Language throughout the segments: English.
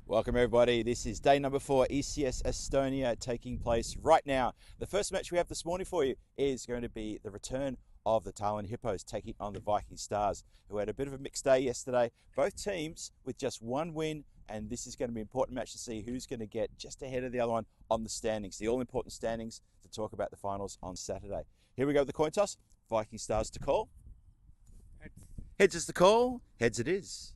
Welcome everybody, this is day number 4, ECS Estonia, taking place right now. The first match we have this morning for you is going to be the return of the Tallinn Hippos taking on the Viking Stars, who had a bit of a mixed day yesterday. Both teams with just one win, and this is going to be an important match to see who's going to get just ahead of the other one on the standings, the all-important standings, to talk about the finals on Saturday. Here we go with the coin toss. Viking Stars to call. Heads is the call. Heads it is.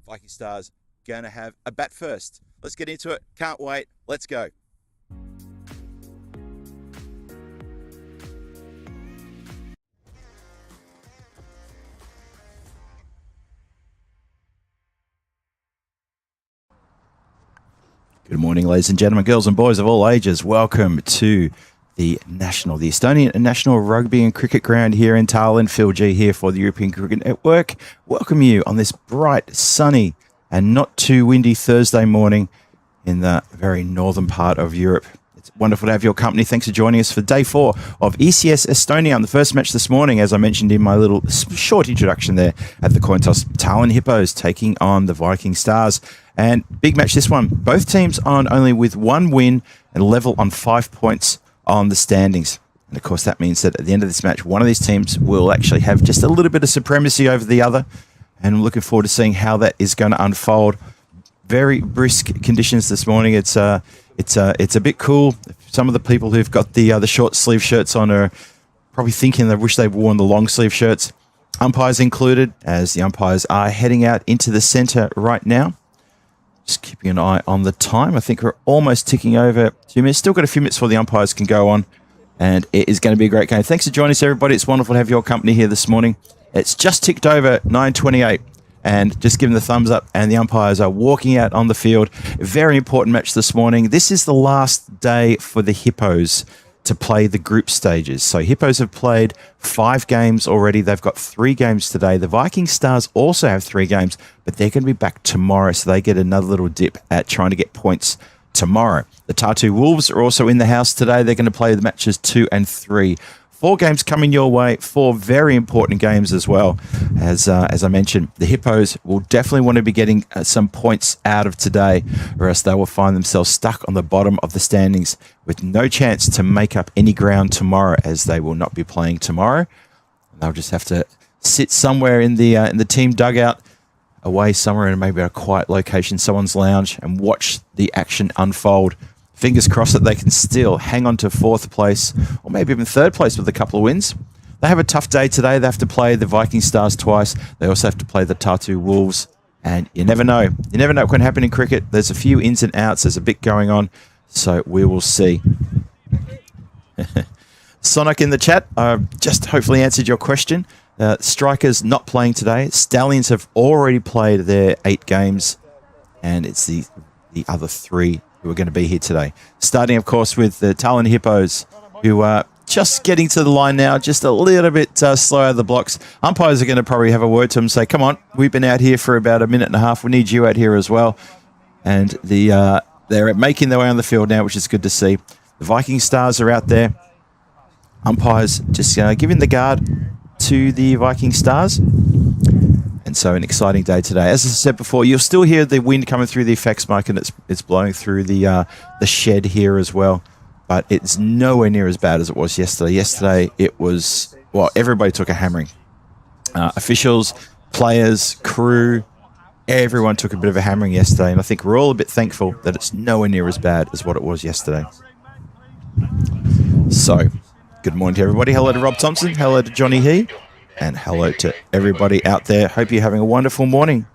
Viking Stars going to have a bat first. Let's get into it. Can't wait. Let's go. Good morning, ladies and gentlemen, girls and boys of all ages. Welcome to the Estonian National Rugby and Cricket Ground here in Tallinn. Phil G here for the European Cricket Network. Welcome you on this bright, sunny and not too windy Thursday morning in the very northern part of Europe. It's wonderful to have your company. Thanks for joining us for day 4 of ECS Estonia. On the first match this morning, as I mentioned in my little short introduction there at the coin toss, Tallinn Hippos taking on the Viking Stars. And big match this one. Both teams on only with one win and level on 5 points on the standings. And of course that means that at the end of this match, one of these teams will actually have just a little bit of supremacy over the other, and I'm looking forward to seeing how that is going to unfold. Very brisk conditions this morning. It's a bit cool. Some of the people who've got the short sleeve shirts on are probably thinking they wish they'd worn the long sleeve shirts. Umpires included, as the umpires are heading out into the centre right now. Just keeping an eye on the time. I think we're almost ticking over 2 minutes. Still got a few minutes before the umpires can go on. And it is going to be a great game. Thanks for joining us, everybody. It's wonderful to have your company here this morning. It's just ticked over 9:28. And just giving the thumbs up. And the umpires are walking out on the field. A very important match this morning. This is the last day for the Hippos to play the group stages. So Hippos have played 5 games already. They've got 3 games today. The Viking Stars also have 3 games, but they're going to be back tomorrow, so they get another little dip at trying to get points tomorrow. The Tartu Wolves are also in the house today. They're going to play the matches 2 and 3. 4 games coming your way, 4 very important games as well. As I mentioned, the Hippos will definitely want to be getting some points out of today, or else they will find themselves stuck on the bottom of the standings with no chance to make up any ground tomorrow, as they will not be playing tomorrow. They'll just have to sit somewhere in the team dugout, away somewhere in maybe a quiet location, someone's lounge, and watch the action unfold. Fingers crossed that they can still hang on to 4th place, or maybe even 3rd place with a couple of wins. They have a tough day today. They have to play the Viking Stars twice. They also have to play the Tartu Wolves. And you never know. You never know what can happen in cricket. There's a few ins and outs. There's a bit going on. So we will see. Sonic in the chat, just hopefully answered your question. Strikers not playing today. Stallions have already played their 8 games. And it's the other 3 who are going to be here today. Starting, of course, with the Tallinn Hippos, who are just getting to the line now, just a little bit slow out of the blocks. Umpires are going to probably have a word to them, say, come on, we've been out here for about a minute and a half. We need you out here as well. And they're making their way on the field now, which is good to see. The Viking Stars are out there. Umpires just giving the guard to the Viking Stars. And so an exciting day today. As I said before, you'll still hear the wind coming through the effects mic, and it's blowing through the shed here as well. But it's nowhere near as bad as it was yesterday. Yesterday, it was, well, everybody took a hammering. Officials, players, crew, everyone took a bit of a hammering yesterday. And I think we're all a bit thankful that it's nowhere near as bad as what it was yesterday. So, good morning to everybody. Hello to Rob Thompson. Hello to Johnny He. And hello to everybody out there. Hope you're having a wonderful morning.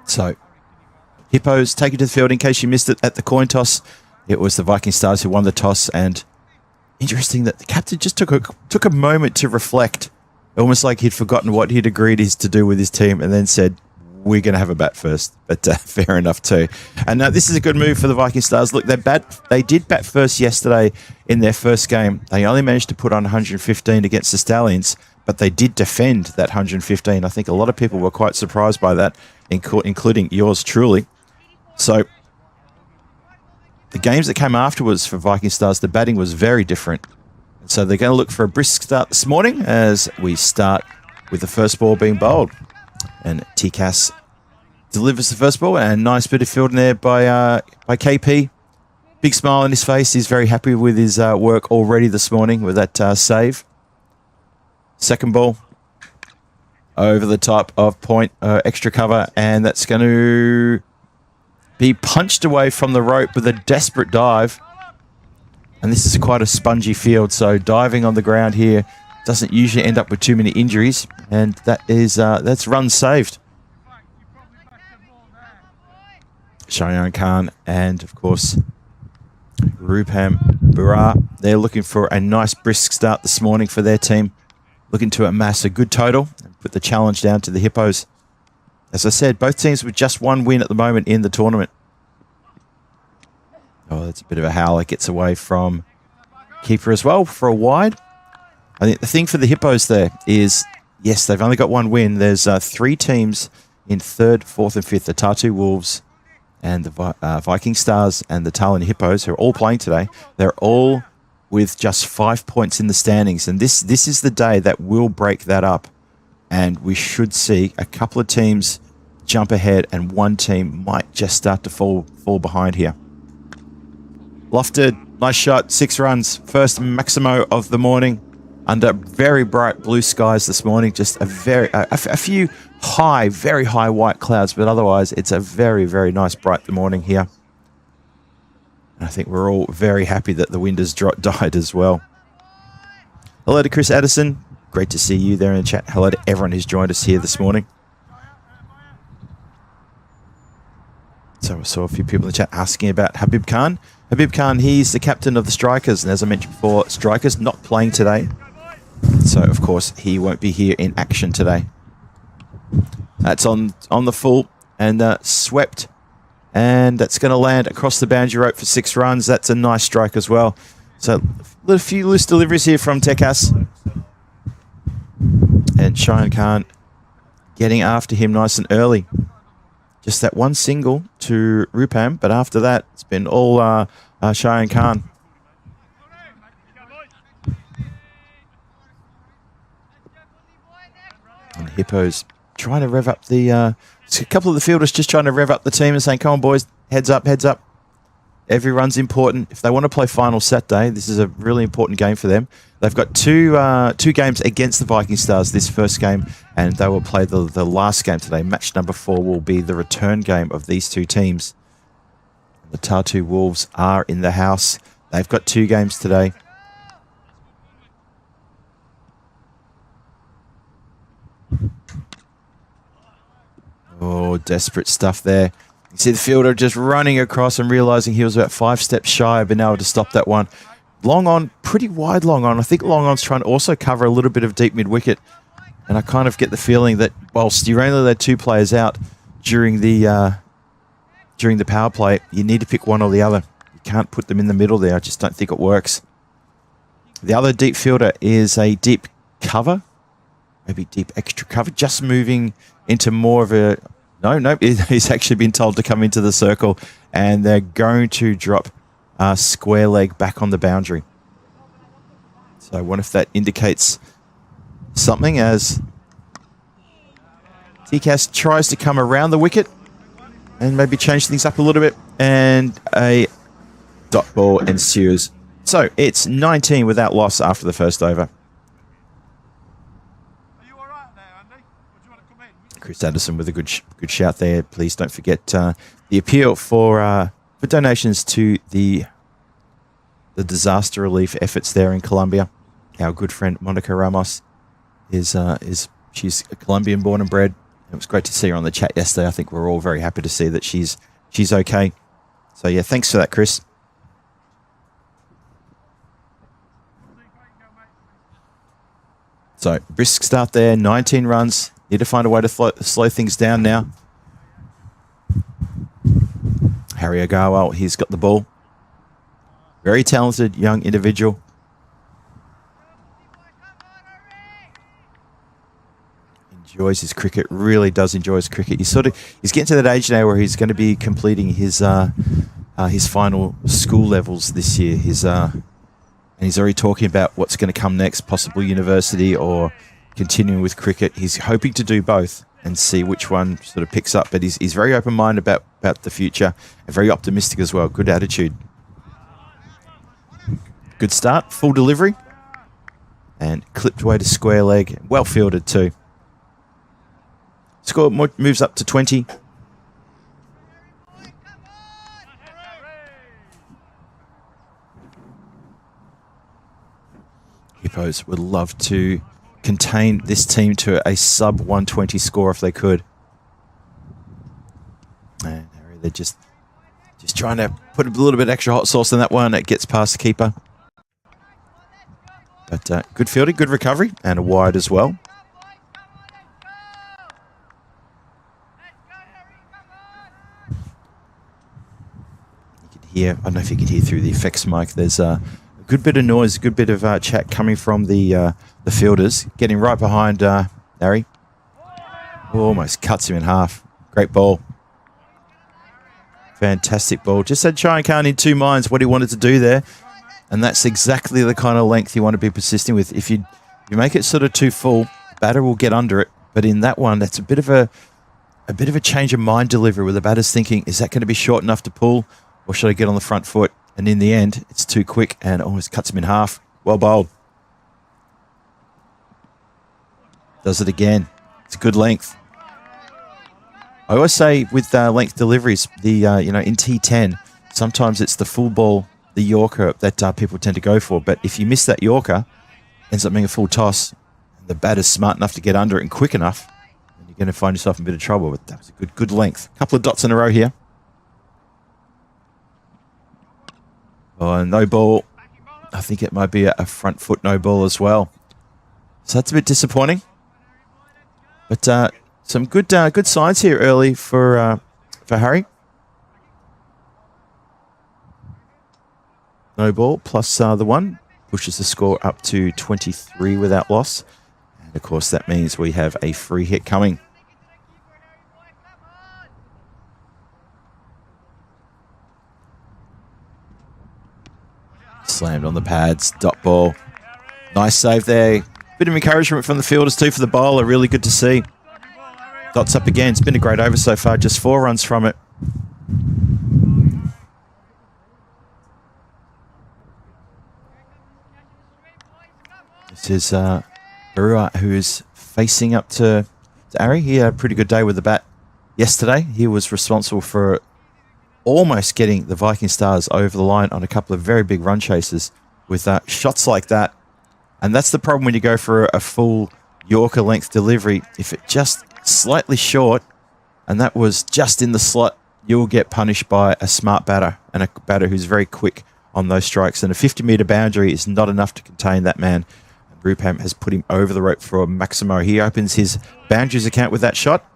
So, Hippos take it to the field. In case you missed it at the coin toss, it was the Viking Stars who won the toss. And interesting that the captain just took a moment to reflect, almost like he'd forgotten what he'd agreed to do with his team, and then said, we're going to have a bat first. But fair enough too. And this is a good move for the Viking Stars. Look, they did bat first yesterday in their first game. They only managed to put on 115 against the Stallions, but they did defend that 115. I think a lot of people were quite surprised by that, including yours truly. So the games that came afterwards for Viking Stars, the batting was very different. And so they're going to look for a brisk start this morning as we start with the first ball being bowled. And TCAS delivers the first ball, and a nice bit of fielding there by KP. Big smile on his face. He's very happy with his work already this morning with that save. Second ball over the top of point, extra cover, and that's going to be punched away from the rope with a desperate dive. And this is quite a spongy field, so diving on the ground here doesn't usually end up with too many injuries, and that's run saved. Shayan Khan and, of course, Rupam Bura, they're looking for a nice brisk start this morning for their team, looking to amass a good total and put the challenge down to the Hippos. As I said, both teams with just one win at the moment in the tournament. Oh, that's a bit of a howler. Gets away from keeper as well for a wide. I think the thing for the Hippos there is, yes, they've only got one win. There's 3 teams in 3rd, 4th and 5th. The Tartu Wolves and the Viking Stars and the Tallinn Hippos, who are all playing today. They're all with just 5 points in the standings. And this is the day that will break that up. And we should see a couple of teams jump ahead and one team might just start to fall behind here. Lofted, nice shot, 6 runs. First Maximo of the morning under very bright blue skies this morning. Just a few very high white clouds, but otherwise it's a very, very nice bright morning here. And I think we're all very happy that the wind has died as well. Hello to Chris Addison. Great to see you there in the chat. Hello to everyone who's joined us here this morning. So I saw a few people in the chat asking about Habib Khan. Habib Khan, he's the captain of the Strikers. And as I mentioned before, Strikers not playing today. So, of course, he won't be here in action today. That's on the full and swept. And that's going to land across the boundary rope for 6 runs. That's a nice strike as well. So, a few loose deliveries here from Tekas. And Shayan Khan getting after him nice and early. Just that one single to Rupam, but after that, it's been all Shayan Khan. And Hippos trying to rev up the... a couple of the fielders just trying to rev up the team and saying, come on, boys, heads up, heads up. Every run's important. If they want to play final Saturday, this is a really important game for them. They've got two games against the Viking Stars this first game, and they will play the last game today. Match number 4 will be the return game of these 2 teams. The Tartu Wolves are in the house. They've got 2 games today. Oh, desperate stuff there. You see the fielder just running across and realising he was about 5 steps shy of being able to stop that one. Long on, pretty wide long on. I think long on's trying to also cover a little bit of deep mid-wicket. And I kind of get the feeling that whilst you only let 2 players out during the power play, you need to pick one or the other. You can't put them in the middle there. I just don't think it works. The other deep fielder is a deep cover. Maybe deep extra cover. Just moving into more of a... No, he's actually been told to come into the circle, and they're going to drop square leg back on the boundary. So I wonder if that indicates something as TCAS tries to come around the wicket and maybe change things up a little bit, and a dot ball ensues. So it's 19 without loss after the first over. Chris Addison with a good shout there. Please don't forget the appeal for donations to the disaster relief efforts there in Colombia. Our good friend Monica Ramos she's a Colombian born and bred. It was great to see her on the chat yesterday. I think we're all very happy to see that she's okay. So yeah, thanks for that, Chris. So brisk start there, 19 runs. Need to find a way to slow things down now. Harry Agarwal, he's got the ball. Very talented young individual. Enjoys his cricket, really does enjoy his cricket. He's getting to that age now where he's going to be completing his his final school levels this year. And he's already talking about what's going to come next, possible university or continuing with cricket. He's hoping to do both and see which one sort of picks up. But he's very open-minded about the future and very optimistic as well. Good attitude. Good start, full delivery. And clipped away to square leg. Well fielded too. Score moves up to 20. Hippos would love to contain this team to a sub 120 score if they could. And they're just trying to put a little bit extra hot sauce in that one. It gets past the keeper. But good fielding, good recovery, and a wide as well. You can hear, I don't know if you can hear through the effects mic, there's a good bit of noise, a good bit of chat coming from the fielders. Getting right behind Harry. Almost cuts him in half. Great ball. Fantastic ball. Just had Cheyenne Khan in two minds what he wanted to do there. And that's exactly the kind of length you want to be persisting with. If you make it sort of too full, batter will get under it. But in that one, that's a bit of a change of mind delivery where the batter's thinking, is that going to be short enough to pull or should I get on the front foot? And in the end, it's too quick and almost cuts him in half. Well bowled. Does it again. It's a good length. I always say with length deliveries, in T10, sometimes it's the full ball, the Yorker that people tend to go for. But if you miss that Yorker, ends up being a full toss, and the batter's smart enough to get under it and quick enough, then you're going to find yourself in a bit of trouble. But that was a good length. A couple of dots in a row here. Oh, no ball. I think it might be a front foot no ball as well. So that's a bit disappointing. But some good signs here early for Harry. No ball plus the one pushes the score up to 23 without loss. And of course that means we have a free hit coming. Slammed on the pads, dot ball. Nice save there. Bit of encouragement from the fielders too for the bowler. Really good to see. Dots up again. It's been a great over so far. Just 4 runs from it. This is Barua, who is facing up to Ari. He had a pretty good day with the bat yesterday. He was responsible for almost getting the Viking Stars over the line on a couple of very big run chases with shots like that. And that's the problem when you go for a full Yorker length delivery. If it just slightly short, and that was just in the slot, you'll get punished by a smart batter and a batter who's very quick on those strikes. And a 50-metre boundary is not enough to contain that man. And Rupam has put him over the rope for Maximo. He opens his boundaries account with that shot.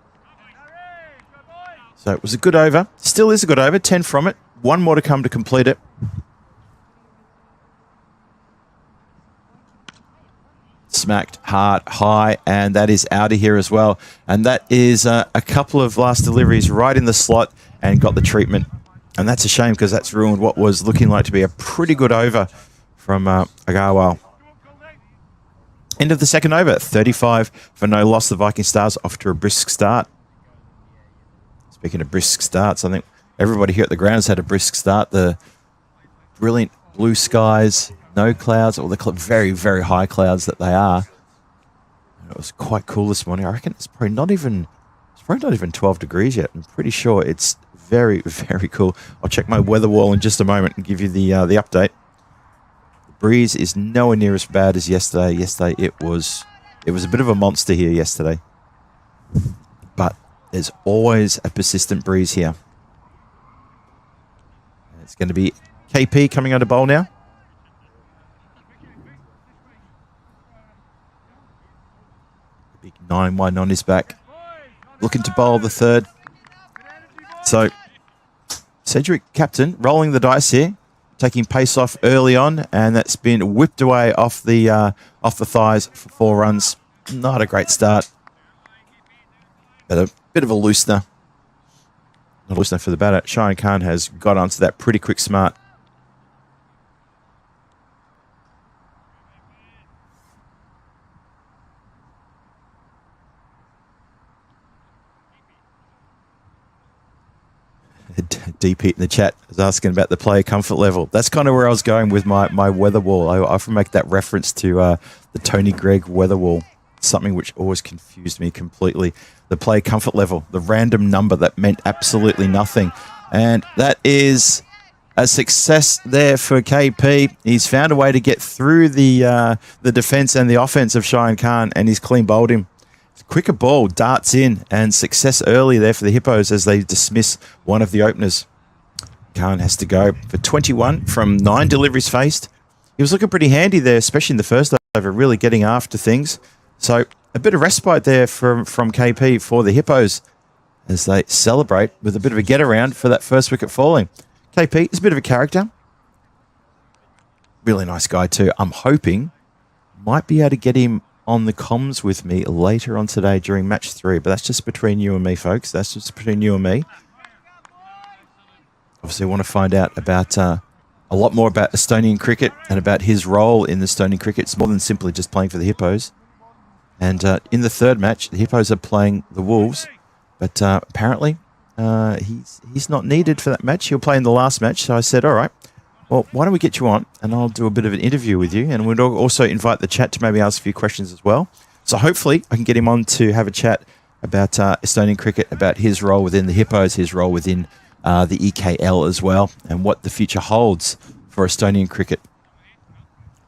So it was a good over. Still is a good over. 10 from it. One more to come to complete it. Smacked hard, high, and that is out of here as well. And that is a couple of last deliveries right in the slot and got the treatment. And that's a shame because that's ruined what was looking like to be a pretty good over from Agarwal. End of the second over, 35 for no loss. The Viking Stars off to a brisk start. Speaking of brisk starts, I think everybody here at the grounds had a brisk start. The brilliant blue skies, no clouds, or the very, very high clouds that they are. It was quite cool this morning. I reckon it's probably not even 12 degrees yet. I'm pretty sure it's very, very cool. I'll check my weather wall in just a moment and give you the update. The breeze is nowhere near as bad as yesterday. Yesterday it was a bit of a monster here yesterday. But there's always a persistent breeze here. It's going to be KP coming under bowl now. Big 9 wide on his back. Looking to bowl the third. So, Cedric, captain, rolling the dice here. Taking pace off early on, and that's been whipped away off the thighs for 4 runs. Not a great start. But a bit of a loosener. Not listening for the batter. Cheyenne Khan has got onto that pretty quick smart. DP in the chat is asking about the player comfort level. That's kind of where I was going with my weather wall. I often make that reference to the Tony Gregg weather wall, something which always confused me completely. The player comfort level, the random number that meant absolutely nothing. And that is a success there for KP. He's found a way to get through the defense and the offense of Cheyenne Khan, and he's clean bowled him. Quicker ball darts in, and success early there for the Hippos as they dismiss one of the openers. Khan has to go for 21 from 9 deliveries faced. He was looking pretty handy there, especially in the first over, really getting after things. So a bit of respite there from KP for the Hippos as they celebrate with a bit of a get around for that first wicket falling. KP is a bit of a character. Really nice guy too. I'm hoping might be able to get him on the comms with me later on today during match 3, but that's just between you and me, folks. That's just between you and me. Obviously, I want to find out about a lot more about Estonian cricket and about his role in the Estonian cricket. It's more than simply just playing for the Hippos. And in the third match, the Hippos are playing the Wolves, but apparently he's not needed for that match. He'll play in the last match. So I said, all right, well, why don't we get you on and I'll do a bit of an interview with you, and we'll also invite the chat to maybe ask a few questions as well. So hopefully I can get him on to have a chat about Estonian cricket, about his role within the Hippos, his role within the EKL as well, and what the future holds for Estonian cricket.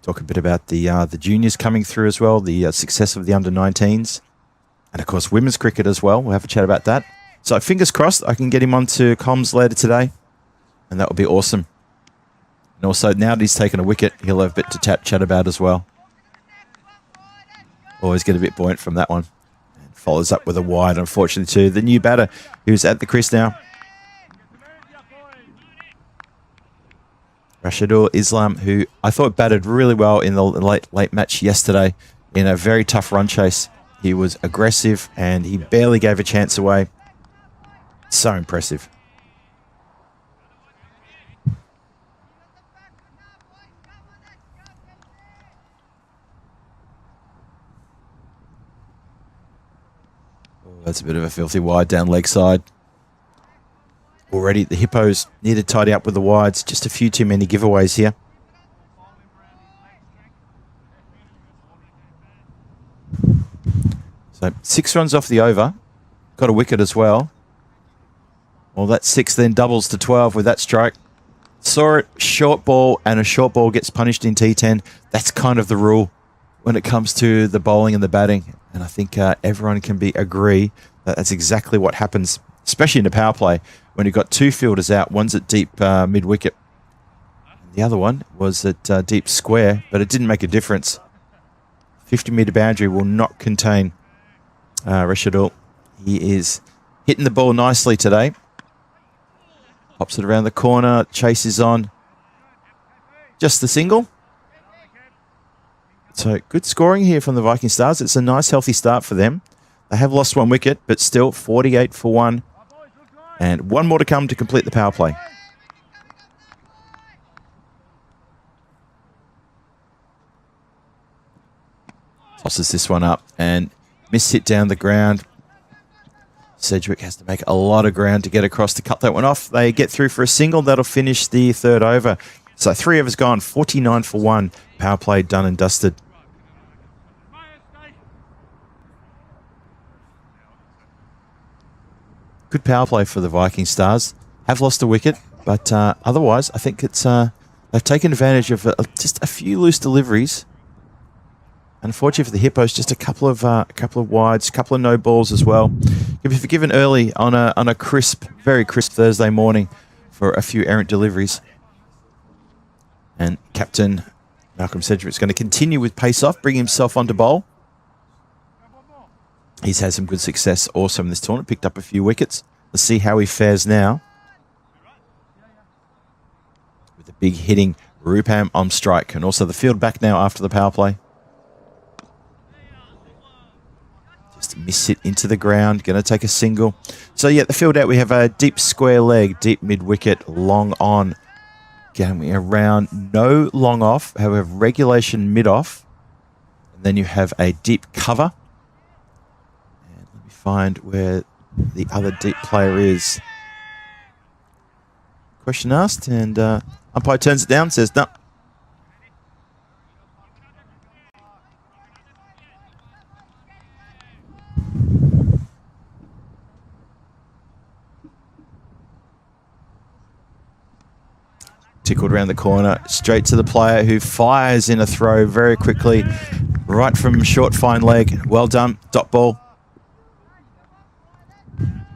Talk a bit about the juniors coming through as well, the success of the under-19s, and of course women's cricket as well. We'll have a chat about that. So fingers crossed I can get him on to comms later today, and that would be awesome. And also, now that he's taken a wicket, he'll have a bit to chat about as well. Always get a bit buoyant from that one. And follows up with a wide, unfortunately, to the new batter who's at the crease now. Rashidul Islam, who I thought batted really well in the late match yesterday in a very tough run chase. He was aggressive and he barely gave a chance away. So impressive. That's a bit of a filthy wide down leg side. Already the Hippos need to tidy up with the wides. Just a few too many giveaways here. So 6 runs off the over. Got a wicket as well. Well, that 6 then doubles to 12 with that strike. Saw it, short ball, and a short ball gets punished in T10. That's kind of the rule when it comes to the bowling and the batting. And I think everyone can agree that that's exactly what happens, especially in the power play, when you've got 2 fielders out. One's at deep mid-wicket. The other one was at deep square, but it didn't make a difference. 50-metre boundary will not contain Rashidul. He is hitting the ball nicely today. Pops it around the corner, chase is on. Just the single. So good scoring here from the Viking Stars. It's a nice healthy start for them. They have lost 1 wicket, but still 48 for 1. And 1 more to come to complete the power play. Tosses this one up and miss hit down the ground. Sedgwick has to make a lot of ground to get across to cut that one off. They get through for a single. That'll finish the 3rd over. So 3 overs gone, 49 for 1. Power play done and dusted. Good power play for the Viking Stars. Have lost a wicket, but otherwise I think it's they've taken advantage of just a few loose deliveries. Unfortunately for the Hippos, just a couple of wides, a couple of no balls as well. You'll be forgiven early on a crisp, very crisp Thursday morning for a few errant deliveries. And Captain Malcolm Sedgwick is going to continue with pace off, bring himself onto bowl. He's had some good success also in this tournament, picked up a few wickets. Let's see how he fares now. With the big hitting Rupam on strike, and also the field back now after the power play. Just me sit into the ground. Going to take a single. So, yeah, the field out, we have a deep square leg, deep mid-wicket, long on. Going around, no long off. However, regulation mid-off. And then you have a deep cover. And let me find where the other deep player is. Question asked, and umpire turns it down, says no. Tickled around the corner, straight to the player who fires in a throw very quickly, right from short fine leg. Well done, dot ball.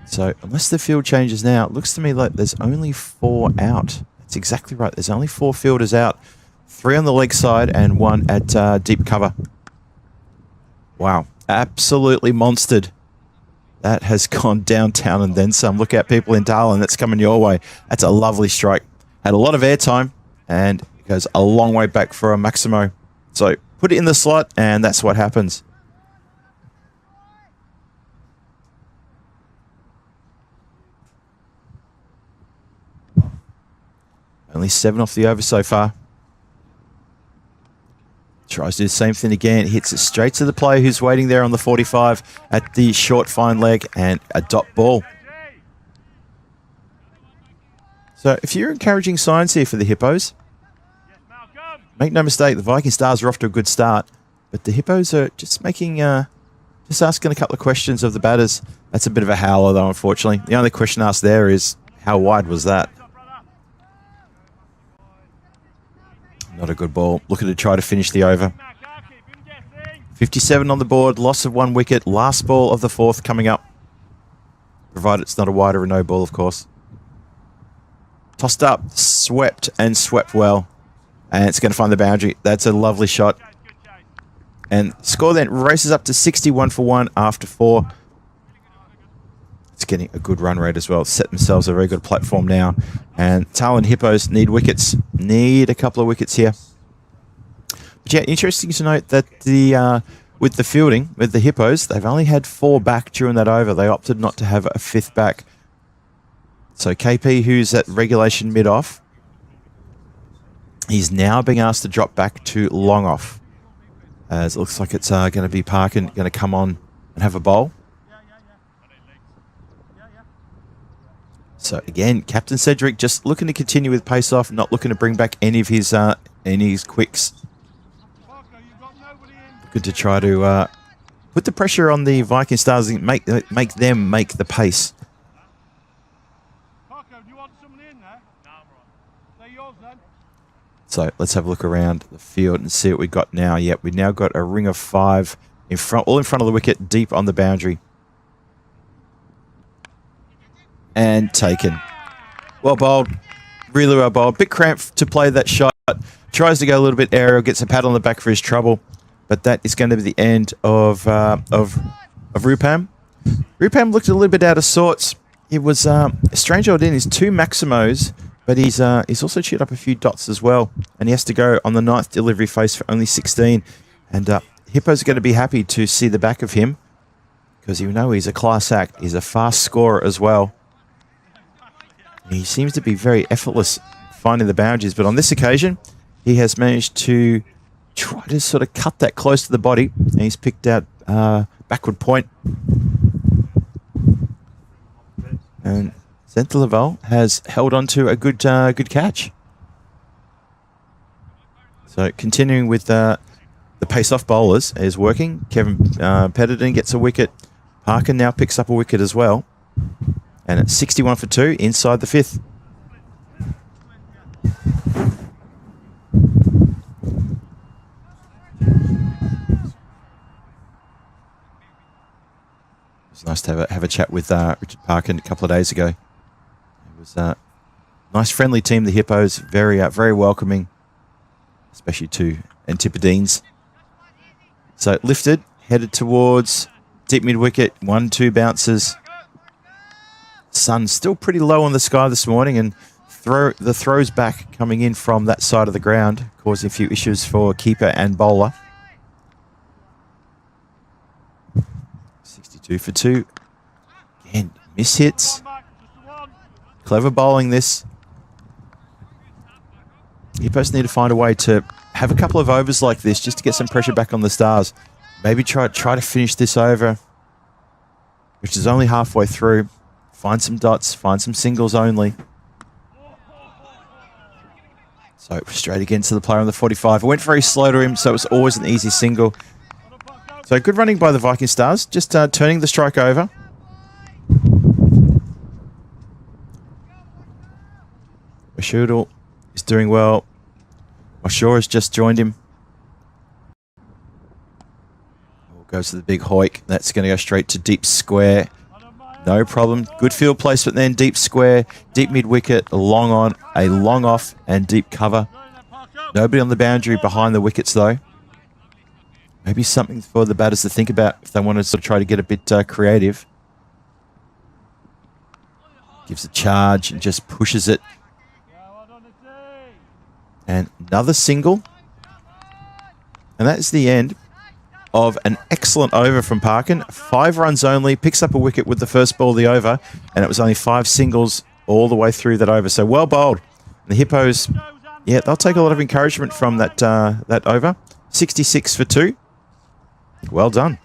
So unless the field changes now, it looks to me like there's only 4 out. That's exactly right. There's only 4 fielders out. 3 on the leg side and 1 at deep cover. Wow, absolutely monstered. That has gone downtown and then some. Look out, people in Tallinn, that's coming your way. That's a lovely strike. Had a lot of airtime and it goes a long way back for a Maximo. So put it in the slot and that's what happens. Only 7 off the over so far. Tries to do the same thing again. Hits it straight to the player who's waiting there on the 45 at the short fine leg and a dot ball. So if you're encouraging signs here for the Hippos, make no mistake, the Viking Stars are off to a good start, but the Hippos are just making, just asking a couple of questions of the batters. That's a bit of a howler though, unfortunately. The only question asked there is, how wide was that? Not a good ball. Looking to try to finish the over. 57 on the board, loss of 1 wicket, last ball of the 4th coming up. Provided it's not a wide or a no ball, of course. Tossed up, swept, and swept well. And it's going to find the boundary. That's a lovely shot. And score then races up to 61 for 1 after 4. It's getting a good run rate as well. Set themselves a very good platform now. And Tallinn Hippos need wickets. Need a couple of wickets here. But yeah, interesting to note that the with the fielding, with the Hippos, they've only had 4 back during that over. They opted not to have a 5th back. So KP, who's at regulation mid-off, he's now being asked to drop back to long off. As it looks like it's going to be Parkin going to come on and have a bowl. So again, Captain Cedric just looking to continue with pace off, not looking to bring back any of his quicks. Looking to try to put the pressure on the Viking Stars and make them make the pace. So let's have a look around the field and see what we got now. Yep, we've now got a ring of 5 in front, all in front of the wicket, deep on the boundary. And taken. Well bowled. Really well bowled. Bit cramped to play that shot. Tries to go a little bit aerial, gets a pat on the back for his trouble. But that is going to be the end of Rupam. Rupam looked a little bit out of sorts. It was a strange old in. He's 2 Maximos, but he's also chewed up a few dots as well. And he has to go on the 9th delivery face for only 16. And Hippo's going to be happy to see the back of him because you know he's a class act. He's a fast scorer as well. He seems to be very effortless finding the boundaries, but on this occasion, he has managed to try to sort of cut that close to the body, and he's picked out backward point. And Zentalaval has held on to a good catch. So continuing with the pace-off bowlers is working. Kevin Petterton gets a wicket. Parker now picks up a wicket as well. And it's 61 for 2 inside the 5th. It was nice to have a chat with Richard Parkin a couple of days ago. It was a nice, friendly team, the Hippos. Very welcoming, especially to Antipodeans. So lifted, headed towards deep mid-wicket. 1-2 bounces. Sun still pretty low on the sky this morning, and the throws back coming in from that side of the ground, causing a few issues for keeper and bowler. 62 for 2. Again, miss hits. Clever bowling this. Hippos need to find a way to have a couple of overs like this just to get some pressure back on the Stars. Maybe try to finish this over, which is only halfway through. Find some dots, find some singles only. So straight again to the player on the 45. It went very slow to him, so it was always an easy single. So good running by the Viking Stars, just turning the strike over. Ashudal is doing well. Ashore has just joined him. Goes to the big hoik. That's going to go straight to deep square. No problem. Good field placement then. Deep square, deep mid wicket, a long on, a long off, and deep cover. Nobody on the boundary behind the wickets though. Maybe something for the batters to think about if they want to sort of try to get a bit creative. Gives a charge and just pushes it. And another single. And that's the end of an excellent over from Parkin. 5 runs only, picks up a wicket with the first ball of the over, and it was only 5 singles all the way through that over. So well bowled. And the Hippos, yeah, they'll take a lot of encouragement from that that over. 66 for 2. Well done.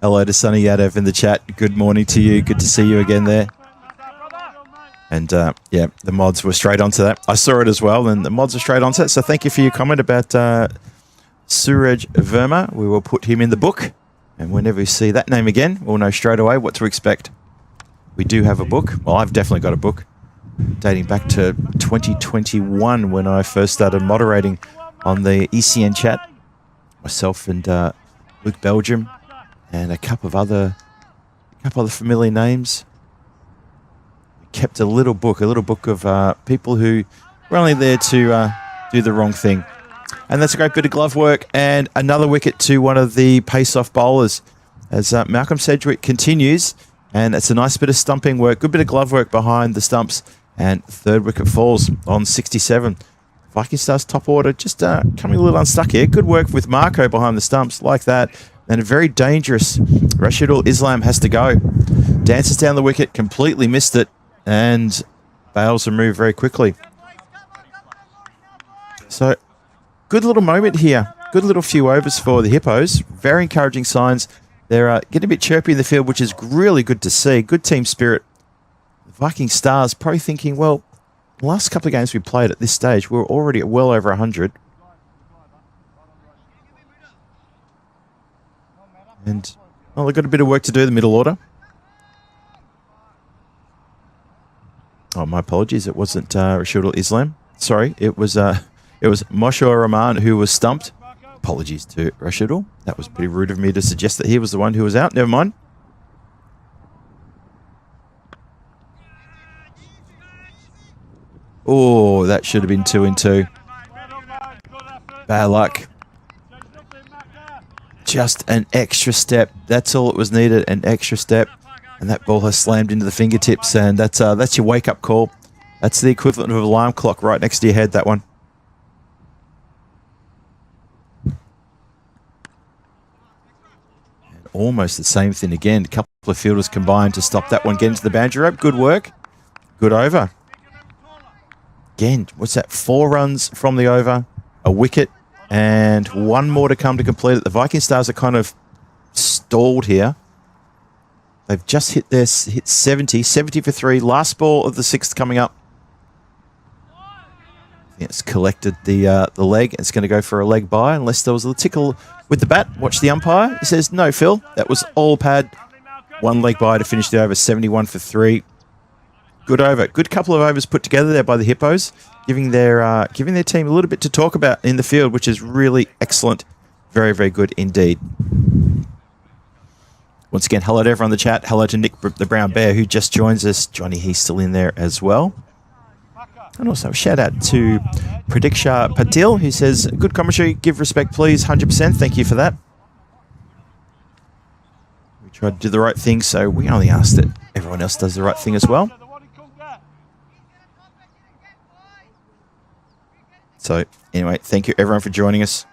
Hello to Sunny Yadav in the chat. Good morning to you. Good to see you again there. And yeah, the mods were straight onto that. I saw it as well, and the mods are straight onto it. So thank you for your comment about Suraj Verma. We will put him in the book. And whenever we see that name again, we'll know straight away what to expect. We do have a book. Well, I've definitely got a book dating back to 2021 when I first started moderating on the ECN chat. Myself and Luke Belgium and a couple of other familiar names. We kept a little book of people who were only there to do the wrong thing. And that's a great bit of glove work and another wicket to one of the pace-off bowlers as Malcolm Sedgwick continues. And it's a nice bit of stumping work, good bit of glove work behind the stumps, and third wicket falls on 67. Viking Stars top order just coming a little unstuck here. Good work with Marco behind the stumps like that. And a very dangerous Rashidul Islam has to go. Dances down the wicket, completely missed it, and bails a move very quickly. So, good little moment here. Good little few overs for the Hippos. Very encouraging signs. They're getting a bit chirpy in the field, which is really good to see. Good team spirit. The Viking Stars probably thinking, well, the last couple of games we played at this stage, we were already at well over 100. And, well, they've got a bit of work to do, the middle order. Oh, my apologies. It wasn't Rashidul Islam. Sorry, it was Moshe Rahman who was stumped. Apologies to Rashidul. That was pretty rude of me to suggest that he was the one who was out. Never mind. Oh, that should have been 2 and 2. Bad luck. Just an extra step. That's all it was needed, an extra step. And that ball has slammed into the fingertips, and that's your wake-up call. That's the equivalent of an alarm clock right next to your head, that one. And almost the same thing again. A couple of fielders combined to stop that one getting to the boundary rope. Good work. Good over. Again, what's that? 4 runs from the over, a wicket, and 1 more to come to complete it. The Viking Stars are kind of stalled here. They've just hit 70 for 3. Last ball of the 6th coming up. It's collected the leg. It's going to go for a leg by unless there was a tickle with the bat. Watch the umpire. He says, no, Phil. That was all pad. 1 leg by to finish the over. 71 for 3. Good over. Good couple of overs put together there by the Hippos, giving their team a little bit to talk about in the field, which is really excellent. Very, very good indeed. Once again, hello to everyone in the chat. Hello to Nick the Brown Bear, who just joins us. Johnny, he's still in there as well. And also a shout out to Pradiksha Patil, who says, good commentary, give respect please, 100%. Thank you for that. We tried to do the right thing, so we only ask that everyone else does the right thing as well. So, anyway, thank you everyone for joining us.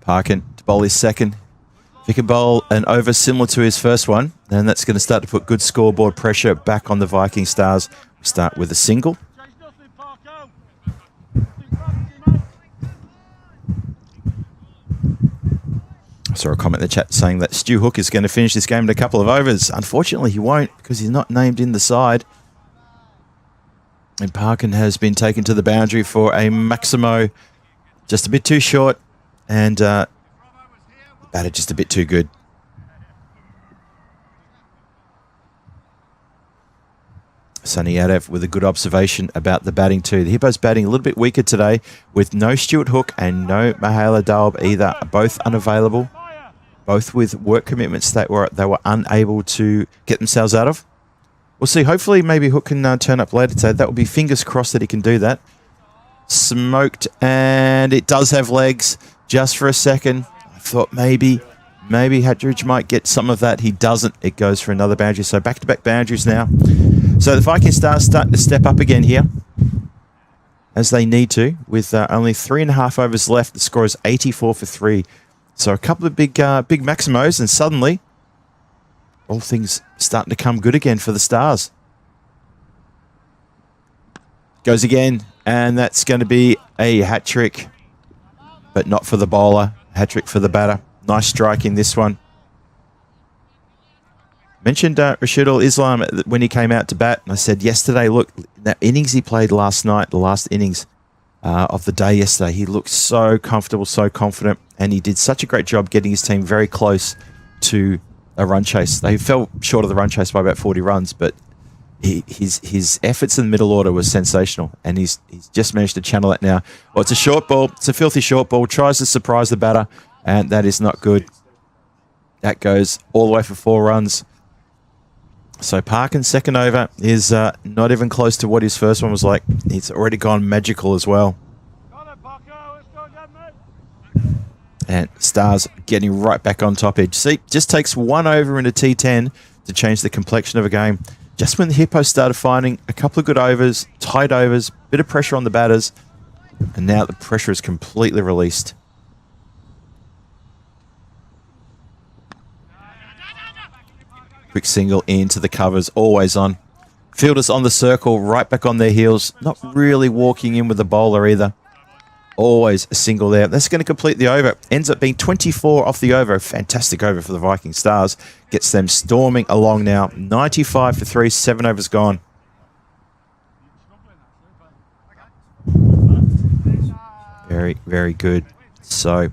Parkin to bowl his second. If he can bowl an over similar to his first one, then that's going to start to put good scoreboard pressure back on the Viking Stars. We start with a single. I saw a comment in the chat saying that Stu Hook is going to finish this game in a couple of overs. Unfortunately, he won't because he's not named in the side. And Parkin has been taken to the boundary for a Maximo. Just a bit too short. And the batter just a bit too good. Sunny Yadav with a good observation about the batting too. The Hippos batting a little bit weaker today with no Stuart Hook and no Mahela Dalb either. Both unavailable. Both with work commitments that they were unable to get themselves out of. We'll see. Hopefully maybe Hook can turn up later today. That will be fingers crossed that he can do that. Smoked, and it does have legs. Just for a second, I thought maybe Hatridge might get some of that. He doesn't. It goes for another boundary. So back-to-back boundaries now. So the Viking Stars starting to step up again here, as they need to, with only 3.5 overs left. The score is 84 for 3. So a couple of big Maximos, and suddenly all things starting to come good again for the Stars. Goes again, and that's going to be a hat trick. But not for the bowler. Hat-trick for the batter. Nice strike in this one. Mentioned Rashidul Islam when he came out to bat. And I said yesterday, look, that innings he played last night, the last innings of the day yesterday, he looked so comfortable, so confident. And he did such a great job getting his team very close to a run chase. They fell short of the run chase by about 40 runs, but his efforts in the middle order was sensational, and he's just managed to channel that now. Well, it's a short ball. It's a filthy short ball. Tries to surprise the batter, and that is not good. That goes all the way for 4 runs. So Parkin's second over is not even close to what his first one was like. He's already gone magical as well. And Stars getting right back on top edge. See, just takes 1 over into T10 to change the complexion of a game. Just when the Hippos started finding a couple of good overs, tight overs, bit of pressure on the batters, and now the pressure is completely released. Quick single into the covers, always on. Fielders on the circle, right back on their heels, not really walking in with the bowler either. Always a single there. That's going to complete the over. Ends up being 24 off the over. Fantastic over for the Viking Stars. Gets them storming along now. 95 for 3, 7 overs gone. Very, very good. So,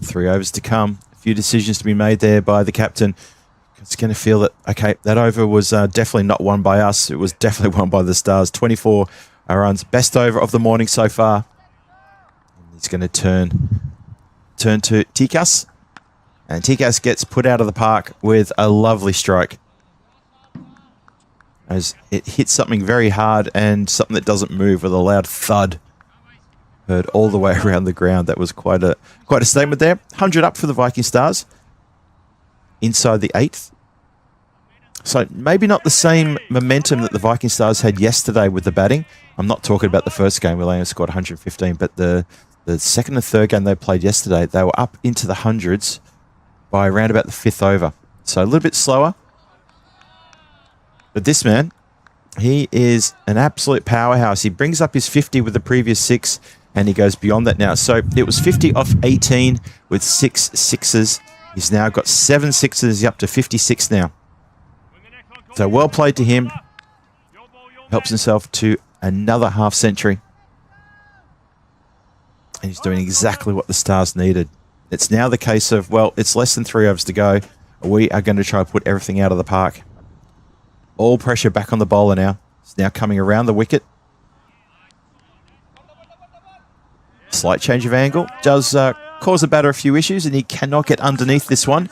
three overs to come. A few decisions to be made there by the captain. It's going to feel that, okay, that over was definitely not won by us. It was definitely won by the Stars. 24 runs. Best over of the morning so far. And he's going to turn to Tikas. And Tikas gets put out of the park with a lovely strike. As it hits something very hard and something that doesn't move with a loud thud. Heard all the way around the ground. That was quite a statement there. 100 up for the Viking Stars. Inside the 8th. So maybe not the same momentum that the Viking Stars had yesterday with the batting. I'm not talking about the first game where they only scored 115, but the second and third game they played yesterday, they were up into the hundreds by around about the 5th over. So a little bit slower. But this man, he is an absolute powerhouse. He brings up his 50 with the previous 6, and he goes beyond that now. So it was 50 off 18 with 6 sixes. He's now got 7 sixes. He's up to 56 now. So well played to him. Helps himself to another half century. And he's doing exactly what the Stars needed. It's now the case of, well, it's less than 3 overs to go. We are going to try to put everything out of the park. All pressure back on the bowler now. It's now coming around the wicket. Slight change of angle. Does cause the batter a few issues, and he cannot get underneath this one.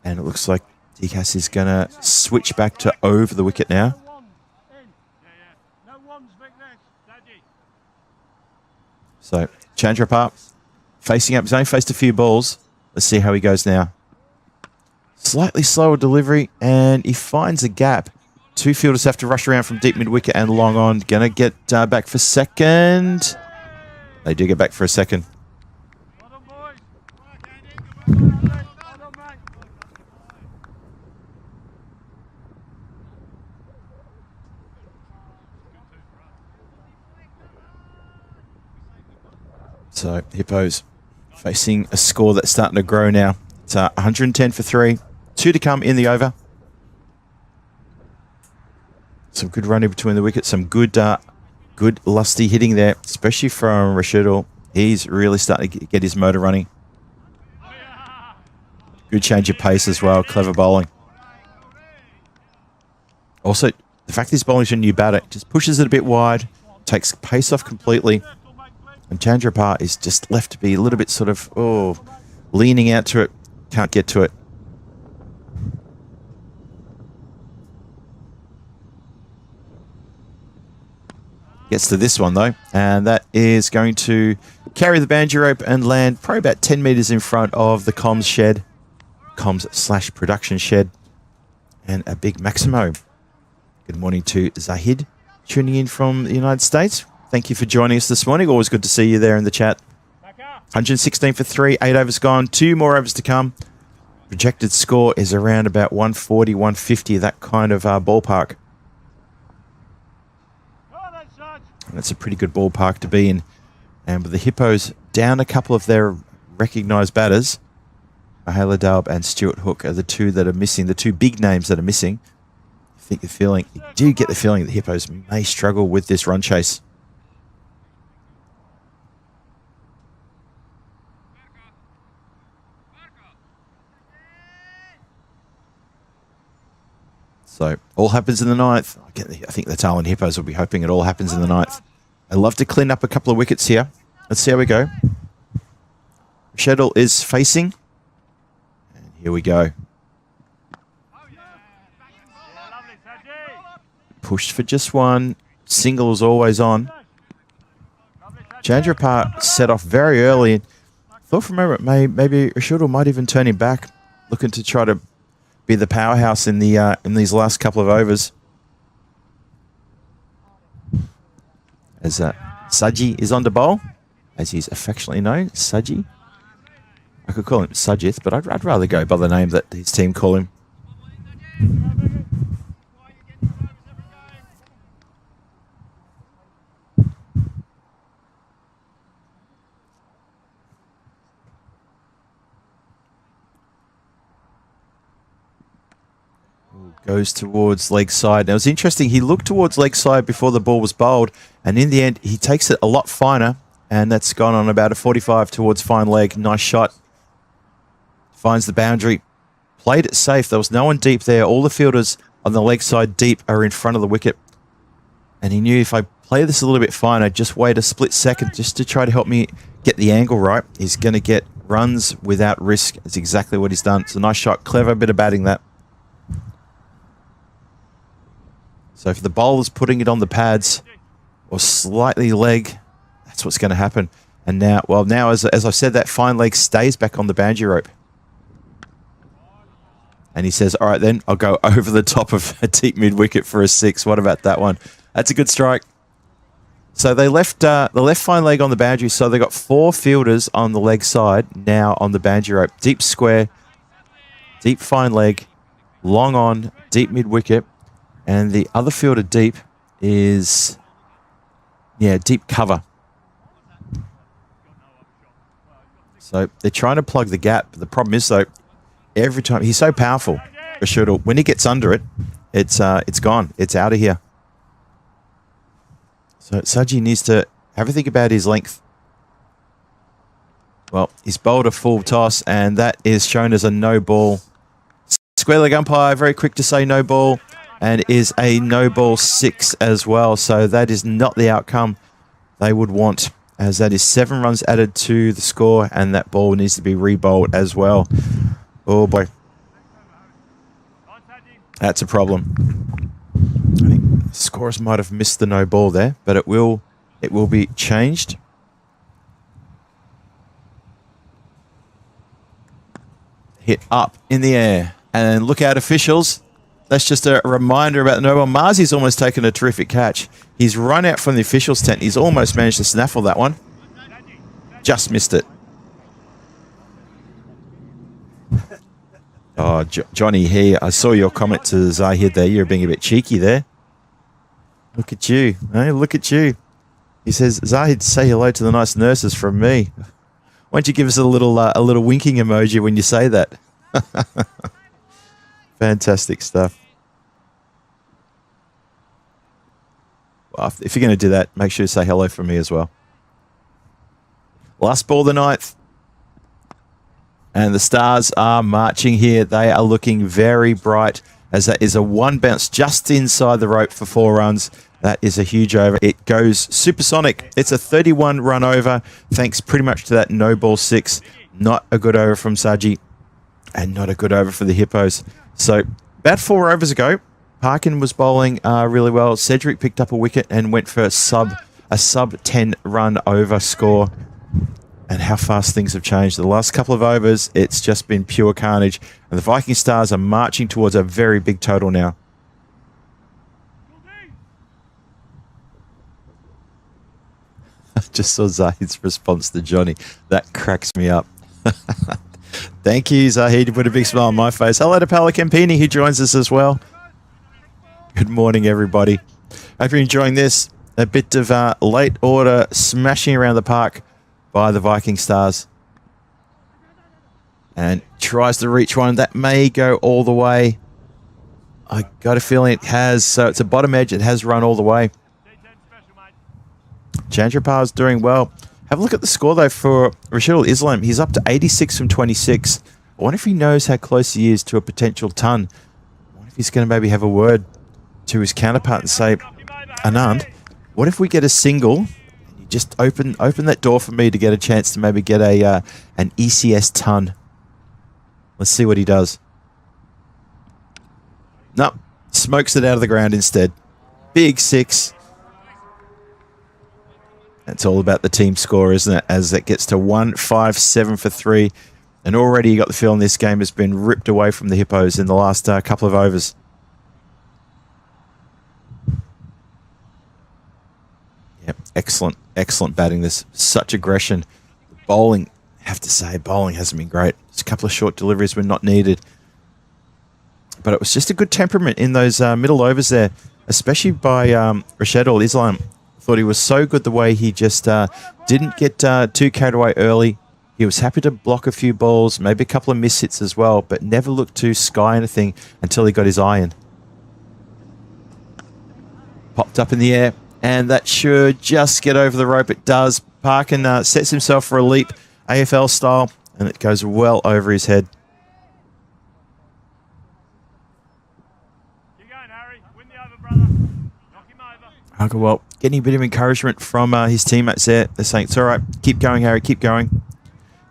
And it looks like Dikas is going to switch back to over the wicket now. So, Chandrapar facing up. He's only faced a few balls. Let's see how he goes now. Slightly slower delivery, and he finds a gap. Two fielders have to rush around from deep mid-wicket and long on. Going to get back for second. They do get back for a second. So, Hippos facing a score that's starting to grow now. It's 110 for 3. 2 to come in the over. Some good running between the wickets. Some good lusty hitting there, especially from Rashidul. He's really starting to get his motor running. Good change of pace as well. Clever bowling. Also, the fact he's bowling to a new batter just pushes it a bit wide, takes pace off completely. And Chandrapar is just left to be a little bit sort of, leaning out to it. Can't get to it. Gets to this one, though. And that is going to carry the boundary rope and land probably about 10 metres in front of the comms shed. Comms/production shed. And a big Maximo. Good morning to Zahid, tuning in from the United States. Thank you for joining us this morning. Always good to see you there in the chat. 116 for 3, 8 overs gone, 2 more overs to come. Projected score is around about 140, 150, that kind of ballpark. And that's a pretty good ballpark to be in. And with the Hippos down a couple of their recognised batters, Mahela Dalb and Stuart Hook are the two that are missing, the two big names that are missing. You do get the feeling that the Hippos may struggle with this run chase. So, all happens in the ninth. I think the Tallinn Hippos will be hoping it all happens in the ninth. I'd love to clean up a couple of wickets here. Let's see how we go. Shedel is facing. And here we go. Pushed for just one. Single is always on. Chandrapar set off very early. Thought for a moment maybe Shedel might even turn him back, looking to try to be the powerhouse in these last couple of overs. As Saji is on the bowl, as he's affectionately known, Saji. I could call him Sajith, but I'd rather go by the name that his team call him. Goes towards leg side. Now, it was interesting. He looked towards leg side before the ball was bowled, and in the end, he takes it a lot finer, and that's gone on about a 45 towards fine leg. Nice shot. Finds the boundary. Played it safe. There was no one deep there. All the fielders on the leg side deep are in front of the wicket. And he knew if I play this a little bit finer, just wait a split second just to try to help me get the angle right, he's going to get runs without risk. It's exactly what he's done. It's a nice shot. Clever bit of batting that. So if the bowler's putting it on the pads or slightly leg, that's what's going to happen. And now, as I said, that fine leg stays back on the boundary rope. And he says, all right, then I'll go over the top of a deep mid-wicket for a 6. What about that one? That's a good strike. So they left the left fine leg on the boundary. So they got 4 fielders on the leg side now on the boundary rope. Deep square, deep fine leg, long on, deep mid-wicket. And the other fielder deep is, deep cover. So they're trying to plug the gap. The problem is, though, every time he's so powerful, Rashidul, when he gets under it, it's gone. It's out of here. So Saji needs to have a think about his length. Well, he's bowled a full toss, and that is shown as a no ball. Square leg umpire, very quick to say no ball. And is a no ball 6 as well. So that is not the outcome they would want, as that is 7 runs added to the score, and that ball needs to be re-bowled as well. Oh boy. That's a problem. I think the scorers might have missed the no ball there, but it will be changed. Hit up in the air. And look out, officials. That's just a reminder about the no ball. Marzi's almost taken a terrific catch. He's run out from the officials' tent. He's almost managed to snaffle that one. Just missed it. Oh, Johnny here. I saw your comment to Zahid there. You're being a bit cheeky there. Look at you. Hey, look at you. He says, Zahid, say hello to the nice nurses from me. Why don't you give us a little winking emoji when you say that? Fantastic stuff. Well, if you're going to do that, make sure to say hello from me as well. Last ball of the ninth. And the Stars are marching here. They are looking very bright, as that is a 1 bounce just inside the rope for 4 runs. That is a huge over. It goes supersonic. It's a 31 run over, thanks pretty much to that no ball 6. Not a good over from Saji, and not a good over for the Hippos. So about 4 overs ago, Parkin was bowling really well. Cedric picked up a wicket and went for a sub 10 run over score. And how fast things have changed. The last couple of overs, it's just been pure carnage. And the Viking Stars are marching towards a very big total now. I just saw Zahid's response to Johnny. That cracks me up. Thank you, Zahid. You put a big smile on my face. Hello to Paolo Campini, who joins us as well. Good morning, everybody. Hope you're enjoying this. A bit of late order smashing around the park by the Viking Stars. And tries to reach one. That may go all the way. I got a feeling it has. So it's a bottom edge. It has run all the way. Chandrapar's doing well. Have a look at the score, though, for Rashidul Islam. He's up to 86 from 26. I wonder if he knows how close he is to a potential ton. I wonder if he's going to maybe have a word to his counterpart and say, Anand, what if we get a single? Just open that door for me to get a chance to maybe get an ECS ton. Let's see what he does. Nope. Smokes it out of the ground instead. Big 6. It's all about the team score, isn't it? As it gets to 157 for 3. And already you got the feeling this game has been ripped away from the Hippos in the last couple of overs. Yep, excellent batting. There's such aggression. Bowling, I have to say, bowling hasn't been great. Just a couple of short deliveries were not needed. But it was just a good temperament in those middle overs there, especially by Rashidul Islam. Thought he was so good the way he just didn't get too carried away early. He was happy to block a few balls, maybe a couple of miss hits as well, but never looked to sky anything until he got his iron. Popped up in the air. And that should just get over the rope. It does. Parkin sets himself for a leap, AFL style, and it goes well over his head. Keep going, Harry. Win the over, brother. Knock him over. Well, getting a bit of encouragement from his teammates there. They're saying, it's all right. Keep going, Harry. Keep going.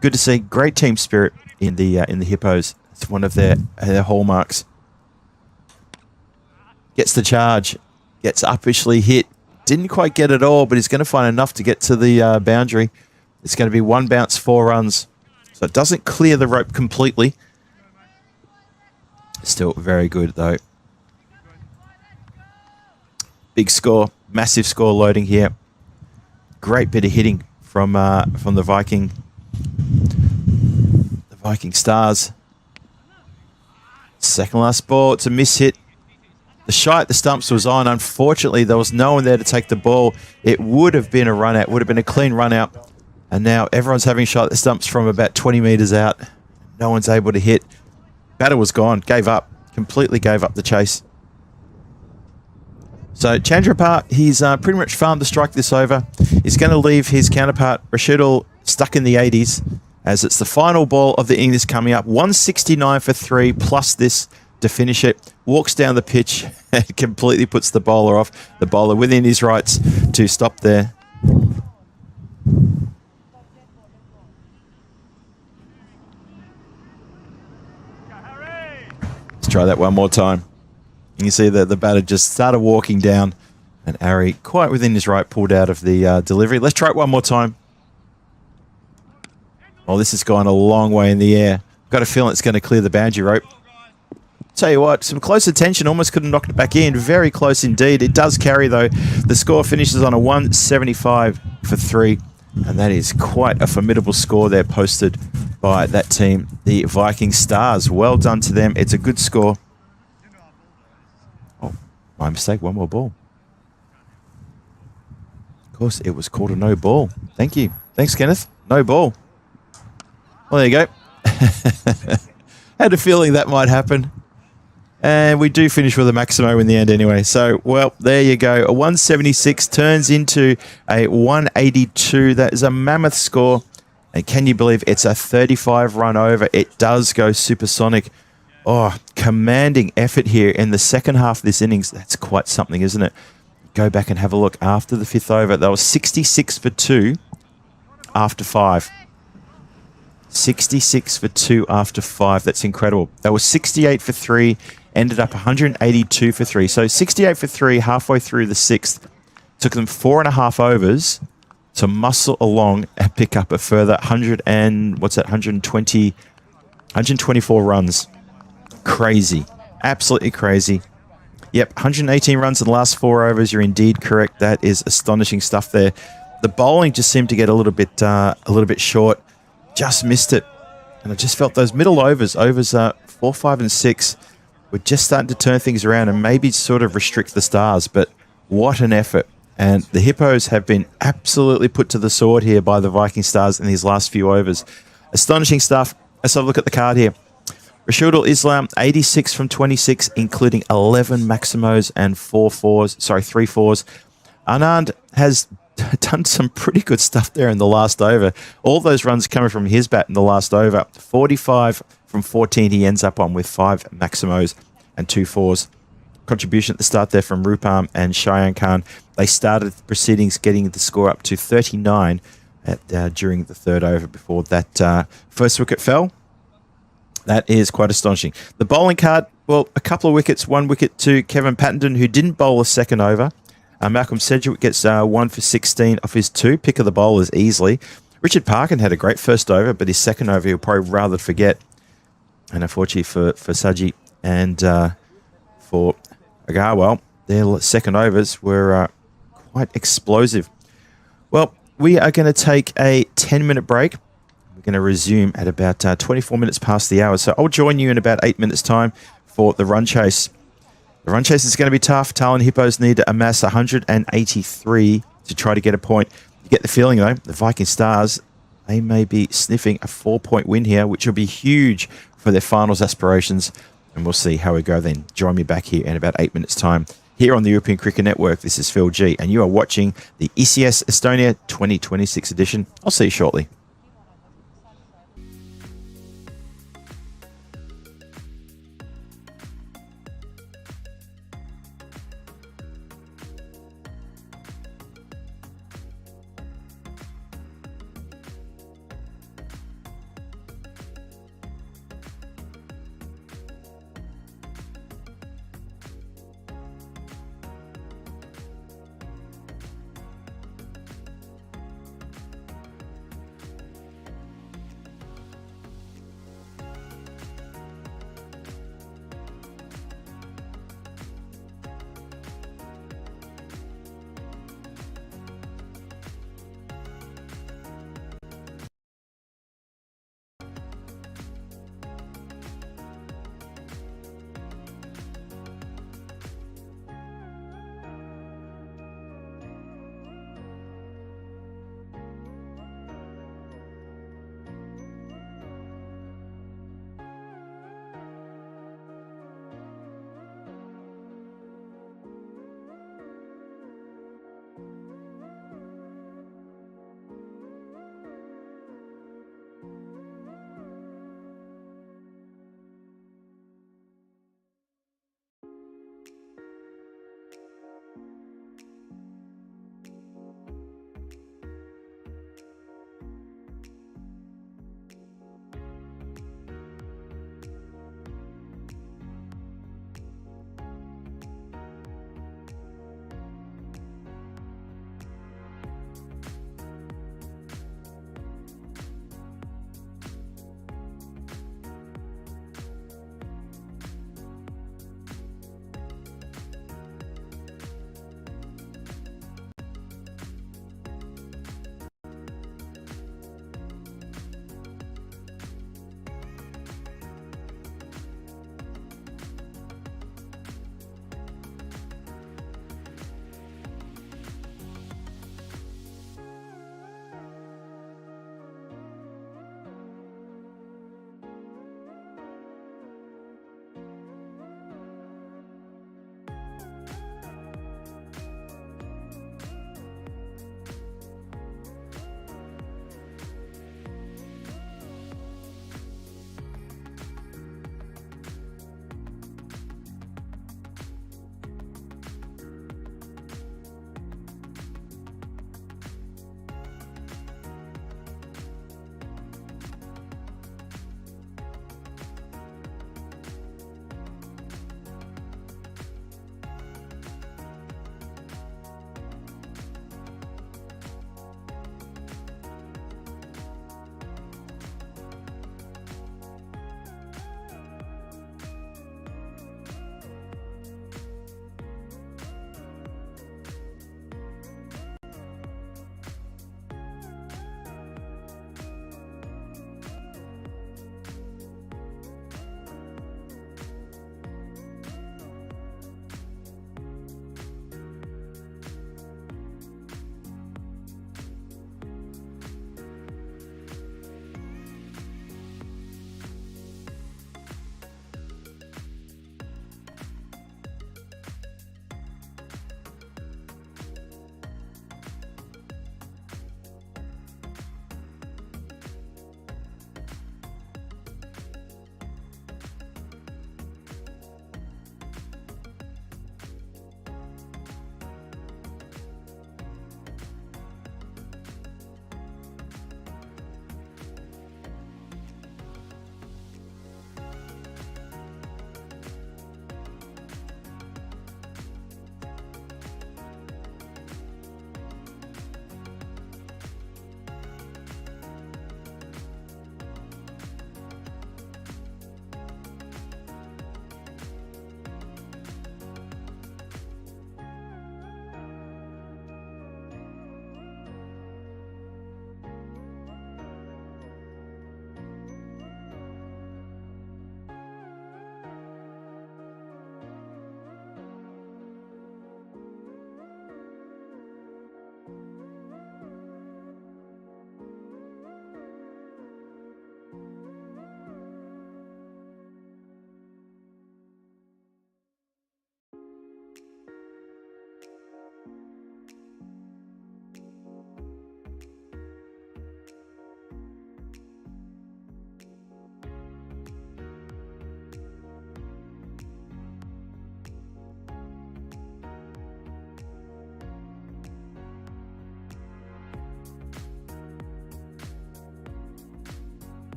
Good to see. Great team spirit in the Hippos. It's one of their hallmarks. Gets the charge. Gets uppishly hit. Didn't quite get it all, but he's going to find enough to get to the boundary. It's going to be 1 bounce, 4 runs. So it doesn't clear the rope completely. Still very good, though. Big score. Massive score loading here. Great bit of hitting from the Viking Stars. Second last ball. It's a miss hit. The shy at the stumps was on. Unfortunately, there was no one there to take the ball. It would have been a run out. Would have been a clean run out. And now everyone's having a shot at the stumps from about 20 metres out. No one's able to hit. Batter was gone. Gave up. Completely gave up the chase. So Chandrapar, he's pretty much farmed the strike this over. He's going to leave his counterpart, Rashidul, stuck in the 80s, as it's the final ball of the innings coming up. 169 for 3 plus this to finish it. Walks down the pitch and completely puts the bowler off. The bowler within his rights to stop there. Let's try that one more time. You can see that the batter just started walking down, and Ari, quite within his right, pulled out of the delivery. Let's try it one more time. Well, this has gone a long way in the air. Got a feeling it's going to clear the boundary rope. Tell you what, some close attention, almost could have knocked it back in. Very close indeed. It does carry, though. The score finishes on a 175 for 3, and that is quite a formidable score there posted by that team, the Viking Stars. Well done to them. It's a good score. Oh, my mistake. One more ball. Of course, it was called a no ball. Thank you. Thanks, Kenneth. No ball. Well, there you go. Had a feeling that might happen. And we do finish with a Maximo in the end anyway. So, well, there you go. A 176 turns into a 182. That is a mammoth score. And can you believe it's a 35 run over? It does go supersonic. Oh, commanding effort here in the second half of this innings. That's quite something, isn't it? Go back and have a look. After the 5th over, that was 66 for 2 after 5. 66 for 2 after 5. That's incredible. That was 68 for 3. Ended up 182 for 3. So 68 for 3 halfway through the 6th. Took them 4.5 overs to muscle along and pick up a further 124 runs. Crazy. Absolutely crazy. Yep, 118 runs in the last 4 overs. You're indeed correct. That is astonishing stuff there. The bowling just seemed to get a little bit short. Just missed it. And I just felt those middle overs 4, 5, and 6, we're just starting to turn things around and maybe sort of restrict the Stars, but what an effort. And the Hippos have been absolutely put to the sword here by the Viking Stars in these last few overs. Astonishing stuff. Let's have a look at the card here. Rashidul Islam, 86 from 26, including 11 Maximos and 3 fours. Anand has done some pretty good stuff there in the last over. All those runs coming from his bat in the last over. 45 from 14 he ends up on with 5 Maximos and 2 fours. Contribution at the start there from Rupam and Cheyenne Khan. They started the proceedings getting the score up to 39 during the 3rd over before that first wicket fell. That is quite astonishing. The bowling card, well, a couple of wickets. 1 wicket to Kevin Pattenden, who didn't bowl a second over. Malcolm Sedgwick gets 1 for 16 off his 2. Pick of the bowlers easily. Richard Parkin had a great first over, but his second over he'll probably rather forget. And unfortunately for Saji and for Agarwal, their second overs were quite explosive. Well, we are going to take a 10-minute break. We're going to resume at about 24 minutes past the hour. So I'll join you in about 8 minutes' time for the run chase. The run chase is going to be tough. Tallinn Hippos need to amass 183 to try to get a point. You get the feeling, though, the Viking Stars, they may be sniffing a 4-point win here, which will be huge for their finals aspirations. And we'll see how we go then. Join me back here in about 8 minutes' time here on the European Cricket Network. This is Phil G, and you are watching the ECS Estonia 2026 edition. I'll see you shortly.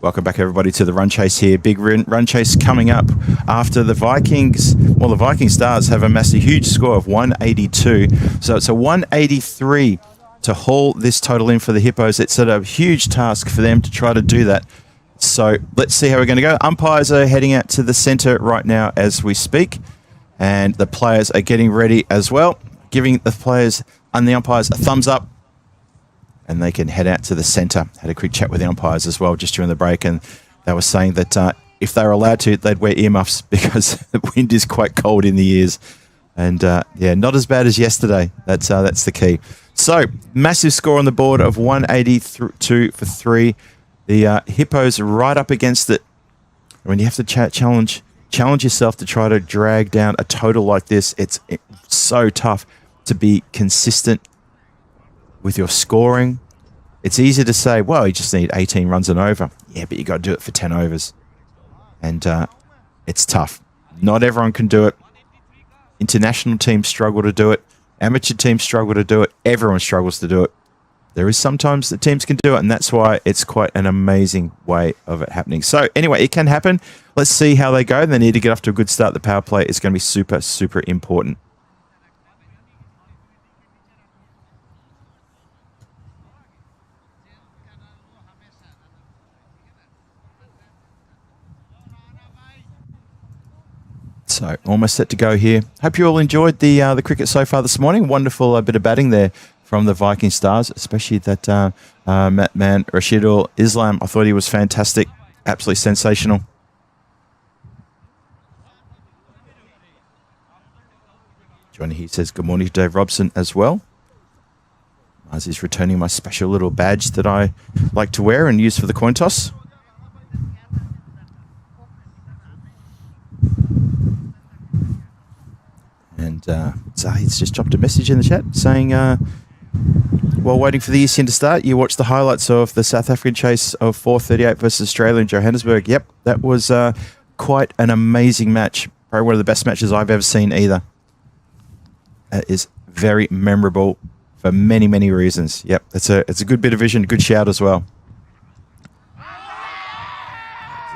Welcome back, everybody, to the run chase here. Big run chase coming up after the Vikings. Well, the Viking Stars have amassed a huge score of 182. So it's a 183 to haul this total in for the Hippos. It's a huge task for them to try to do that. So let's see how we're going to go. Umpires are heading out to the centre right now as we speak. And the players are getting ready as well, giving the players and the umpires a thumbs up. And they can head out to the centre. Had a quick chat with the umpires as well just during the break, and they were saying that if they were allowed to, they'd wear earmuffs because the wind is quite cold in the ears. And yeah, not as bad as yesterday. That's the key. So massive score on the board of 182 for 3. The Hippos right up against it. When you have to challenge yourself to try to drag down a total like this, it's so tough to be consistent with your scoring. It's easy to say, well, you just need 18 runs and over. Yeah, but you got to do it for 10 overs. And it's tough. Not everyone can do it. International teams struggle to do it. Amateur teams struggle to do it. Everyone struggles to do it. There is sometimes the teams can do it, and that's why it's quite an amazing way of it happening. So anyway, it can happen. Let's see how they go. They need to get off to a good start. The power play is going to be super, super important. So almost set to go here. Hope you all enjoyed the cricket so far this morning. Wonderful bit of batting there from the Viking Stars, especially that man Rashidul Islam. I thought he was fantastic, absolutely sensational. Johnny here says good morning to Dave Robson as well. Mars is returning my special little badge that I like to wear and use for the coin toss. And Zahid's just dropped a message in the chat saying, while waiting for the ECN to start, you watched the highlights of the South African chase of 438 versus Australia in Johannesburg. Yep, that was quite an amazing match. Probably one of the best matches I've ever seen either. It is very memorable for many, many reasons. Yep, it's a good bit of vision, good shout as well.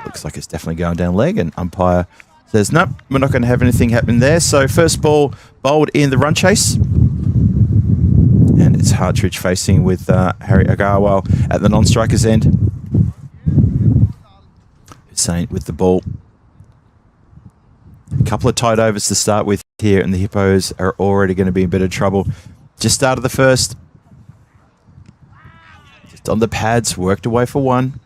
Looks like it's definitely going down leg, and umpire says, nope, we're not going to have anything happen there. So first ball bowled in the run chase. And it's Hartridge facing with Harry Agarwal at the non-striker's end. Hussain with the ball. A couple of tight overs to start with here, and the Hippos are already going to be in a bit of trouble. Just started the first. Just on the pads, worked away for one.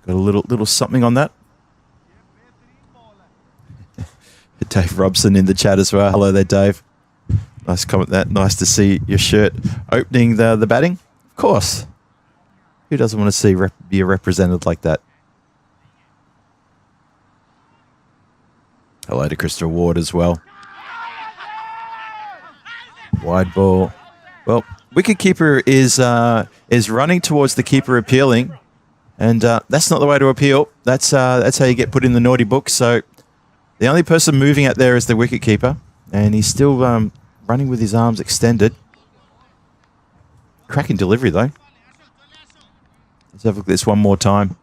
Got a little something on that. Dave Robson in the chat as well. Hello there, Dave. Nice comment that. Nice to see your shirt opening the batting. Of course. Who doesn't want to see be represented like that? Hello to Crystal Ward as well. Wide ball. Well, wicketkeeper is running towards the keeper appealing. And that's not the way to appeal. That's how you get put in the naughty book. So the only person moving out there is the wicketkeeper, and he's still running with his arms extended. Cracking delivery though. Let's have a look at this one more time.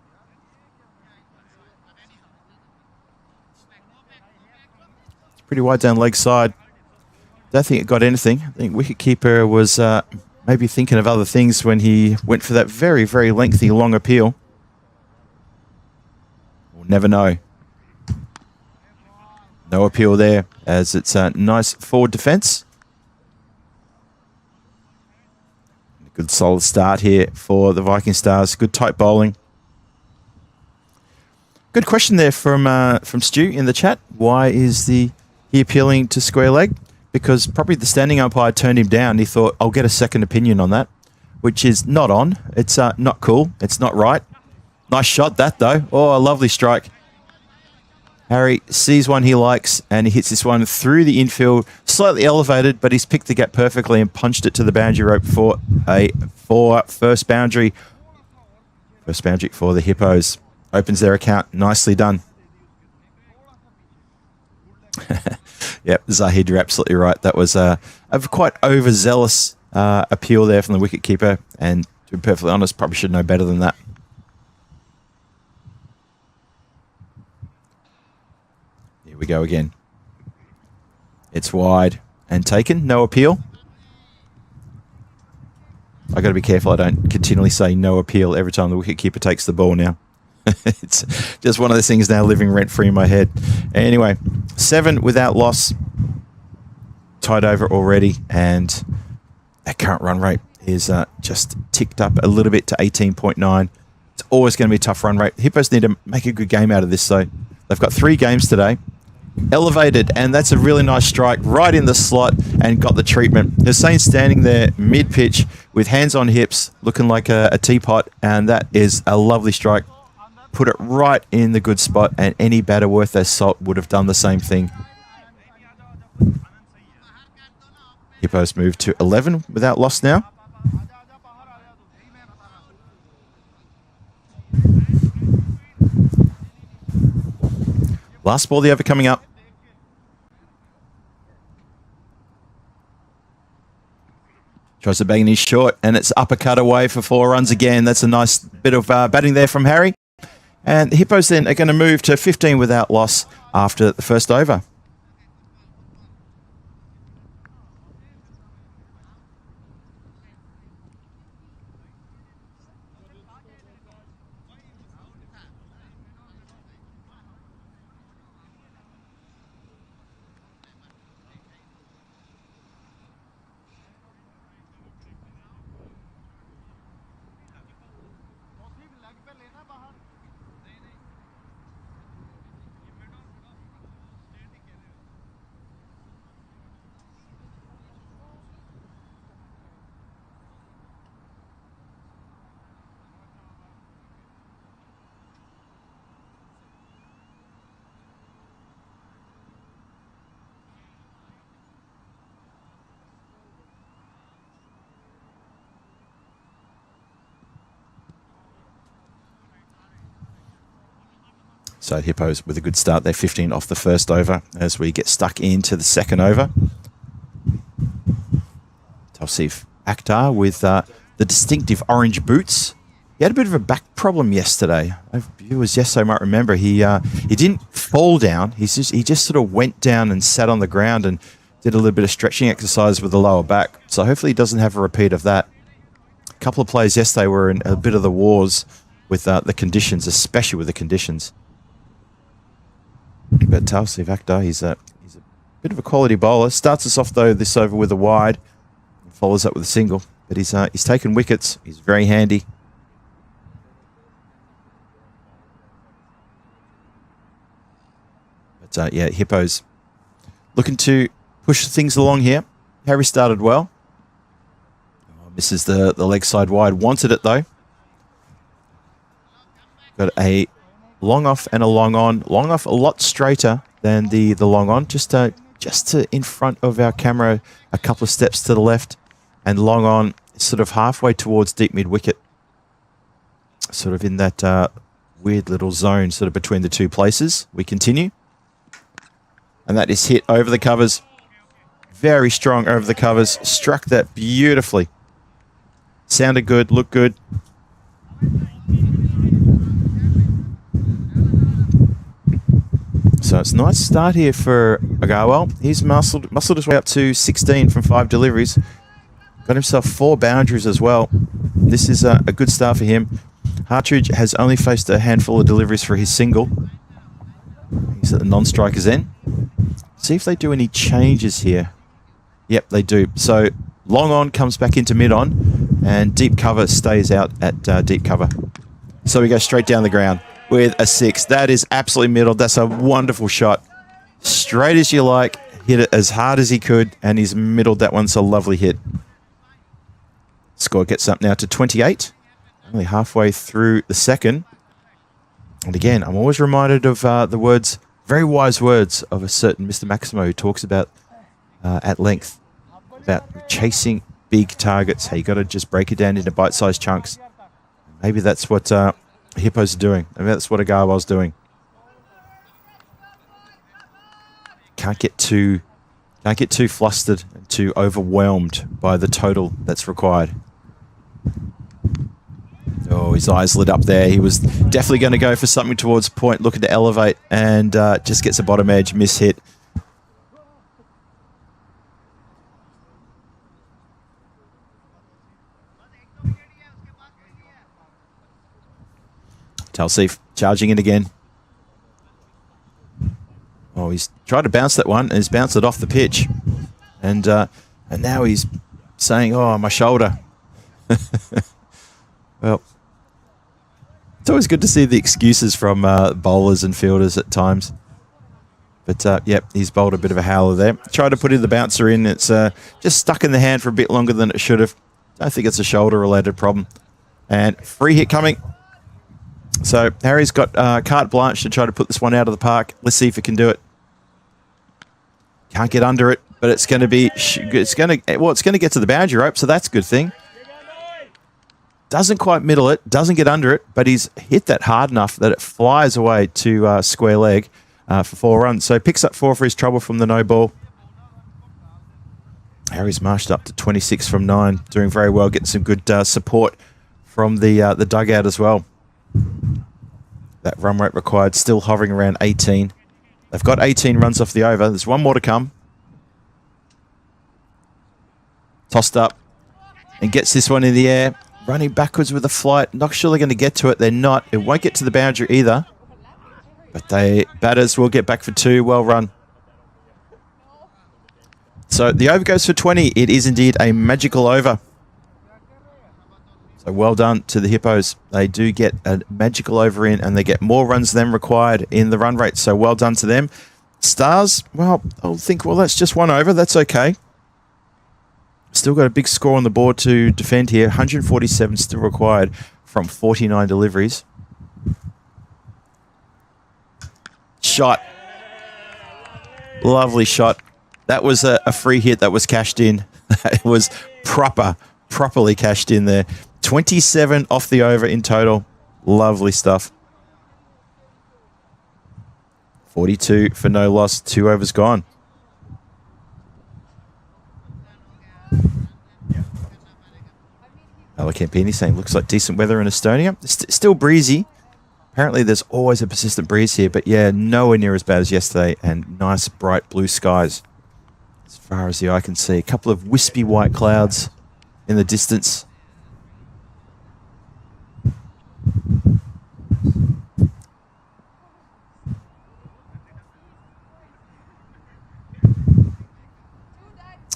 It's pretty wide down leg side. Don't think it got anything. I think wicketkeeper was maybe thinking of other things when he went for that very, very lengthy, long appeal. We'll never know. No appeal there, as it's a nice forward defence. Good solid start here for the Viking Stars. Good tight bowling. Good question there from Stu in the chat. Why is he appealing to square leg? Because probably the standing umpire turned him down. He thought, I'll get a second opinion on that, which is not on. It's not cool. It's not right. Nice shot that, though. Oh, a lovely strike. Harry sees one he likes, and he hits this one through the infield, slightly elevated, but he's picked the gap perfectly and punched it to the boundary rope for first boundary. First boundary for the Hippos. Opens their account. Nicely done. Yep, Zahid, you're absolutely right. That was a quite overzealous appeal there from the wicketkeeper, and To be perfectly honest, probably should know better than that. Here we go again. It's wide and taken. No appeal. I got to be careful I don't continually say no appeal every time the wicketkeeper takes the ball now. It's just one of those things now living rent-free in my head. Anyway, 7 without loss. Tied over already, and that current run rate is just ticked up a little bit to 18.9. It's always going to be a tough run rate. Hippos need to make a good game out of this, though. They've got 3 games today. Elevated, and that's a really nice strike right in the slot and got the treatment. Hussein standing there mid-pitch with hands on hips, looking like a teapot, and that is a lovely strike. Put it right in the good spot, and any batter worth their salt would have done the same thing. Hippos move to 11 without loss now. Last ball of the over coming up. Tries to bang his short, and it's uppercut away for 4 runs again. That's a nice bit of batting there from Harry. And the Hippos then are going to move to 15 without loss after the first over. So Hippos with a good start. They're 15 off the first over as we get stuck into the second over. Tausif Akhtar with the distinctive orange boots. He had a bit of a back problem yesterday. Viewers, yes, I might remember. He didn't fall down. He just sort of went down and sat on the ground and did a little bit of stretching exercise with the lower back. So hopefully he doesn't have a repeat of that. A couple of players yesterday were in a bit of the wars with the conditions, especially with the conditions. But Tausif Akhtar, he's a bit of a quality bowler. Starts us off, though, this over with a wide. Follows up with a single. But he's taken wickets. He's very handy. But, yeah, Hippos looking to push things along here. Harry started well. Misses the leg side wide. Wanted it, though. Got a long off and a long on. Long off a lot straighter than the long on. Just to in front of our camera, a couple of steps to the left. And long on sort of halfway towards deep mid wicket. Sort of in that weird little zone sort of between the two places. We continue. And that is hit over the covers. Very strong over the covers. Struck that beautifully. Sounded good, looked good. So it's a nice start here for Agarwal. He's muscled his way up to 16 from 5 deliveries. Got himself 4 boundaries as well. This is a good start for him. Hartridge has only faced a handful of deliveries for his single. He's at the non-strikers end. See if they do any changes here. Yep, they do. So long on comes back into mid on, and deep cover stays out at deep cover. So we go straight down the ground with a 6. That is absolutely middle. That's a wonderful shot. Straight as you like. Hit it as hard as he could, and he's middled that one. So lovely hit. Score gets up now to 28. Only halfway through the second. And again, I'm always reminded of the words, very wise words of a certain Mr. Maximo who talks about at length about chasing big targets. Hey, you got to just break it down into bite-sized chunks. Maybe that's what Hippos are doing. Maybe that's what Agarwal's doing. Can't get too flustered and too overwhelmed by the total that's required. Oh, his eyes lit up there. He was definitely going to go for something towards point, looking to elevate, and just gets a bottom edge, miss hit. Talsif charging in again. Oh, he's tried to bounce that one, and he's bounced it off the pitch. And now he's saying, oh, my shoulder. Well, it's always good to see the excuses from bowlers and fielders at times. But, yep, he's bowled a bit of a howler there. Tried to put in the bouncer in. It's just stuck in the hand for a bit longer than it should have. Don't think it's a shoulder-related problem. And free hit coming. So Harry's got carte blanche to try to put this one out of the park. Let's see if he can do it. Can't get under it, but it's going to be, it's going to get to the boundary rope, so that's a good thing. Doesn't quite middle it, doesn't get under it, but he's hit that hard enough that it flies away to square leg for 4 runs. So picks up 4 for his trouble from the no ball. Harry's marched up to 26 from 9, doing very well, getting some good support from the dugout as well. That run rate required still hovering around 18. They've got 18 runs off the over. There's one more to come. Tossed up and gets this one in the air. Running backwards with a flight. Not sure they're going to get to it. They're not. It won't get to the boundary either. But batters will get back for 2. Well run. So the over goes for 20. It is indeed a magical over. So well done to the Hippos. They do get a magical over in, and they get more runs than required in the run rate. So well done to them. Stars, well, I'll think, well, that's just one over. That's okay. Still got a big score on the board to defend here. 147 still required from 49 deliveries. Shot. Lovely shot. That was a free hit that was cashed in. It was properly cashed in there. 27 off the over in total. Lovely stuff. 42 for no loss. 2 overs gone. Campini saying looks like decent weather in Estonia. It's still breezy. Apparently there's always a persistent breeze here, but yeah, nowhere near as bad as yesterday, and nice bright blue skies as far as the eye can see. A couple of wispy white clouds in the distance.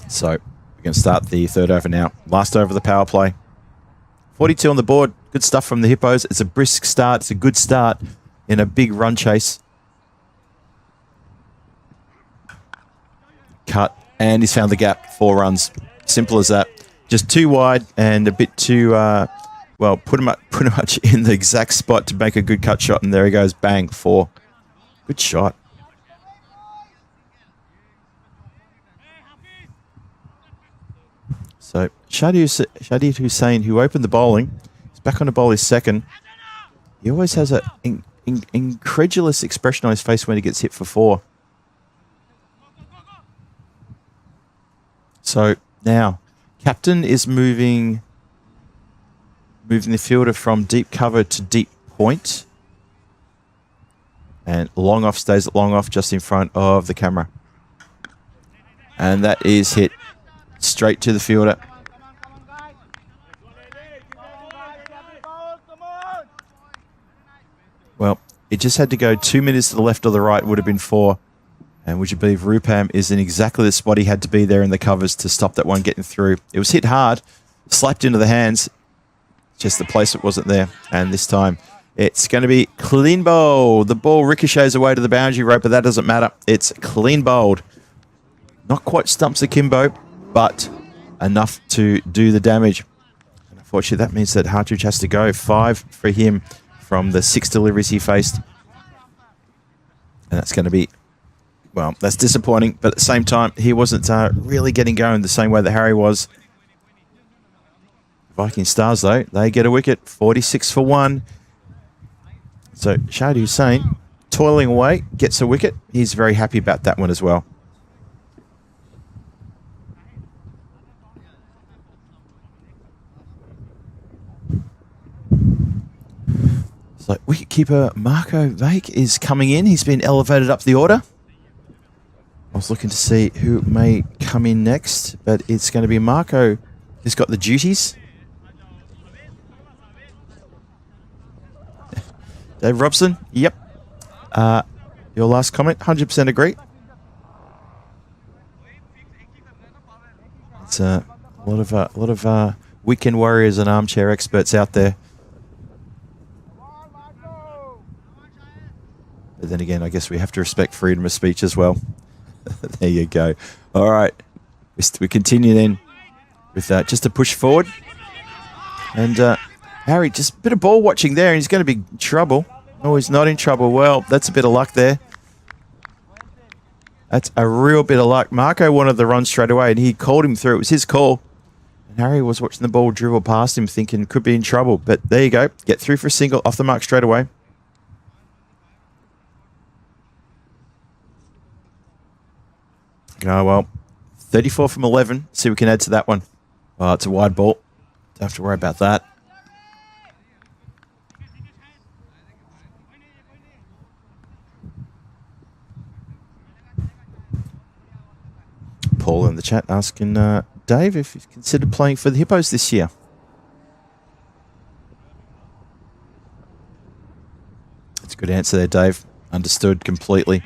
So we're going to start the 3rd over now. Last over the power play. 42 on the board. Good stuff from the Hippos. It's a brisk start. It's a good start in a big run chase. Cut. And he's found the gap. 4 runs. Simple as that. Just too wide and a bit too, well, put him up pretty much in the exact spot to make a good cut shot. And there he goes. Bang. 4. Good shot. So Shadid Hussain, who opened the bowling, is back on to bowl his second. He always has an incredulous expression on his face when he gets hit for 4. So now, captain is moving the fielder from deep cover to deep point. And long off stays at long off just in front of the camera. And that is hit straight to the fielder. Well, it just had to go 2 meters to the left or the right, would have been 4. And would you believe Rupam is in exactly the spot he had to be there in the covers to stop that one getting through. It was hit hard, slapped into the hands, just the placement wasn't there. And this time it's going to be clean bowled. The ball ricochets away to the boundary rope, but that doesn't matter. It's clean bowled. Not quite stumps akimbo, but enough to do the damage. And unfortunately, that means that Hartridge has to go. 5 for him from the 6 deliveries he faced. And that's going to be, well, that's disappointing. But at the same time, he wasn't really getting going the same way that Harry was. Viking Stars, though, they get a wicket. 46 for 1. So Shadi Hussain, toiling away, gets a wicket. He's very happy about that one as well. So wicketkeeper Marco Vake is coming in. He's been elevated up the order. I was looking to see who may come in next, but it's going to be Marco who's got the duties. Dave Robson, yep. Your last comment, 100% agree. It's a lot of weekend warriors and armchair experts out there. But then again, I guess we have to respect freedom of speech as well. There you go. All right. We continue then with just a push forward. And Harry, just a bit of ball watching there. He's going to be in trouble. Oh, he's not in trouble. Well, that's a bit of luck there. That's a real bit of luck. Marco wanted the run straight away, and he called him through. It was his call. And Harry was watching the ball dribble past him, thinking could be in trouble. But there you go. Get through for a single, off the mark straight away. Oh, well, 34 from 11. See if we can add to that one. Oh, it's a wide ball. Don't have to worry about that. Paul in the chat asking Dave if he's considered playing for the Hippos this year. That's a good answer there, Dave. Understood completely.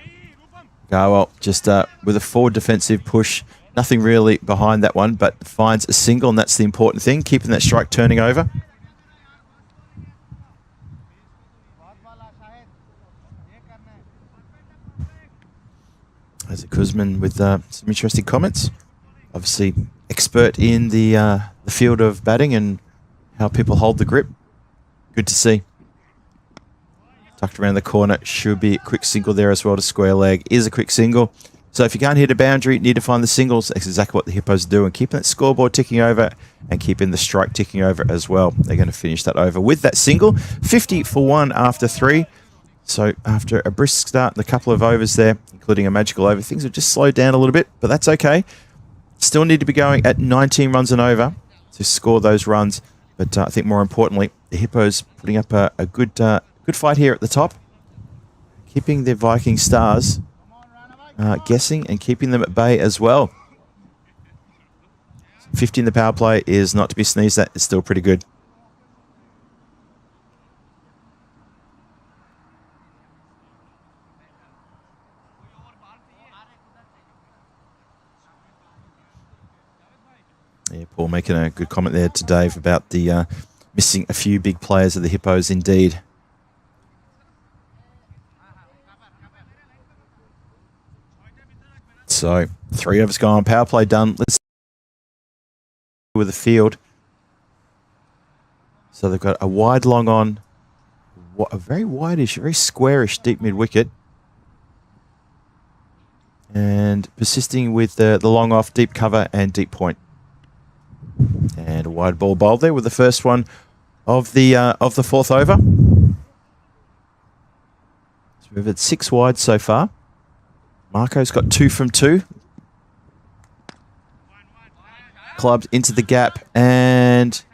Oh, well, just with a forward defensive push, nothing really behind that one, but finds a single, and that's the important thing, keeping that strike turning over. There's a Kuzman with some interesting comments. Obviously, expert in the field of batting and how people hold the grip. Good to see. Tucked around the corner, should be a quick single there as well to square leg. Is a quick single. So if you can't hit a boundary, need to find the singles. That's exactly what the Hippos do, and keeping that scoreboard ticking over and keeping the strike ticking over as well. They're going to finish that over with that single. 50 for 1 after 3. So after a brisk start and a couple of overs there, including a magical over, things have just slowed down a little bit, but that's okay. Still need to be going at 19 runs and over to score those runs. But I think more importantly, the Hippos putting up a good fight here at the top, keeping the Viking Stars guessing and keeping them at bay as well. 50 in the power play is not to be sneezed at. It's still pretty good. Yeah, Paul making a good comment there to Dave about the missing a few big players of the Hippos indeed. So 3 overs gone, power play done. Let's with the field. So they've got a wide long on, a very wideish, very squarish deep mid wicket. And persisting with the long off, deep cover and deep point. And a wide ball bowled there with the first one of the 4th over. So we've had 6 wide so far. Marco's got 2 from 2. Clubbed into the gap, and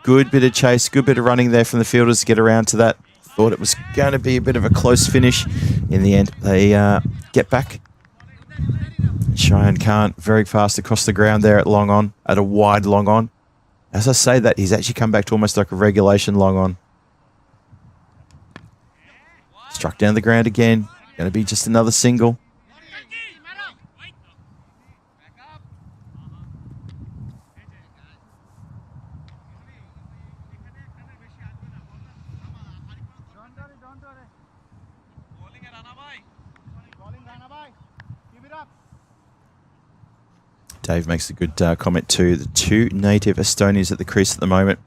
good bit of chase, good bit of running there from the fielders to get around to that. Thought it was going to be a bit of a close finish. In the end, they get back. Cheyenne Khan very fast across the ground there at long on, at a wide long on. As I say that, he's actually come back to almost like a regulation long on. Struck down the ground again. Going to be just another single. Dave makes a good comment too. The 2 native Estonians at the crease at the moment.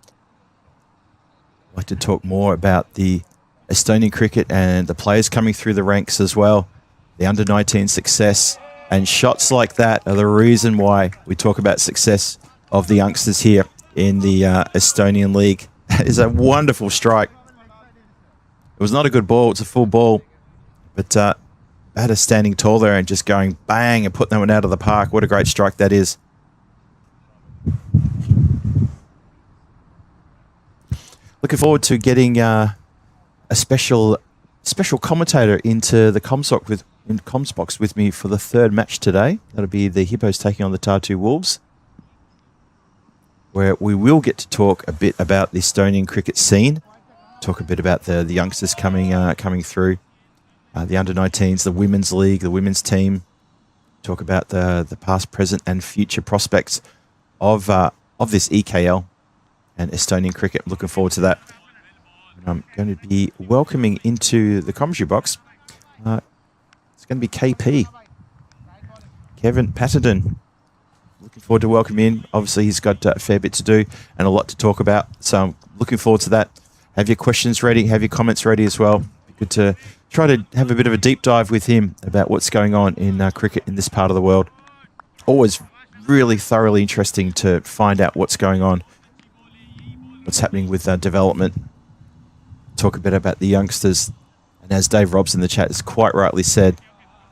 I'd like to talk more about the Estonian cricket and the players coming through the ranks as well. The under-19 success and shots like that are the reason why we talk about success of the youngsters here in the Estonian League. That is a wonderful strike. It was not a good ball. It's a full ball. But had a standing tall there and just going bang and putting that one out of the park. What a great strike that is. Looking forward to getting a special commentator into the comms box with me for the third match today. That'll be the Hippos taking on the Tartu Wolves, where we will get to talk a bit about the Estonian cricket scene, talk a bit about the youngsters coming through, the under-19s, the women's league, the women's team, talk about the past, present and future prospects of this EKL and Estonian cricket. I'm looking forward to that. I'm going to be welcoming into the commentary box. It's going to be KP, Kevin Patterson. Looking forward to welcoming in. Obviously, he's got a fair bit to do and a lot to talk about. So I'm looking forward to that. Have your questions ready. Have your comments ready as well. Be good to try to have a bit of a deep dive with him about what's going on in cricket in this part of the world. Always really thoroughly interesting to find out what's going on, what's happening with development. Talk a bit about the youngsters. And as Dave Robson in the chat has quite rightly said,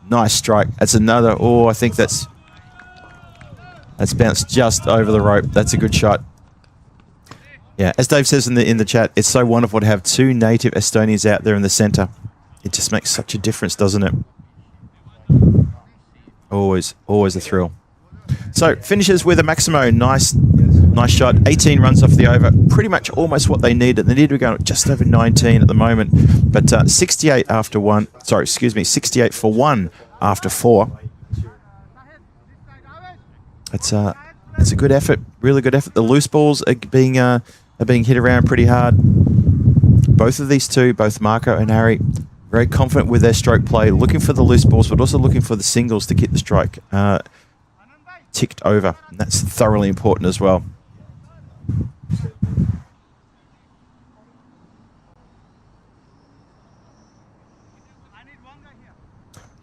nice strike. That's another. Oh, I think that's bounced just over the rope. That's a good shot. Yeah, as Dave says in the chat, it's so wonderful to have two native Estonians out there in the centre. It just makes such a difference, doesn't it? Always a thrill. So finishes with a Maximo. Nice shot. 18 runs off the over. Pretty much almost what they needed. They need to be going just over 19 at the moment. But 68 after one. Sorry, excuse me. 68 for one after four. It's a good effort. Really good effort. The loose balls are being hit around pretty hard. Both of these two, both Marco and Harry, very confident with their stroke play, looking for the loose balls, but also looking for the singles to keep the strike ticked over. And that's thoroughly important as well.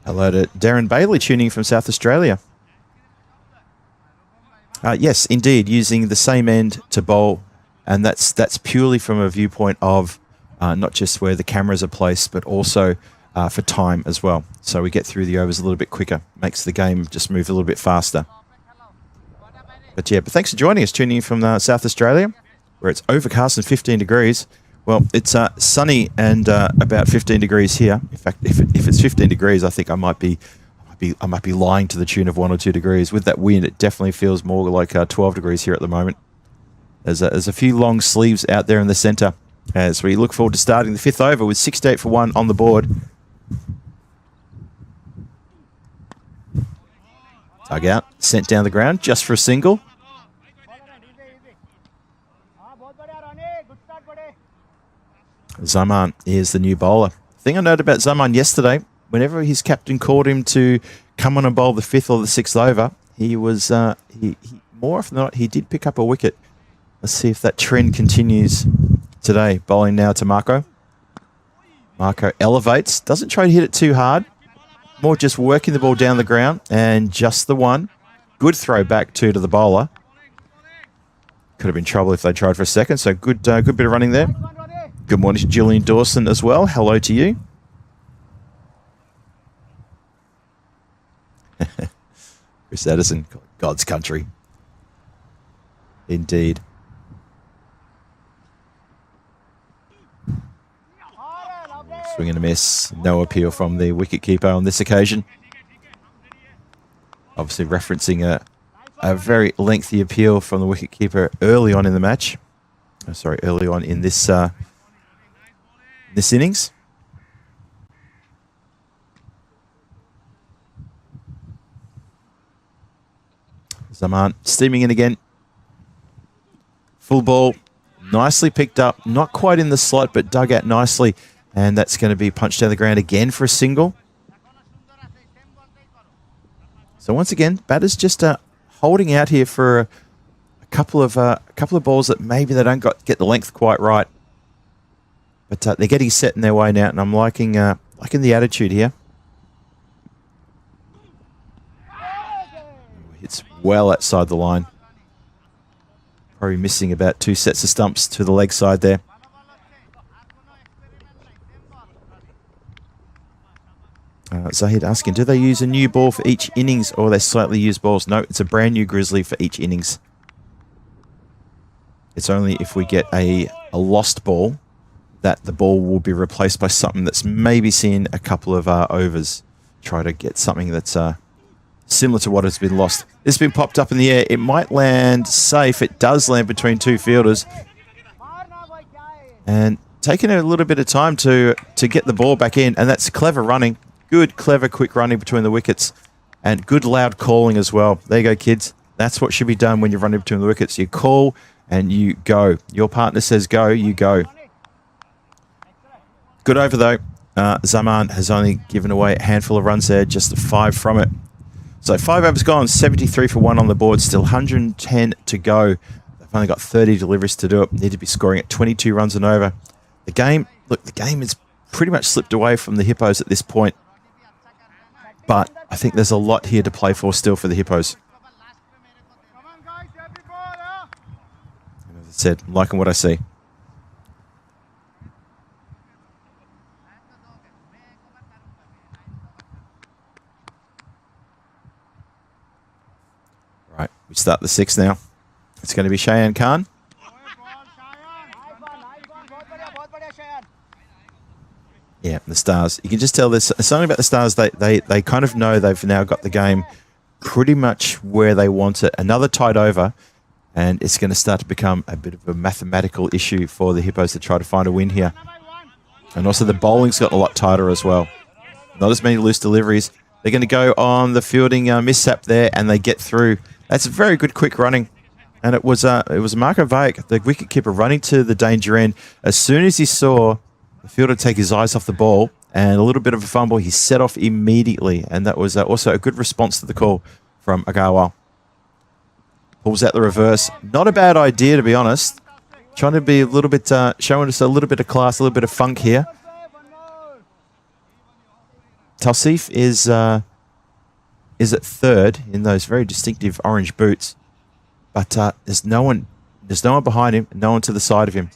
Hello to Darren Bailey tuning in from South Australia. Yes, indeed, using the same end to bowl, and that's purely from a viewpoint of not just where the cameras are placed, but also for time as well. So we get through the overs a little bit quicker, makes the game just move a little bit faster. But thanks for joining us, tuning in from South Australia, where it's overcast and 15 degrees. Well, it's sunny and about 15 degrees here. In fact, if it's 15 degrees, I think I might be lying to the tune of 1 or 2 degrees. With that wind, it definitely feels more like 12 degrees here at the moment. There's a few long sleeves out there in the centre as we look forward to starting the fifth over with 68 for one on the board. Dug out, sent down the ground just for a single. Zaman is the new bowler. The thing I noted about Zaman yesterday, whenever his captain called him to come on and bowl the fifth or the sixth over, he was he more often than not he did pick up a wicket. Let's see if that trend continues today. Bowling now to Marco. Marco elevates, doesn't try to hit it too hard, more just working the ball down the ground and just the one. Good throw back to the bowler. Could have been trouble if they tried for a second. So good bit of running there. Good morning to Julian Dawson as well. Hello to you. Chris Addison, God's country. Indeed. Swing and a miss. No appeal from the wicketkeeper on this occasion. Obviously referencing a very lengthy appeal from the wicketkeeper early on in the match. Oh, sorry, early on in this innings. Zaman steaming in again. Full ball. Nicely picked up. Not quite in the slot, but dug out nicely. And that's going to be punched down the ground again for a single. So once again, batters just holding out here for a couple of balls that maybe they don't get the length quite right. But they're getting set in their way now, and I'm liking the attitude here. It's well outside the line. Probably missing about 2 sets of stumps to the leg side there. Zahid asking, do they use a new ball for each innings or they slightly used balls? No, it's a brand new Grizzly for each innings. It's only if we get a lost ball that the ball will be replaced by something that's maybe seen a couple of overs. Try to get something that's similar to what has been lost. It's been popped up in the air. It might land safe. It does land between two fielders. And taking a little bit of time to get the ball back in. And that's clever running. Good, clever, quick running between the wickets. And good, loud calling as well. There you go, kids. That's what should be done when you're running between the wickets. You call and you go. Your partner says go, you go. Good over, though. Zaman has only given away a handful of runs there, just 5 from it. So 5 overs gone, 73 for 1 on the board, still 110 to go. They've only got 30 deliveries to do it. Need to be scoring at 22 runs and over. The game, look, the game has pretty much slipped away from the Hippos at this point. But I think there's a lot here to play for still for the Hippos. And as I said, I'm liking what I see. Right, we start the 6th now. It's going to be Cheyenne Khan. Yeah, the Stars. You can just tell there's something about the Stars. They kind of know they've now got the game pretty much where they want it. Another tied over, and it's going to start to become a bit of a mathematical issue for the Hippos to try to find a win here. And also the bowling's got a lot tighter as well. Not as many loose deliveries. They're going to go on the fielding mishap there, and they get through. That's a very good quick running. And it was Marko Vajek, the wicketkeeper, running to the danger end. As soon as he saw the fielder take his eyes off the ball and a little bit of a fumble, he set off immediately. And that was also a good response to the call from Agarwal. Pulls out the reverse. Not a bad idea, to be honest. Trying to be a little bit, showing us a little bit of class, a little bit of funk here. Tausif is at 3rd in those very distinctive orange boots. But there's no one behind him, no one to the side of him.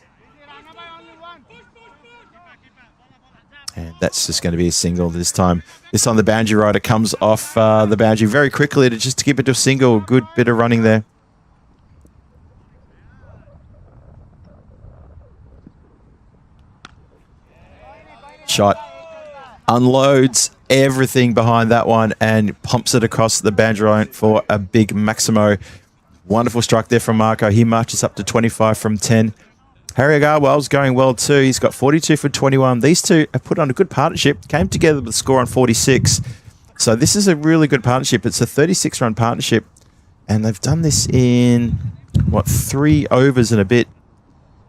And that's just going to be a single this time. This time the boundary rider comes off the boundary very quickly just to keep it to a single. Good bit of running there. Shot. Unloads everything behind that one and pumps it across the boundary line for a big Maximo. Wonderful strike there from Marko. He marches up to 25 from 10. Harry Agarwal's going well too. He's got 42 for 21. These two have put on a good partnership. Came together with a score on 46. So this is a really good partnership. It's a 36-run partnership. And they've done this in, what, 3 overs and a bit.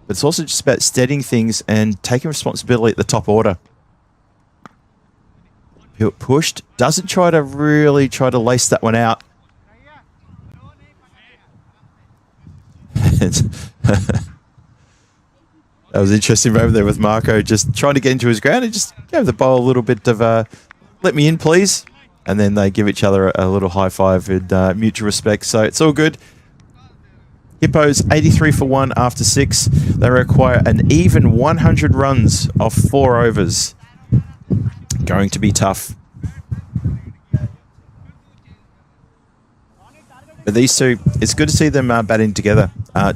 But it's also just about steadying things and taking responsibility at the top order. Pushed. Doesn't really try to lace that one out. That was interesting over there with Marko just trying to get into his ground and just gave the bowl a little bit of let me in please, and then they give each other a little high five and mutual respect, so it's all good. Hippos 83 for 1 after 6. They require an even 100 runs off 4 overs. Going to be tough. But these two, it's good to see them batting together.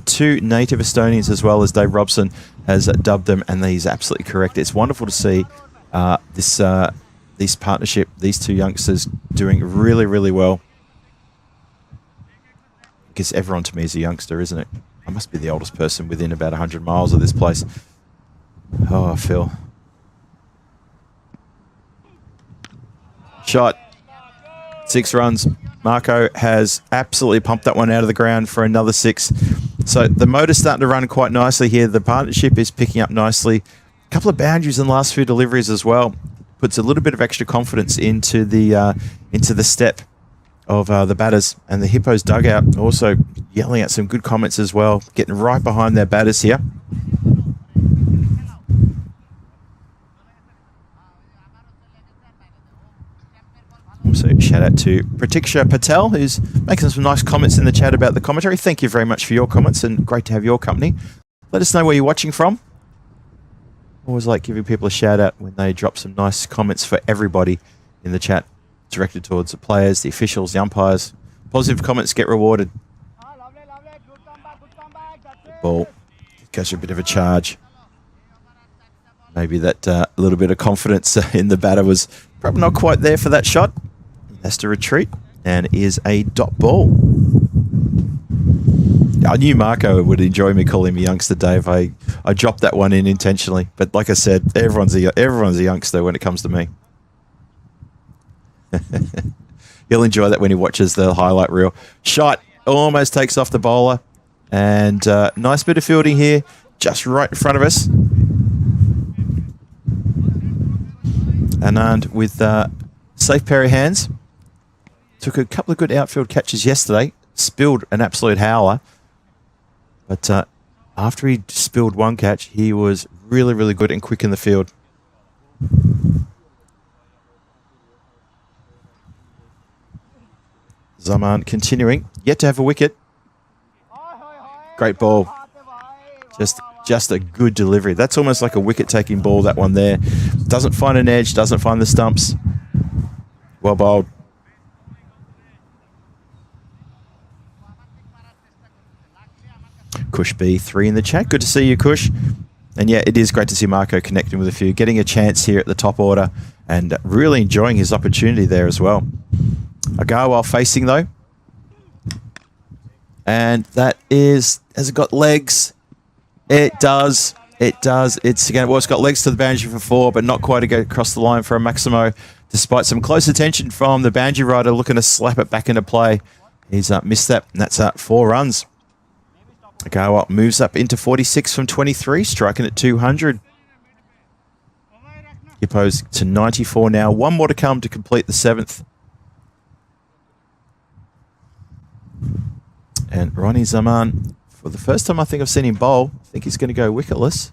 2 native Estonians as well, as Dave Robson has dubbed them, and he's absolutely correct. It's wonderful to see this partnership, these 2 youngsters doing really, really well. I guess everyone to me is a youngster, isn't it? I must be the oldest person within about 100 miles of this place. Oh, Phil. Shot. 6 runs. Marko has absolutely pumped that one out of the ground for another 6. So the motor's starting to run quite nicely here. The partnership is picking up nicely. A couple of boundaries in the last few deliveries as well. Puts a little bit of extra confidence into the step of the batters. And the Hippos dugout also yelling out some good comments as well. Getting right behind their batters here. Also, shout out to Pratiksha Patel, who's making some nice comments in the chat about the commentary. Thank you very much for your comments, and great to have your company. Let us know where you're watching from. Always like giving people a shout out when they drop some nice comments for everybody in the chat, directed towards the players, the officials, the umpires. Positive comments get rewarded. Good ball. Goes for a bit of a charge. Maybe that little bit of confidence in the batter was probably not quite there for that shot. He has to retreat, and it is a dot ball. I knew Marco would enjoy me calling me youngster, Dave. I dropped that one in intentionally, but like I said, everyone's a youngster when it comes to me. He'll enjoy that when he watches the highlight reel. Shot almost takes off the bowler, and nice bit of fielding here, just right in front of us. Anand with safe pair of hands. Took a couple of good outfield catches yesterday. Spilled an absolute howler. But after he spilled one catch, he was really, really good and quick in the field. Zaman continuing. Yet to have a wicket. Great ball. Just a good delivery. That's almost like a wicket-taking ball, that one there. Doesn't find an edge, doesn't find the stumps. Well bowled. Kush B3 in the chat. Good to see you, Kush. And yeah, it is great to see Marco connecting with a few, getting a chance here at the top order, and really enjoying his opportunity there as well. Agarwal facing though. And that is, has it got legs? It does. It does. It's again. Well, it's got legs to the boundary for 4, but not quite to go across the line for a Maximo. Despite some close attention from the boundary rider looking to slap it back into play, he's missed that, and that's 4 runs. Agarwal moves up into 46 from 23, striking at 200. Hippos to 94 now. One more to come to complete the 7th. And Ronnie Zaman, for the first time I think I've seen him bowl, I think he's going to go wicketless.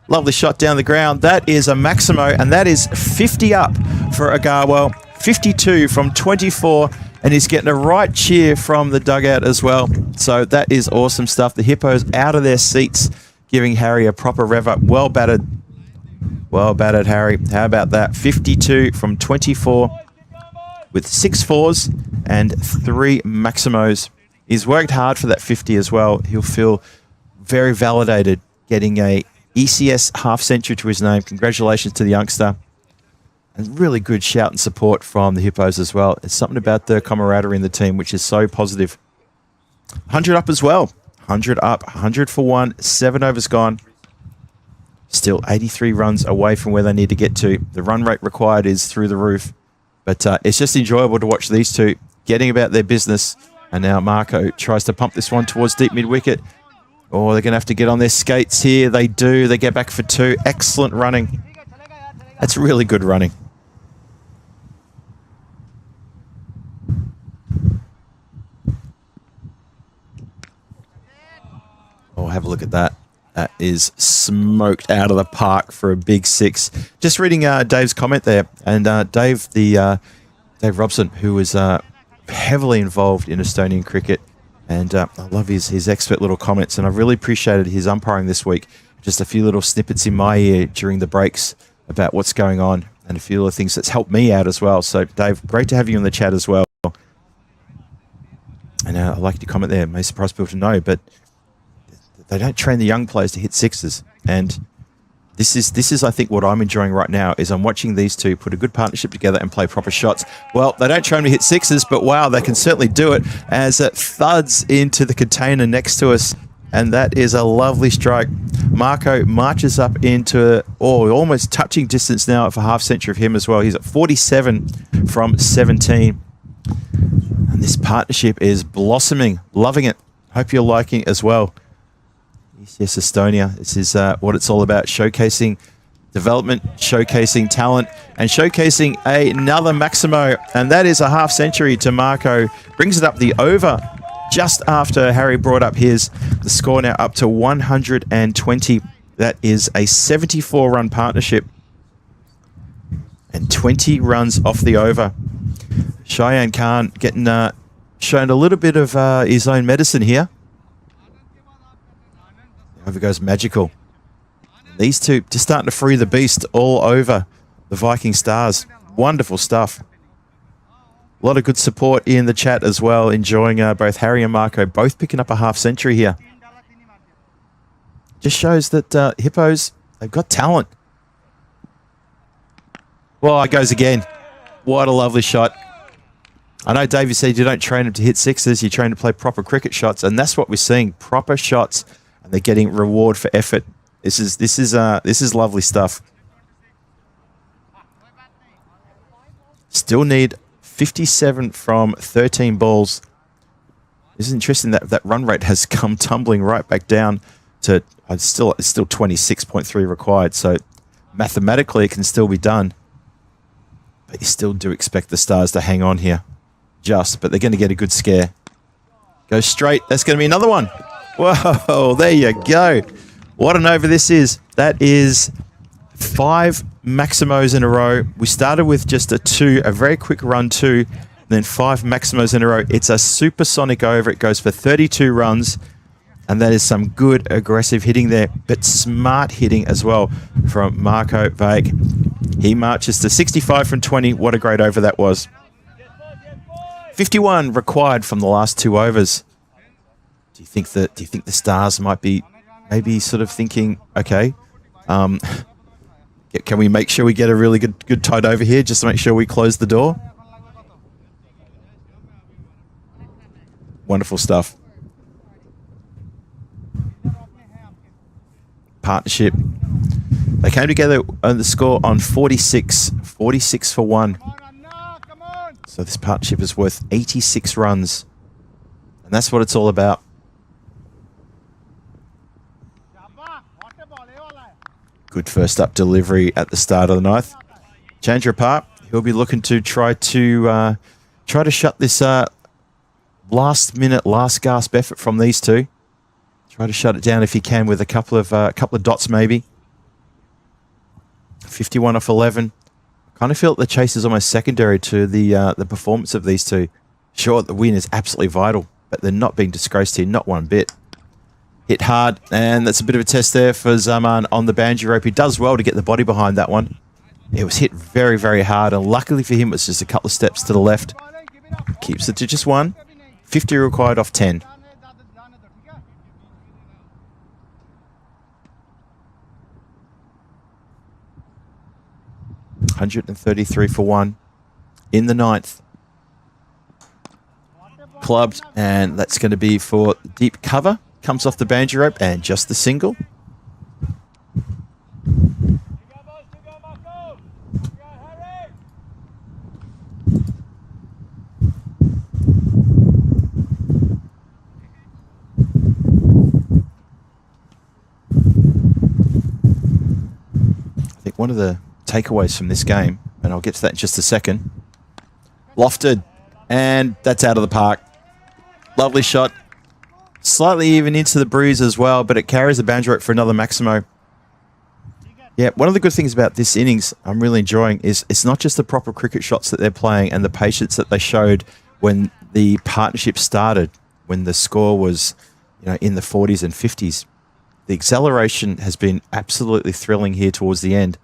Lovely shot down the ground. That is a Maximo, and that is 50 up for Agarwal. 52 from 24, and he's getting a right cheer from the dugout as well. So that is awesome stuff. The Hippos out of their seats, giving Harry a proper rev up. Well batted. Well batted, Harry. How about that? 52 from 24 with 6 fours and 3 Maximos. He's worked hard for that 50 as well. He'll feel very validated getting a ECS half century to his name. Congratulations to the youngster. And really good shout and support from the Hippos as well. It's something about the camaraderie in the team which is so positive. 100 up as well. 100 up, 100 for 1, 7 overs gone. Still 83 runs away from where they need to get to. The run rate required is through the roof. But it's just enjoyable to watch these two getting about their business. And now Marco tries to pump this one towards deep mid-wicket. Oh, they're going to have to get on their skates here. They do. They get back for 2. Excellent running. That's really good running. Oh, have a look at that. That is smoked out of the park for a big 6. Just reading Dave's comment there. And Dave Robson, who was heavily involved in Estonian cricket, and I love his expert little comments, and I really appreciated his umpiring this week. Just a few little snippets in my ear during the breaks about what's going on, and a few little things that's helped me out as well. So Dave, great to have you in the chat as well. And I like your comment there. It may surprise people to know, but they don't train the young players to hit 6s, and this is I think what I'm enjoying right now is I'm watching these two put a good partnership together and play proper shots. Well, they don't train to hit 6s, but wow, they can certainly do it as it thuds into the container next to us, and that is a lovely strike. Marco marches up into almost touching distance now for half century of him as well. He's at 47 from 17, and this partnership is blossoming. Loving it. Hope you're liking it as well. ECS Estonia, this is what it's all about, showcasing development, showcasing talent, and showcasing another Maximo, and that is a half century to Marco. Brings it up the over just after Harry brought up his. The score now up to 120. That is a 74-run partnership and 20 runs off the over. Cheyenne Khan getting shown a little bit of his own medicine here. Over goes Magical. These two just starting to free the beast all over the Viking Stars. Wonderful stuff. A lot of good support in the chat as well. Enjoying both Harry and Marco both picking up a half century here. Just shows that Hippos, they've got talent. Well, it goes again. What a lovely shot. I know Dave, you said you don't train him to hit sixes, you train to play proper cricket shots, and that's what we're seeing. Proper shots, and they're getting reward for effort. This is lovely stuff. Still need 57 from 13 balls. This is interesting that that run rate has come tumbling right back down to it's still 26.3 required. So mathematically it can still be done, but you still do expect the Stars to hang on here. But they're going to get a good scare. Go straight. That's going to be another one. Whoa, there you go. What an over this is. That is 5 Maximos in a row. We started with just a very quick run 2, then 5 Maximos in a row. It's a supersonic over. It goes for 32 runs, and that is some good aggressive hitting there, but smart hitting as well from Marco Vague. He marches to 65 from 20. What a great over that was. 51 required from the last 2 overs. Do you think the Stars might be maybe sort of thinking, okay, can we make sure we get a really good tight over here just to make sure we close the door? Wonderful stuff. Partnership. They came together on the score on 46 for 1. So this partnership is worth 86 runs. And that's what it's all about. Good first up delivery at the start of the ninth. Chandra Park, he'll be looking to try to shut this last minute, last gasp effort from these two. Try to shut it down if he can with a couple of dots maybe. 51 off 11. Kind of feel that the chase is almost secondary to the performance of these two. Sure, the win is absolutely vital, but they're not being disgraced here, not one bit. Hit hard, and that's a bit of a test there for Zaman on the banjo rope. He does well to get the body behind that one. It was hit very, very hard, and luckily for him, it was just a couple of steps to the left. Keeps it to just 1. 50 required off 10. $133 for 1 in the ninth. Clubbed, and that's going to be for deep cover. Comes off the banjo rope and just the single. I think one of the takeaways from this game, and I'll get to that in just a second. Lofted, and that's out of the park. Lovely shot. Slightly even into the breeze as well, but it carries the banjo rope for another Maximo. Yeah, one of the good things about this innings I'm really enjoying is it's not just the proper cricket shots that they're playing and the patience that they showed when the partnership started, when the score was, in the 40s and 50s. The acceleration has been absolutely thrilling here towards the end,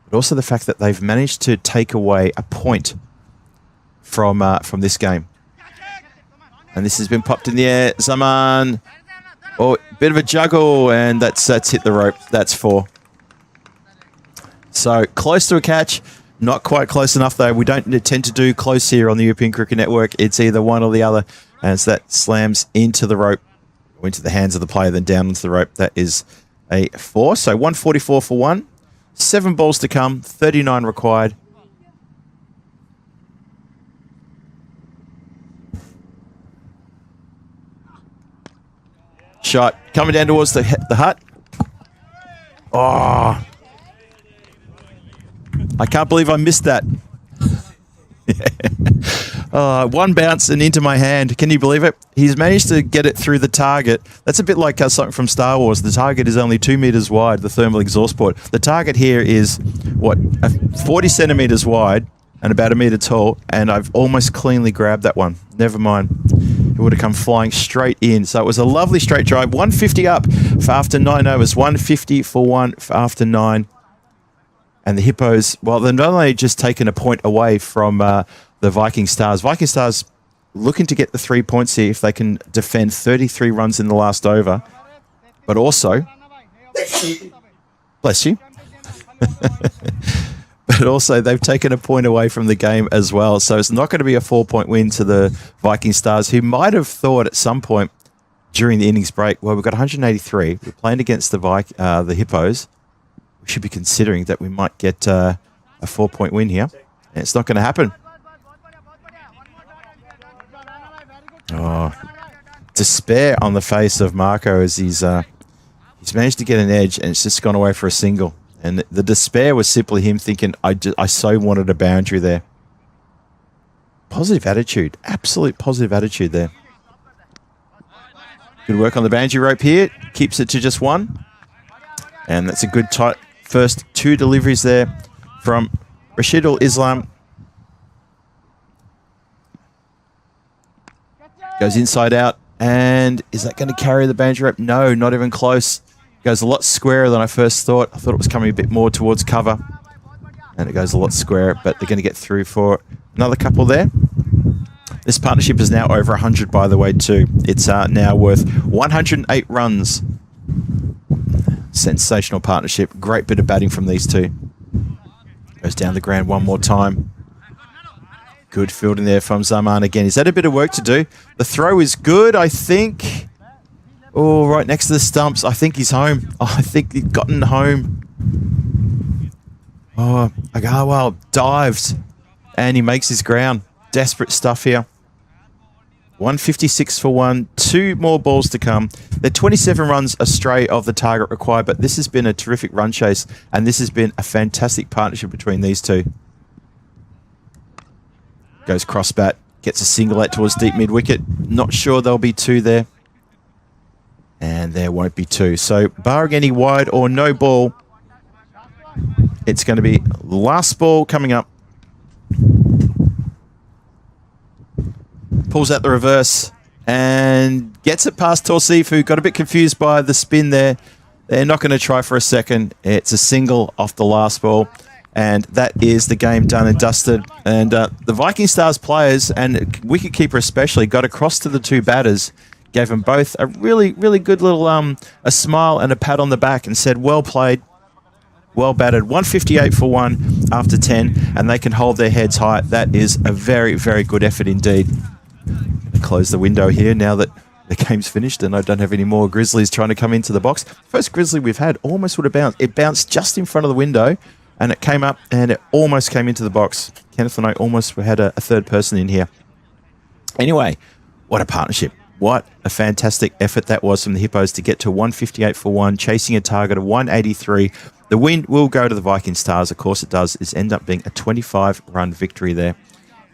but also the fact that they've managed to take away a point from this game. And this has been popped in the air. Zaman. Oh, bit of a juggle, and that's hit the rope. That's 4. So close to a catch. Not quite close enough, though. We don't tend to do close here on the European Cricket Network. It's either one or the other. And as that slams into the rope, or into the hands of the player, then down into the rope, that is a 4. So 144 for 1. 7 balls to come. 39 required. Shot coming down towards the hut. Oh, I can't believe I missed that. One bounce and into my hand. Can you believe it? He's managed to get it through the target. That's a bit like something from Star Wars. The target is only 2 meters wide, the thermal exhaust port. The target here is, 40 centimeters wide and about 1 meter tall, and I've almost cleanly grabbed that one. Never mind. It would have come flying straight in. So it was a lovely straight drive. 150 up for after 9 overs. 150 for 1 for after 9. And the Hippos, well, they're not only just taken a point away from the Viking Stars. Viking Stars looking to get the 3 points here if they can defend 33 runs in the last over. But also, bless you. but also they've taken a point away from the game as well. So it's not going to be a 4-point win to the Viking Stars, who might have thought at some point during the innings break, well, we've got 183. We're playing against the Hippos. We should be considering that we might get a 4-point win here. And it's not going to happen. Oh, despair on the face of Marco as he's managed to get an edge, and it's just gone away for a single. And the despair was simply him thinking, I so wanted a boundary there. Positive attitude. Absolute positive attitude there. Good work on the boundary rope here. Keeps it to just one. And that's a good tight first 2 deliveries there from Rashidul Islam. Goes inside out. And is that going to carry the boundary rope? No, not even close. Goes a lot squarer than I first thought. I thought it was coming a bit more towards cover. And it goes a lot squarer, but they're going to get through for another couple there. This partnership is now over 100, by the way, too. It's now worth 108 runs. Sensational partnership. Great bit of batting from these two. Goes down the ground one more time. Good fielding there from Zaman again. Is that a bit of work to do? The throw is good, I think. Oh, right next to the stumps. I think he's home. Oh, I think he's gotten home. Oh, Agarwal dives and he makes his ground. Desperate stuff here. 156 for 1. 2 more balls to come. They're 27 runs astray of the target required, but this has been a terrific run chase, and this has been a fantastic partnership between these two. Goes cross bat, gets a single out towards deep mid wicket. Not sure there'll be 2 there. And there won't be 2. So barring any wide or no ball, it's going to be last ball coming up. Pulls out the reverse and gets it past Torsifu. Got a bit confused by the spin there. They're not going to try for a second. It's a single off the last ball. And that is the game done and dusted. And the Viking Stars players, and wicketkeeper especially, got across to the 2 batters, gave them both a really, really good little a smile and a pat on the back and said, well played, well batted. 158 for 1 after 10, and they can hold their heads high. That is a very, very good effort indeed. Close the window here now that the game's finished and I don't have any more Grizzlies trying to come into the box. First Grizzly we've had almost would have bounced. It bounced just in front of the window, and it came up and it almost came into the box. Kenneth and I almost had a third person in here. Anyway, what a partnership. What a fantastic effort that was from the Hippos to get to 158 for 1, chasing a target of 183. The win will go to the Viking Stars. Of course it does. It's end up being a 25-run victory there.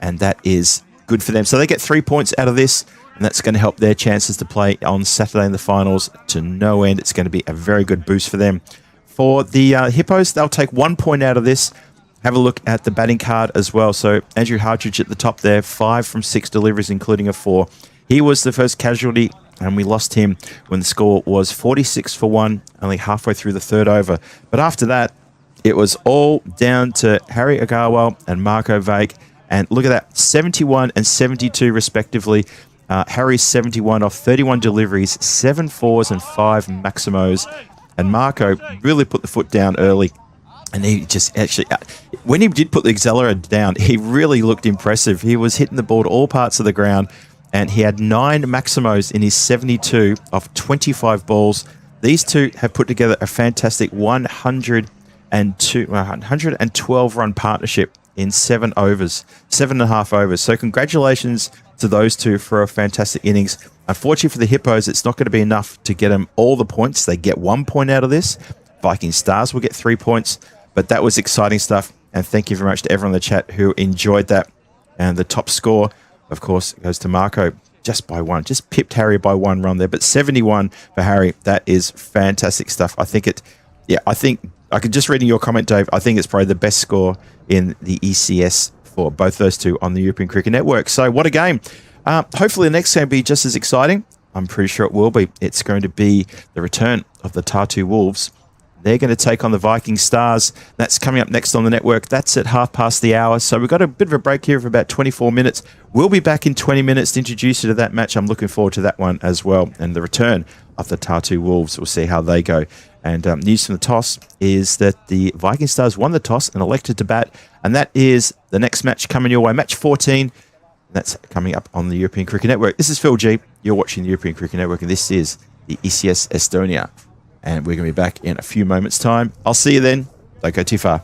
And that is good for them. So they get 3 points out of this, and that's going to help their chances to play on Saturday in the finals to no end. It's going to be a very good boost for them. For the Hippos, they'll take 1 point out of this. Have a look at the batting card as well. So Andrew Hartridge at the top there, 5 from 6 deliveries, including a 4. He was the first casualty, and we lost him when the score was 46 for 1, only halfway through the 3rd over. But after that, it was all down to Harry Agarwal and Marco Vague. And look at that, 71 and 72 respectively. Harry's 71 off 31 deliveries, 7 fours and 5 maximos. And Marco really put the foot down early. And he just actually, when he did put the accelerator down, he really looked impressive. He was hitting the ball to all parts of the ground. And he had 9 maximos in his 72 off 25 balls. These two have put together a fantastic 112-run partnership in 7 overs, 7.5 overs. So congratulations to those two for a fantastic innings. Unfortunately for the Hippos, it's not going to be enough to get them all the points. They get 1 point out of this. Viking Stars will get 3 points. But that was exciting stuff. And thank you very much to everyone in the chat who enjoyed that. And the top score, of course, goes to Marco just by 1. Just pipped Harry by 1 run there. But 71 for Harry. That is fantastic stuff. I think I could just reading your comment, Dave, I think it's probably the best score in the ECS for both those two on the European Cricket Network. So what a game. Hopefully the next game will be just as exciting. I'm pretty sure it will be. It's going to be the return of the Tartu Wolves. They're going to take on the Viking Stars. That's coming up next on the network. That's at 1:30 the hour. So we've got a bit of a break here for about 24 minutes. We'll be back in 20 minutes to introduce you to that match. I'm looking forward to that one as well. And the return of the Tartu Wolves. We'll see how they go. And news from the toss is that the Viking Stars won the toss and elected to bat. And that is the next match coming your way, match 14. That's coming up on the European Cricket Network. This is Phil G. You're watching the European Cricket Network, and this is the ECS Estonia. And we're going to be back in a few moments' time. I'll see you then. Don't go too far.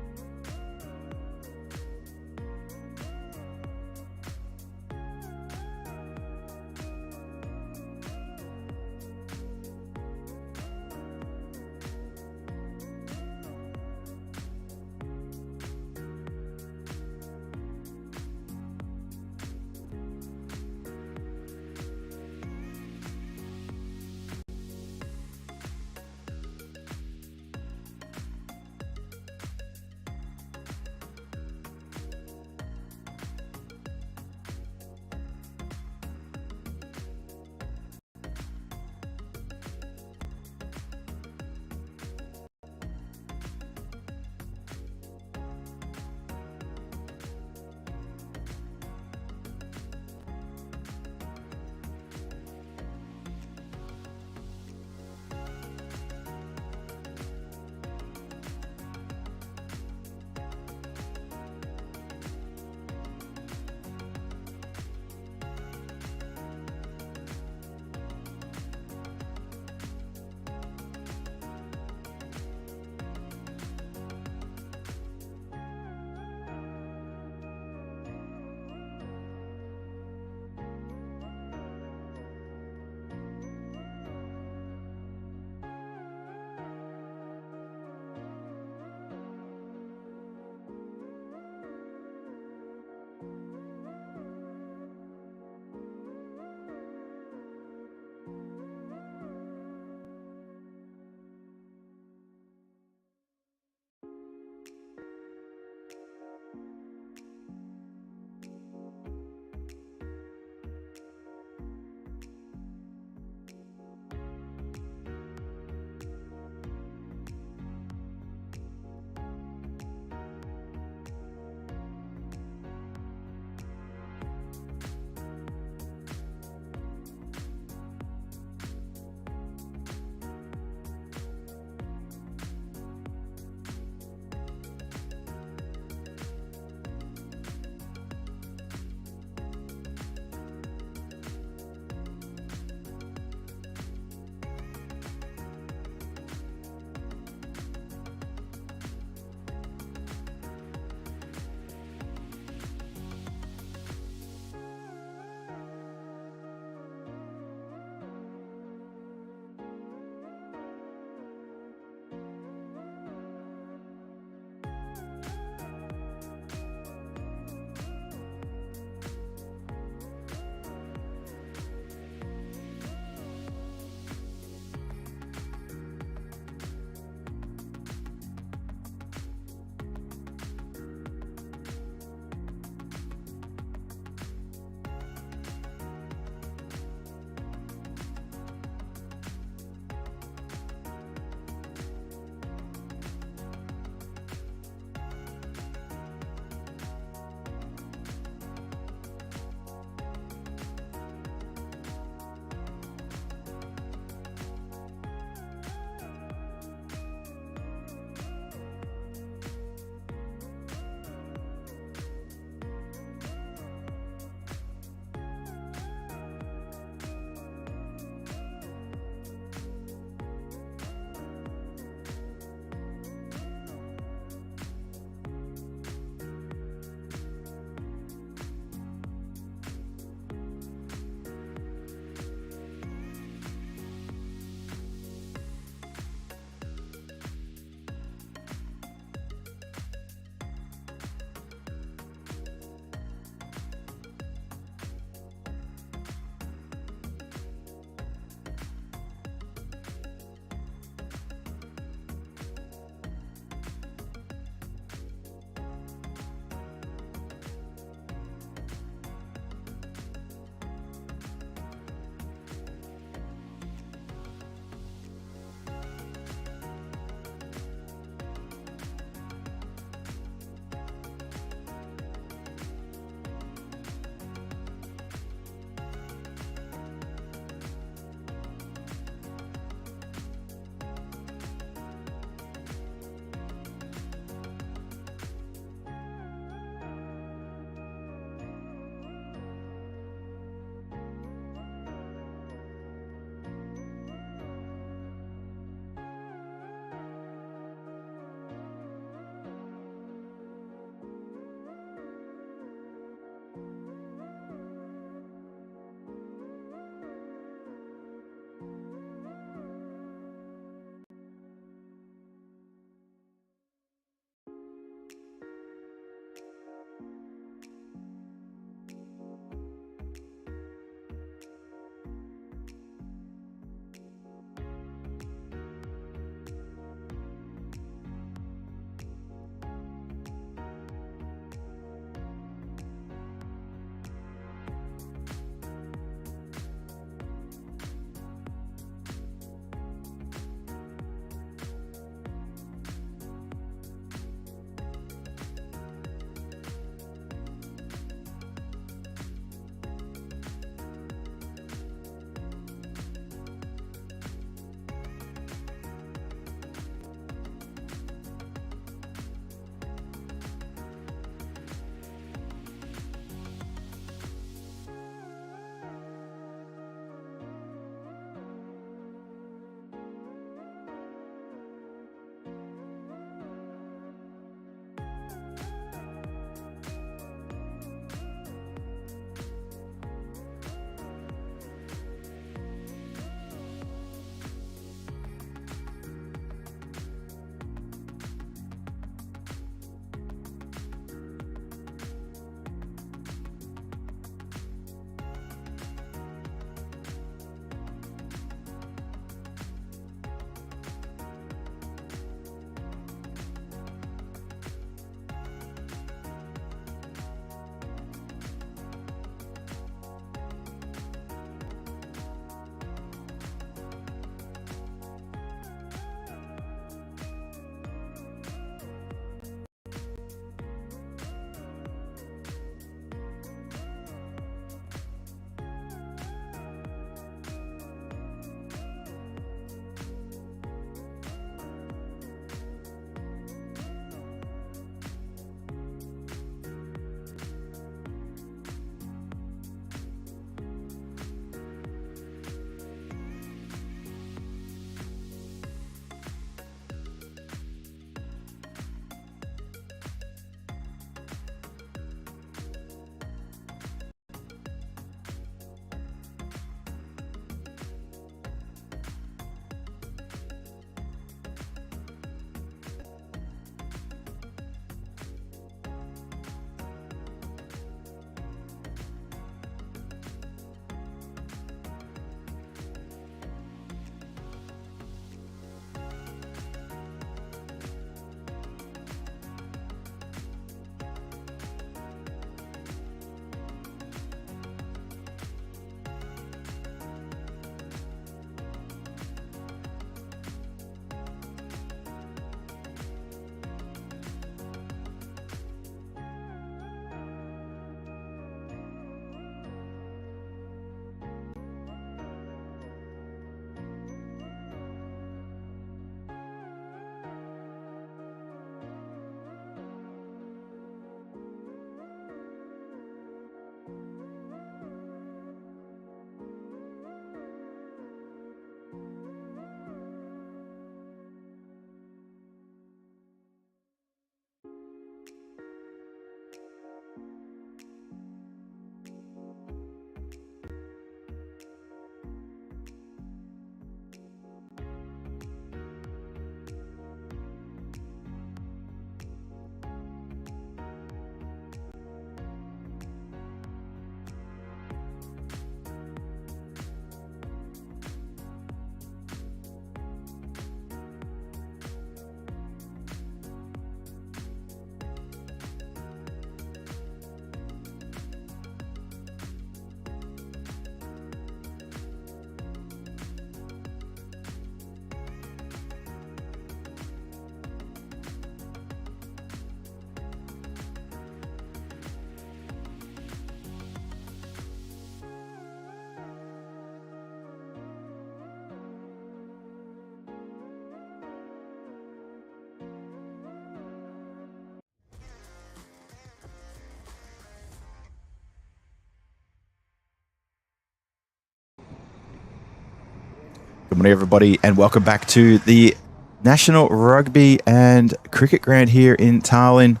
Good morning, everybody, and welcome back to the National Rugby and Cricket Ground here in Tallinn.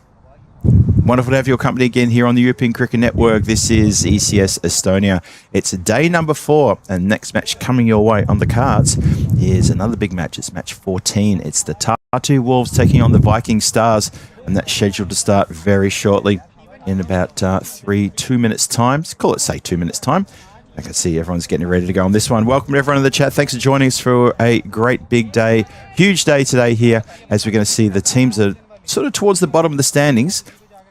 Wonderful to have your company again here on the European Cricket Network. This is ECS Estonia. It's day number 4, and next match coming your way on the cards is another big match. It's match 14. It's the Tartu Wolves taking on the Viking Stars, and that's scheduled to start very shortly in about 2 minutes' time. Let's call it, say, 2 minutes' time. I can see everyone's getting ready to go on this one. Welcome to everyone in the chat. Thanks for joining us for a great big day. Huge day today here as we're going to see the teams that are sort of towards the bottom of the standings.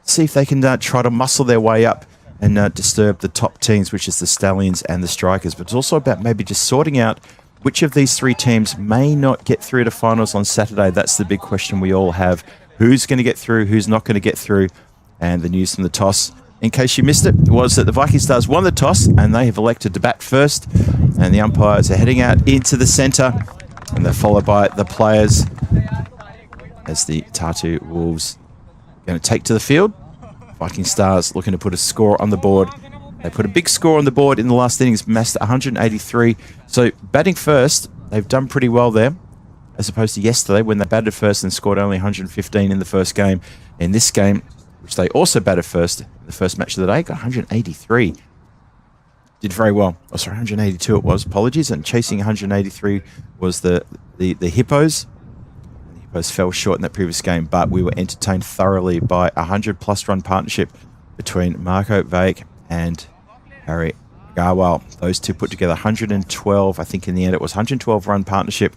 See if they can try to muscle their way up and disturb the top teams, which is the Stallions and the Strikers. But it's also about maybe just sorting out which of these 3 teams may not get through to finals on Saturday. That's the big question we all have. Who's going to get through? Who's not going to get through? And the news from the toss, in case you missed it, was that the Viking Stars won the toss and they have elected to bat first. And the umpires are heading out into the centre, and they're followed by the players as the Tartu Wolves are going to take to the field. Viking Stars looking to put a score on the board. They put a big score on the board in the last innings, massed 183. So batting first, they've done pretty well there, as opposed to yesterday when they batted first and scored only 115 in the first game. In this game, which they also batted first, the first match of the day, got 183. Did very well. Oh, sorry, 182 it was. Apologies. And chasing 183 was the Hippos. The Hippos fell short in that previous game, but we were entertained thoroughly by a 100-plus run partnership between Marco Vaik and Harry Garwal. Those two put together 112. I think in the end it was 112-run partnership,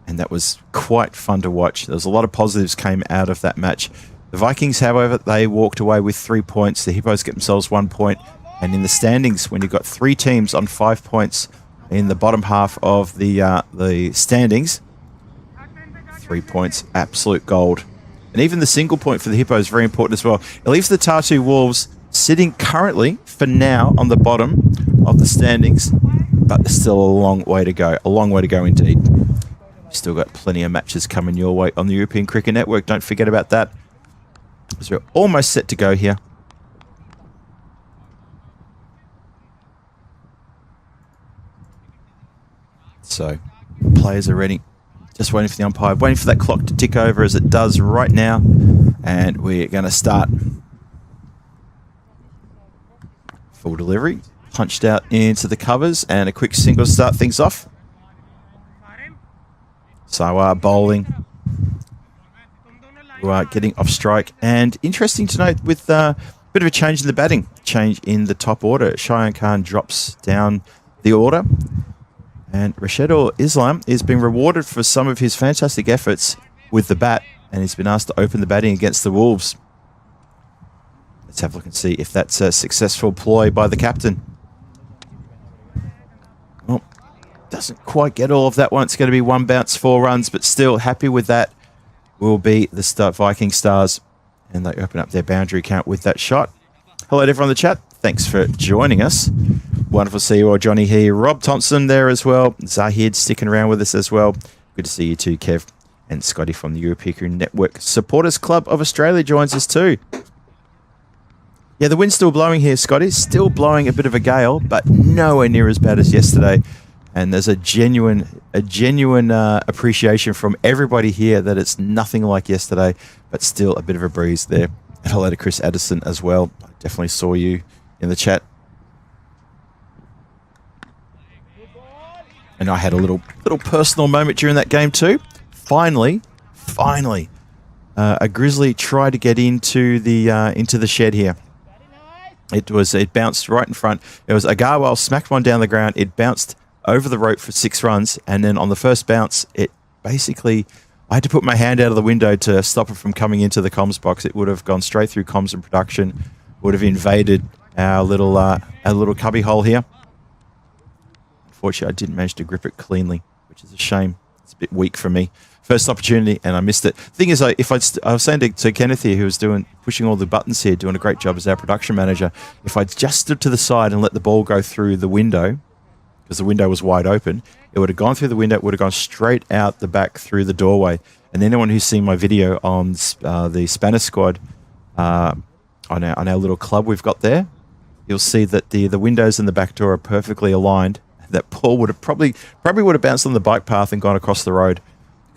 and that was quite fun to watch. There was a lot of positives came out of that match. The Vikings, however, they walked away with 3 points. The Hippos get themselves 1 point. And in the standings, when you've got 3 teams on 5 points in the bottom half of the standings, 3 points, absolute gold. And even the single point for the Hippos is very important as well. It leaves the Tartu Wolves sitting currently, for now, on the bottom of the standings. But there's still a long way to go. A long way to go indeed. Still got plenty of matches coming your way on the European Cricket Network. Don't forget about that. So we're almost set to go here. So players are ready. Just waiting for the umpire, waiting for that clock to tick over as it does right now. And we're going to start. Full delivery. Punched out into the covers and a quick single to start things off. So bowling. Who are getting off strike. And interesting to note with a bit of a change in the batting. Change in the top order. Cheyenne Khan drops down the order. And Rashidul Islam is being rewarded for some of his fantastic efforts with the bat. And he's been asked to open the batting against the Wolves. Let's have a look and see if that's a successful ploy by the captain. Well, doesn't quite get all of that one. It's going to be 1 bounce, 4 runs. But still happy with that. Will be the Viking Stars, and they open up their boundary count with that shot. Hello to everyone in the chat. Thanks for joining us. Wonderful to see you all. Johnny here. Rob Thompson there as well. Zahid sticking around with us as well. Good to see you too, Kev. And Scotty from the European Network Supporters Club of Australia joins us too. Yeah, the wind's still blowing here, Scotty. Still blowing a bit of a gale, but nowhere near as bad as yesterday. And there's a genuine appreciation from everybody here that it's nothing like yesterday, but still a bit of a breeze there. And hello to Chris Addison as well. I definitely saw you in the chat. And I had a little personal moment during that game too. Finally, a grizzly tried to get into the shed here. It bounced right in front. It was Agarwal smacked one down the ground. It bounced over the rope for 6 runs, and then on the first bounce, it basically, I had to put my hand out of the window to stop it from coming into the comms box. It would have gone straight through comms and production, would have invaded our little cubby hole here. Unfortunately, I didn't manage to grip it cleanly, which is a shame. It's a bit weak for me. First opportunity, and I missed it. Thing is, I was saying to Kenneth here, who was pushing all the buttons here, doing a great job as our production manager, if I'd just stood to the side and let the ball go through the window, because the window was wide open, it would have gone through the window, it would have gone straight out the back through the doorway. And anyone who's seen my video on the Spanish squad, on our little club we've got there, you'll see that the windows and the back door are perfectly aligned. that ball would have probably would have bounced on the bike path and gone across the road.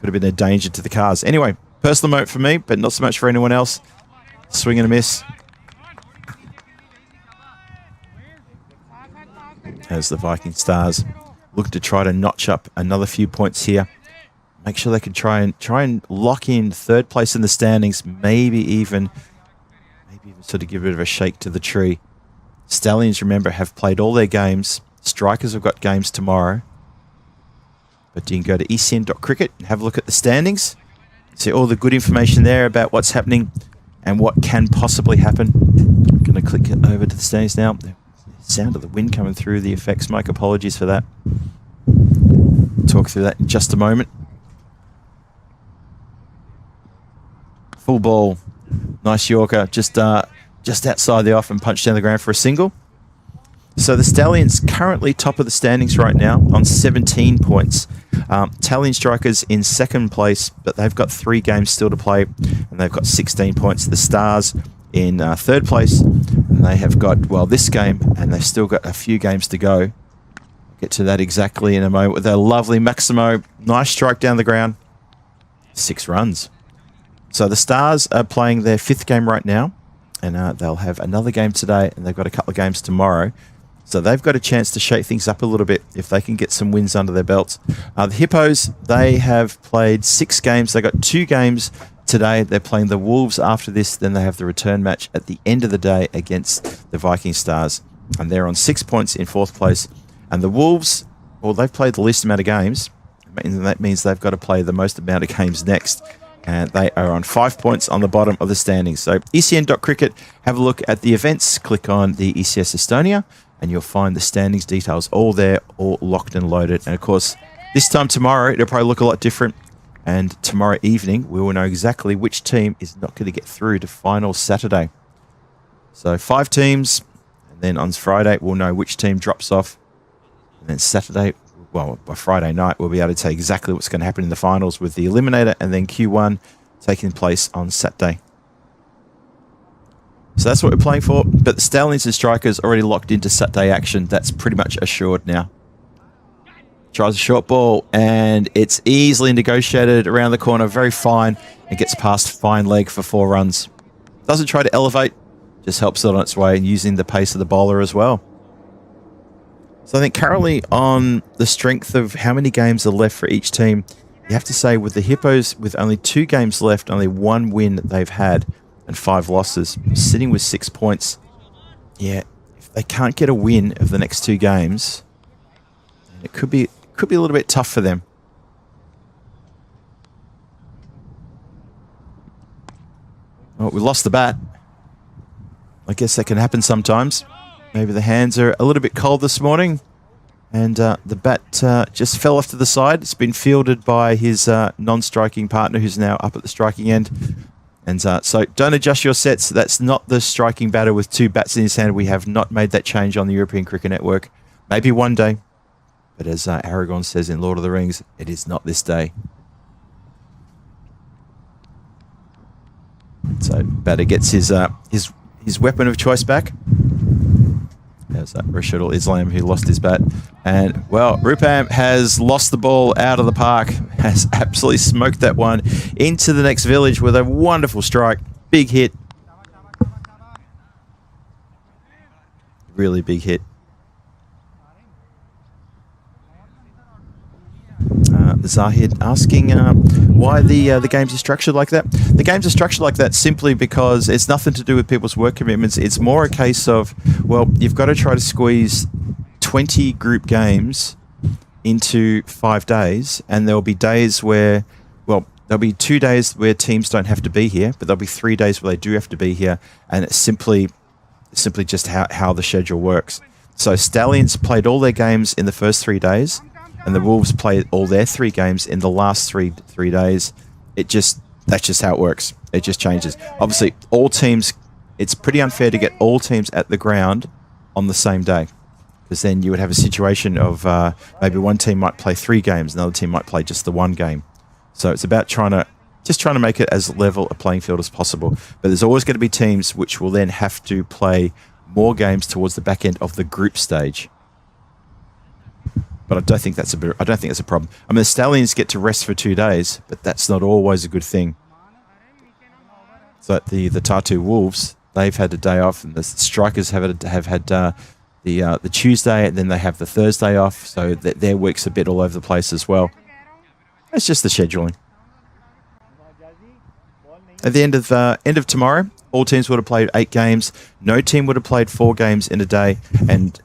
Could have been a danger to the cars. Anyway, personal moment for me, but not so much for anyone else. Swing and a miss. As the Viking Stars look to try to notch up another few points here. Make sure they can try and lock in third place in the standings. Maybe even sort of give a bit of a shake to the tree. Stallions, remember, have played all their games. Strikers have got games tomorrow. But you can go to ecn.cricket and have a look at the standings. See all the good information there about what's happening and what can possibly happen. I'm going to click it over to the standings now. The sound of the wind coming through the effects. Mike, apologies for that. Talk through that in just a moment. Full ball. Nice Yorker. Just outside the off and punched down the ground for a single. So the Stallions currently top of the standings right now on 17 points. Tallinn Strikers in second place, but they've got 3 games still to play, and they've got 16 points. The Stars in third place, and they have got, well, this game, and they've still got a few games to go. I'll get to that exactly in a moment with their lovely Maximo. Nice strike down the ground. 6 runs. So the Stars are playing their 5th game right now, and they'll have another game today, and they've got a couple of games tomorrow. So they've got a chance to shake things up a little bit if they can get some wins under their belts. The Hippos, they have played 6 games. They got 2 games today. They're playing the Wolves after this. Then they have the return match at the end of the day against the Viking Stars. And they're on 6 points in 4th place. And the Wolves, well, they've played the least amount of games. And that means they've got to play the most amount of games next. And they are on 5 points on the bottom of the standings. So ecn.cricket, have a look at the events. Click on the ECS Estonia, and you'll find the standings details all there, all locked and loaded. And of course, this time tomorrow, it'll probably look a lot different. And tomorrow evening, we will know exactly which team is not going to get through to final Saturday. So 5 teams, and then on Friday, we'll know which team drops off. And then Saturday, well, by Friday night, we'll be able to tell you exactly what's going to happen in the finals with the Eliminator, and then Q1 taking place on Saturday. So that's what we're playing for. But the Stallions and Strikers already locked into Saturday action. That's pretty much assured now. Tries a short ball, and it's easily negotiated around the corner. Very fine, and gets past fine leg for 4 runs. Doesn't try to elevate, just helps it on its way, and using the pace of the bowler as well. So I think currently, on the strength of how many games are left for each team, you have to say with the Hippos, with only 2 games left, only 1 win they've had, and 5 losses, sitting with 6 points. Yeah, if they can't get a win of the next 2 games, it could be a little bit tough for them. Oh, we lost the bat. I guess that can happen sometimes. Maybe the hands are a little bit cold this morning, and the bat just fell off to the side. It's been fielded by his non-striking partner, who's now up at the striking end. And so don't adjust your sets. That's not the striking batter with 2 bats in his hand. We have not made that change on the European Cricket Network. Maybe one day. But as Aragorn says in Lord of the Rings, it is not this day. So batter gets his weapon of choice back. There's that Rashidul Islam who lost his bat. And, well, Rupam has lost the ball out of the park. Has absolutely smoked that one into the next village with a wonderful strike. Big hit. Really big hit. Zahid asking why the games are structured like that. The games are structured like that simply because it's nothing to do with people's work commitments. It's more a case of, well, you've got to try to squeeze 20 group games into 5 days, and there'll be days where, well, there'll be 2 days where teams don't have to be here, but there'll be 3 days where they do have to be here, and it's simply just how the schedule works. So Stallions played all their games in the first 3 days, and the Wolves play all their 3 games in the last three days. That's just how it works. It just changes. Obviously, all teams, it's pretty unfair to get all teams at the ground on the same day, because then you would have a situation of maybe one team might play 3 games, another team might play just the 1 game. So it's about trying to make it as level a playing field as possible. But there's always going to be teams which will then have to play more games towards the back end of the group stage. But I don't think that's a problem. I mean, the Stallions get to rest for 2 days, but that's not always a good thing. So the Tartu Wolves, they've had a day off, and the Strikers have had the Tuesday, and then they have the Thursday off. So their week's a bit all over the place as well. It's just the scheduling. At the end of tomorrow, all teams would have played 8 games. No team would have played 4 games in a day, and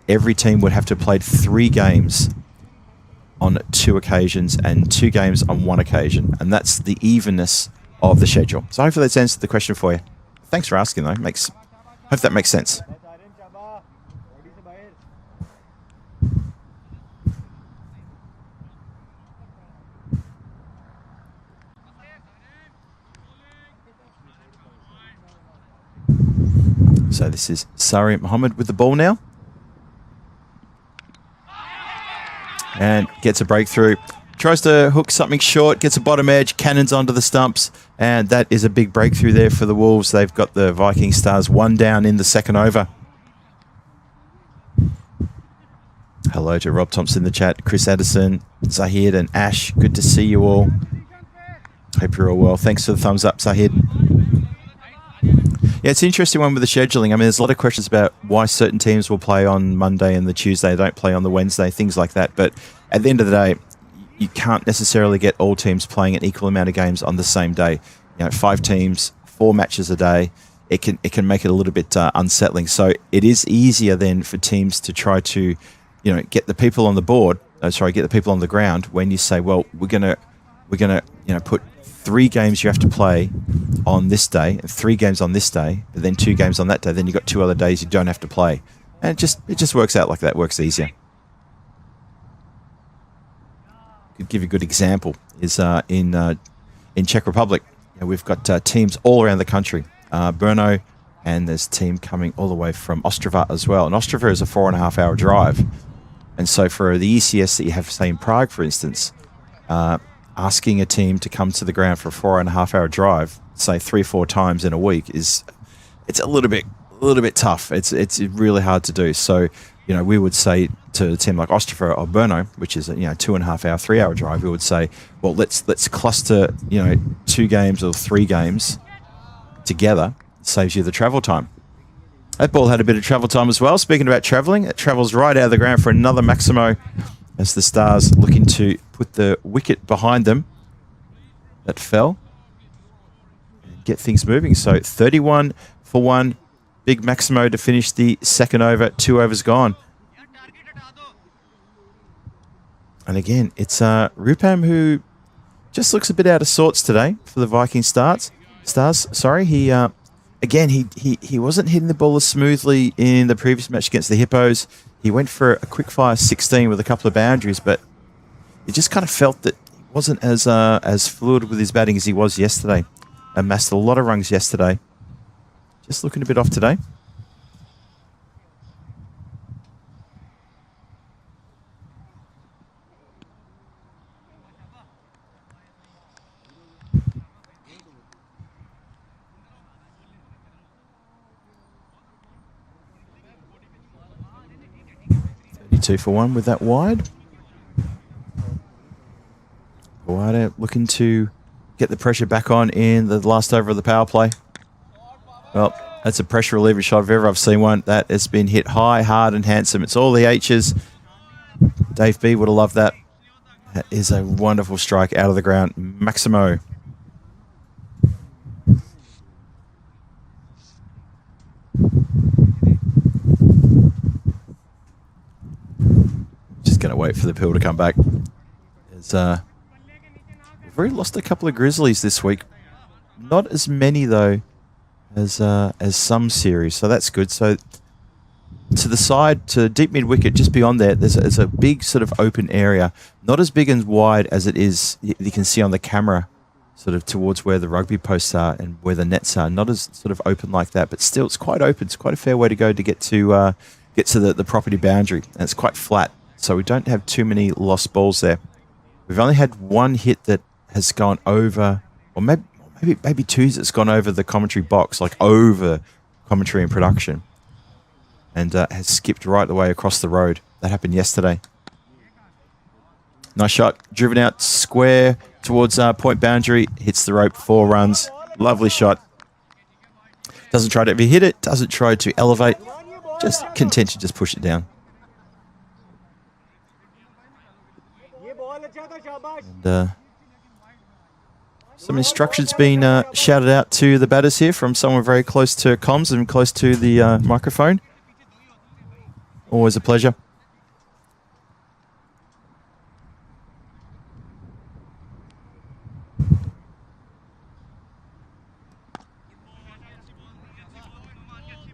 every team would have to have played 3 games on 2 occasions and 2 games on 1 occasion, and that's the evenness of the schedule. So hopefully that's answered the question for you. Thanks for asking, though. Hope that makes sense. So this is Sari Mohammed with the ball now. And gets a breakthrough. Tries to hook something short, gets a bottom edge, cannons onto the stumps, and that is a big breakthrough there for the Wolves. They've got the Viking Stars 1 down in the second over. Hello to Rob Thompson in the chat, Chris Addison, Zahid and Ash. Good to see you all. Hope you're all well. Thanks for the thumbs up, Zahid. Yeah, it's an interesting one with the scheduling. I mean, there's a lot of questions about why certain teams will play on Monday and the Tuesday, don't play on the Wednesday, things like that. But at the end of the day, you can't necessarily get all teams playing an equal amount of games on the same day. 5 teams, 4 matches a day. It can make it a little bit unsettling. So it is easier then for teams to try to, get the people on the board. Get the people on the ground when you say, well, we're gonna put 3 games you have to play on this day, and 3 games on this day, and then 2 games on that day. Then you've got 2 other days you don't have to play, and it just works out like that. Works easier. Could give you a good example is in Czech Republic. We've got teams all around the country. Brno, and there's a team coming all the way from Ostrava as well. And Ostrava is a 4.5-hour drive, and so for the ECS that you have, say in Prague, for instance. Asking a team to come to the ground for a 4.5-hour drive, say 3-4 times in a week, it's a little bit tough. It's really hard to do. So, we would say to a team like Ostrava or Brno, which is a 2.5-hour, 3-hour drive, we would say, well, let's cluster 2 games or 3 games together. It saves you the travel time. That ball had a bit of travel time as well. Speaking about travelling, it travels right out of the ground for another Maximo, as the Stars looking to put the wicket behind them that fell and get things moving. So 31 for 1. Big Maximo to finish the second over. 2 overs gone. And again, it's Rupam who just looks a bit out of sorts today for the Viking Stars. He wasn't hitting the ball as smoothly in the previous match against the Hippos. He went for a quick fire 16 with a couple of boundaries, but it just kind of felt that he wasn't as fluid with his batting as he was yesterday. Amassed a lot of runs yesterday. Just looking a bit off today. Two for 1 with that wide. Wide looking to get the pressure back on in the last over of the power play. Well, that's a pressure reliever shot if ever I've seen one. That has been hit high, hard and handsome. It's all the H's. Dave B would have loved that. That is a wonderful strike out of the ground. Maximo. Just going to wait for the pill to come back. We've already lost a couple of Grizzlies this week. Not as many, though, as some series. So that's good. So to the side, to deep mid-wicket, just beyond there, there's a big sort of open area. Not as big and wide as it is, you can see on the camera, sort of towards where the rugby posts are and where the nets are. Not as sort of open like that, but still it's quite open. It's quite a fair way to go to get to the property boundary. And it's quite flat. So we don't have too many lost balls there. We've only had 1 hit that has gone over, or maybe 2 that's gone over the commentary box, like over commentary and production, and has skipped right the way across the road. That happened yesterday. Nice shot. Driven out square towards point boundary. Hits the rope. 4 runs. Lovely shot. Doesn't try to ever hit it. Doesn't try to elevate. Just content to just push it down. And, some instructions being shouted out to the batters here from someone very close to comms and close to the microphone. Always a pleasure.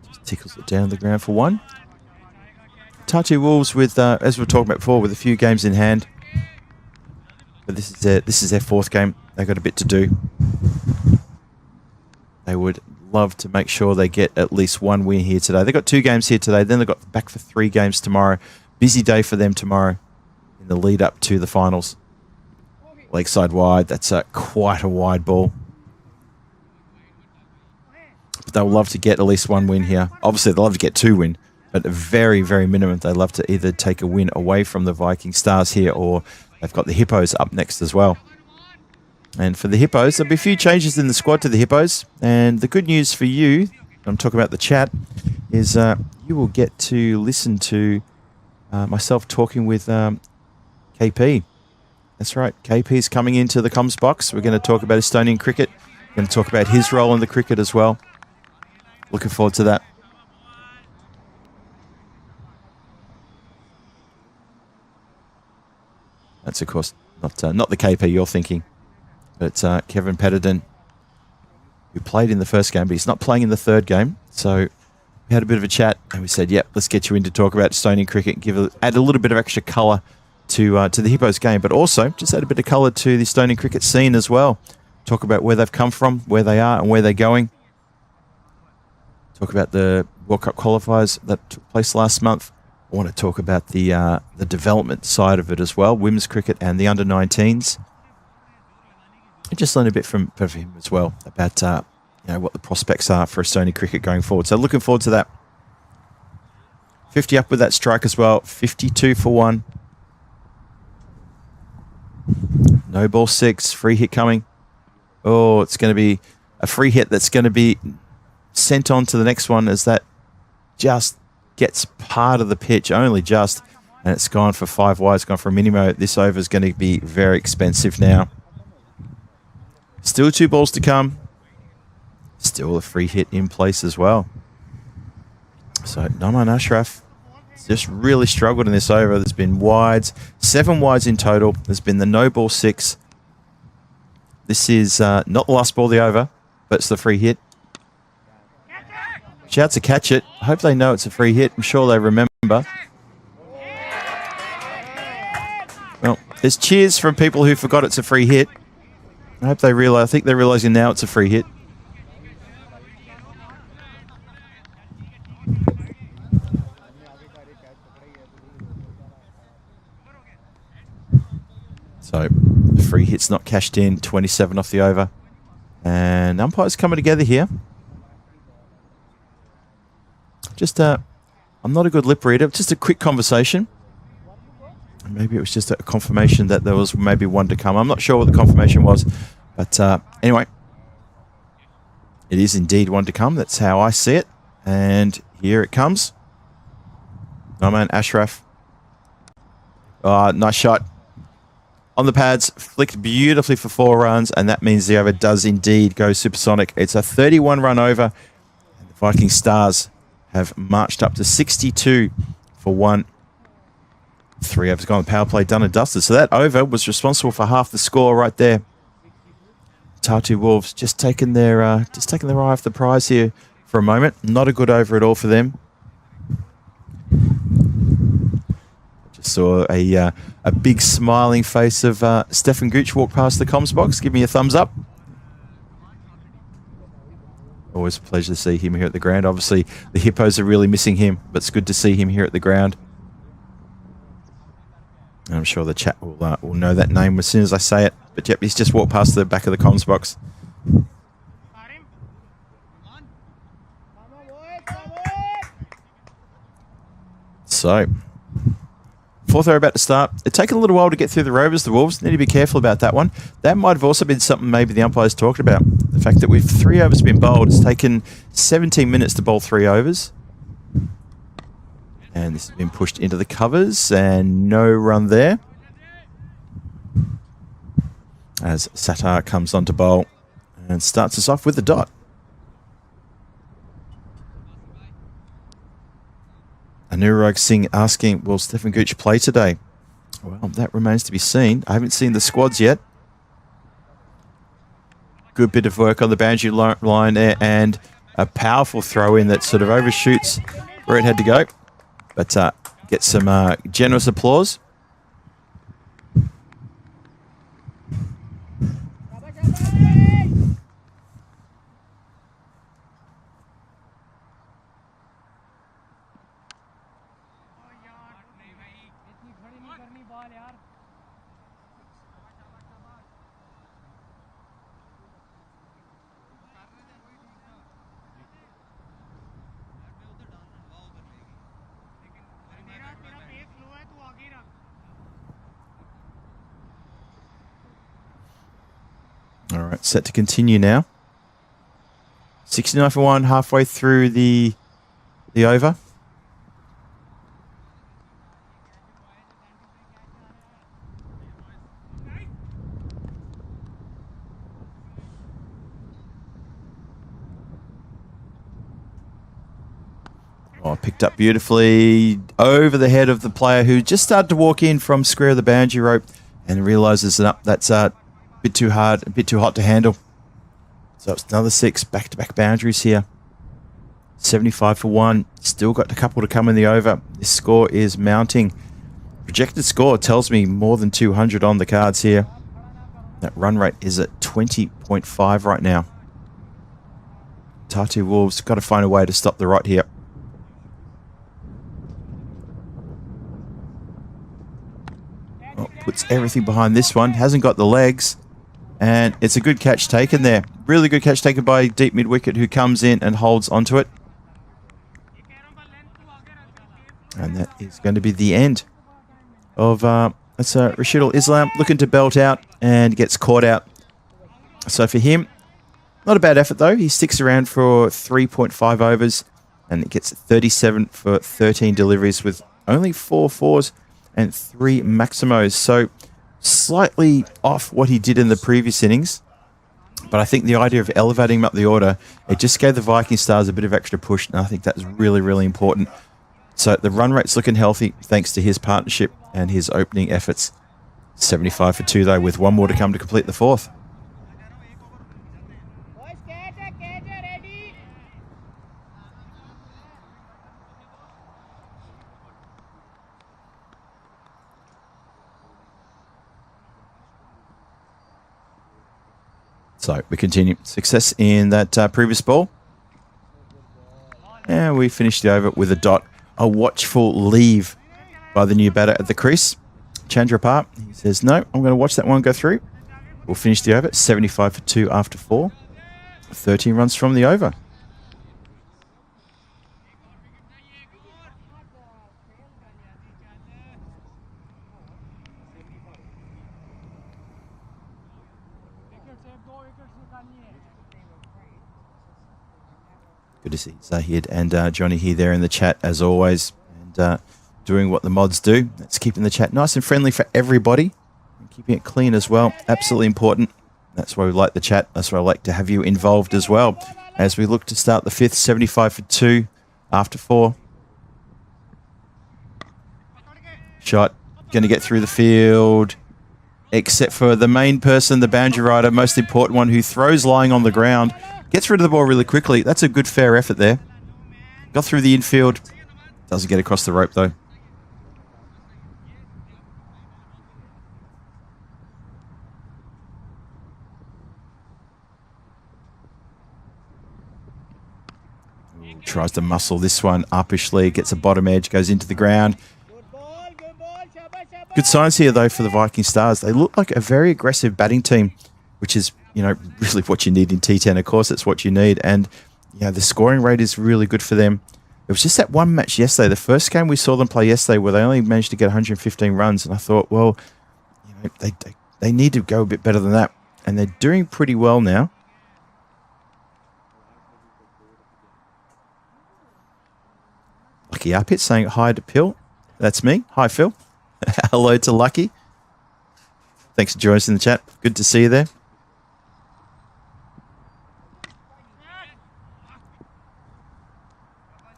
Just tickles it down the ground for 1. Tartu Wolves with, as we were talking about before, with a few games in hand. But this is their 4th game. They've got a bit to do. They would love to make sure they get at least 1 win here today. They've got 2 games here today. Then they've got back for 3 games tomorrow. Busy day for them tomorrow in the lead up to the finals. Lakeside wide. That's quite a wide ball. But they'll love to get at least 1 win here. Obviously, they'll love to get 2 wins. But a very, very minimum, they love to either take a win away from the Viking Stars here, or they've got the Hippos up next as well. And for the Hippos, there'll be a few changes in the squad to the Hippos. And the good news for you, I'm talking about the chat, is you will get to listen to myself talking with KP. That's right, KP's coming into the comms box. We're going to talk about Estonian cricket. We're going to talk about his role in the cricket as well. Looking forward to that. That's, of course, not the KP you're thinking, but Kevin Petterden, who played in the first game, but he's not playing in the 3rd game. So we had a bit of a chat, and we said, yep, let's get you in to talk about Estonian cricket, add a little bit of extra colour to the Hippos game, but also just add a bit of colour to the Estonian cricket scene as well. Talk about where they've come from, where they are, and where they're going. Talk about the World Cup qualifiers that took place last month. I want to talk about the development side of it as well, women's cricket and the under-19s. I just learned a bit from him as well about what the prospects are for Estonian cricket going forward. So looking forward to that. 50 up with that strike as well. 52 for 1. No ball 6. Free hit coming. Oh, it's going to be a free hit that's going to be sent on to the next one as that just gets part of the pitch, only just, and it's gone for 5 wide. It's gone for a minimo. This over is going to be very expensive now. Still 2 balls to come. Still a free hit in place as well. So Naman Ashraf just really struggled in this over. There's been wides, 7 wides in total. There's been the no ball 6. This is not the last ball of the over, but it's the free hit. Shouts to catch it. I hope they know it's a free hit. I'm sure they remember. Well, there's cheers from people who forgot it's a free hit. I hope they realise. I think they're realising now it's a free hit. So the free hit's not cashed in. 27 off the over. And umpires coming together here. Just I'm not a good lip reader. Just a quick conversation. Maybe it was just a confirmation that there was maybe 1 to come. I'm not sure what the confirmation was. But anyway, it is indeed 1 to come. That's how I see it. And here it comes. Naman Ashraf. Nice shot. On the pads, flicked beautifully for 4 runs. And that means the over does indeed go supersonic. It's a 31-run over. And the Viking Stars have marched up to 62 for 1. 3 overs gone. Power play done and dusted. So that over was responsible for half the score right there. Tartu Wolves just taking their eye off the prize here for a moment. Not a good over at all for them. Just saw a big smiling face of Stefan Gooch walk past the comms box. Give me a thumbs up. Always a pleasure to see him here at the ground. Obviously, the Hippos are really missing him, but it's good to see him here at the ground. And I'm sure the chat will know that name as soon as I say it. But yep, he's just walked past the back of the comms box. So, Fourth over about to start. It's taken a little while to get through the Rovers. The Wolves need to be careful about that one. That might have also been something maybe the umpires talked about. The fact that with 3 overs been bowled, it's taken 17 minutes to bowl 3 overs. And this has been pushed into the covers and no run there. As Sattar comes on to bowl and starts us off with the dot. Anurag Singh asking, will Stephen Gooch play today? Well, that remains to be seen. I haven't seen the squads yet. Good bit of work on the boundary line there and a powerful throw in that sort of overshoots where it had to go. But get some generous applause. All right, set to continue now. 69 for 1, halfway through the over. Oh, picked up beautifully over the head of the player who just started to walk in from square of the boundary rope and realises that's a bit too hard, a bit too hot to handle. So it's another 6 back-to-back boundaries here. 75 for 1. Still got a couple to come in the over. This score is mounting. Projected score tells me more than 200 on the cards here. That run rate is at 20.5 right now. Tartu Wolves got to find a way to stop the rot here. Well, puts everything behind this one. Hasn't got the legs. And it's a good catch taken there. Really good catch taken by deep mid-wicket who comes in and holds onto it. And that is going to be the end of that's Rashidul Islam looking to belt out and gets caught out. So for him, not a bad effort though. He sticks around for 3.5 overs and it gets 37 for 13 deliveries with only 4 fours and 3 maximos. So slightly off what he did in the previous innings. But I think the idea of elevating him up the order, it just gave the Viking Stars a bit of extra push. And I think that's really, really important. So the run rate's looking healthy thanks to his partnership and his opening efforts. 75 for 2 though, with 1 more to come to complete the 4th. So we continue. Success in that previous ball. And we finished the over with a dot. A watchful leave by the new batter at the crease. Chandrapar, he says, no, I'm going to watch that one go through. We'll finish the over. 75 for 2 after 4. 13 runs from the over. Good to see Zahid and Johnny here there in the chat as always, and doing what the mods do. That's keeping the chat nice and friendly for everybody, and keeping it clean as well. Absolutely important. That's why we like the chat. That's why I like to have you involved as well. As we look to start the 5th, 75 for 2 after 4. Shot going to get through the field, except for the main person, the boundary rider, most important one, who throws lying on the ground. Gets rid of the ball really quickly. That's a good, fair effort there. Got through the infield. Doesn't get across the rope, though. Ooh, tries to muscle this one uppishly. Gets a bottom edge. Goes into the ground. Good signs here, though, for the Viking Stars. They look like a very aggressive batting team, which is, you know, really what you need in T10. Of course, it's what you need. And, yeah, the scoring rate is really good for them. It was just that one match yesterday. The first game we saw them play yesterday where they only managed to get 115 runs. And I thought, well, you know, they need to go a bit better than that. And they're doing pretty well now. Lucky up it saying hi to Phil. That's me. Hi, Phil. Hello to Lucky. Thanks for joining us in the chat. Good to see you there.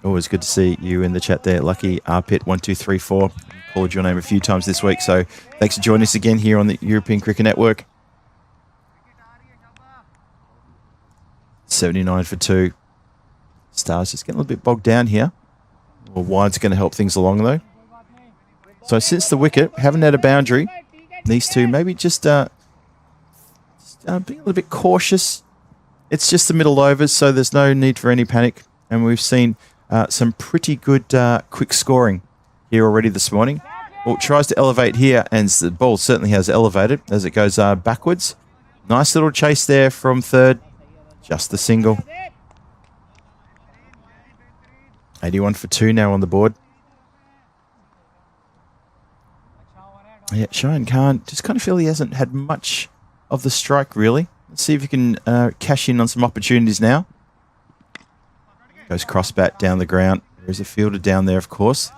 Always good to see you in the chat there, Lucky Arpit1234. Called your name a few times this week, so thanks for joining us again here on the European Cricket Network. 79 for 2. Stars just getting a little bit bogged down here. Well, wide's going to help things along though. So since the wicket, haven't had a boundary. These two maybe just being a little bit cautious. It's just the middle overs, so there's no need for any panic. And we've seen some pretty good quick scoring here already this morning. Well, it tries to elevate here, and the ball certainly has elevated as it goes backwards. Nice little chase there from third. Just the single. 81 for 2 now on the board. Yeah, Shahin Khan, just kind of feel he hasn't had much of the strike, really. Let's see if he can cash in on some opportunities now. Goes cross bat down the ground. There is a fielder down there, of course.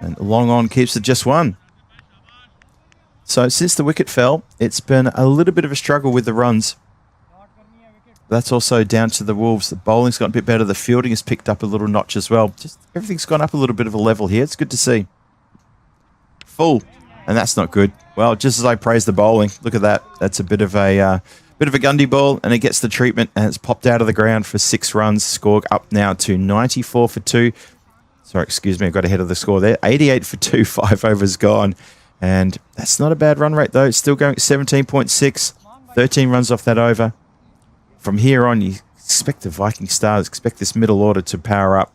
And long on keeps it just one. So since the wicket fell, it's been a little bit of a struggle with the runs. That's also down to the Wolves. The bowling's got a bit better. The fielding has picked up a little notch as well. Just everything's gone up a little bit of a level here. It's good to see. Full, and that's not good. Well, just as I praised the bowling, look at that. That's a bit of a Gundy ball, and it gets the treatment, and it's popped out of the ground for 6 runs. Score up now to 94 for 2. Sorry, excuse me, I got ahead of the score there. 88 for 2, 5 overs gone, and that's not a bad run rate though. It's still going at 17.6, 13 runs off that over. From here on, you expect the Viking Stars, expect this middle order to power up.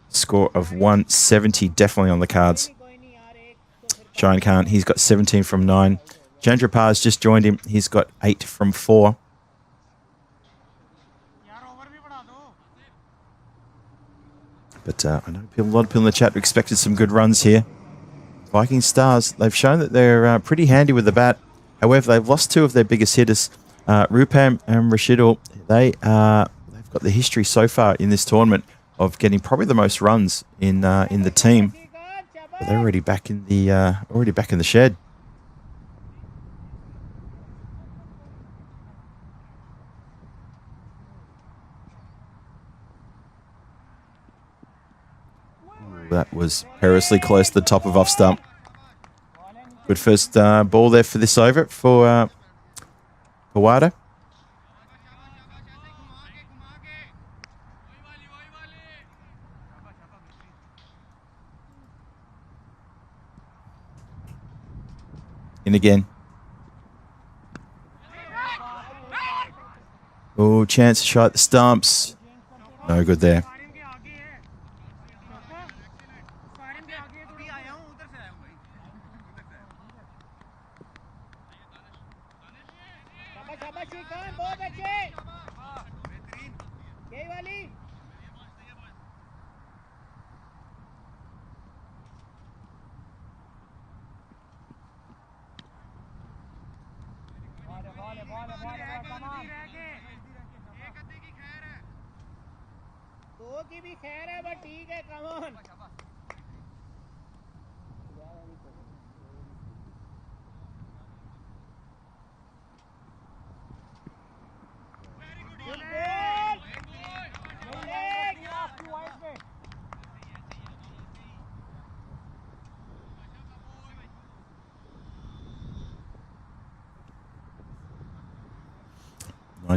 Score of 170 definitely on the cards. Shahin Khan, he's got 17 from 9. Chandrapar's just joined him. He's got 8 from 4. But I know a lot of people in the chat expected some good runs here. Viking Stars, they've shown that they're pretty handy with the bat. However, they've lost 2 of their biggest hitters. Rupam and Rashidul, they've got the history so far in this tournament of getting probably the most runs in the team. But they're already back in the shed. Ooh, that was perilously close to the top of off stump. Good first ball there for this over for Wada. In again. Oh, chance to shot at the stumps. No good there.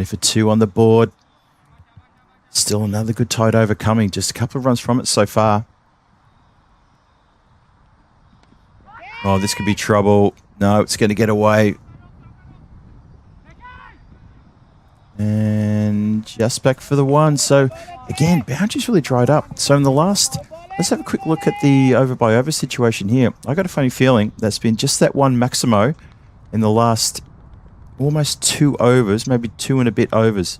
For 2 on the board. Still another good tide over coming. Just a couple of runs from it so far. Oh, this could be trouble. No, it's going to get away. And just back for the 1. So, again, boundaries really dried up. So, in the last... Let's have a quick look at the over by over situation here. I got a funny feeling that's been just that one Maximo in the last... almost 2 overs, maybe 2 and a bit overs.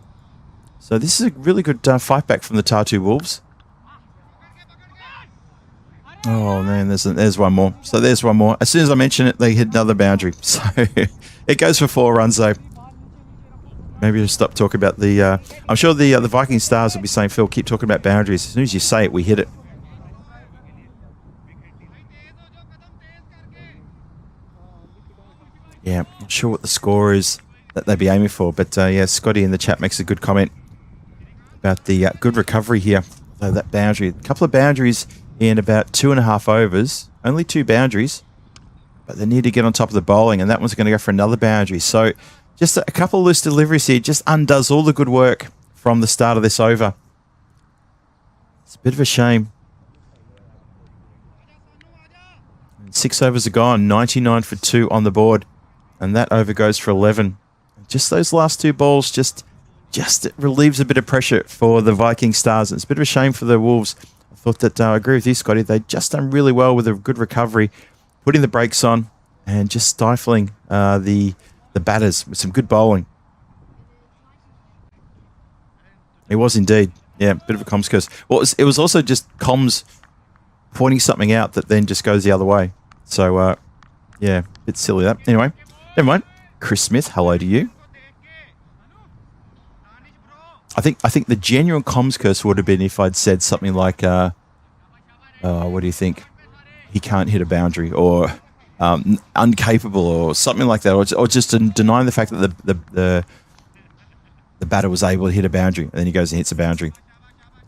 So this is a really good fight back from the Tartu Wolves. Oh man, there's one more. So there's one more. As soon as I mention it, they hit another boundary. So it goes for 4 runs though. Maybe just stop talking about the... I'm sure the Viking Stars will be saying, Phil, keep talking about boundaries. As soon as you say it, we hit it. Yeah, not sure what the score is that they'd be aiming for. But yeah, Scotty in the chat makes a good comment about the good recovery here. So that boundary, a couple of boundaries in about 2.5 overs. Only 2 boundaries. But they need to get on top of the bowling. And that one's going to go for another boundary. So... just a couple of loose deliveries here. Just undoes all the good work from the start of this over. It's a bit of a shame. 6 overs are gone. 99 for 2 on the board. And that over goes for 11. Just those last 2 balls just it relieves a bit of pressure for the Viking Stars. It's a bit of a shame for the Wolves. I thought that, I agree with you, Scotty. They'd just done really well with a good recovery. Putting the brakes on and just stifling the batters with some good bowling. It was indeed. Yeah, bit of a comms curse. Well, it was also just comms pointing something out that then just goes the other way. So, yeah, a bit silly that. Anyway, never mind. Chris Smith, hello to you. I think the genuine comms curse would have been if I'd said something like, what do you think? He can't hit a boundary, or... uncapable or something like that, or just denying the fact that the batter was able to hit a boundary, and then he goes and hits a boundary.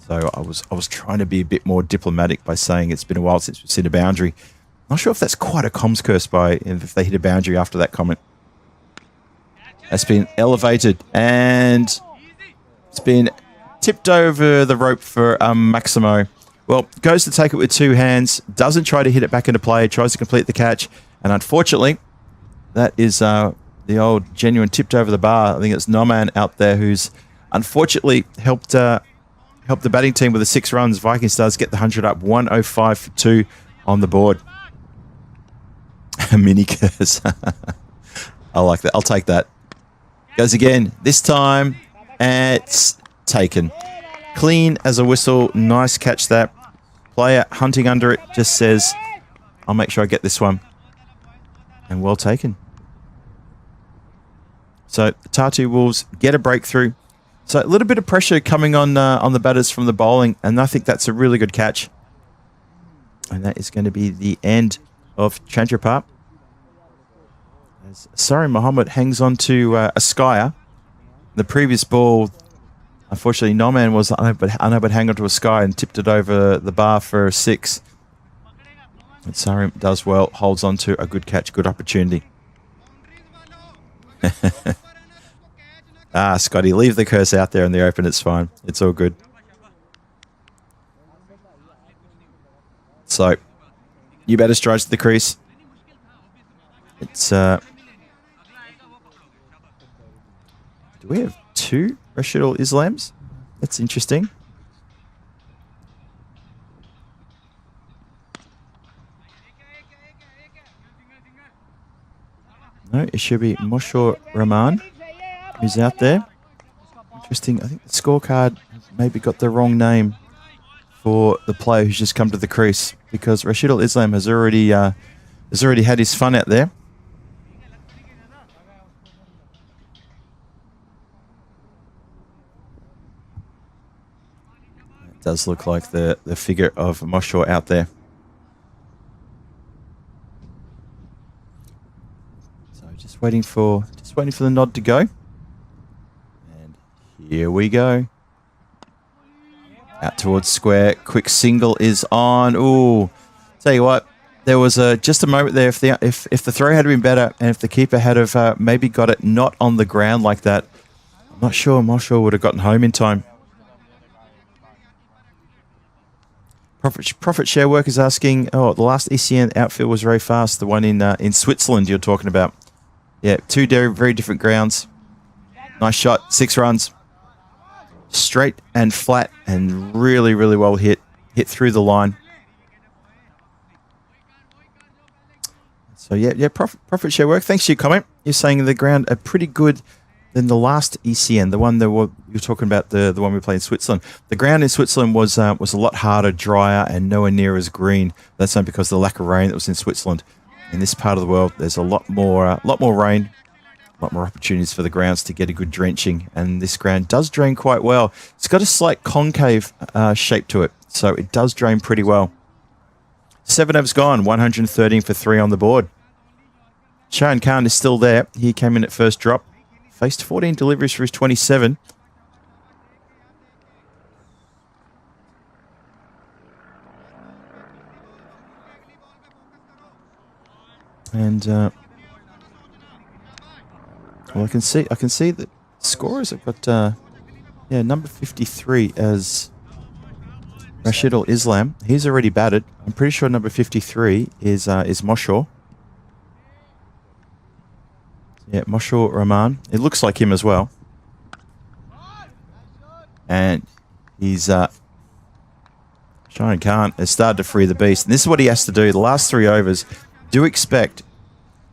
So I was trying to be a bit more diplomatic by saying it's been a while since we've seen a boundary. Not sure if that's quite a comms curse if they hit a boundary after that comment. That's been elevated and it's been tipped over the rope for Maximo. Well, goes to take it with 2 hands, doesn't try to hit it back into play, tries to complete the catch, and unfortunately, that is the old genuine tipped over the bar. I think it's Noman out there who's unfortunately helped the batting team with the 6 runs. Viking Stars get the 100 up, 105 for 2 on the board. A mini curse. I like that. I'll take that. Goes again. This time, it's taken. Clean as a whistle. Nice catch that. Player hunting under it just says, I'll make sure I get this one. And well taken. So the Tartu Wolves get a breakthrough. So a little bit of pressure coming on the batters from the bowling. And I think that's a really good catch. And that is going to be the end of Chandrapap. As Sari Muhammad hangs on to a Skyer. The previous ball... unfortunately, Noman was unable to hang onto a sky and tipped it over the bar for 6. But Sarim does well, holds on to a good catch, good opportunity. Scotty, leave the curse out there in the open. It's fine. It's all good. So, you better stride to the crease. It's... do we have 2 Rashidul Islams? That's interesting. No, it should be Moshor Rahman who's out there. Interesting. I think the scorecard maybe got the wrong name for the player who's just come to the crease, because Rashidul Islam has already had his fun out there. Does look like the figure of Moshor out there. So just waiting for the nod to go. And here we go. Out towards square. Quick single is on. Ooh. Tell you what, there was just a moment there. If the throw had been better, and if the keeper had have maybe got it not on the ground like that, I'm not sure Moshor would have gotten home in time. Profit Share Work is asking, the last ECN outfield was very fast. The one in Switzerland you're talking about. Yeah, 2 very different grounds. Nice shot, 6 runs. Straight and flat and really well hit. Hit through the line. So yeah, Profit Share Work. Thanks for your comment. You're saying the ground a pretty good than the last ECN, the one that you were talking about, the one we played in Switzerland. The ground in Switzerland was a lot harder, drier, and nowhere near as green. That's not because of the lack of rain that was in Switzerland. In this part of the world, there's a lot more rain, a lot more opportunities for the grounds to get a good drenching, and this ground does drain quite well. It's got a slight concave shape to it, so it does drain pretty well. 7 overs gone, 113 for 3 on the board. Shahan Khan is still there. He came in at first drop. Faced 14 deliveries for his 27. And well, I can see that scorers have got number 53 as Rashidul Islam. He's already batted. I'm pretty sure number 53 is Moshaw. Yeah, Moshaw Rahman. It looks like him as well. And he's Shahan Khan has started to free the beast. And this is what he has to do. The last 3 overs, do expect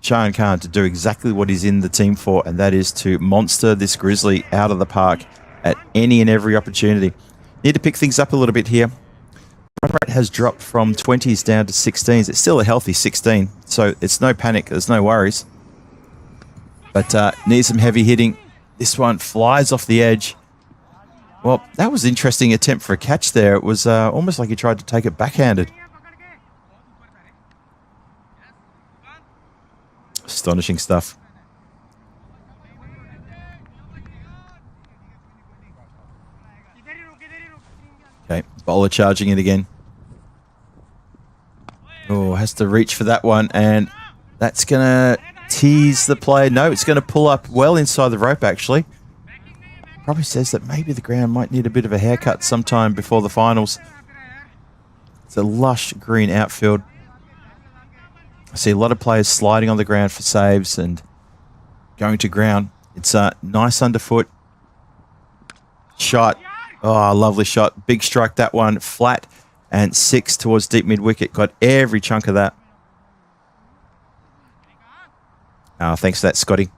Shahan Khan to do exactly what he's in the team for, and that is to monster this Grizzly out of the park at any and every opportunity. Need to pick things up a little bit here. Run rate has dropped from 20s down to 16s. It's still a healthy 16, so it's no panic. There's no worries. But needs some heavy hitting. This one flies off the edge. Well, that was an interesting attempt for a catch there. It was almost like he tried to take it backhanded. Astonishing stuff. Okay, bowler charging it again. Oh, has to reach for that one, and that's going to tease the play. No, it's going to pull up well inside the rope, actually. Probably says that maybe the ground might need a bit of a haircut sometime before the finals. It's a lush green outfield. I see a lot of players sliding on the ground for saves and going to ground. It's a nice underfoot shot. Oh, lovely shot. Big strike, that one. Flat and 6 towards deep mid-wicket. Got every chunk of that. Thanks for that, Scotty.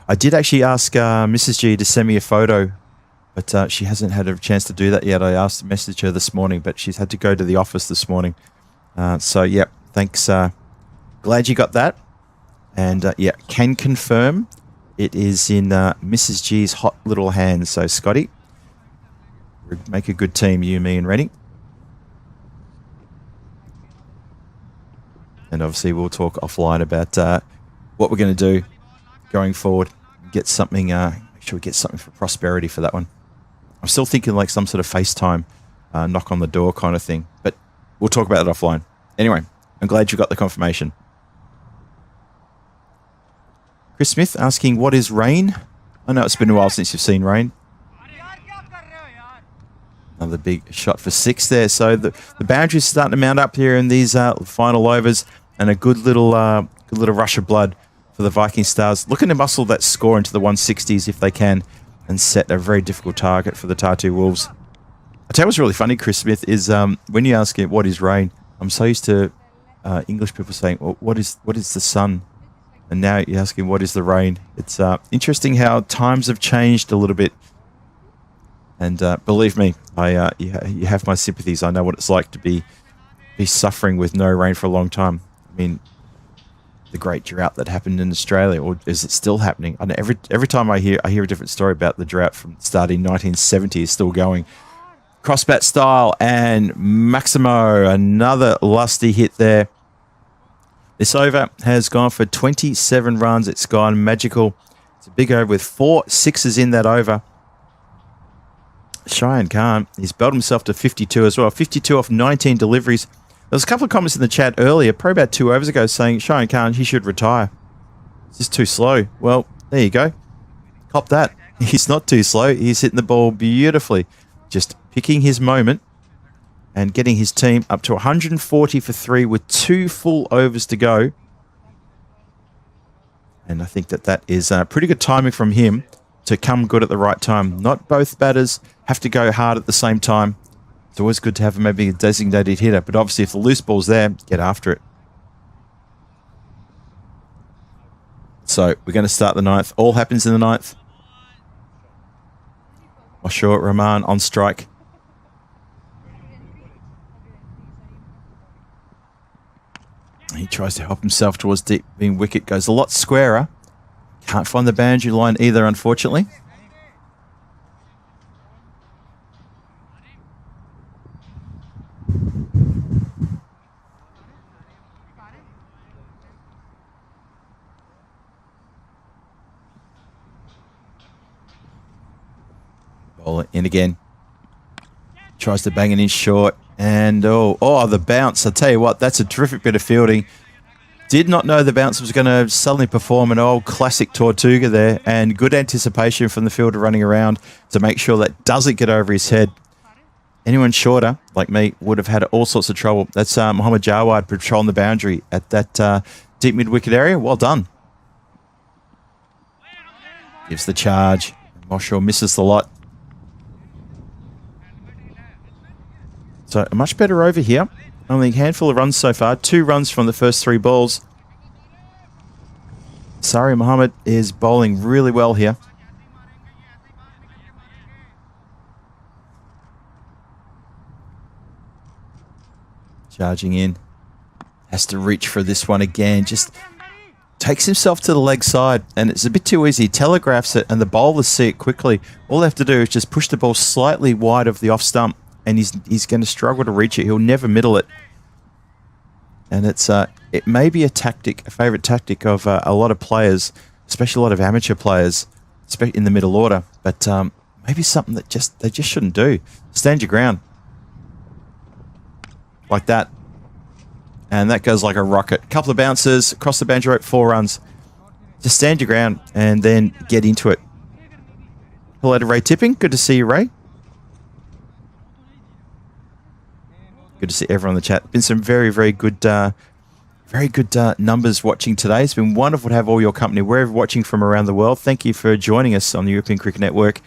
I did actually ask Mrs. G to send me a photo, but she hasn't had a chance to do that yet. I asked to message her this morning, but she's had to go to the office this morning. So, yeah, thanks. Glad you got that. And, yeah, can confirm it is in Mrs. G's hot little hands. So, Scotty, make a good team, you, me, and Rennie. And obviously we'll talk offline about what we're going to do going forward. Get something, make sure we get something for prosperity for that one. I'm still thinking like some sort of FaceTime knock on the door kind of thing, but we'll talk about it offline. Anyway, I'm glad you got the confirmation. Chris Smith asking, what is rain? I know it's been a while since you've seen rain. Another big shot for 6 there. So the boundaries starting to mount up here in these final overs, and a good little rush of blood for the Viking Stars. Looking to muscle that score into the 160s if they can, and set a very difficult target for the Tartu Wolves. I tell you what's really funny, Chris Smith, is when you ask him what is rain, I'm so used to English people saying, well, what is the sun? And now you ask him what is the rain. It's interesting how times have changed a little bit. And believe me, you have my sympathies. I know what it's like to be suffering with no rain for a long time. I mean, the great drought that happened in Australia, or is it still happening? I know every time I hear a different story about the drought from starting 1970 is still going. Crossbat style, and Maximo, another lusty hit there. This over has gone for 27 runs. It's gone magical. It's a big over with 4 sixes in that over. Shahan Khan, he's belted himself to 52 as well. 52 off 19 deliveries. There was a couple of comments in the chat earlier, probably about 2 overs ago, saying Shahan Khan, he should retire. It's just too slow. Well, there you go. Cop that. He's not too slow. He's hitting the ball beautifully. Just picking his moment and getting his team up to 140 for 3 with 2 full overs to go. And I think that is pretty good timing from him to come good at the right time. Not both batters have to go hard at the same time. It's always good to have maybe a designated hitter, but obviously if the loose ball's there, get after it. So we're going to start the 9th. All happens in the 9th. Offshore, Rahman on strike. He tries to help himself towards deep being wicket. Goes a lot squarer. Can't find the boundary line either, unfortunately. Ball in again. Tries to bang it in short. And, oh, the bounce. I'll tell you what, that's a terrific bit of fielding. Did not know the bounce was going to suddenly perform an old classic Tortuga there, and good anticipation from the fielder running around to make sure that doesn't get over his head. Anyone shorter, like me, would have had all sorts of trouble. That's Mohammed Jawad patrolling the boundary at that deep mid-wicket area. Well done. Gives the charge. Moshaw misses the lot. So a much better over here. Only a handful of runs so far. 2 runs from the first 3 balls. Sari Muhammad is bowling really well here. Charging in. Has to reach for this one again. Just takes himself to the leg side, and it's a bit too easy. He telegraphs it, and the bowlers see it quickly. All they have to do is just push the ball slightly wide of the off stump, and he's going to struggle to reach it. He'll never middle it. And it may be a favourite tactic of a lot of players, especially a lot of amateur players, especially in the middle order. But maybe something that they just shouldn't do. Stand your ground. Like that. And that goes like a rocket. Couple of bounces, across the boundary rope, 4 runs. Just stand your ground and then get into it. Hello to Ray Tipping. Good to see you, Ray. Good to see everyone in the chat. Been some very, very good numbers watching today. It's been wonderful to have all your company wherever watching from around the world. Thank you for joining us on the European Cricket Network.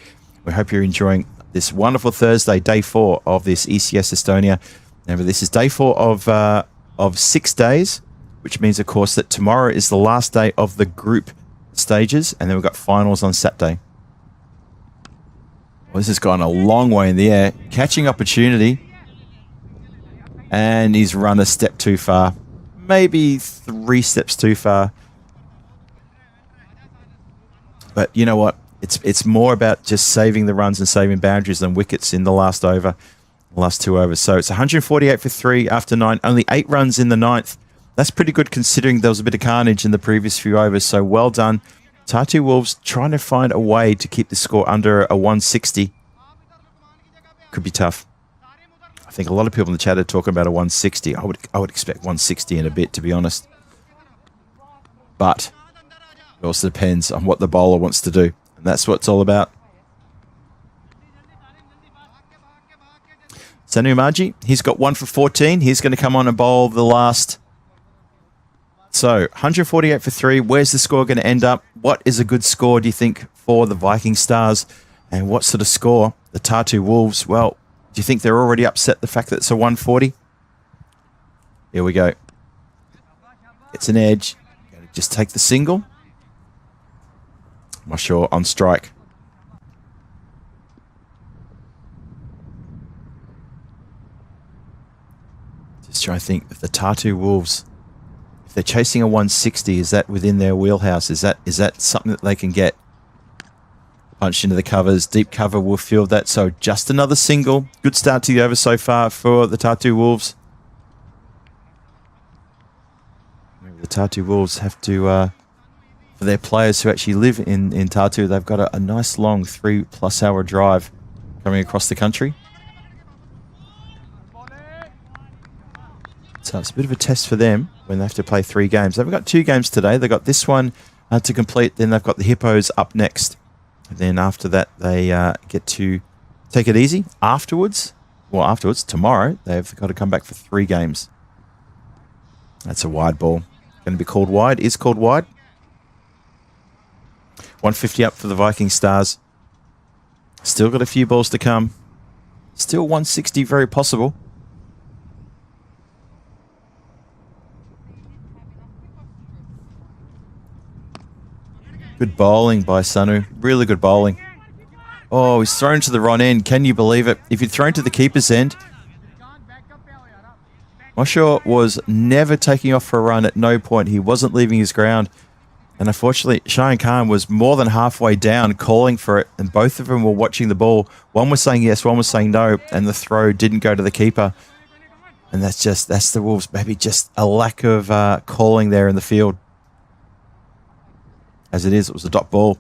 We hope you're enjoying this wonderful Thursday, day 4 of this ECS Estonia. Remember, this is day 4 of 6 days, which means, of course, that tomorrow is the last day of the group stages, and then we've got finals on Saturday. Well, this has gone a long way in the air. Catching opportunity. And he's run a step too far. Maybe 3 steps too far. But you know what? It's more about just saving the runs and saving boundaries than wickets in the last over, the last 2 overs. So it's 148 for 3 after 9. Only 8 runs in the 9th. That's pretty good considering there was a bit of carnage in the previous few overs. So well done. Tartu Wolves trying to find a way to keep the score under a 160. Could be tough. I think a lot of people in the chat are talking about a 160. I would expect 160 in a bit, to be honest. But it also depends on what the bowler wants to do. And that's what it's all about. Sanu Marji, he's got 1 for 14. He's going to come on and bowl the last. So 148 for 3. Where's the score going to end up? What is a good score, do you think, for the Viking Stars? And what sort of score? The Tartu Wolves, well, do you think they're already upset the fact that it's a 140? Here we go. It's an edge. Just take the single. Moshaw on strike. Just trying to think if the Tartu Wolves, if they're chasing a 160, is that within their wheelhouse? Is that something that they can get? Punched into the covers. Deep cover will field that. So just another single. Good start to the over so far for the Tartu Wolves. Maybe the Tartu Wolves have to, for their players who actually live in Tartu, they've got a nice long 3+ hour drive coming across the country. So it's a bit of a test for them when they have to play 3 games. They've got 2 games today. They've got this one to complete. Then they've got the Hippos up next. And then after that, they get to take it easy. Afterwards, tomorrow, they've got to come back for 3 games. That's a wide ball. Going to be called wide. Is called wide. 150 up for the Viking Stars. Still got a few balls to come. Still 160 very possible. Good bowling by Sanu. Really good bowling. Oh, he's thrown to the wrong end. Can you believe it? If he'd thrown to the keeper's end, Moshaw was never taking off for a run at no point. He wasn't leaving his ground. And unfortunately, Cheyenne Khan was more than halfway down calling for it. And both of them were watching the ball. One was saying yes, one was saying no. And the throw didn't go to the keeper. And that's the Wolves. Maybe just a lack of calling there in the field. As it is, it was a dot ball.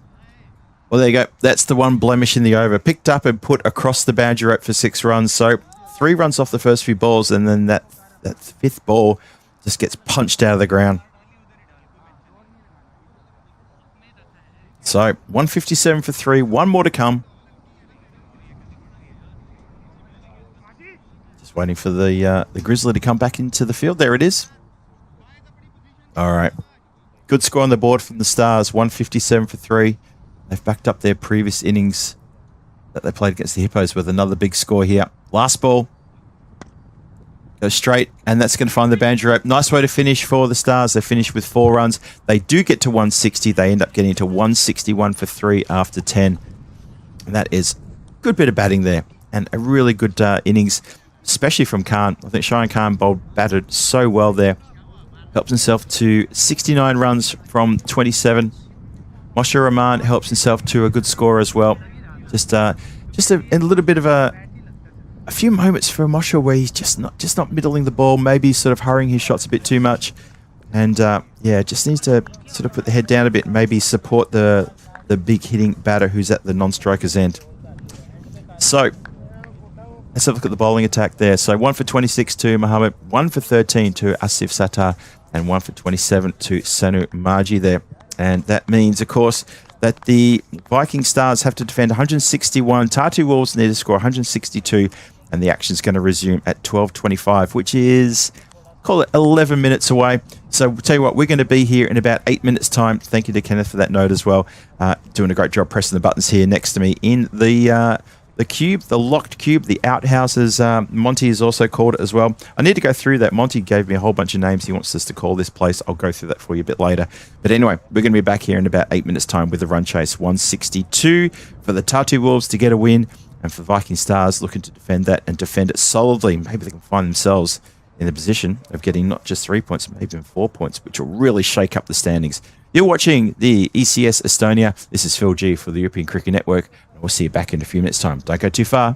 Well, there you go. That's the one blemish in the over. Picked up and put across the boundary rope for 6 runs. So 3 runs off the first few balls. And then that 5th ball just gets punched out of the ground. So 157 for 3. 1 more to come. Just waiting for the Grizzly to come back into the field. There it is. All right. Good score on the board from the Stars. 157 for 3. They've backed up their previous innings that they played against the Hippos with another big score here. Last ball. Goes straight, and that's going to find the boundary rope. Nice way to finish for the Stars. They finish with 4 runs. They do get to 160. They end up getting to 161 for 3 after 10. And that is a good bit of batting there. And a really good innings, especially from Khan. I think Cheyenne Khan batted so well there. Helps himself to 69 runs from 27. Moshe Rahman helps himself to a good score as well. Just a little bit of a few moments for Moshe where he's just not middling the ball, maybe sort of hurrying his shots a bit too much, and just needs to sort of put the head down a bit, and maybe support the big hitting batter who's at the non-striker's end. So let's have a look at the bowling attack there. So 1 for 26 to Mohammed, 1 for 13 to Asif Sattar, and 1 for 27 to Sanu Marji there. And that means, of course, that the Viking Stars have to defend 161. Tartu Wolves need to score 162. And the action's going to resume at 12:25, which is, call it 11 minutes away. So we'll tell you what, we're going to be here in about 8 minutes' time. Thank you to Kenneth for that note as well. Doing a great job pressing the buttons here next to me in the cube, the locked cube, the outhouses. Monty is also called it as well. I need to go through that. Monty gave me a whole bunch of names he wants us to call this place. I'll go through that for you a bit later. But anyway, we're going to be back here in about 8 minutes' time with the run chase. 162 for the Tartu Wolves to get a win. And for Viking Stars looking to defend that and defend it solidly. Maybe they can find themselves in the position of getting not just 3 points, maybe even 4 points, which will really shake up the standings. You're watching the ECS Estonia. This is Phil G for the European Cricket Network. And we'll see you back in a few minutes' time. Don't go too far.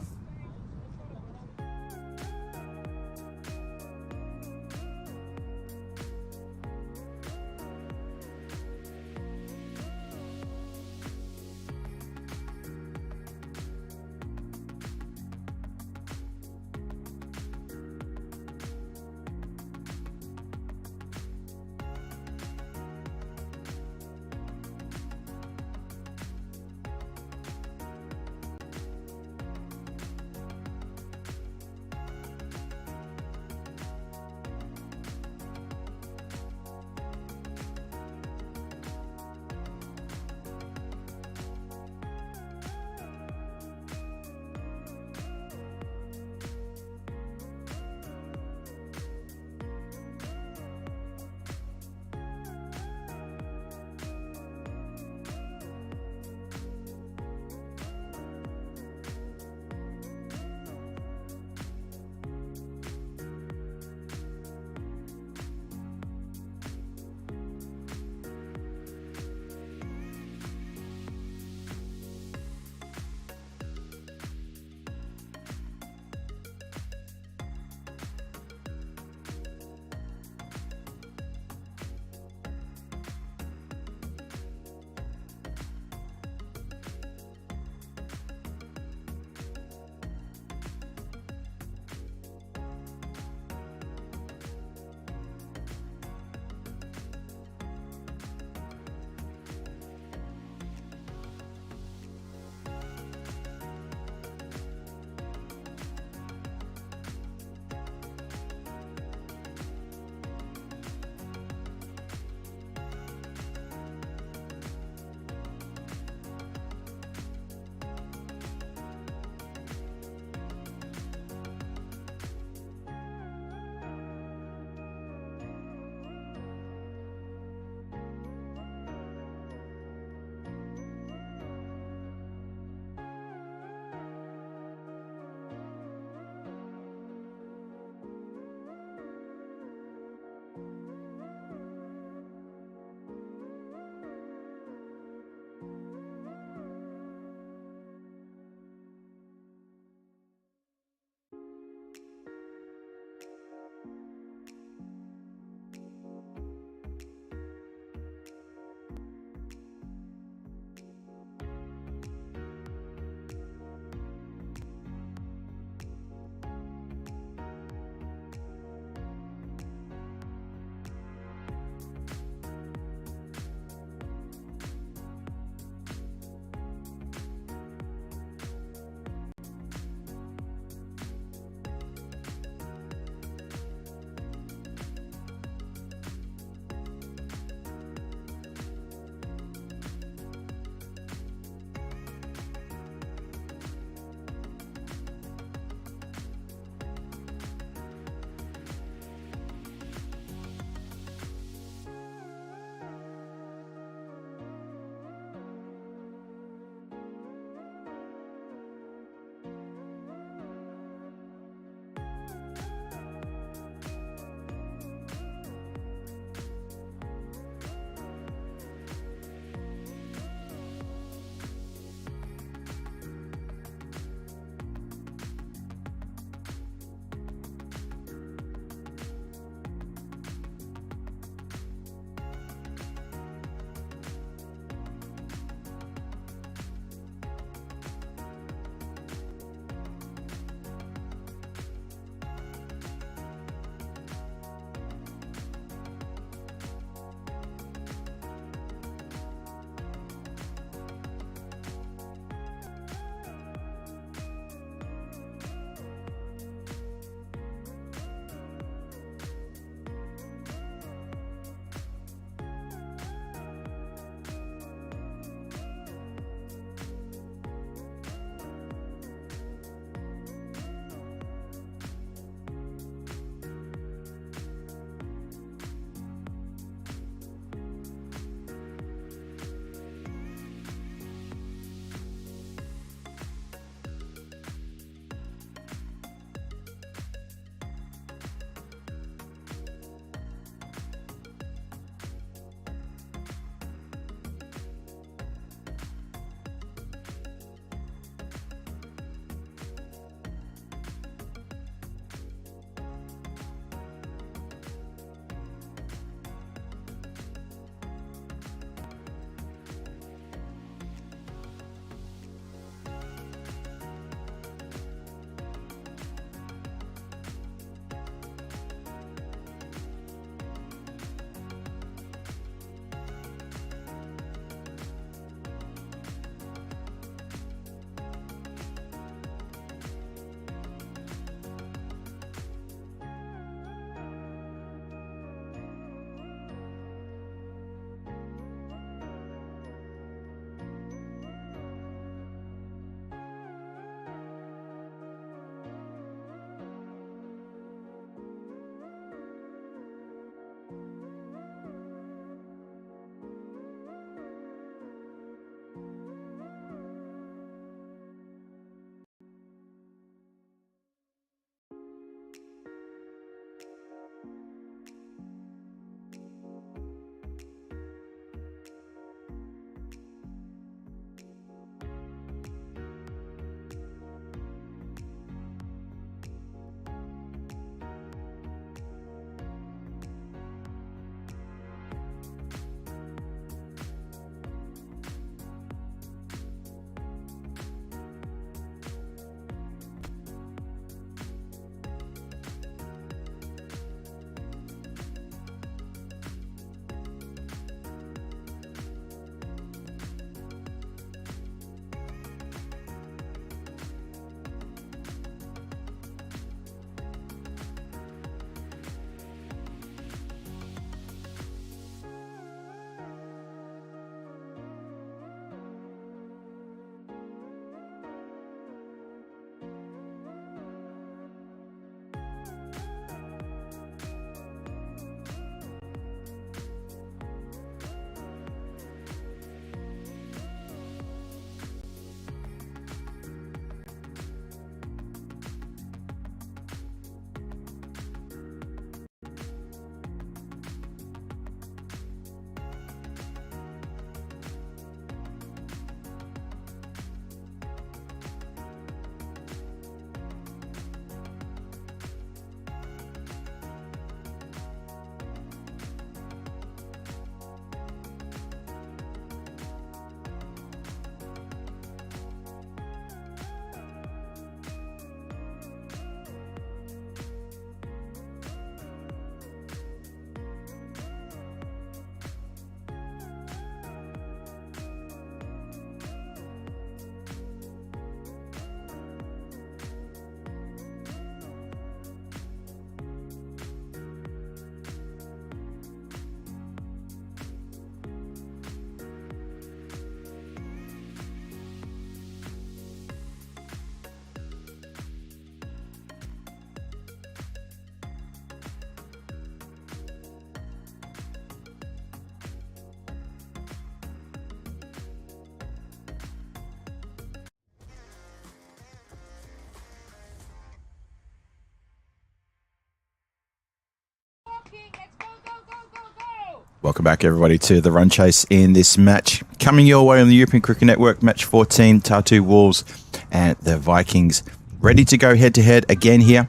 Welcome back, everybody, to the run chase in this match. Coming your way on the European Cricket Network, match 14, Tartu Wolves and the Vikings. Ready to go head-to-head again here.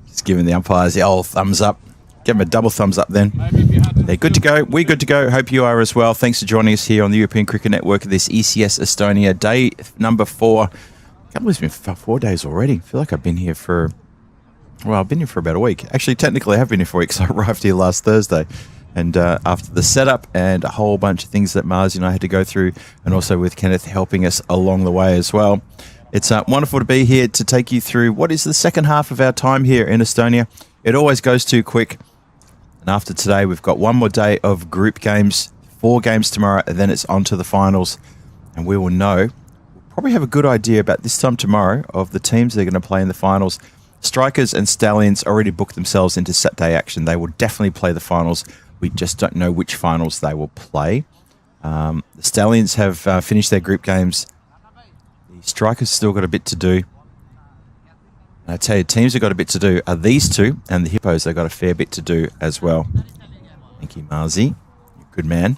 Just giving the umpires the old thumbs up. Give them a double thumbs up then. They're good to go. We're good to go. Hope you are as well. Thanks for joining us here on the European Cricket Network. This ECS Estonia, day number 4. I can't believe it's been 4 days already. I feel like I've been here for... Well, I've been here for about a week. Actually, technically, I have been here for a week because I arrived here last Thursday. And after the setup and a whole bunch of things that Marzi and I had to go through, and also with Kenneth helping us along the way as well. It's wonderful to be here to take you through what is the second half of our time here in Estonia. It always goes too quick. And after today, we've got one more day of group games, 4 games tomorrow, and then it's on to the finals. And we will know, we'll probably have a good idea about this time tomorrow of the teams that are going to play in the finals. Strikers and Stallions already booked themselves into Saturday action. They will definitely play the finals. We just don't know which finals they will play. The Stallions have finished their group games. The Strikers still got a bit to do. And I tell you, teams have got a bit to do are these two, and the Hippos have got a fair bit to do as well. Thank you, Marzi. You're a good man.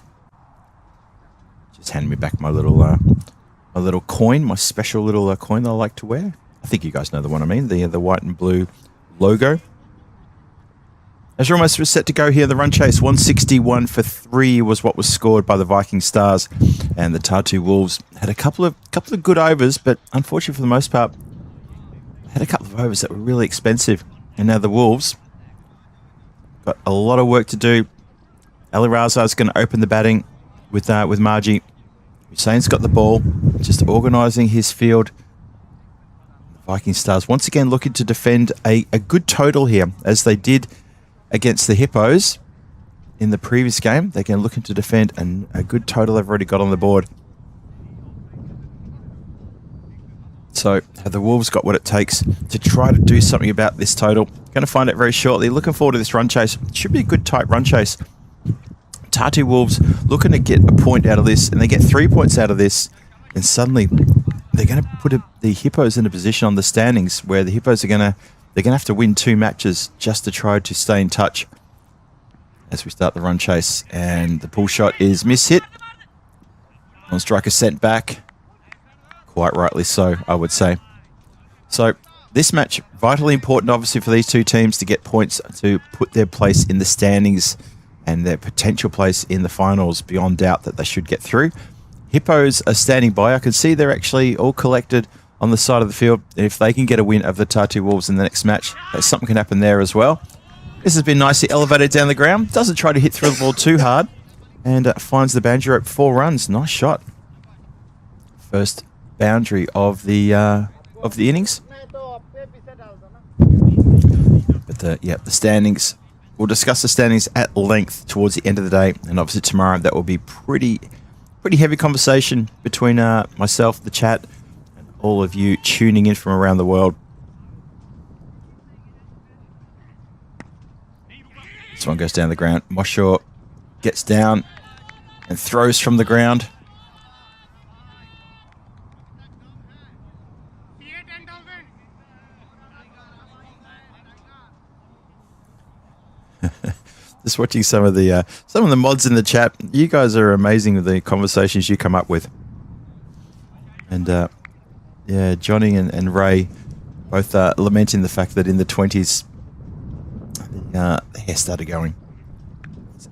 Just handing me back my little coin, my special little coin that I like to wear. I think you guys know the one I mean, the white and blue logo. As we're almost set to go here, the run chase, 161 for 3 was what was scored by the Viking Stars, and the Tartu Wolves had a couple of good overs, but unfortunately for the most part, had a couple of overs that were really expensive. And now the Wolves got a lot of work to do. Ali Raza is going to open the batting with Margie. Hussein's got the ball, just organising his field. Viking Stars once again looking to defend a good total here, as they did against the Hippos in the previous game. They're going to looking to defend a good total they've already got on the board. So have the Wolves got what it takes to try to do something about this total? Going to find out very shortly. Looking forward to this run chase. Should be a good tight run chase. Tartu Wolves looking to get a point out of this, and they get 3 points out of this, and suddenly they're going to put the Hippos in a position on the standings where the Hippos are they're going to have to win 2 matches just to try to stay in touch as we start the run chase. And the pull shot is miss-hit. Non-striker sent back. Quite rightly so, I would say. So this match, vitally important obviously for these two teams to get points to put their place in the standings and their potential place in the finals beyond doubt that they should get through. Hippos are standing by. I can see they're actually all collected on the side of the field. If they can get a win of the Tartu Wolves in the next match, something can happen there as well. This has been nicely elevated down the ground. Doesn't try to hit through the ball too hard. And finds the boundary rope, 4 runs. Nice shot. First boundary of the innings. But the standings. We'll discuss the standings at length towards the end of the day. And obviously tomorrow that will be pretty heavy conversation between myself, the chat, and all of you tuning in from around the world. This one goes down the ground. Moshaw gets down and throws from the ground. Just watching some of the mods in the chat. You guys are amazing with the conversations you come up with. And yeah, Johnny and Ray both lamenting the fact that in the 20s the hair started going.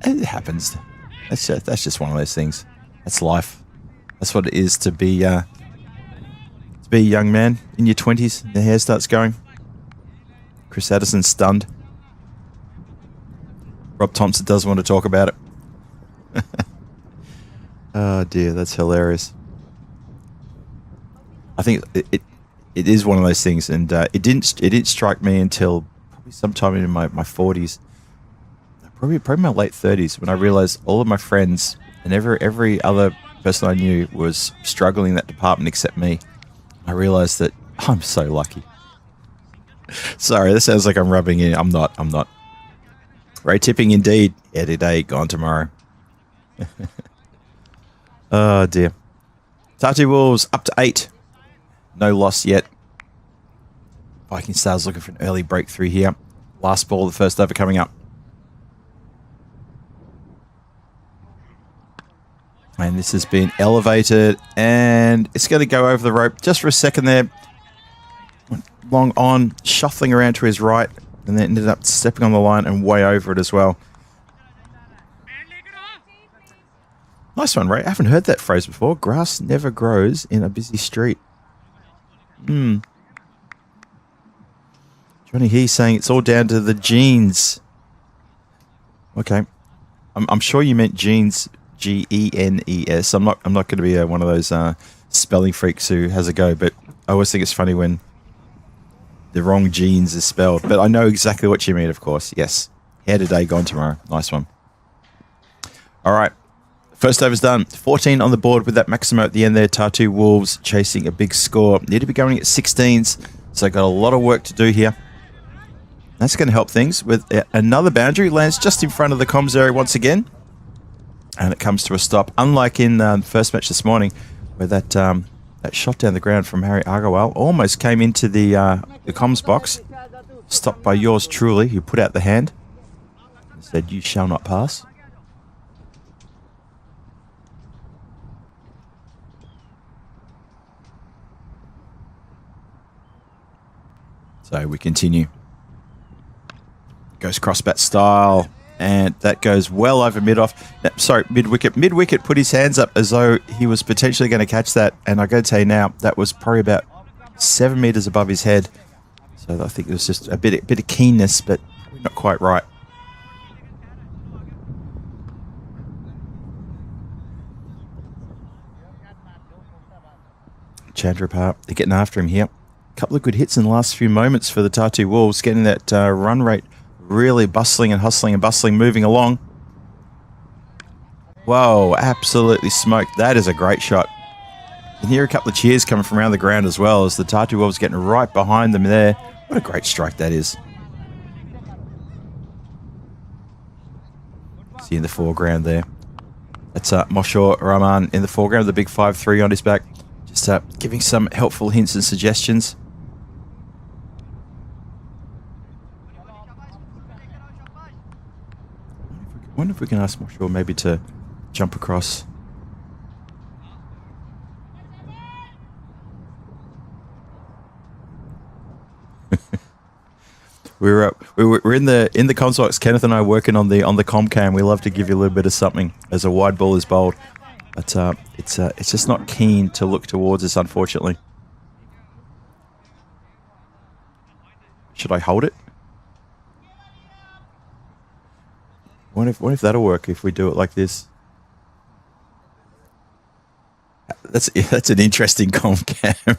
It happens. That's just one of those things. That's life. That's what it is to be a young man in your 20s. The hair starts going. Chris Addison's stunned. Rob Thompson doesn't want to talk about it. Oh dear, that's hilarious. I think it is one of those things, and it didn't strike me until probably sometime in my 40s, probably my late 30s, when I realized all of my friends and every other person I knew was struggling in that department except me. I realized that I'm so lucky. Sorry, that sounds like I'm rubbing in. I'm not. Ray tipping indeed. Yeah, today, gone tomorrow. Oh dear. Tartu Wolves up to 8. No loss yet. Viking Stars looking for an early breakthrough here. Last ball, the first over coming up. And this has been elevated, and it's going to go over the rope just for a second there. Went long on, shuffling around to his right, and then ended up stepping on the line and way over it as well. Nice one, Ray. I haven't heard that phrase before. Grass never grows in a busy street. Johnny He saying it's all down to the genes. Okay. I'm sure you meant genes, Genes. I'm not going to be one of those spelling freaks who has a go, but I always think it's funny when the wrong genes is spelled. But I know exactly what you mean, of course. Yes. Here today, gone tomorrow. Nice one. All right. First over's done. 14 on the board with that Maximo at the end there. Tartu Wolves chasing a big score. Need to be going at 16s, so got a lot of work to do here. That's going to help things with another boundary. Lands just in front of the comms area once again. And it comes to a stop. Unlike in the first match this morning, where that shot down the ground from Harry Agarwal almost came into the comms box. Stopped by yours truly, who put out the hand. And said, "You shall not pass." So we continue. Goes crossbat style, and that goes well over mid-off. Sorry, mid-wicket. Mid-wicket put his hands up as though he was potentially going to catch that, and I got to tell you now, that was probably about 7 meters above his head. So I think it was just a bit of keenness, but not quite right. Chandrapar, they're getting after him here. Couple of good hits in the last few moments for the Tartu Wolves, getting that run rate really bustling and hustling and bustling, moving along. Whoa, absolutely smoked. That is a great shot. You can hear a couple of cheers coming from around the ground as well as the Tartu Wolves getting right behind them there. What a great strike that is. See in the foreground there. That's Moshe Rahman in the foreground, the big 5-3 on his back. Just giving some helpful hints and suggestions. I wonder if we can ask Moshe maybe to jump across. We're in the comms box. Kenneth and I working on the comm cam. We love to give you a little bit of something as a wide ball is bowled, but it's just not keen to look towards us, unfortunately. Should I hold it? What if that'll work if we do it like this? That's an interesting comm cam.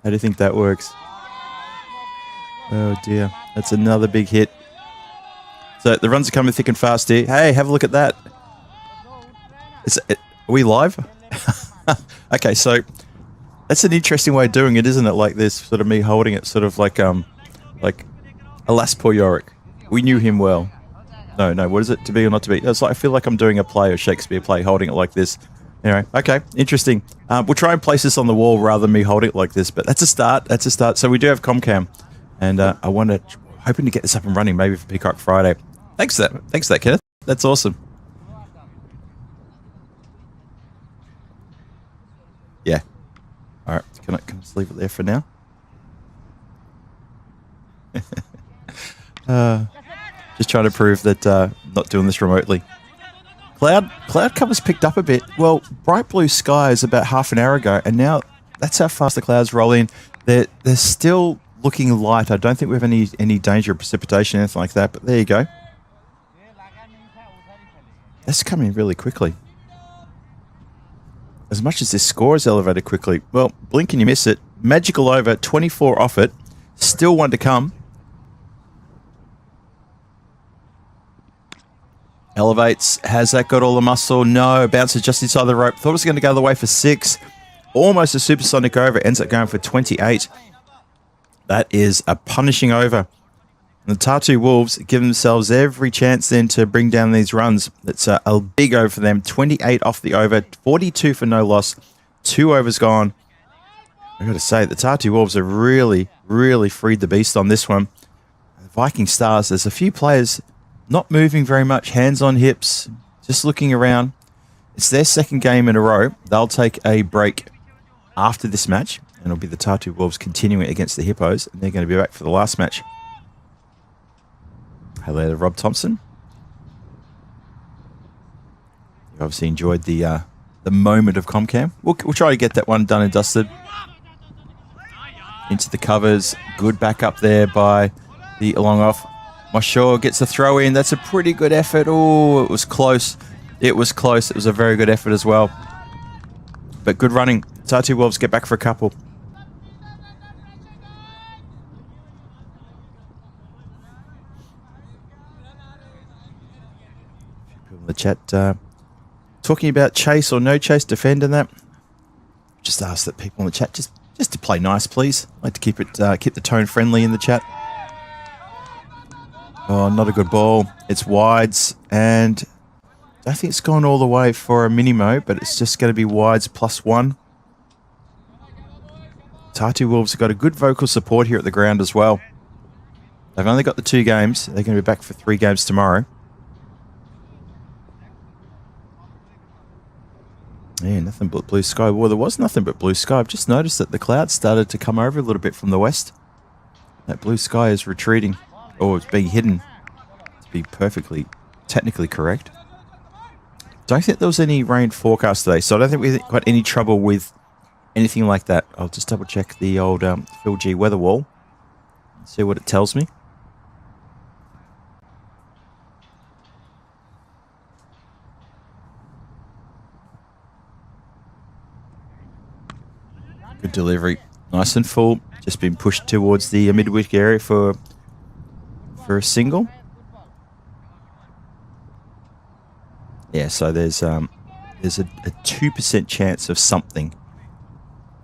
How do you think that works? Oh dear, that's another big hit. So the runs are coming thick and fast here. Hey, have a look at that. Are we live? Okay, so that's an interesting way of doing it, isn't it? Like this, sort of me holding it, sort of like Alas Poor Yorick. We knew him well. No, what is it? To be or not to be? It's like I feel like I'm doing a play, a Shakespeare play, holding it like this. Anyway, okay, interesting. We'll try and place this on the wall rather than me holding it like this, but that's a start. That's a start. So we do have Comcam, and hoping to get this up and running maybe for Peacock Friday. Thanks for that, Kenneth. That's awesome. Yeah. All right. Can I just leave it there for now? Just trying to prove that not doing this remotely. Cloud cover's picked up a bit. Well, bright blue skies about half an hour ago, and now that's how fast the clouds roll in. They're still looking light. I don't think we have any danger of precipitation or anything like that, but there you go. That's coming really quickly. As much as this score is elevated quickly, well, blink and you miss it. Magical over, 24 off it. Still one to come. Elevates. Has that got all the muscle? No. Bounces just inside the rope. Thought it was going to go the way for 6. Almost a supersonic over. Ends up going for 28. That is a punishing over. And the Tartu Wolves give themselves every chance then to bring down these runs. It's a big over for them. 28 off the over. 42 for no loss. 2 overs gone. I've got to say, the Tartu Wolves have really, really freed the beast on this one. The Viking Stars, there's a few players not moving very much, hands on hips, just looking around, it's their second game in a row. They'll take a break after this match, and it'll be the Tartu Wolves continuing against the Hippos, and they're going to be back for the last match. Hello there, Rob Thompson. You obviously enjoyed the moment of Comcam. We'll try to get that one done and dusted. Into the covers. Good back up there by the long off. Mashore gets a throw in. That's a pretty good effort. Oh, it was close. It was close. It was a very good effort as well. But good running. Tartu Wolves get back for a couple. People in the chat talking about chase or no chase, defend and that. Just ask that people in the chat just to play nice, please. I like to keep the tone friendly in the chat. Oh, not a good ball. It's wides, and I think it's gone all the way for a minimo, but it's just going to be wides +1. Tartu Wolves have got a good vocal support here at the ground as well. They've only got the 2 games. They're going to be back for 3 games tomorrow. Yeah, nothing but blue sky. Well, there was nothing but blue sky. I've just noticed that the clouds started to come over a little bit from the west. That blue sky is retreating, or it's being hidden, to be perfectly technically correct. Don't think there was any rain forecast today, so I don't think we got any trouble with anything like that. I'll just double check the old Phil G weather wall, see what it tells me. Good delivery, nice and full. Just been pushed towards the midwick area for a single. Yeah, so there's a 2% chance of something,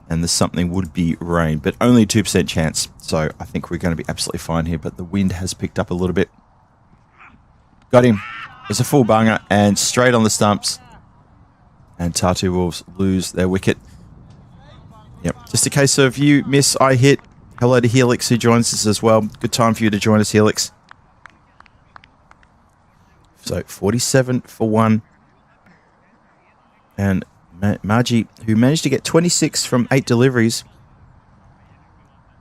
and the something would be rain, but only a 2% chance. So I think we're going to be absolutely fine here. But the wind has picked up a little bit. Got him. It's a full banger and straight on the stumps. And Tartu Wolves lose their wicket. Yep, just a case of you miss, I hit. Hello to Helix who joins us as well. Good time for you to join us, Helix. So 47 for 1. And Margie, who managed to get 26 from 8 deliveries,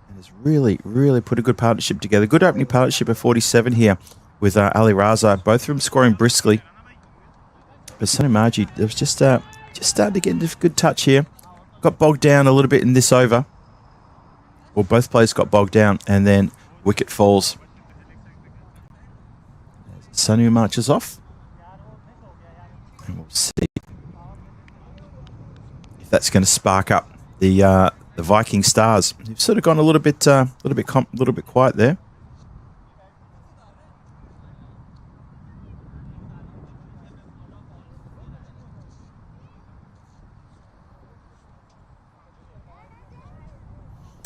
and has really, really put a good partnership together. Good opening partnership of 47 here with Ali Raza. Both of them scoring briskly. But Sonny Margie, it was just started to get into good touch here. Got bogged down a little bit in this over. Well, both players got bogged down, and then wicket falls. Sonny marches off. And we'll see if that's going to spark up the Viking Stars. They've sort of gone a little bit quiet there.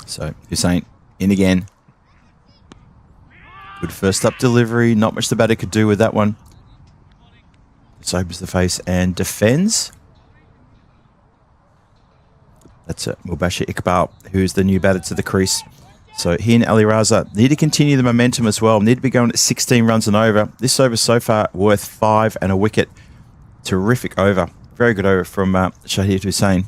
So Hussein in again. Good first up delivery. Not much the batter could do with that one. Just opens the face and defends. That's Mubashir Iqbal, who's the new batter to the crease. So he and Ali Raza need to continue the momentum as well. Need to be going at 16 runs and over. This over so far worth 5 and a wicket. Terrific over. Very good over from Shahid Hussain.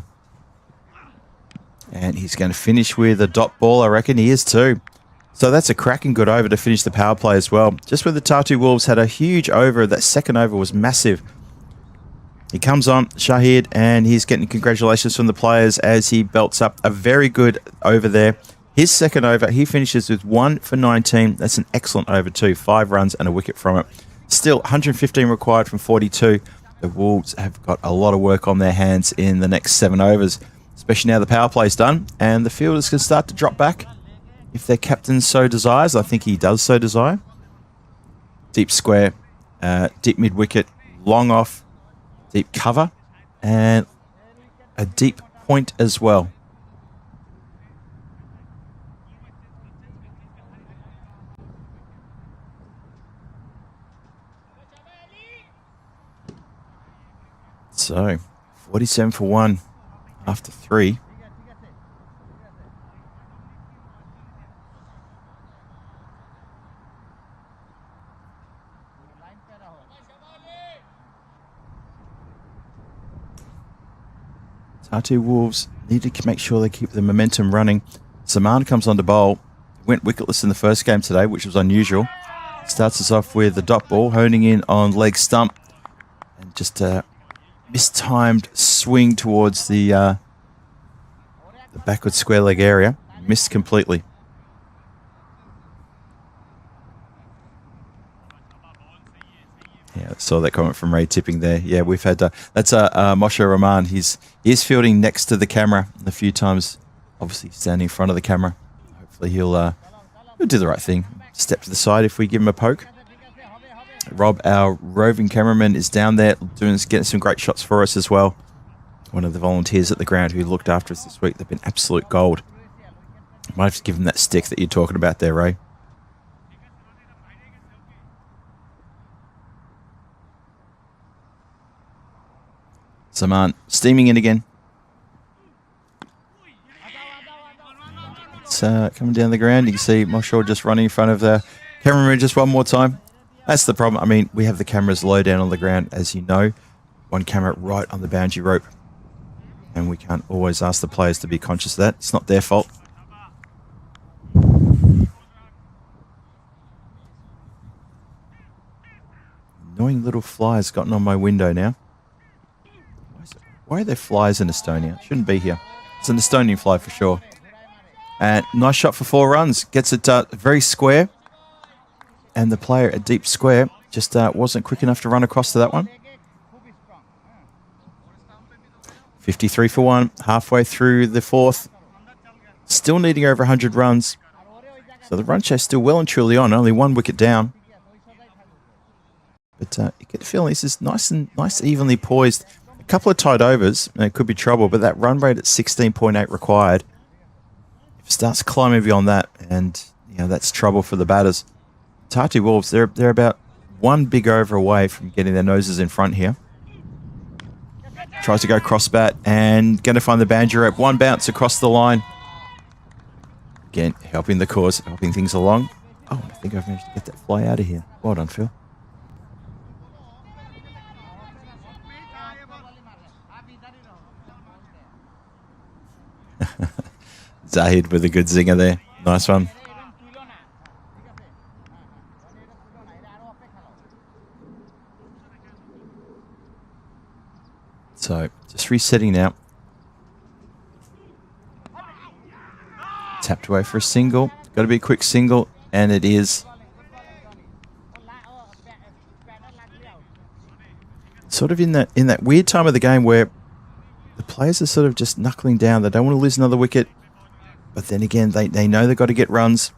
And he's going to finish with a dot ball, I reckon. He is too. So that's a cracking good over to finish the power play as well. Just where the Tartu Wolves had a huge over. That second over was massive. He comes on, Shahid, and he's getting congratulations from the players as he belts up a very good over there. His second over, he finishes with 1 for 19. That's an excellent over too. 5 runs and a wicket from it. Still 115 required from 42. The Wolves have got a lot of work on their hands in the next 7 overs. Especially now the power play's done and the fielders can start to drop back if their captain so desires. I think he does so desire. Deep square, deep mid-wicket, long off, deep cover, and a deep point as well. So, 47 for 1. After 3. Tartu Wolves need to make sure they keep the momentum running. Saman comes on to bowl. Went wicketless in the first game today, which was unusual. Starts us off with the dot ball, honing in on leg stump. And just a mistimed swing towards the backward square leg area. Missed completely. Yeah, saw that comment from Ray Tipping there. Yeah, we've had that's Moshe Rahman. He is fielding next to the camera a few times. Obviously, standing in front of the camera. Hopefully, he'll do the right thing. Step to the side if we give him a poke. Rob, our roving cameraman, is down there getting some great shots for us as well. One of the volunteers at the ground who looked after us this week. They've been absolute gold. Might have to give him that stick that you're talking about there, Ray. Saman steaming in again. It's coming down the ground. You can see Moshe just running in front of the cameraman just one more time. That's the problem. I mean, we have the cameras low down on the ground, as you know. One camera right on the boundary rope. And we can't always ask the players to be conscious of that. It's not their fault. Annoying little flies gotten on my window now. Why are there flies in Estonia? Shouldn't be here. It's an Estonian fly for sure. And nice shot for 4 runs. Gets it very square. And the player at deep square just wasn't quick enough to run across to that one. 53 for 1. Halfway through the 4th. Still needing over 100 runs. So the run chase still well and truly on. Only 1 wicket down. But you get the feeling this is nice, evenly poised. A couple of tight overs, and it could be trouble, but that run rate at 16.8 required. If it starts climbing beyond that, and that's trouble for the batters. Tartu Wolves, they're about 1 big over away from getting their noses in front here. Tries to go cross bat and going to find the boundary rope. 1 bounce across the line. Again, helping the cause, helping things along. Oh, I think I've managed to get that fly out of here. Well done, Phil. Zahid with a good zinger there. Nice one. So, just resetting now. Tapped away for a single. Got to be a quick single, and it is. Sort of in that weird time of the game where the players are sort of just knuckling down. They don't want to lose another wicket. But then again, they know they've got to get runs.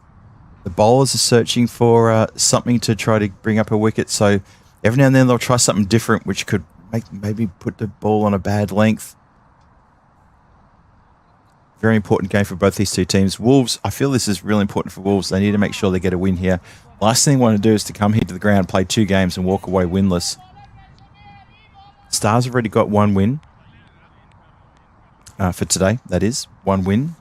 The bowlers are searching for something to try to bring up a wicket. So every now and then they'll try something different, which could maybe put the ball on a bad length. Very important game for both these two teams. Wolves, I feel this is really important for Wolves. They need to make sure they get a win here. Last thing they want to do is to come here to the ground, play 2 games and walk away winless. Stars have already got 1 win. For today, that is. 1 win.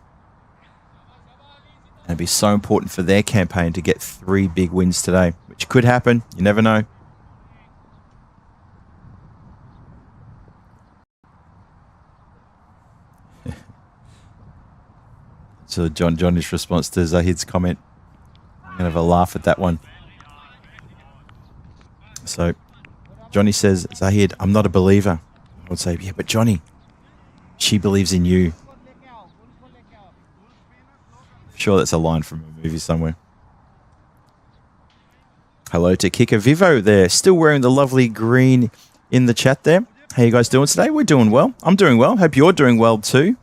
And it'd be so important for their campaign to get 3 big wins today, which could happen. You never know. So Johnny's response to Zahid's comment. I'm going to have a laugh at that one. So Johnny says, Zahid, I'm not a believer. I would say, yeah, but Johnny, she believes in you. Sure, that's a line from a movie somewhere. Hello to Kika Vivo there. Still wearing the lovely green in the chat there. How you guys doing today? We're doing well. I'm doing well. Hope you're doing well too.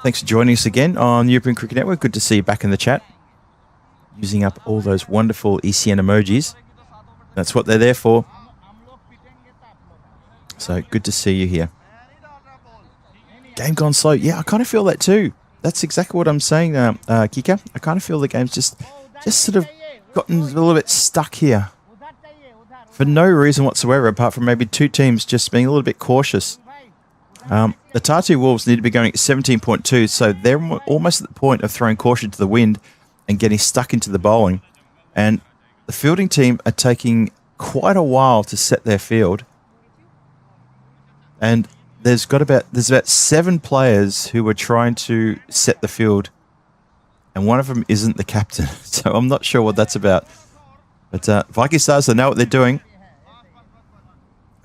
Thanks for joining us again on European Cricket Network. Good to see you back in the chat. Using up all those wonderful ECN emojis. That's what they're there for. So good to see you here. Game gone slow. Yeah, I kind of feel that too. That's exactly what I'm saying, Kika. I kind of feel the game's just sort of gotten a little bit stuck here. For no reason whatsoever, apart from maybe 2 teams just being a little bit cautious. The Tartu Wolves need to be going at 17.2, so they're almost at the point of throwing caution to the wind and getting stuck into the bowling. And the fielding team are taking quite a while to set their field. And there's about 7 players who are trying to set the field, and one of them isn't the captain. So I'm not sure what that's about. But Viking Stars, they know what they're doing.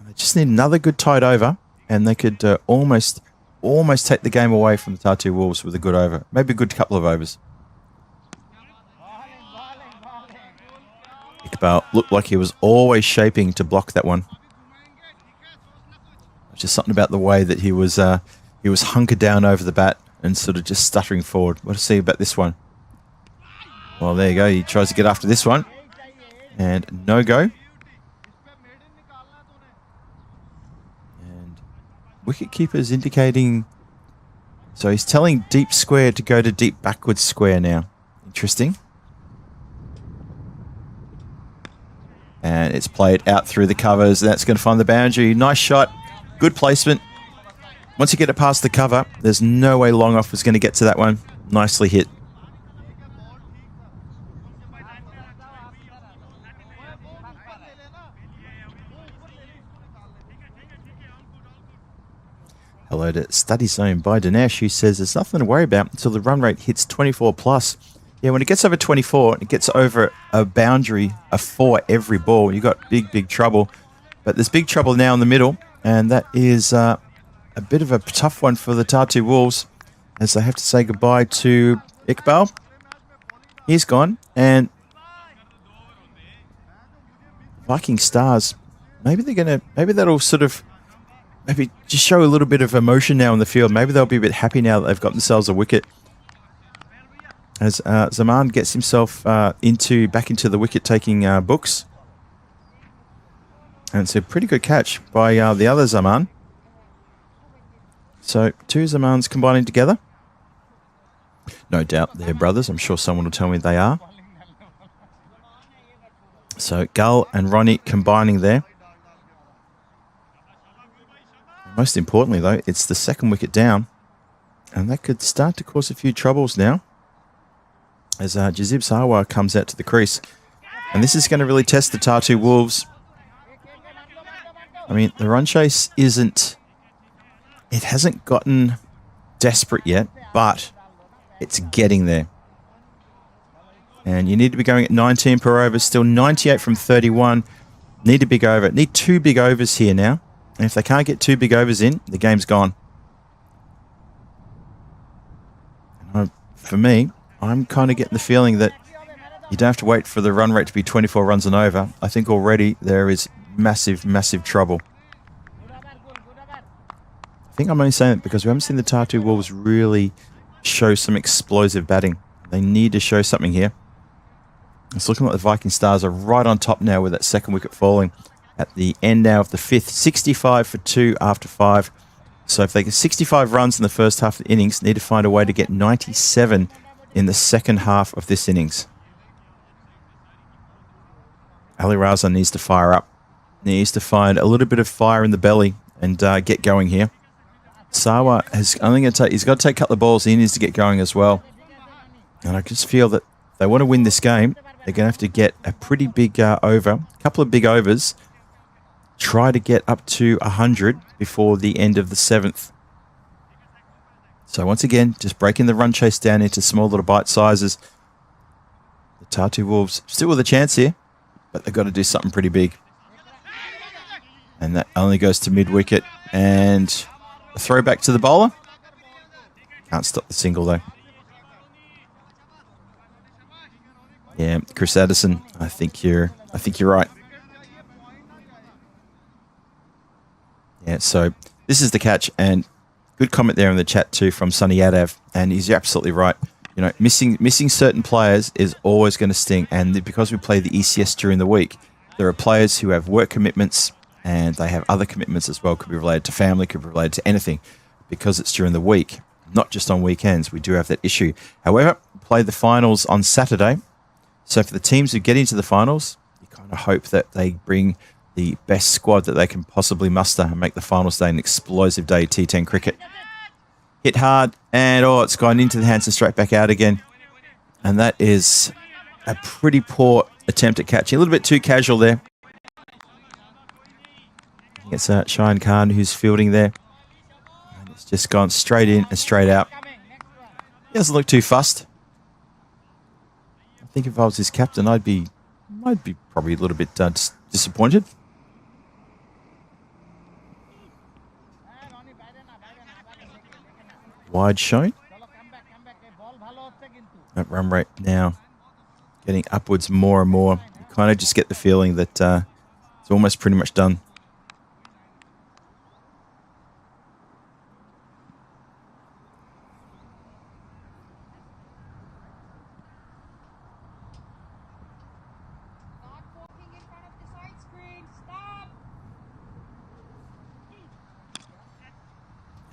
They just need another good tight over, and they could almost take the game away from the Tartu Wolves with a good over. Maybe a good couple of overs. Iqbal looked like he was always shaping to block that one. Just something about the way that he was hunkered down over the bat and sort of just stuttering forward. What to see about this one? Well, there you go. He tries to get after this one. And no go. And wicketkeeper's indicating... So he's telling deep square to go to deep backwards square now. Interesting. And it's played out through the covers. That's going to find the boundary. Nice shot. Good placement. Once you get it past the cover, there's no way long off was going to get to that one. Nicely hit. Hello to Study Zone by Dinesh, who says there's nothing to worry about until the run rate hits 24 plus. Yeah, when it gets over 24, it gets over a boundary of 4 every ball. You got big trouble. But there's big trouble now in the middle. And that is a bit of a tough one for the Tartu Wolves, as they have to say goodbye to Iqbal. He's gone. And Viking Stars, maybe that'll sort of just show a little bit of emotion now in the field. Maybe they'll be a bit happy now that they've got themselves a wicket. As Zaman gets himself back into the wicket-taking books. And it's a pretty good catch by the other Zaman. So 2 Zamans combining together. No doubt they're brothers. I'm sure someone will tell me they are. So Gull and Ronnie combining there. Most importantly, though, it's the second wicket down. And that could start to cause a few troubles now, as Jazib Sarwar comes out to the crease. And this is going to really test the Tartu Wolves. I mean, the run chase it hasn't gotten desperate yet, but it's getting there. And you need to be going at 19 per over, still 98 from 31. Need a big over. Need 2 big overs here now. And if they can't get 2 big overs in, the game's gone. For me, I'm kind of getting the feeling that you don't have to wait for the run rate to be 24 runs and over. I think already there is massive trouble. I think I'm only saying it because we haven't seen the Tartu Wolves really show some explosive batting. They need to show something here. It's looking like the Viking Stars are right on top now with that second wicket falling at the end now of the 5th. 65 for 2 after 5. So if they get 65 runs in the first half of the innings, need to find a way to get 97 in the second half of this innings. Ali Raza needs to fire up. Needs to find a little bit of fire in the belly and get going here. Sawa he's got to take a couple of balls. He needs to get going as well. And I just feel that if they want to win this game, they're going to have to get a pretty big over, a couple of big overs. Try to get up to 100 before the end of the 7th. So once again, just breaking the run chase down into small little bite sizes. The Tartu Wolves still with a chance here, but they've got to do something pretty big. And that only goes to mid-wicket. And a throw back to the bowler. Can't stop the single though. Yeah, Chris Addison, I think you're right. Yeah, so this is the catch, and good comment there in the chat too from Sunny Yadav, and he's absolutely right. You know, missing certain players is always going to sting, and because we play the ECS during the week, there are players who have work commitments and they have other commitments as well. Could be related to family, could be related to anything. Because it's during the week, not just on weekends, we do have that issue. However, we play the finals on Saturday, so for the teams who get into the finals, you kind of hope that they bring the best squad that they can possibly muster and make the finals day an explosive day T10 cricket. Hit hard, and it's gone into the hands and straight back out again. And that is a pretty poor attempt at catching. A little bit too casual there. It's Shine Khan who's fielding there. just gone straight in and straight out. He doesn't look too fussed. I think if I was his captain, I'd be probably a little bit disappointed. Wide shown. That run rate now getting upwards more and more. You kind of just get the feeling that it's almost pretty much done.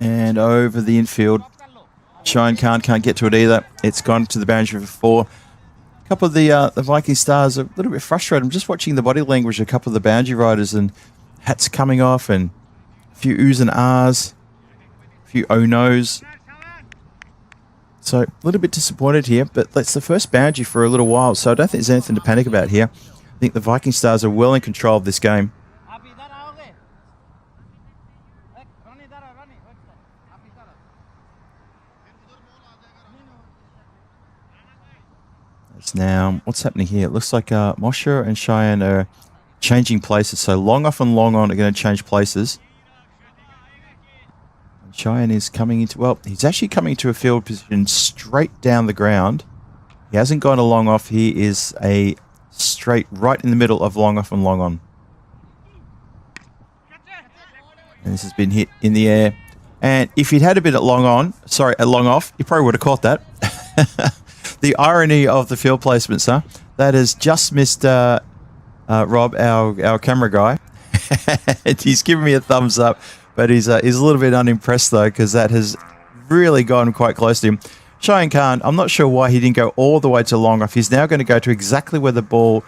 And over the infield. Cheyenne can't get to it either. It's gone to the boundary for 4. A couple of the Viking stars are a little bit frustrated. I'm just watching the body language of a couple of the boundary riders, and hats coming off, and a few oohs and ahs, a few oh no's. So a little bit disappointed here, but that's the first boundary for a little while, so I don't think there's anything to panic about here. I think the Viking stars are well in control of this game. Now, what's happening here? It looks like Moshe and Cheyenne are changing places. So long off and long on are going to change places. And Cheyenne is coming into, well, he's actually coming to a field position straight down the ground. He hasn't gone a long off. He is a straight right in the middle of long off and long on. And this has been hit in the air. And if he'd had a bit at long on, sorry, at long off, he probably would have caught that. The irony of the field placements, huh? That has just missed Rob, our camera guy. And he's giving me a thumbs up, but he's a little bit unimpressed though, because that has really gone quite close to him. Cheyenne Khan, I'm not sure why he didn't go all the way to long off. He's now going to go to exactly where the ball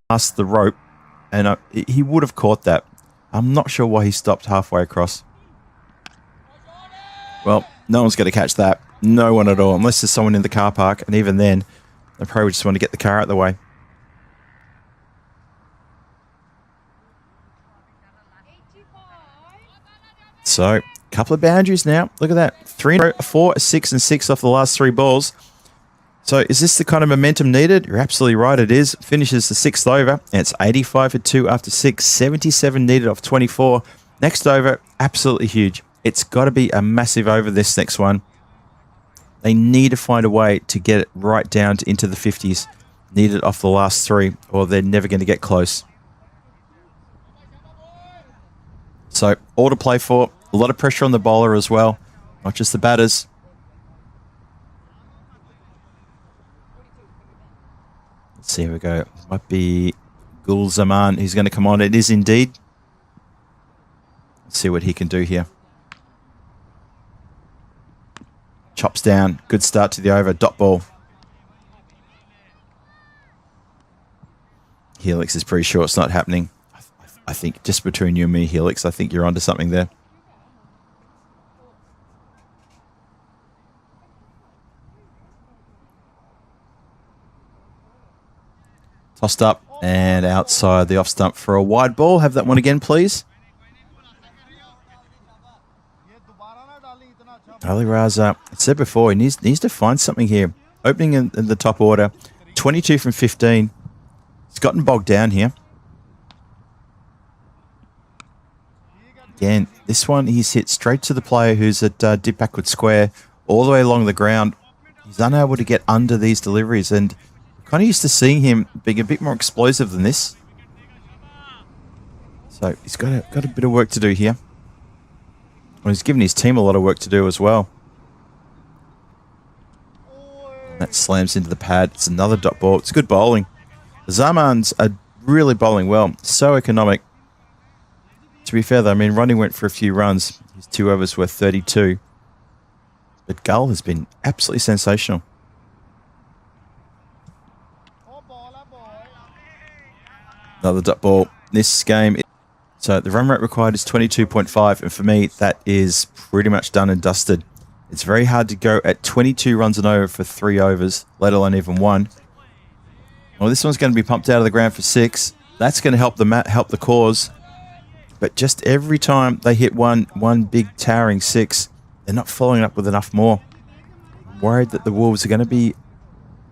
passed the rope, and he would have caught that. I'm not sure why he stopped halfway across. Well, no one's going to catch that. No one at all, unless there's someone in the car park, and even then, they probably just want to get the car out of the way. So, a couple of boundaries now. Look at that. 3, 4, 6, and 6 off the last 3 balls. So, is this the kind of momentum needed? You're absolutely right, it is. Finishes the 6th over, and it's 85 for 2 after 6. 77 needed off 24. Next over, absolutely huge. It's got to be a massive over, this next one. They need to find a way to get it right down to into the 50s. Need it off the last 3, or they're never going to get close. So, all to play for. A lot of pressure on the bowler as well, not just the batters. Let's see, here we go. Might be Gul Zaman who's going to come on. It is indeed. Let's see what he can do here. Chops down. Good start to the over. Dot ball. Helix is pretty sure it's not happening. I think just between you and me, Helix, I think you're onto something there. Tossed up and outside the off stump for a wide ball. Have that one again, please. Ali Raza, I said before, he needs to find something here. Opening in the top order, 22 from 15. He's gotten bogged down here. Again, this one he's hit straight to the player who's at dip backward square, all the way along the ground. He's unable to get under these deliveries, and kind of used to seeing him being a bit more explosive than this. So he's got a bit of work to do here. Well, he's given his team a lot of work to do as well. That slams into the pad. It's another dot ball. It's good bowling. The Zamans are really bowling well. So economic. To be fair, though, I mean, Ronnie went for a few runs. His 2 overs were 32. But Gull has been absolutely sensational. Another dot ball. This game... So the run rate required is 22.5, and for me, that is pretty much done and dusted. It's very hard to go at 22 runs and over for 3 overs, let alone even 1. Well, this one's going to be pumped out of the ground for 6. That's going to help the cause. But just every time they hit one big towering 6, they're not following up with enough more. I'm worried that the Wolves are going to be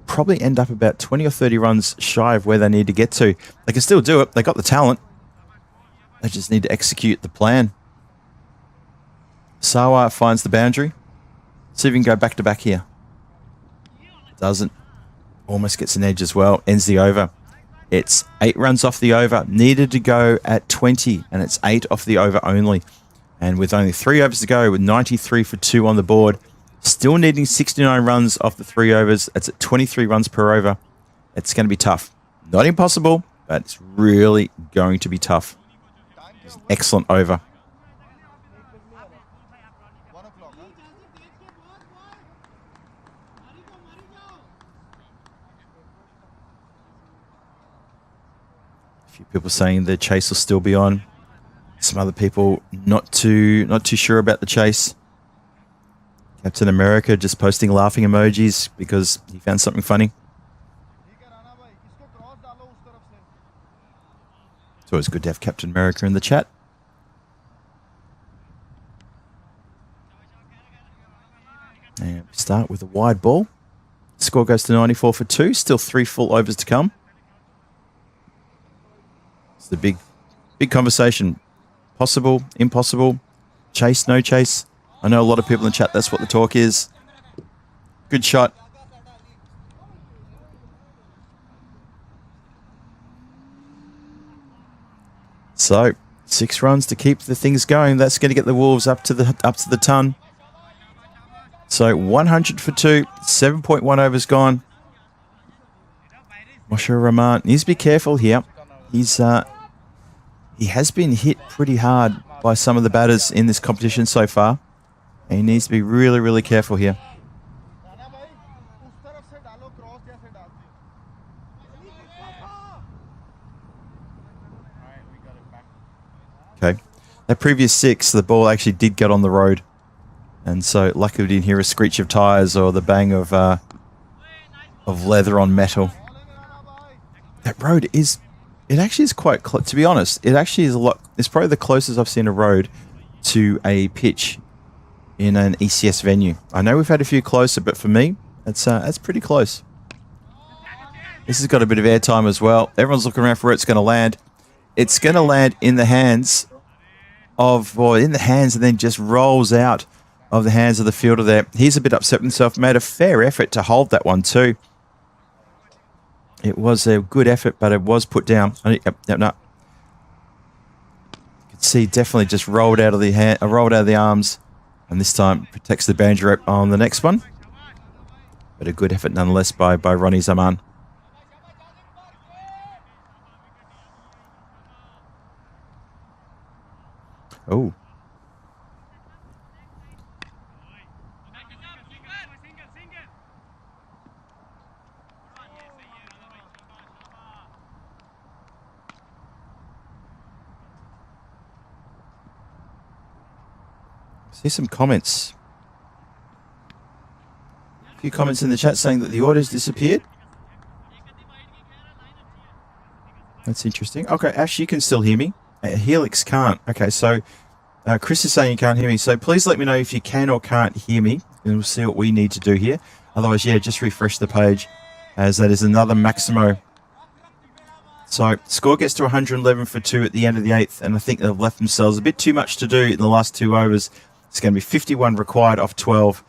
probably end up about 20 or 30 runs shy of where they need to get to. They can still do it. They got the talent. They just need to execute the plan. Sawa finds the boundary. See if we can go back to back here. Doesn't. Almost gets an edge as well. Ends the over. It's 8 runs off the over. Needed to go at 20, and it's 8 off the over only. And with only 3 overs to go, with 93 for 2 on the board, still needing 69 runs off the 3 overs. It's at 23 runs per over. It's going to be tough. Not impossible, but it's really going to be tough. It's an excellent over. A few people saying the chase will still be on. Some other people not too sure about the chase. Captain America just posting laughing emojis because he found something funny. It's always good to have Captain America in the chat. And we start with a wide ball. Score goes to 94 for 2. Still 3 full overs to come. It's the big conversation. Possible, impossible, chase, no chase. I know a lot of people in the chat, that's what the talk is. Good shot. So 6 runs to keep the things going. That's going to get the Wolves up to the ton. So 100 for 2, 7.1 overs gone. Moshe Rahman needs to be careful here. He has been hit pretty hard by some of the batters in this competition so far. And he needs to be really, really careful here. Okay. That previous 6, the ball actually did get on the road. And so luckily we didn't hear a screech of tyres or the bang of leather on metal. That road is... It actually is quite close. To be honest, it actually is a lot... It's probably the closest I've seen a road to a pitch in an ECS venue. I know we've had a few closer, but for me, that's pretty close. This has got a bit of airtime as well. Everyone's looking around for where it's going to land. It's going to land in the hands of... Or in the hands and then just rolls out of the hands of the fielder there. He's a bit upset with himself. Made a fair effort to hold that one too. It was a good effort, but it was put down. No. You can see definitely just rolled out of the arms, and this time protects the boundary rope on the next one. But a good effort nonetheless by Ronnie Zaman. Oh. See some comments. A few comments in the chat saying that the order's disappeared. That's interesting. Okay, Ash, you can still hear me. Helix can't. Okay, so Chris is saying you can't hear me. So please let me know if you can or can't hear me, and we'll see what we need to do here. Otherwise, yeah, just refresh the page, as that is another Maximo. So score gets to 111 for 2 at the end of the 8th, and I think they've left themselves a bit too much to do in the last 2 overs. It's going to be 51 required off 12.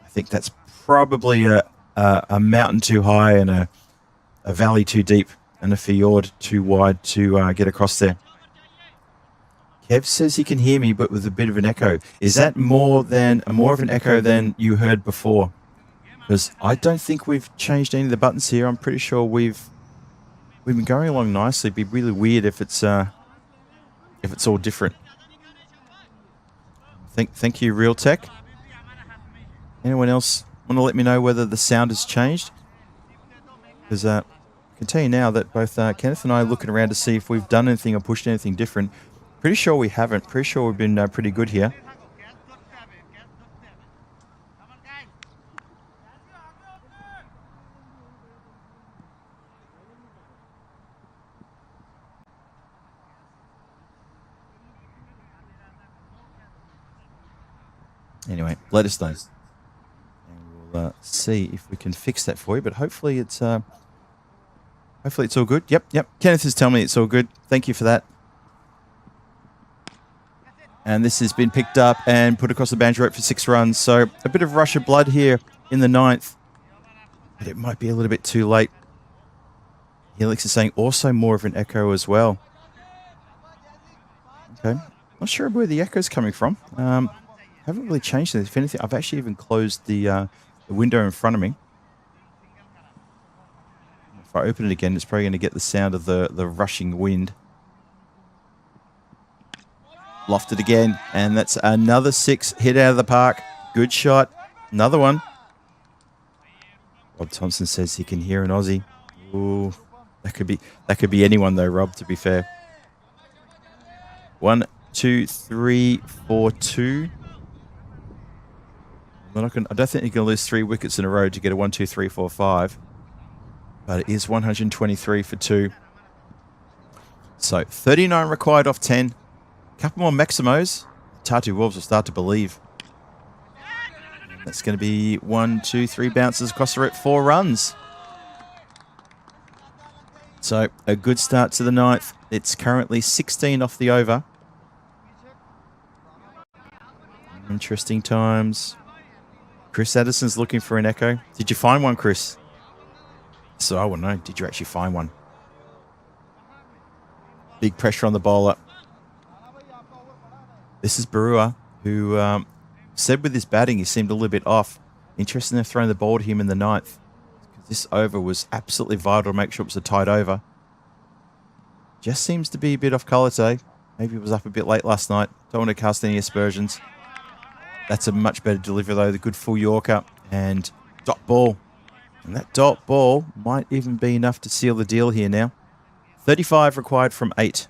I think that's probably a mountain too high and a valley too deep and a fjord too wide to get across there. Kev says he can hear me, but with a bit of an echo. Is that more of an echo than you heard before? Because I don't think we've changed any of the buttons here. I'm pretty sure we've been going along nicely. It'd be really weird if it's all different. Thank you, Real Tech. Anyone else want to let me know whether the sound has changed? Because I can tell you now that both Kenneth and I are looking around to see if we've done anything or pushed anything different. Pretty sure we haven't. Pretty sure we've been pretty good here. Anyway, let us know. And we'll see if we can fix that for you. But hopefully it's all good. Yep. Kenneth is telling me it's all good. Thank you for that. And this has been picked up and put across the boundary rope for 6 runs. So a bit of rush of blood here in the 9th. But it might be a little bit too late. Helix is saying also more of an echo as well. Okay. Not sure where the echo's coming from. Haven't really changed it. If anything, I've actually even closed the window in front of me. If I open it again, it's probably going to get the sound of the rushing wind. Lofted again, and that's another 6 hit out of the park. Good shot. Another one. Rob Thompson says he can hear an Aussie. Ooh, that could be anyone though, Rob, to be fair. 1, 2, 3, 4, 2. I don't think you can lose 3 wickets in a row to get a 1, 2, 3, 4, 5. But it is 123 for 2. So 39 required off 10. Couple more Maximos. Tartu Wolves will start to believe. That's going to be 1, 2, 3 bounces across the route, 4 runs. So a good start to the 9th. It's currently 16 off the over. Interesting times. Chris Addison's looking for an echo. Did you find one, Chris? So I want to know, did you actually find one? Big pressure on the bowler. This is Barua, who said with his batting he seemed a little bit off. Interested in throwing the ball to him in the 9th. This over was absolutely vital to make sure it was a tight over. Just seems to be a bit off colour today. Maybe it was up a bit late last night. Don't want to cast any aspersions. That's a much better delivery though. The good full Yorker and dot ball. And that dot ball might even be enough to seal the deal here now. 35 required from 8.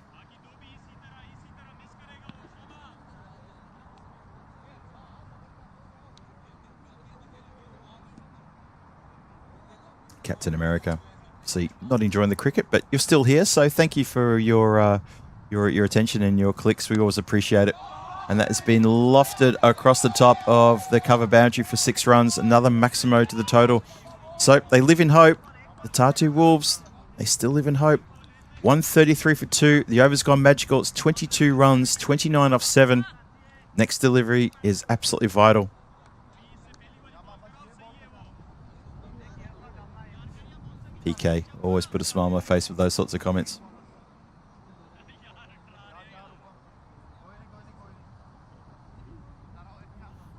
Captain America. See, not enjoying the cricket, but you're still here, so thank you for your attention and your clicks. We always appreciate it. And that has been lofted across the top of the cover boundary for 6 runs. Another Maximo to the total. So they live in hope. The Tartu Wolves, they still live in hope. 133 for 2. The over's gone magical. It's 22 runs, 29 off 7. Next delivery is absolutely vital. PK, always put a smile on my face with those sorts of comments.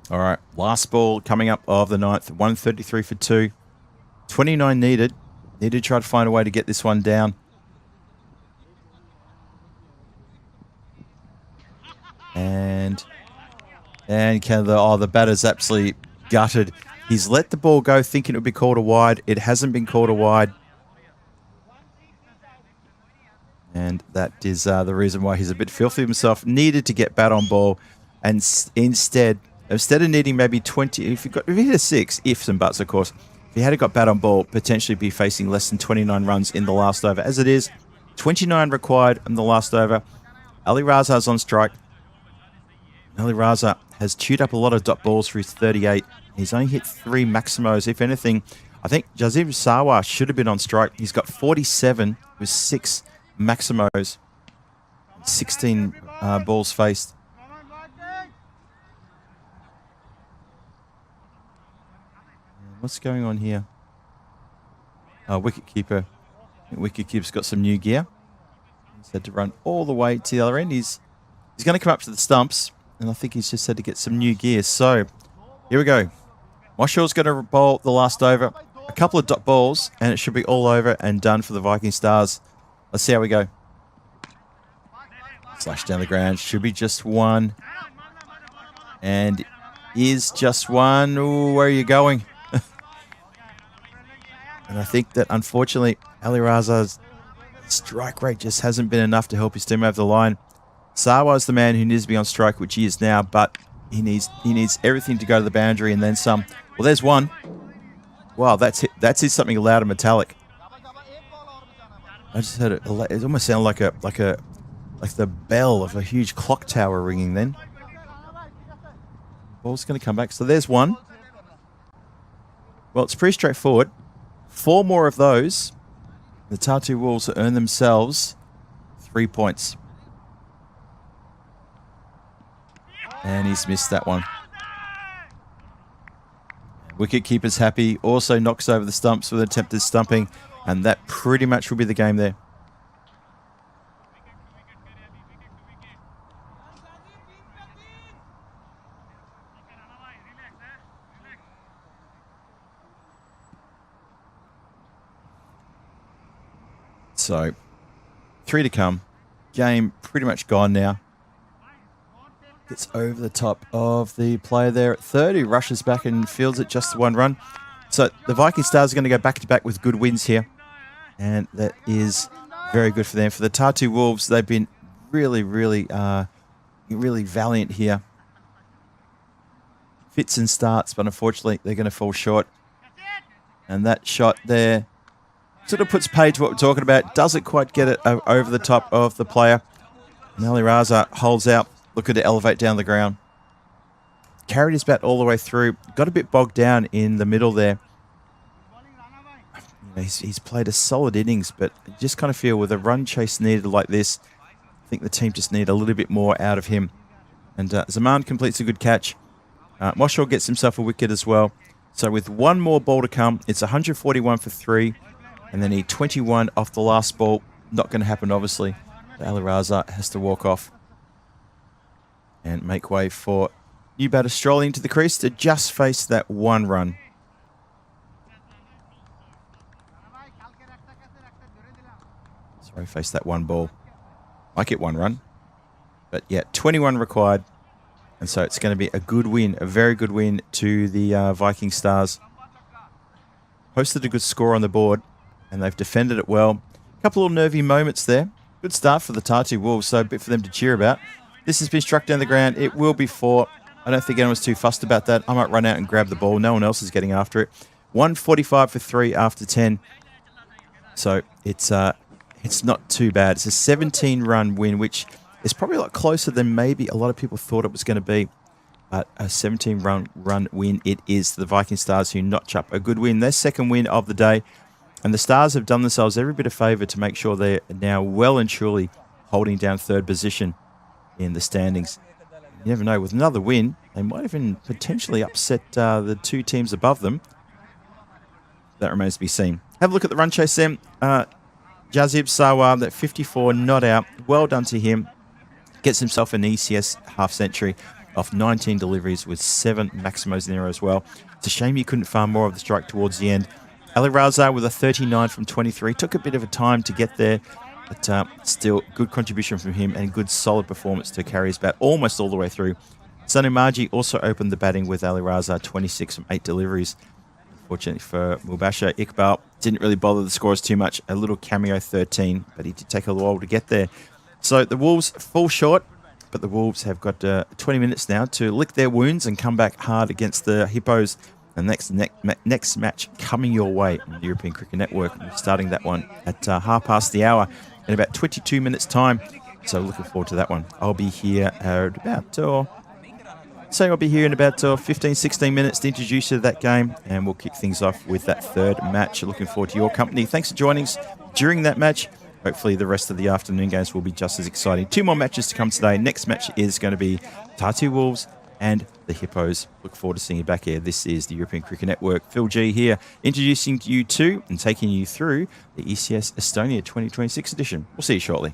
All right, last ball coming up of the 9th. 133 for 2. 29 needed. Need to try to find a way to get this one down. And Canada, the batter's absolutely gutted. He's let the ball go thinking it would be called a wide. It hasn't been called a wide. And that is the reason why he's a bit filthy himself. Needed to get bat on ball. And instead of needing maybe 20, if he hit a 6, ifs and buts, of course. If he had got bat on ball, potentially be facing less than 29 runs in the last over. As it is, 29 required in the last over. Ali Razar's on strike. Ali Raza has chewed up a lot of dot balls for his 38. He's only hit 3 Maximos. If anything, I think Jazim Sawa should have been on strike. He's got 47 with 6 Maximos. 16 balls faced. What's going on here? Wicketkeeper. Wicketkeeper's got some new gear. He's had to run all the way to the other end. He's going to come up to the stumps. And I think he's just had to get some new gear. So, here we go. Moshaw's going to bowl the last over. A couple of dot balls, and it should be all over and done for the Viking Stars. Let's see how we go. Slash down the ground. Should be just one. And is just one. Ooh, where are you going? And I think that, unfortunately, Ali Raza's strike rate just hasn't been enough to help his team over the line. Sawa's the man who needs to be on strike, which he is now, but he needs everything to go to the boundary and then some. Well, there's one. Wow, that's it. That's hit something loud and metallic. I just heard it. It almost sounded like the bell of a huge clock tower ringing then. Ball's going to come back. So there's one. Well, it's pretty straightforward. 4 more of those. The Tartu Wolves earn themselves 3 points. And he's missed that one. Wicket-keeper's happy. Also knocks over the stumps with attempted stumping. And that pretty much will be the game there. So, 3 to come. Game pretty much gone now. Gets over the top of the player there at third, who rushes back and fields it just 1 run. So the Viking Stars are going to go back-to-back with good wins here. And that is very good for them. For the Tartu Wolves, they've been really valiant here. Fits and starts, but unfortunately they're going to fall short. And that shot there sort of puts paid to what we're talking about. Doesn't quite get it over the top of the player. And Ali Raza holds out, looking to elevate down the ground. Carried his bat all the way through. Got a bit bogged down in the middle there. He's played a solid innings, but I just kind of feel with a run chase needed like this, I think the team just need a little bit more out of him. And Zaman completes a good catch. Moshaw gets himself a wicket as well. So with 1 more ball to come, it's 141 for 3. And then he 21 off the last ball. Not going to happen, obviously. Ali Raza has to walk off and make way for new batter strolling into the crease to just face that 1 run. Sorry, face that 1 ball. Might get 1 run. But yeah, 21 required. And so it's going to be a good win, a very good win to the Viking Stars. Posted a good score on the board, and they've defended it well. A couple of nervy moments there. Good start for the Tartu Wolves, so a bit for them to cheer about. This has been struck down the ground. It will be 4. I don't think anyone's too fussed about that. I might run out and grab the ball. No one else is getting after it. 145 for 3 after 10. So it's not too bad. It's a 17-run win, which is probably a lot closer than maybe a lot of people thought it was going to be. But a 17-run win it is. The Viking Stars who notch up a good win. Their second win of the day. And the Stars have done themselves every bit of favour to make sure they're now well and truly holding down 3rd position in the standings. You never know. With another win, they might even potentially upset the 2 teams above them. That remains to be seen. Have a look at the run chase then. Jazib Sawar, that 54, not out. Well done to him. Gets himself an ECS half-century off 19 deliveries with 7 maximos in there as well. It's a shame you couldn't farm more of the strike towards the end. Ali Raza with a 39 from 23. Took a bit of a time to get there, but still good contribution from him and good solid performance to carry his bat almost all the way through. Sanu Maji also opened the batting with Ali Raza, 26 from 8 deliveries. Unfortunately for Mubasher, Iqbal didn't really bother the scores too much. A little cameo 13, but he did take a while to get there. So the Wolves fall short, but the Wolves have got 20 minutes now to lick their wounds and come back hard against the Hippos. The next match coming your way on the European Cricket Network. We're starting that one at 1:30 in about 22 minutes' time. So looking forward to that one. I'll be here at about... I'll be here in about 15, 16 minutes to introduce you to that game, and we'll kick things off with that 3rd match. Looking forward to your company. Thanks for joining us during that match. Hopefully the rest of the afternoon games will be just as exciting. 2 more matches to come today. Next match is going to be Tartu Wolves and the Hippos. Look forward to seeing you back here. This is the European Cricket Network. Phil G here, introducing you to and taking you through the ECS Estonia 2026 edition. We'll see you shortly.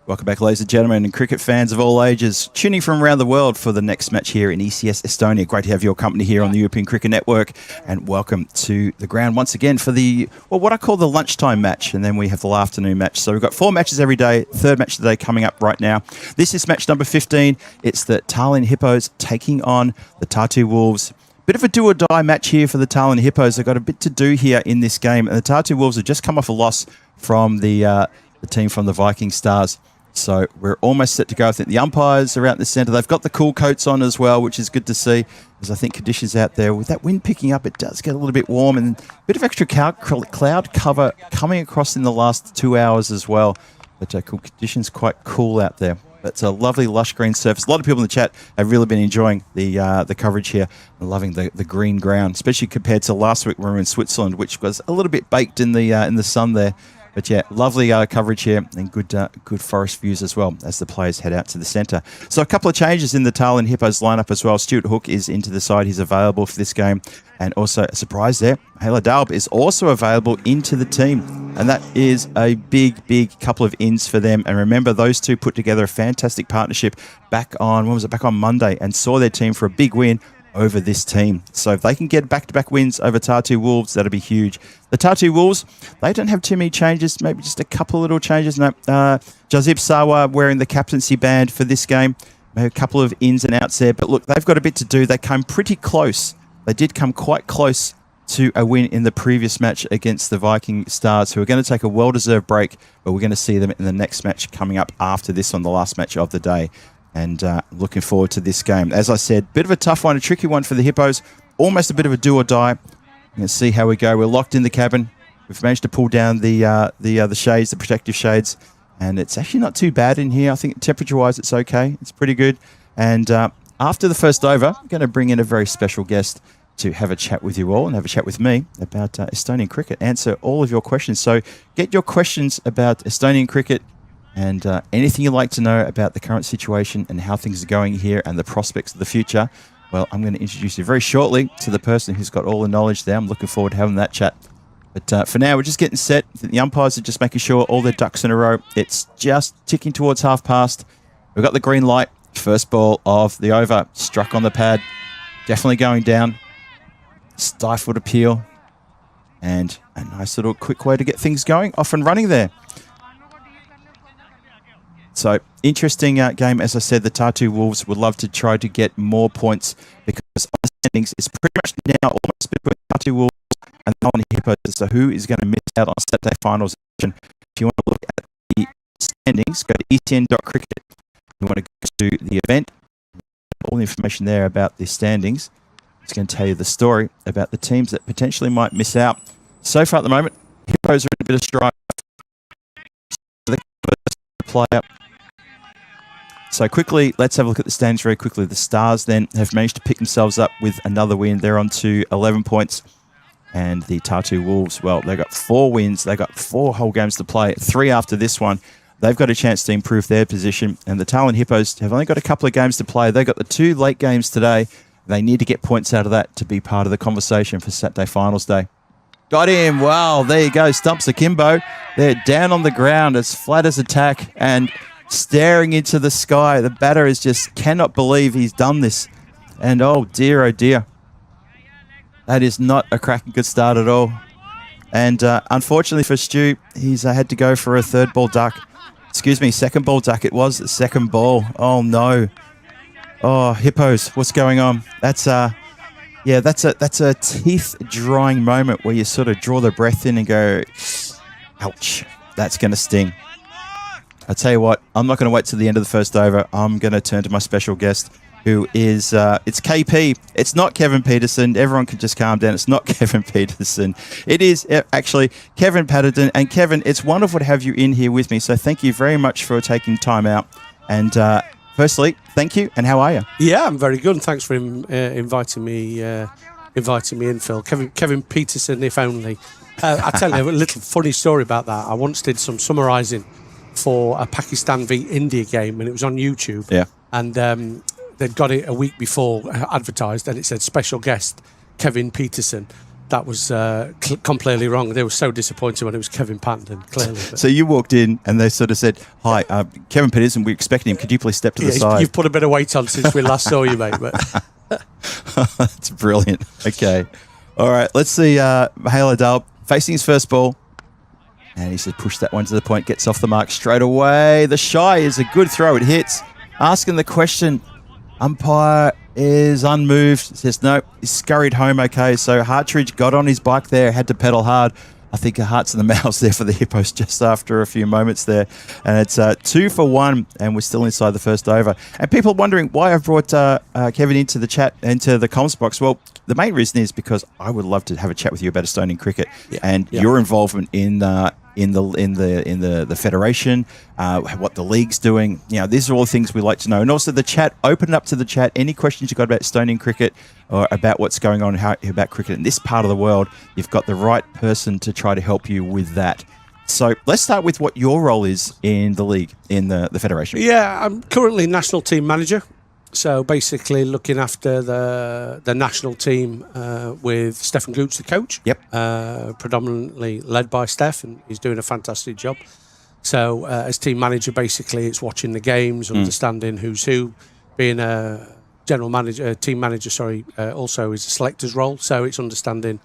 Welcome back, ladies and gentlemen, and cricket fans of all ages, tuning from around the world for the next match here in ECS Estonia. Great to have your company here on the European Cricket Network, and welcome to the ground once again for the, well, what I call the lunchtime match, and then we have the afternoon match. So we've got 4 matches every day, third match of the day coming up right now. This is match number 15. It's the Tallinn Hippos taking on the Tartu Wolves. Bit of a do-or-die match here for the Tallinn Hippos. They've got a bit to do here in this game, and the Tartu Wolves have just come off a loss from the team from the Viking Stars. So we're almost set to go. I think the umpires are out in the centre. They've got the cool coats on as well, which is good to see, because I think conditions out there, with that wind picking up, it does get a little bit warm, and a bit of extra cloud cover coming across in the last 2 hours as well. But conditions quite cool out there. It's a lovely lush green surface. A lot of people in the chat have really been enjoying the coverage here and loving the green ground, especially compared to last week when we were in Switzerland, which was a little bit baked in the sun there. But yeah, lovely coverage here, and good forest views as well as the players head out to the centre. So a couple of changes in the Tallinn Hippos lineup as well. Stuart Hook is into the side. He's available for this game. And also a surprise there, Hala Dalb is also available into the team. And that is a big couple of ins for them. And remember, those two put together a fantastic partnership back on, when was it, back on Monday, and saw their team for a big win over this team. So if they can get back-to-back wins over Tartu Wolves, that'll be huge. The Tartu Wolves, they don't have too many changes, maybe just a couple of little changes. No, Jazib Sawa wearing the captaincy band for this game. Maybe a couple of ins and outs there, but look, they've got a bit to do. They came pretty close. They did come quite close to a win in the previous match against the Viking Stars, who are going to take a well-deserved break, but we're going to see them in the next match coming up after this on the last match of the day. And looking forward to this game. As I said, bit of a tough one, a tricky one for the Hippos. Almost a bit of a do or die. We're going to see how we go. We're locked in the cabin. We've managed to pull down the shades, the protective shades, and it's actually not too bad in here. I think temperature-wise, it's okay. It's pretty good. And after the first over, I'm going to bring in a very special guest to have a chat with you all and have a chat with me about Estonian cricket. Answer all of your questions. So get your questions about Estonian cricket, and anything you'd like to know about the current situation and how things are going here and the prospects of the future, well, I'm going to introduce you very shortly to the person who's got all the knowledge there. I'm looking forward to having that chat. But for now, we're just getting set. The umpires are just making sure all their ducks in a row. It's just ticking towards half past. We've got the green light. First ball of the over, struck on the pad. Definitely going down. Stifled appeal. And a nice little quick way to get things going. Off and running there. So, interesting game. As I said, the Tartu Wolves would love to try to get more points, because on the standings, it's pretty much now almost between Tartu Wolves and the Tallinn Hippos. So, who is going to miss out on Saturday finals action? If you want to look at the standings, go to E10.cricket. You want to go to the event. All the information there about the standings. It's going to tell you the story about the teams that potentially might miss out. So far at the moment, Hippos are in a bit of stride. The player. So quickly, let's have a look at the standings very quickly. The Stars then have managed to pick themselves up with another win. They're on to 11 points. And the Tartu Wolves, well, they've got 4 wins. They've got 4 whole games to play, 3 after this one. They've got a chance to improve their position. And the Tallinn Hippos have only got a couple of games to play. They've got the 2 late games today. They need to get points out of that to be part of the conversation for Saturday Finals Day. Got him. Wow, there you go. Stumps Akimbo. They're down on the ground as flat as a tack and staring into the sky. The batter is just cannot believe he's done this. And oh dear, that is not a cracking good start at all. And unfortunately for Stu, he's had to go for a third ball duck. Excuse me, second ball duck. It was the second ball. Oh no. Oh, Hippos, what's going on? That's a teeth drying moment where you sort of draw the breath in and go, ouch, that's going to sting. I tell you what, I'm not going to wait till the end of the first over. I'm going to turn to my special guest, who is, it's KP. It's not Kevin Peterson. Everyone can just calm down. It's not Kevin Peterson. It is actually Kevin Patterson. And Kevin, it's wonderful to have you in here with me. So thank you very much for taking time out. And firstly, thank you. And how are you? Yeah, I'm very good. And thanks for inviting me in, Phil. Kevin Peterson, if only. I tell you a little funny story about that. I once did some summarising for a Pakistan v India game, and it was on YouTube. Yeah. And they'd got it a week before advertised, and it said special guest Kevin Peterson. that was completely wrong. They were so disappointed when it was Kevin Patton, clearly. But So you walked in and they sort of said, "Hi, Kevin Peterson, we're expecting him. Could you please step to the side?" You've put a bit of weight on since we last saw you, mate. But That's brilliant. Okay. All right. Let's see Mahalo Dal facing his first ball. And he says, push that one to the point, gets off the mark straight away. The shy is a good throw. It hits. Asking the question, umpire is unmoved. Says no. He scurried home okay. So Hartridge got on his bike there, had to pedal hard. I think a hearts in the mouths there for the Hippos just after a few moments there. And it's 2 for 1, and we're still inside the first over. And people wondering why I've brought Kevin into the chat, into the comms box. Well, the main reason is because I would love to have a chat with you about Estonian cricket and your involvement in the federation, what the league's doing. You know, these are all things we like to know. And also the chat, open it up to the chat. Any questions you've got about Estonian cricket or about what's going on about cricket in this part of the world, you've got the right person to try to help you with that. So let's start with what your role is in the league, in the federation. yeah, I'm currently national team manager. So basically looking after the national team with Stefan Gooch, the coach. Yep. Predominantly led by Steph, and he's doing a fantastic job. So as team manager, basically it's watching the games, understanding who's who. Being a general manager, team manager, also is a selector's role. So it's understanding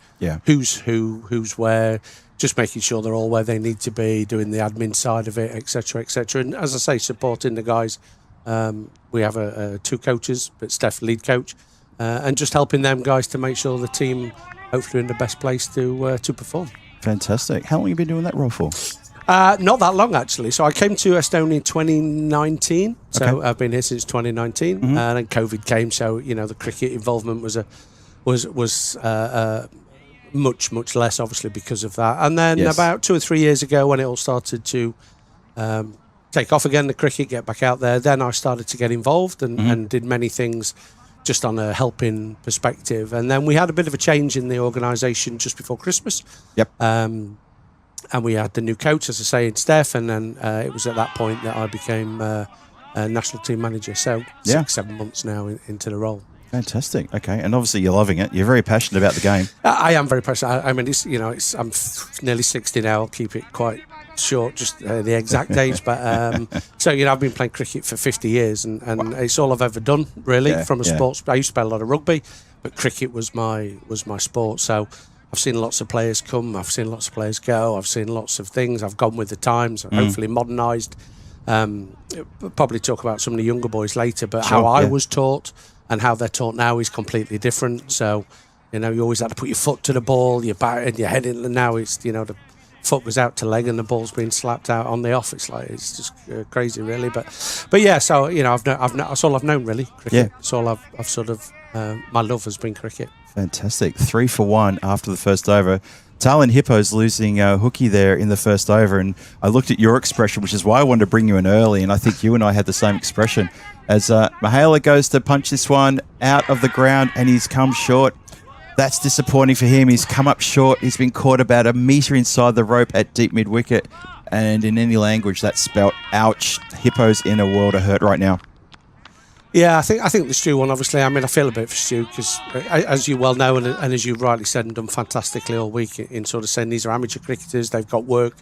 who's who, who's where, just making sure they're all where they need to be, doing the admin side of it, etc., etc. And as I say, supporting the guys. We have 2 coaches, but Steph lead coach, and just helping them guys to make sure the team hopefully in the best place to perform. Fantastic. How long have you been doing that role for? Not that long, actually. So I came to Estonia in 2019. So I've been here since 2019, and then COVID came. So the cricket involvement was much less, obviously, because of that. And then about 2 or 3 years ago, when it all started to take off again, the cricket, get back out there, then I started to get involved and did many things just on a helping perspective. And then we had a bit of a change in the organisation just before Christmas. Yep. And we had the new coach, as I say, in Steph, and then it was at that point that I became a national team manager. So 6-7 months now into the role. Fantastic. Okay, and obviously you're loving it. You're very passionate about the game. I am very passionate. I mean, I'm nearly 60 now. I'll keep it quite short, just the exact age. But so I've been playing cricket for 50 years, and it's all I've ever done really from a sports. I used to play a lot of rugby, but cricket was my sport. So I've seen lots of players come. I've seen lots of players go. I've seen lots of things. I've gone with the times. Hopefully modernised. Probably talk about some of the younger boys later, but how I was taught. And how they're taught now is completely different. So, you always had to put your foot to the ball, your back and your head in. And now it's, the foot goes out to leg and the ball's being slapped out on the off. It's just crazy, really. But yeah. So that's all I've known, really. Cricket. Yeah. That's all I've sort of my love has been cricket. Fantastic. 3 for 1 after the first over. Tallinn Hippos losing Hookie there in the first over, and I looked at your expression, which is why I wanted to bring you in early, and I think you and I had the same expression. As Mahalo goes to punch this one out of the ground, and he's come short. That's disappointing for him. He's come up short. He's been caught about a metre inside the rope at deep mid-wicket, and in any language, that's spelt ouch. Hippos in a world of hurt right now. Yeah, I think the Stu one, obviously, I mean, I feel a bit for Stu because, as you well know, and as you rightly said, and done fantastically all week in sort of saying these are amateur cricketers, they've got work,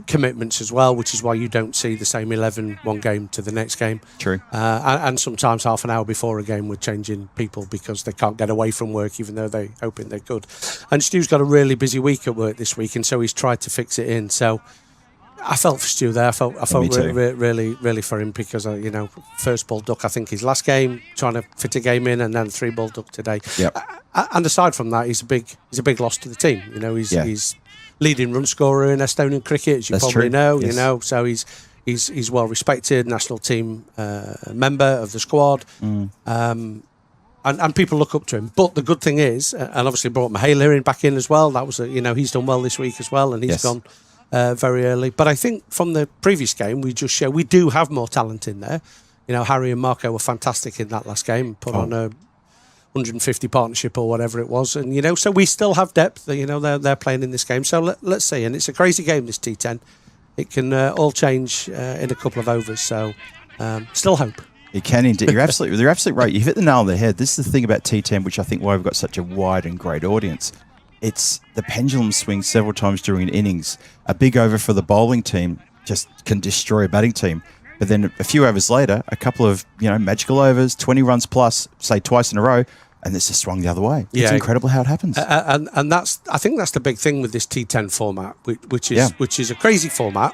commitments as well, which is why you don't see the same 11 one game to the next game. True. And sometimes half an hour before a game we're changing people because they can't get away from work, even though they're hoping they could. And Stu's got a really busy week at work this week, and so he's tried to fix it in. So I felt for Stu there. I felt really for him because first ball duck. I think his last game, trying to fit a game in, and then 3-ball duck today. Yep. And aside from that, he's a big loss to the team. He's leading run scorer in Estonian cricket, as you That's probably true. know. Yes. So he's well respected, national team member of the squad. And people look up to him. But the good thing is, and obviously brought Mahalo back in as well. That was he's done well this week as well, and he's gone very early. But I think from the previous game, we just show we do have more talent in there. Harry and Marco were fantastic in that last game. Put on a 150 partnership or whatever it was, and so we still have depth. They're playing in this game. So let's see. And it's a crazy game, this T10. It can all change in a couple of overs. So still hope. It can indeed. You're absolutely right. You've hit the nail on the head. This is the thing about T10, which I think why we've got such a wide and great audience. it's the pendulum swings several times during an innings. A big over for the bowling team just can destroy a batting team. But then a few overs later, a couple of magical overs, 20 runs plus, say twice in a row, and it's just swung the other way. It's incredible how it happens. And I think that's the big thing with this T10 format, which is a crazy format.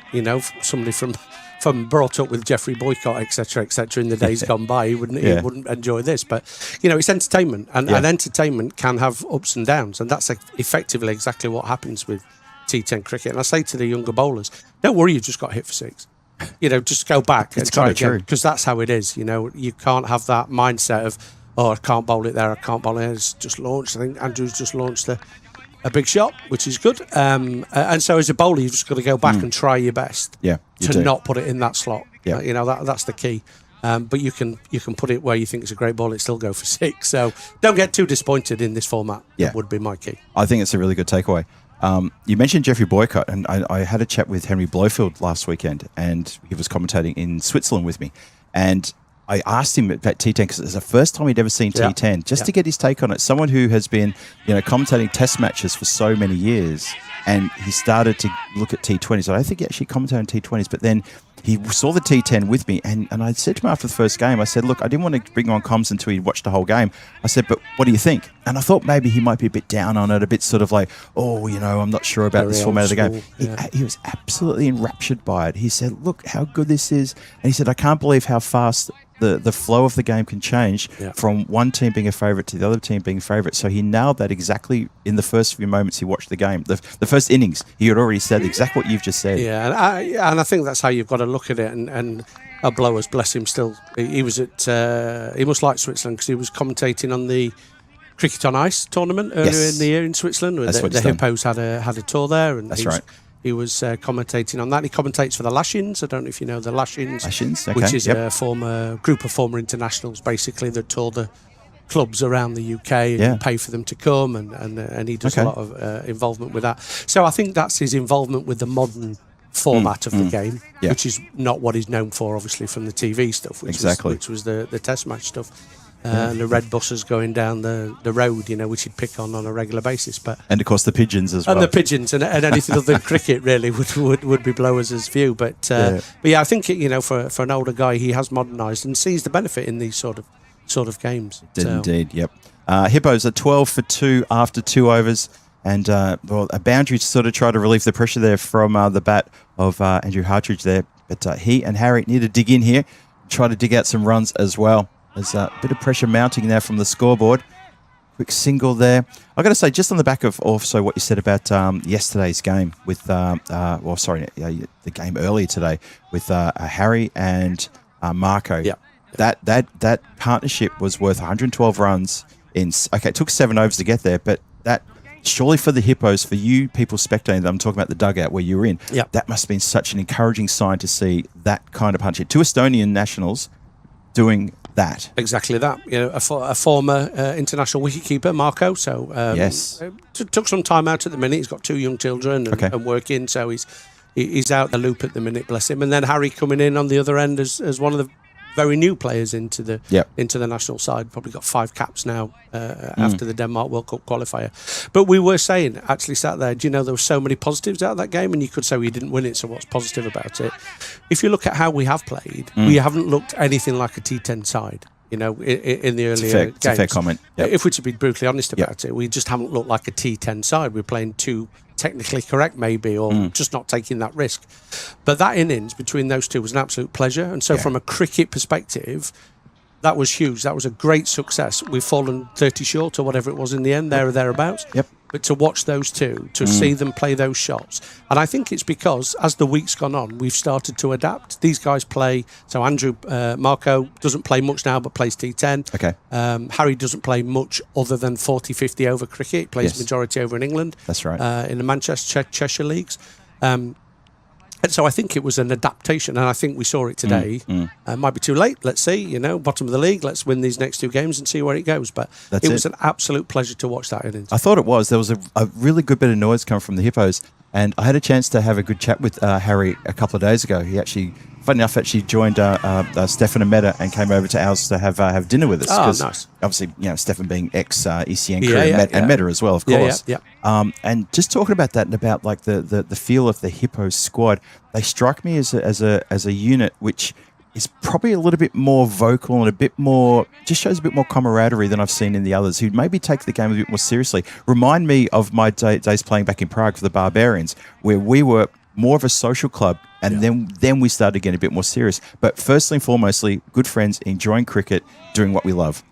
Somebody from brought up with Jeffrey Boycott, etc., in the days gone by, he wouldn't enjoy this. But it's entertainment, and entertainment can have ups and downs, and that's effectively exactly what happens with T10 cricket. And I say to the younger bowlers, don't worry, you've just got hit for 6. Just go back and try again, because that's how it is. You can't have that mindset of, I can't bowl it there, I can't bowl it there. It's just launched. I think Andrew's just launched a big shot, which is good. And so as a bowler, you've just got to go back and try your best to not put it in that slot. Yeah. That's the key. But you can put it where you think it's a great ball, it still go for 6. So don't get too disappointed in this format. That would be my key. I think it's a really good takeaway. You mentioned Jeffrey Boycott, and I had a chat with Henry Blofeld last weekend, and he was commentating in Switzerland with me. And I asked him about T10 because it's the first time he'd ever seen T10, just to get his take on it. Someone who has been, commentating test matches for so many years, and he started to look at T20s. I don't think he actually commentated on T20s, but then he saw the T10 with me, and I said to him after the first game, I said, look, I didn't want to bring him on comms until he'd watched the whole game. I said, but what do you think? And I thought maybe he might be a bit down on it, a bit sort of like, I'm not sure about this format of the game. He was absolutely enraptured by it. He said, look how good this is. And he said, I can't believe how fast the flow of the game can change from one team being a favourite to the other team being a favourite. So he nailed that exactly in the first few moments he watched the game. The first innings, he had already said exactly what you've just said. Yeah, and I think that's how you've got to look at it. And Blowers, bless him, still he was at he must like Switzerland because he was commentating on the Cricket on Ice tournament earlier in the year in Switzerland. The Hippos had a tour there, and that's right. He was commentating on that. He commentates for the Lashins. I don't know if you know the Lashins, okay. Which is a group of former internationals, basically, that tour the clubs around the UK and pay for them to come, and he does a lot of involvement with that. So I think that's his involvement with the modern format of the game, which is not what he's known for, obviously, from the TV stuff, which was the test match stuff. And the red buses going down the road, which he'd pick on a regular basis. And of course the pigeons as well. And the pigeons and anything other than cricket really would be Blowers' view. But I think for an older guy, he has modernised and sees the benefit in these sort of games. Indeed, yep. Hippos are 12 for 2 after 2 overs, and a boundary to sort of try to relieve the pressure there from the bat of Andrew Hartridge there. But he and Harry need to dig in here, try to dig out some runs as well. There's a bit of pressure mounting there from the scoreboard. Quick single there. I've got to say, just on the back of also what you said about yesterday's game with, the game earlier today with Harry and Marco. Yeah. That partnership was worth 112 runs. It took 7 overs to get there, but that surely for the Hippos, for you people spectating, I'm talking about the dugout where you were in, that must have been such an encouraging sign to see that kind of partnership. 2 Estonian nationals doing that. Exactly that. A former international wicketkeeper, Marco. So took some time out at the minute. He's got 2 young children and working, so he's out the loop at the minute. Bless him. And then Harry coming in on the other end as one of the very new players into the national side. Probably got 5 caps now after the Denmark World Cup qualifier. But we were saying, actually sat there, there were so many positives out of that game, and you could say we didn't win it, so what's positive about it? If you look at how we have played, we haven't looked anything like a T10 side. In the earlier games. It's a fair comment. Yep. If we're to be brutally honest about it, we just haven't looked like a T10 side. We're playing too technically correct, maybe, or just not taking that risk. But that innings between those two was an absolute pleasure. And so from a cricket perspective, that was huge. That was a great success. We've fallen 30 short or whatever it was in the end, there or thereabouts. Yep. But to watch those two, to see them play those shots. And I think it's because, as the week's gone on, we've started to adapt. These guys play, so Andrew, Marco doesn't play much now, but plays T10. Okay. Harry doesn't play much other than 40, 50 over cricket. He plays majority over in England. That's right. In the Manchester, Cheshire leagues. And so I think it was an adaptation, and I think we saw it today. Might be too late. Let's see. Bottom of the league. Let's win these next 2 games and see where it goes. But it was an absolute pleasure to watch that innings. I thought it was. There was a really good bit of noise coming from the Hippos. And I had a chance to have a good chat with Harry a couple of days ago. He actually, funny enough, joined Stefan and Meta and came over to ours to have dinner with us. Oh, nice. Obviously, Stefan being ex-ECN crew Yeah, and Meta as well, of course. Yeah. And just talking about that and about like the feel of the Hippo squad, they strike me as a unit which is probably a little bit more vocal and a bit more, just shows a bit more camaraderie than I've seen in the others, who maybe take the game a bit more seriously. Remind me of my days playing back in Prague for the Barbarians, where we were more of a social club, and then we started getting a bit more serious. But firstly and foremostly, good friends, enjoying cricket, doing what we love.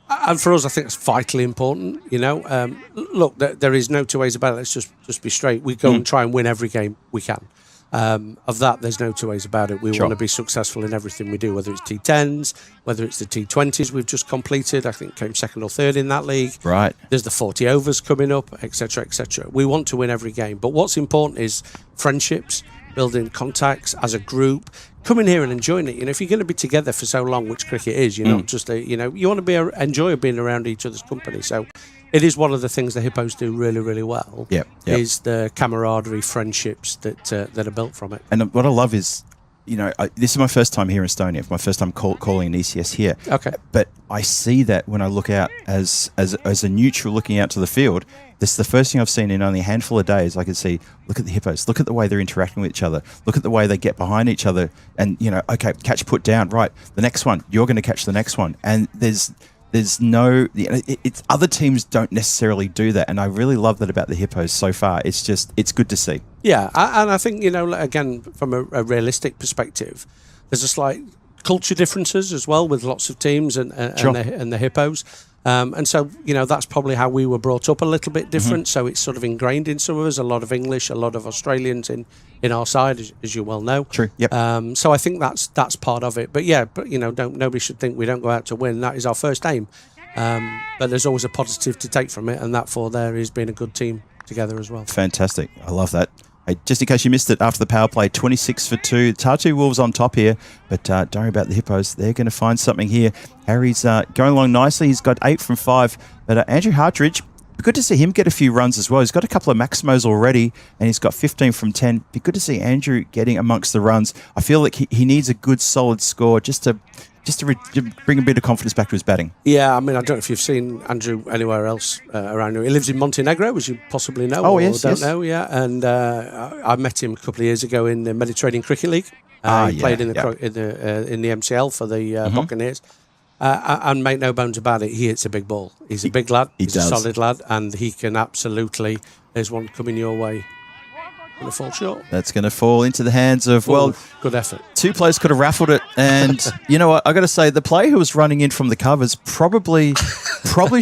And for us, I think it's vitally important. Look, there is no two ways about it. Let's just be straight. We go and try and win every game we can. Of that, there's no two ways about it. We want to be successful in everything we do, whether it's T10s, whether it's the T20s we've just completed. I think came second or third in that league. Right. There's the 40 overs coming up, etc., etc. We want to win every game. But what's important is friendships, building contacts as a group, coming here and enjoying it. If you're going to be together for so long, which cricket is, you're not just you want to enjoy being around each other's company. So it is one of the things the Hippos do really, really well. Is the camaraderie, friendships that are built from it. And what I love is, this is my first time here in Estonia. It's my first time calling an ECS here. Okay. But I see that when I look out as a neutral looking out to the field. This is the first thing I've seen in only a handful of days. I can see, look at the Hippos, look at the way they're interacting with each other, look at the way they get behind each other, and okay, catch, put down, right? The next one, you're going to catch the next one, and there's no, it's other teams don't necessarily do that, and I really love that about the Hippos so far. It's good to see. Yeah, and I think again from a realistic perspective, there's a slight culture differences as well with lots of teams and the Hippos. And so, that's probably how we were brought up a little bit different. So it's sort of ingrained in some of us, a lot of English, a lot of Australians in our side, as you well know. True. Yep. So I think that's part of it. But nobody should think we don't go out to win. That is our first aim. But there's always a positive to take from it. And that for there is being a good team together as well. Fantastic. I love that. Hey, just in case you missed it, after the power play, 26 for 2. Tartu Wolves on top here, but don't worry about the Hippos. They're going to find something here. Harry's going along nicely. He's got 8 from 5. But Andrew Hartridge, good to see him get a few runs as well. He's got a couple of Maximos already, and he's got 15 from 10. Be good to see Andrew getting amongst the runs. I feel like he needs a good, solid score just to bring a bit of confidence back to his batting. Yeah, I mean, I don't know if you've seen Andrew anywhere else around here. He lives in Montenegro, as you possibly know. Oh, or yes, don't know, yeah. And I met him a couple of years ago in the Mediterranean Cricket League. He played in the MCL for the Buccaneers. And make no bones about it, he hits a big ball. He's a big lad. He's a solid lad, and he can absolutely. There's one coming your way. Going to fall short. That's going to fall into the hands of, good effort. 2 players could have raffled it. And you know what? I got to say, the player who was running in from the covers probably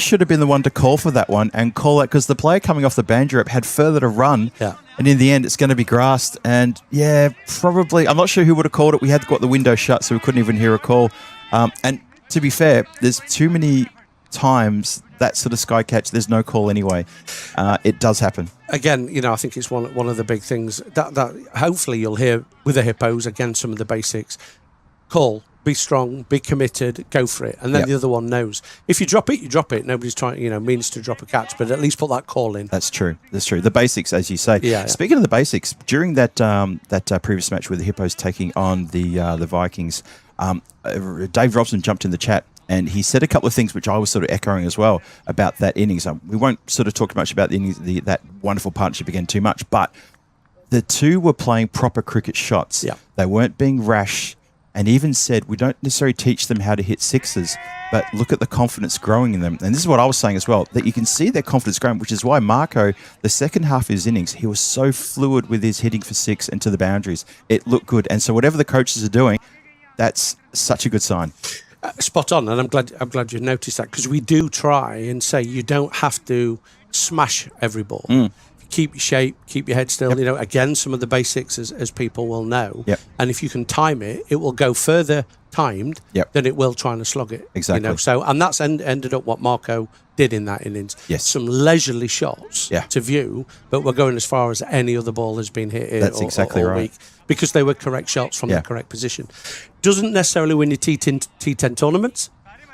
should have been the one to call for that one and call it, because the player coming off the Bandurip had further to run. Yeah. And in the end, it's going to be grassed. And probably, I'm not sure who would have called it. We had got the window shut, so we couldn't even hear a call. And to be fair, there's too many times that sort of sky catch, there's no call anyway. It does happen. Again, I think it's one of the big things that hopefully you'll hear with the Hippos. Again, some of the basics: call, be strong, be committed, go for it, and then the other one knows. If you drop it, you drop it. Nobody's trying, means to drop a catch, but at least put that call in. That's true. The basics, as you say. Yeah. Speaking of the basics, during that previous match with the Hippos taking on the Vikings, Dave Robson jumped in the chat. And he said a couple of things which I was sort of echoing as well about that innings. We won't sort of talk much about the innings, that wonderful partnership again too much, but the two were playing proper cricket shots. Yeah. They weren't being rash, and even said, we don't necessarily teach them how to hit sixes, but look at the confidence growing in them. And this is what I was saying as well, that you can see their confidence growing, which is why Marco, the second half of his innings, he was so fluid with his hitting for 6 and to the boundaries. It looked good. And so whatever the coaches are doing, that's such a good sign. Spot on, and I'm glad you noticed that, because we do try and say you don't have to smash every ball. Keep your shape, keep your head still. Yep. Again, some of the basics as people will know. Yep. And if you can time it, it will go further timed than it will trying to slug it. Exactly. So, and that's ended up what Marco did in that innings. Yes. Some leisurely shots to view, but we're going as far as any other ball has been hit here That's exactly all right. week, because they were correct shots from the correct position. Doesn't necessarily win your T10 tournaments.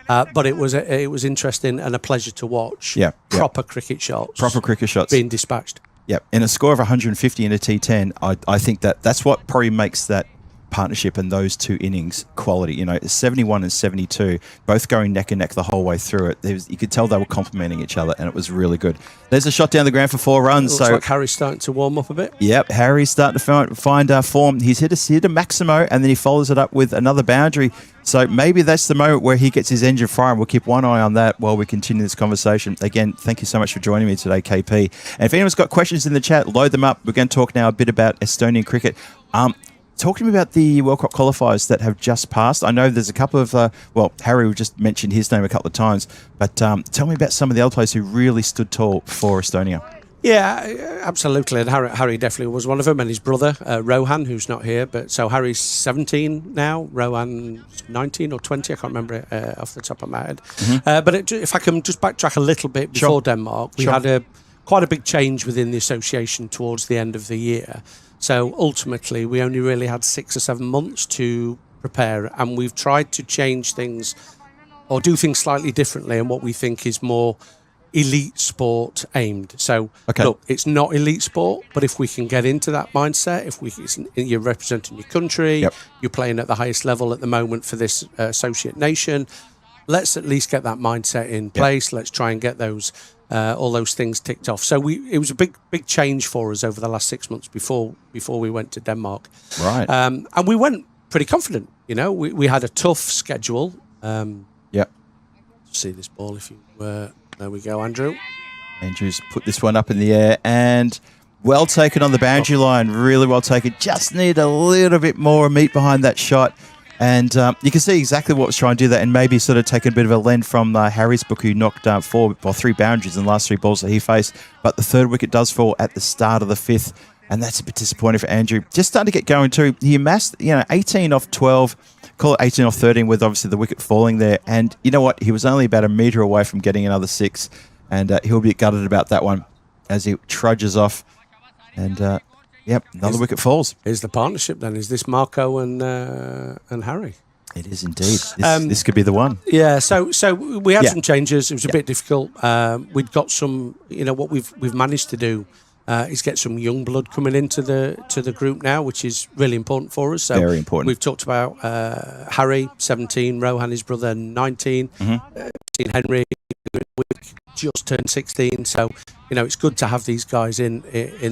But it was interesting and a pleasure to watch. Yeah, proper cricket shots. Proper cricket shots being dispatched. Yep. And a score of 150 in a T10, I think that's what probably makes that partnership and those two innings quality. You know, 71 and 72, both going neck and neck the whole way through it. You could tell they were complementing each other, and it was really good. There's a shot down the ground for 4 runs. Looks like Harry's starting to warm up a bit. Yep, Harry's starting to find form. He's hit a Maximo, and then he follows it up with another boundary. So maybe that's the moment where he gets his engine firing. We'll keep one eye on that while we continue this conversation. Again, thank you so much for joining me today, KP. And if anyone's got questions in the chat, load them up. We're going to talk now a bit about Estonian cricket. Talk to me about the World Cup qualifiers that have just passed. I know there's a couple of, Harry just mentioned his name a couple of times, but tell me about some of the other players who really stood tall for Estonia. Yeah, absolutely. And Harry definitely was one of them, and his brother, Rohan, who's not here. But so Harry's 17 now, Rohan's 19 or 20, I can't remember it off the top of my head. But if I can just backtrack a little bit before Denmark, we had quite a big change within the association towards the end of the year. So ultimately, we only really had 6 or 7 months to prepare, and we've tried to change things or do things slightly differently and what we think is more elite sport aimed. So look, it's not elite sport, but if we can get into that mindset, you're representing your country, you're playing at the highest level at the moment for this associate nation, let's at least get that mindset in place. Let's try and get those all those things ticked off. So it was a big change for us over the last 6 months before we went to Denmark. Right. And we went pretty confident. You know, we had a tough schedule. See this ball if you there we go, Andrew. Andrew's put this one up in the air and well taken on the boundary line. Really well taken. Just need a little bit more meat behind that shot. And you can see exactly what was trying to do that, and maybe sort of take a bit of a lend from Harry's book, who knocked 3 boundaries in the last 3 balls that he faced. But the 3rd wicket does fall at the start of the 5th, and that's a bit disappointing for Andrew. Just starting to get going too. He amassed, 18 off 12, call it 18 off 13, with obviously the wicket falling there. And you know what? He was only about a metre away from getting another 6, and he'll be gutted about that one as he trudges off. And another wicket falls. Is the partnership then? Is this Marco and Harry? It is indeed. This could be the one. Yeah. So we had some changes. It was a bit difficult. We'd got some. What we've managed to do is get some young blood coming into the group now, which is really important for us. So very important. We've talked about Harry, 17, Rohan, his brother, 19, seen Henry just turned 16. So it's good to have these guys in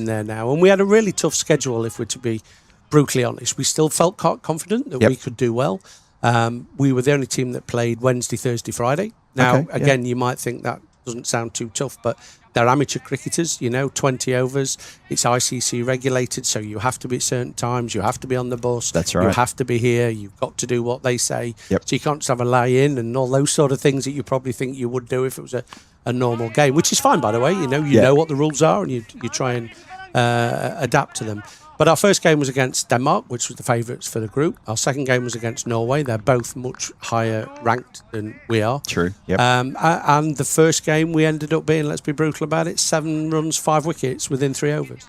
there now. And we had a really tough schedule, if we're to be brutally honest. We still felt confident that we could do well. We were the only team that played Wednesday, Thursday, Friday. Now, again, you might think that doesn't sound too tough, but they're amateur cricketers, 20 overs. It's ICC regulated, so you have to be at certain times. You have to be on the bus. That's right. You have to be here. You've got to do what they say. Yep. So you can't just have a lay-in and all those sort of things that you probably think you would do if it was a normal game, which is fine, by the way. You know what the rules are, and you try and adapt to them. But our first game was against Denmark, which was the favourites for the group. Our second game was against Norway. They're both much higher ranked than we are. True. Yep. And the first game we ended up being, let's be brutal about it, 7 runs, 5 wickets within 3 overs.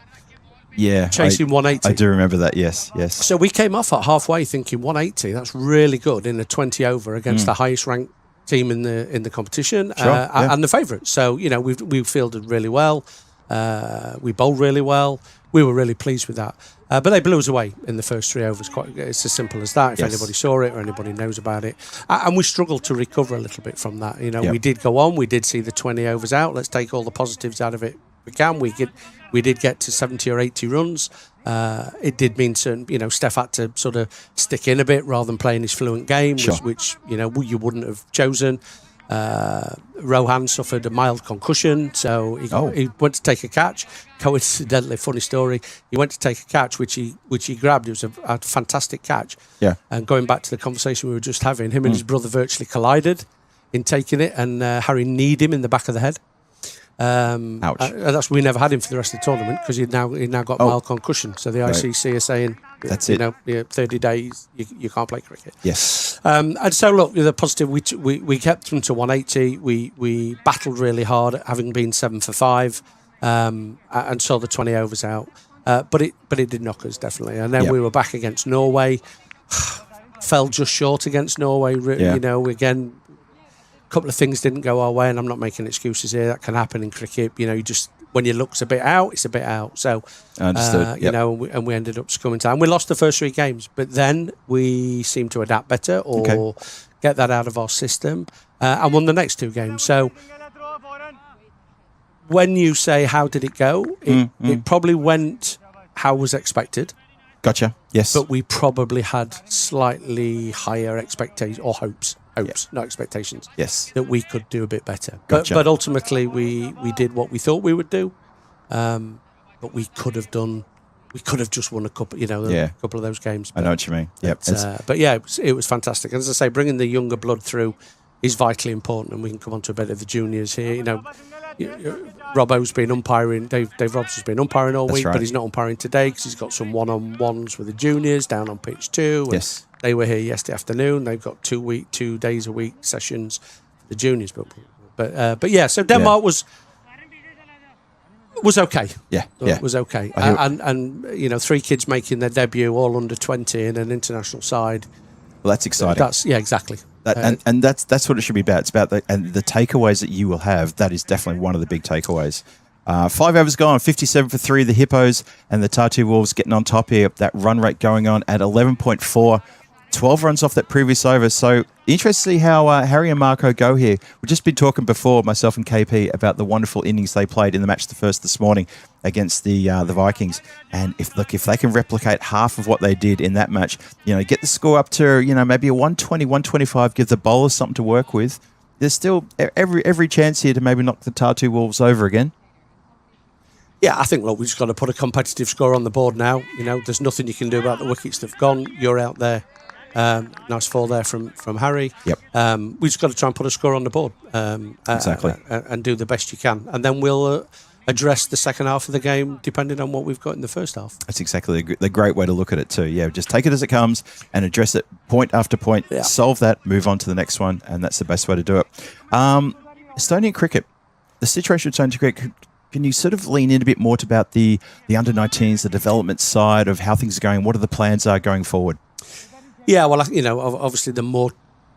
Yeah. Chasing 180. I do remember that, yes. So we came off at halfway thinking 180, that's really good in a 20 over against the highest ranked team in the competition and the favourites. So, we fielded really well. We bowled really well. We were really pleased with that. But they blew us away in the first 3 overs. It's as simple as that, if anybody saw it or anybody knows about it. And we struggled to recover a little bit from that. We did go on. We did see the 20 overs out. Let's take all the positives out of it we can. We did get to 70 or 80 runs. It did mean certain, Steph had to sort of stick in a bit rather than playing his fluent game, which you wouldn't have chosen. Rohan suffered a mild concussion, so he went to take a catch. Coincidentally, funny story, he went to take a catch which he grabbed. It was a fantastic catch. Yeah. And going back to the conversation we were just having, him and his brother virtually collided in taking it, and Harry kneed him in the back of the head. Ouch. We never had him for the rest of the tournament because he now got mild concussion. So the ICC are saying that's it. 30 days you can't play cricket. Yes. And so look, the positive, we kept them to 180. We battled really hard, having been 7 for 5, and saw the 20 overs out. But it did knock us definitely. And then we were back against Norway. Fell just short against Norway. Again. A couple of things didn't go our way, and I'm not making excuses here. That can happen in cricket. when your luck's a bit out, it's a bit out. So, Understood. you know, and we ended up succumbing to that. And we lost the first 3 games, but then we seemed to adapt better or get that out of our system and won the next 2 games. So when you say, how did it go? It probably went how was expected. Gotcha. Yes. But we probably had slightly higher expectations or hopes, not expectations. Yes. That we could do a bit better. Gotcha. But ultimately, we did what we thought we would do. But we could have done. We could have just won a couple, you know, a couple of those games. I know what you mean. Yep. But yeah, it was fantastic. And as I say, bringing the younger blood through is vitally important. And we can come on to a bit of the juniors here. You know, Robbo's been umpiring. Dave Robson's been umpiring all week, right. but he's not umpiring today because he's got some one-on-ones with the juniors down on pitch 2. Yes. They were here yesterday afternoon. They've got 2 days a week sessions for the juniors. But yeah, so Denmark was okay. Yeah. It was okay. And you know, 3 kids making their debut, all under 20 in an international side. Well, that's exciting. Exactly. And that's what it should be about. It's about the takeaways that you will have. That is definitely one of the big takeaways. 5 overs gone, 57 for 3, the Hippos, and the Tartu Wolves getting on top here. That run rate going on at 11.4, 12 runs off that previous over. So interested to see how Harry and Marco go here. We've just been talking before, myself and KP, about the wonderful innings they played in the match this morning against the Vikings. And if they can replicate half of what they did in that match, you know, get the score up to, you know, maybe a 120, 125, give the bowlers something to work with. There's still every chance here to maybe knock the Tartu Wolves over again. Yeah, I think, look, we've just got to put a competitive score on the board now. You know, there's nothing you can do about the wickets that have gone. You're out there. Nice fall there from Harry. Yep. We just got to try and put a score on the board. Exactly. And do the best you can. And then we'll address the second half of the game depending on what we've got in the first half. That's exactly the great way to look at it too. Yeah, just take it as it comes and address it point after point. Yeah. Solve that, move on to the next one, and that's the best way to do it. Estonian cricket, the situation with Estonian cricket, can you sort of lean in a bit more about the under-19s, the development side of how things are going? What are the plans are going forward? Yeah, well, you know, obviously the more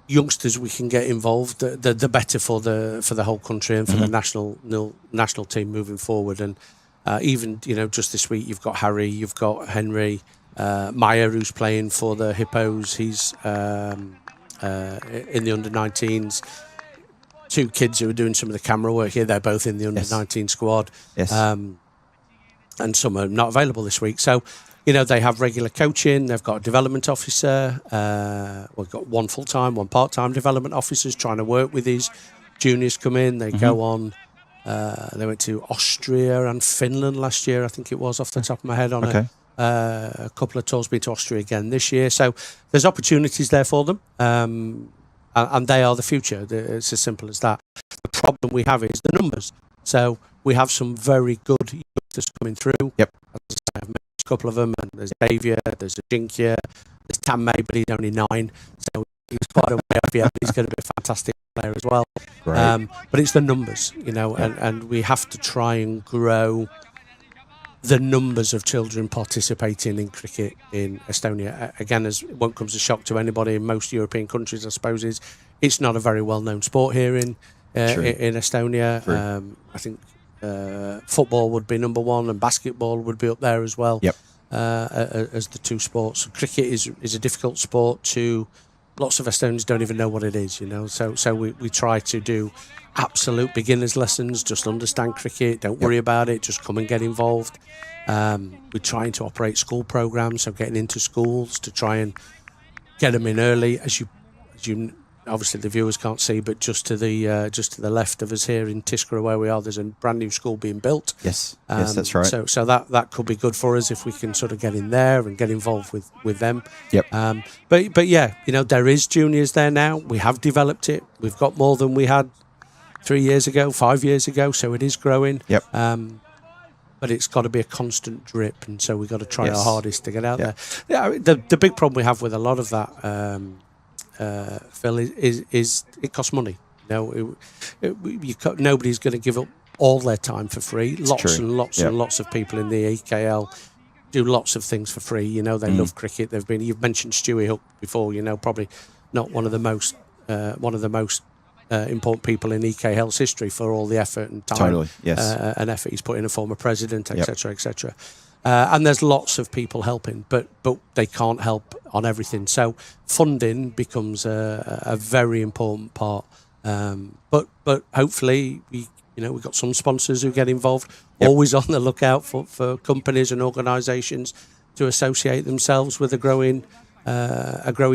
youngsters we can get involved, the better for the whole country and for the national team moving forward. And even, you know, just this week you've got Harry, you've got Henry, Meyer, who's playing for the Hippos. He's in the under-19s. 2 kids who are doing some of the camera work here. They're both in the under-19 squad. Yes. And some are not available this week. So, you know, they have regular coaching. They've got a development officer. We've got 1 full-time, 1 part-time development officers trying to work with these juniors come in. They go on. They went to Austria and Finland last year, I think it was, off the top of my head, on a couple of tours. Been to Austria again this year. So there's opportunities there for them. And they are the future. It's as simple as that. The problem we have is the numbers. So we have some very good youngsters coming through. Yep. As I say, I've met a couple of them, and there's Davia, there's Ajinkya, there's Tammay, but he's only 9, so he's quite a way off yet. He's going to be a fantastic player as well. But it's the numbers, you know, and we have to try and grow the numbers of children participating in cricket in Estonia. Again, as it won't come as a shock to anybody in most European countries, I suppose, it's not a very well-known sport here in Estonia. I think football would be number 1 and basketball would be up there as well. Yep. As the 2 sports. Cricket is a difficult sport to lots of Estonians don't even know what it is, you know. So we try to do absolute beginners lessons, just understand cricket, don't worry about it, just come and get involved. We're trying to operate school programs, so getting into schools to try and get them in early. As you obviously the viewers can't see, but just to the left of us here in Tiskara where we are, there's a brand new school being built. Yes, that's right. So that could be good for us if we can sort of get in there and get involved with them. Yep. But yeah, you know, there is juniors there now. We have developed it. We've got more than we had 3 years ago, 5 years ago. So it is growing. Yep. But it's got to be a constant drip, and so we've got to try our hardest to get out there. Yeah, the big problem we have with a lot of that, Phil, is it costs money. You know, nobody's going to give up all their time for free. Lots and lots of people in the EKL do lots of things for free. You know, they love cricket. You've mentioned Stewie Hook before. You know, probably not one of the most important people in EK Health's history for all the effort and time Totally, yes. and effort he's put in, a former president, Yep. etc., etc. And there's lots of people helping, but they can't help on everything. So funding becomes a very important part. But hopefully we've got some sponsors who get involved. Yep. Always on the lookout for companies and organisations to associate themselves with a growing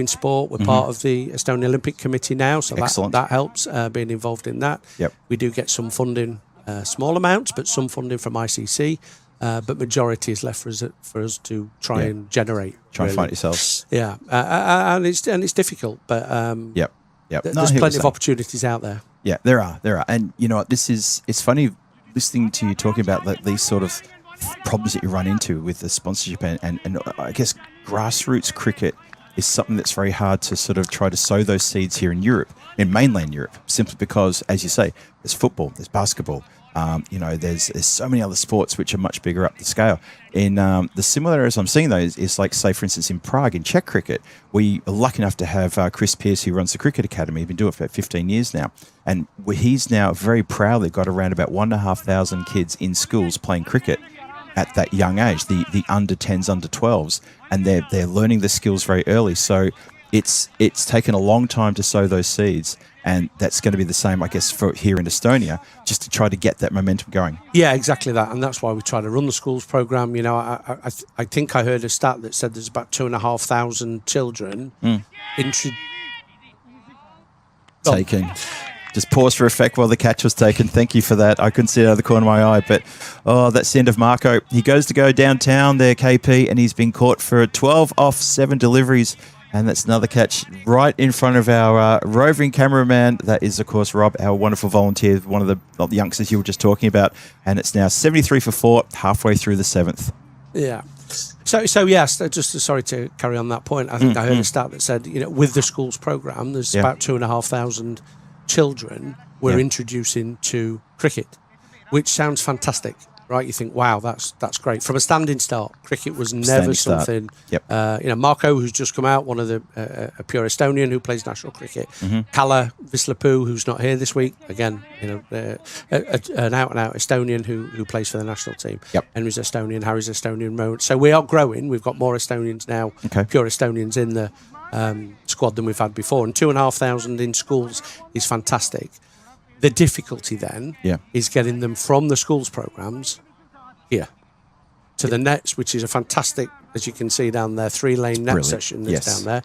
sport. We're part of the Estonia Olympic Committee now, so Excellent. that helps being involved in that. Yep. We do get some funding, small amounts, but some funding from ICC. But majority is left for us to try and generate. Try and really. find it yourselves. Yeah, and it's difficult, but Yep. there's plenty of opportunities out there. Yeah, there are. And you know what, it's funny listening to you talking about these sort of problems that you run into with the sponsorship and I guess grassroots cricket is something that's very hard to sort of try to sow those seeds here in Europe, in mainland Europe, simply because, as you say, there's football, there's basketball, there's so many other sports which are much bigger up the scale. In the similar areas I'm seeing though is like, say, for instance, in Prague, in Czech cricket, we are lucky enough to have Chris Pearce, who runs the cricket academy. He's been doing it for about 15 years now. And he's now very proudly got around about 1,500 kids in schools playing cricket at that young age, the under 10s, under 12s, and they're learning the skills very early. So it's taken a long time to sow those seeds. And that's going to be the same, I guess, for here in Estonia, just to try to get that momentum going. Yeah, exactly that, and that's why we try to run the schools program. I think I heard a stat that said there's about 2,500 children Taken. Just pause for effect while the catch was taken. Thank you for that. I couldn't see it out of the corner of my eye, but that's the end of Marco. He goes to go downtown there, KP, and he's been caught for 12 off 7 deliveries. And that's another catch right in front of our roving cameraman. That is, of course, Rob, our wonderful volunteer, one of the youngsters you were just talking about. And it's now 73 for 4, halfway through the 7th. Yeah. So yes, just sorry to carry on that point. I think I heard a stat that said, with the schools program, there's about 2,500 children we're introducing to cricket, which sounds fantastic. Right, you think, wow, that's great. From a standing start, cricket was never something. Yep. Marco, who's just come out, one of the a pure Estonian who plays national cricket. Kalle Vislapu, who's not here this week, again, an out and out Estonian who plays for the national team. Yep. Henry's Estonian, Harry's Estonian. So we are growing. We've got more Estonians now, pure Estonians in the squad than we've had before, and 2,500 in schools is fantastic. The difficulty then is getting them from the schools programs here to the nets, which is a fantastic, as you can see down there, 3-lane net session that's down there.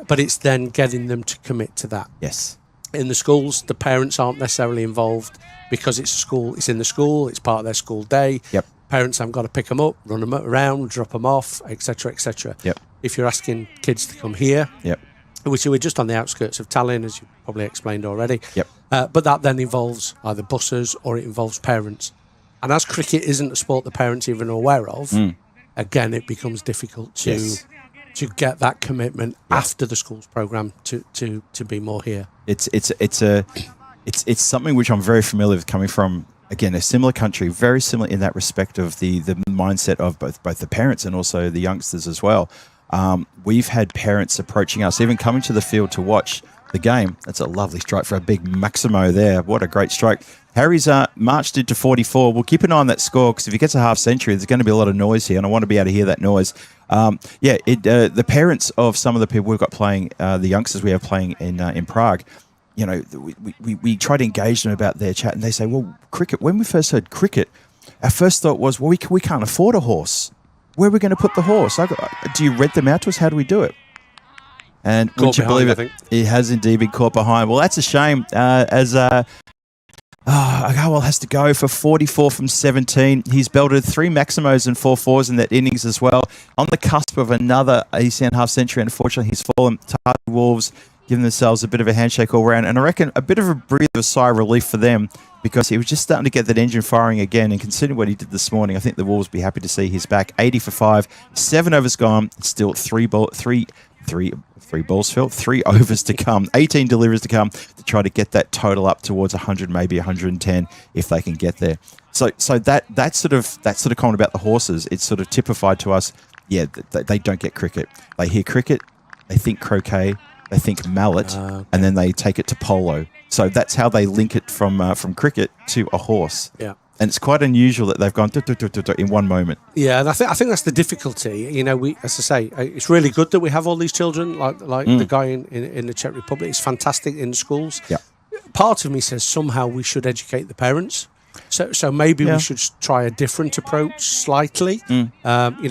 But it's then getting them to commit to that. Yes. In the schools, the parents aren't necessarily involved because it's a school. It's in the school. It's part of their school day. Yep. Parents haven't got to pick them up, run them around, drop them off, etc., etc. Yep. If you're asking kids to come here, which we're just on the outskirts of Tallinn, as you probably explained already. Yep. But that then involves either buses or it involves parents. And as cricket isn't a sport the parents even are aware of, again, it becomes difficult to get that commitment after the schools program to be more here. It's something which I'm very familiar with, coming from, again, a similar country, very similar in that respect of the mindset of both the parents and also the youngsters as well. We've had parents approaching us, even coming to the field to watch the game. That's a lovely strike for a big Maximo there. What a great strike. Harry's marched into 44. We'll keep an eye on that score, because if he gets a half century, there's going to be a lot of noise here, and I want to be able to hear that noise. The parents of some of the people we've got playing, the youngsters we have playing in Prague, we try to engage them about their chat, and they say, well, cricket, when we first heard cricket, our first thought was, well, we can't afford a horse. Where are we going to put the horse? Do you rent them out to us? How do we do it? And would you believe it? It has indeed been caught behind. Well, that's a shame. Agarwal has to go for 44 from 17. He's belted 3 Maximos and 4 4s in that innings as well. On the cusp of another ECN half century, unfortunately, he's fallen. Tardy Wolves giving themselves a bit of a handshake all round. And I reckon a bit of a breather, a sigh of relief for them, because he was just starting to get that engine firing again. And considering what he did this morning, I think the Wolves will be happy to see he's back. 80 for 5, 7 overs gone, still 3 overs to come, 18 deliveries to come, to try to get that total up towards 100, maybe 110 if they can get there. So that sort of comment about the horses, it's sort of typified to us. Yeah, they don't get cricket. They hear cricket, they think croquet, they think mallet, and then they take it to polo. So that's how they link it from cricket to a horse. Yeah. And it's quite unusual that they've gone in one moment. Yeah, and I think that's the difficulty. You know, we, as I say, it's really good that we have all these children, like the guy in the Czech Republic. It's fantastic in schools. Yeah. Part of me says somehow we should educate the parents. So maybe we should try a different approach slightly. You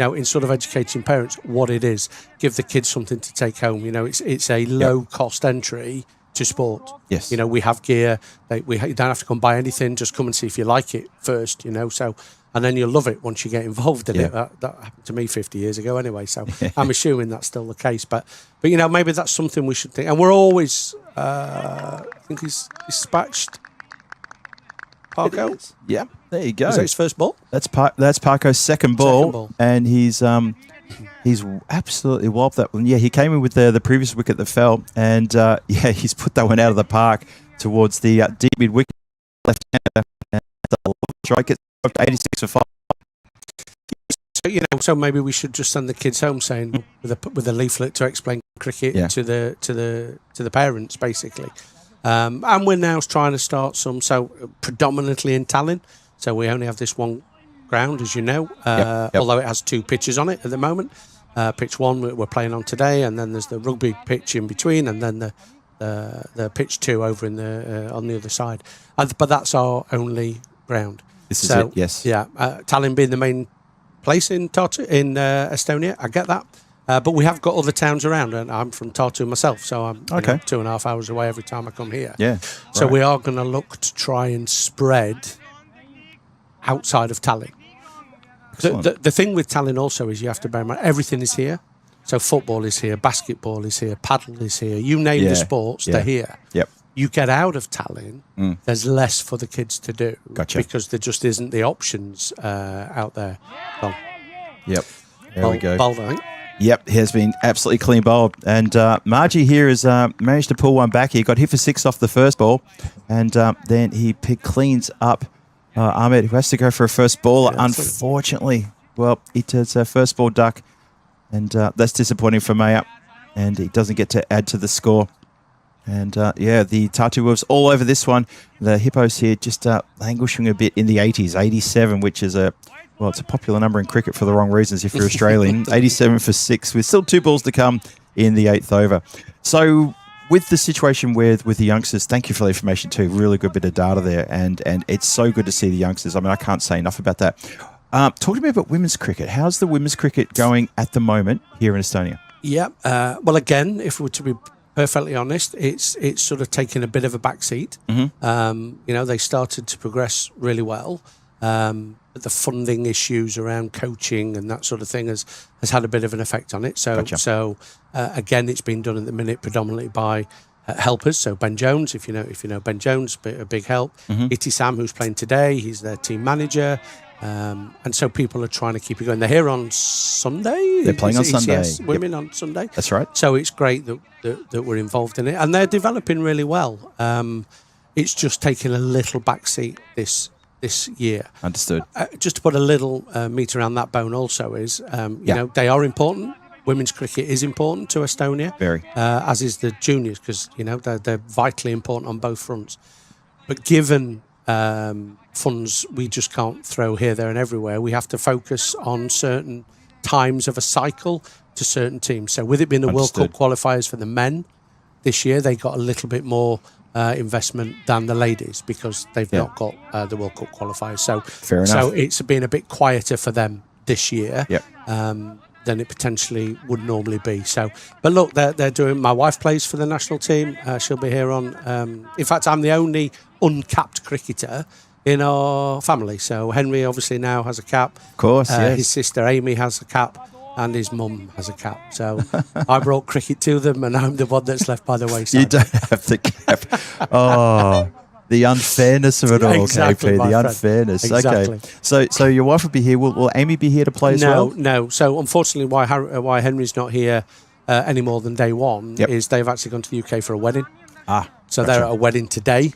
know, in sort of educating parents what it is, give the kids something to take home. You know, it's a low cost entry to sport. Yes. You know, we have gear. You don't have to come buy anything. Just come and see if you like it first. You know, so. And then you'll love it once you get involved in it. That happened to me 50 years ago anyway. So I'm assuming that's still the case. But you know, maybe that's something we should think. And we're always, I think he's dispatched Parko. Yeah, there you go. Is that his first ball? That's Parko's second ball. And he's absolutely walloped that one. Yeah, he came in with the previous wicket that fell, and he's put that one out of the park towards the deep mid wicket left-hander. And the strike gets up to 86 for 5. So, you know, so maybe we should just send the kids home saying with a leaflet to explain cricket to the parents, basically. And we're now trying to start some, so predominantly in Tallinn. So we only have this one ground, as you know, although it has 2 pitches on it at the moment. Pitch 1 we're playing on today, and then there's the rugby pitch in between, and then the pitch 2 over in on the other side. But that's our only ground. This is it, yes. Yeah, Tallinn being the main place in Estonia, I get that. But we have got other towns around, and I'm from Tartu myself, so I'm 2.5 hours away every time I come here. Yeah. So we are going to look to try and spread outside of Tallinn. The thing with Tallinn also is you have to bear in mind everything is here. So football is here, basketball is here, paddle is here. You name the sports, they're here. Yep. You get out of Tallinn, there's less for the kids to do. Gotcha. Because there just isn't the options out there. Well, yep. There we go. Bold, I think. Yep, he has been absolutely clean bowled. And Margie here has managed to pull one back. He got hit for 6 off the first ball. And then he cleans up Ahmed, who has to go for a first ball. Yeah, unfortunately, well, it is a first ball duck. And that's disappointing for Maya. And he doesn't get to add to the score. And the Tartu Wolves all over this one. The Hippos here just languishing a bit in the 80s. 87, which is it's a popular number in cricket for the wrong reasons if you're Australian. 87 for 6, with still 2 balls to come in the 8th over. So with the situation with the youngsters, thank you for the information too. Really good bit of data there. And it's so good to see the youngsters. I mean, I can't say enough about that. Talk to me about women's cricket. How's the women's cricket going at the moment here in Estonia? Yeah. Well, again, if we were to be perfectly honest, it's sort of taken a bit of a backseat. You know, they started to progress really well. But the funding issues around coaching and that sort of thing has had a bit of an effect on it. So, again, it's been done at the minute predominantly by helpers. So Ben Jones, if you know Ben Jones, a big help. Iti Sam, who's playing today, he's their team manager. And so people are trying to keep it going. They're here on Sunday. They're playing on Sunday. ECS women on Sunday. That's right. So it's great that we're involved in it, and they're developing really well. It's just taking a little backseat this year. Understood. Just to put a little meat around that bone also is, you know, they are important. Women's cricket is important to Estonia. Very. As is the juniors, because, you know, they're vitally important on both fronts. But given funds we just can't throw here, there and everywhere, we have to focus on certain times of a cycle to certain teams. So with it being the World Cup qualifiers for the men this year, they got a little bit more investment than the ladies because they've not got the World Cup qualifiers. So fair enough. So it's been a bit quieter for them this year. Yep. Than it potentially would normally be. So, but look, they're doing. My wife plays for the national team. She'll be here on. In fact, I'm the only uncapped cricketer in our family. So Henry obviously now has a cap. Of course, yes. His sister Amy has a cap, and his mum has a cap. So I brought cricket to them, and I'm the one that's left by the wayside. You don't have the cap. Oh. The unfairness of it all, exactly, KP. The unfairness. Exactly. Okay. So your wife will be here. Will Amy be here to play as well? No. So unfortunately, why Henry's not here any more than day one is they've actually gone to the UK for a wedding. So they're at a wedding today.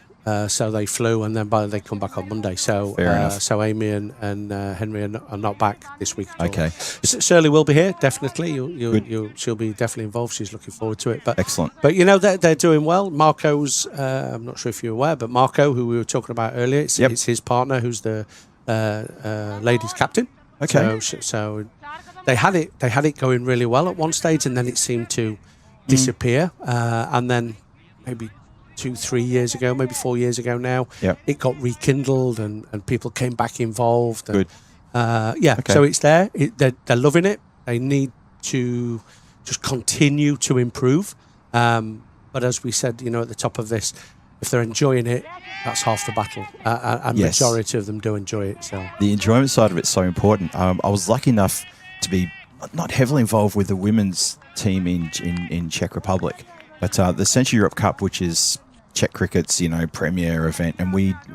So they flew, and then they come back on Monday. So Fair enough. so Amy and Henry are not back this week. At all. Okay. Shirley will be here definitely. Good. She'll be definitely involved. She's looking forward to it. But Excellent. But you know they're doing well. Marco's. I'm not sure if you're aware, but Marco, who we were talking about earlier, it's his partner who's the ladies captain. Okay. So they had it going really well at one stage, and then it seemed to disappear. And then maybe 2-3 years ago, maybe 4 years ago now, it got rekindled and people came back involved. And, Good. Okay. So it's there. They're loving it. They need to just continue to improve. But as we said, you know, at the top of this, if they're enjoying it, that's half the battle. And Yes. majority of them do enjoy it. So The enjoyment side of it's so important. I was lucky enough to be not heavily involved with the women's team in Czech Republic, but the Central Europe Cup, which is Czech cricket's, you know, premier event, and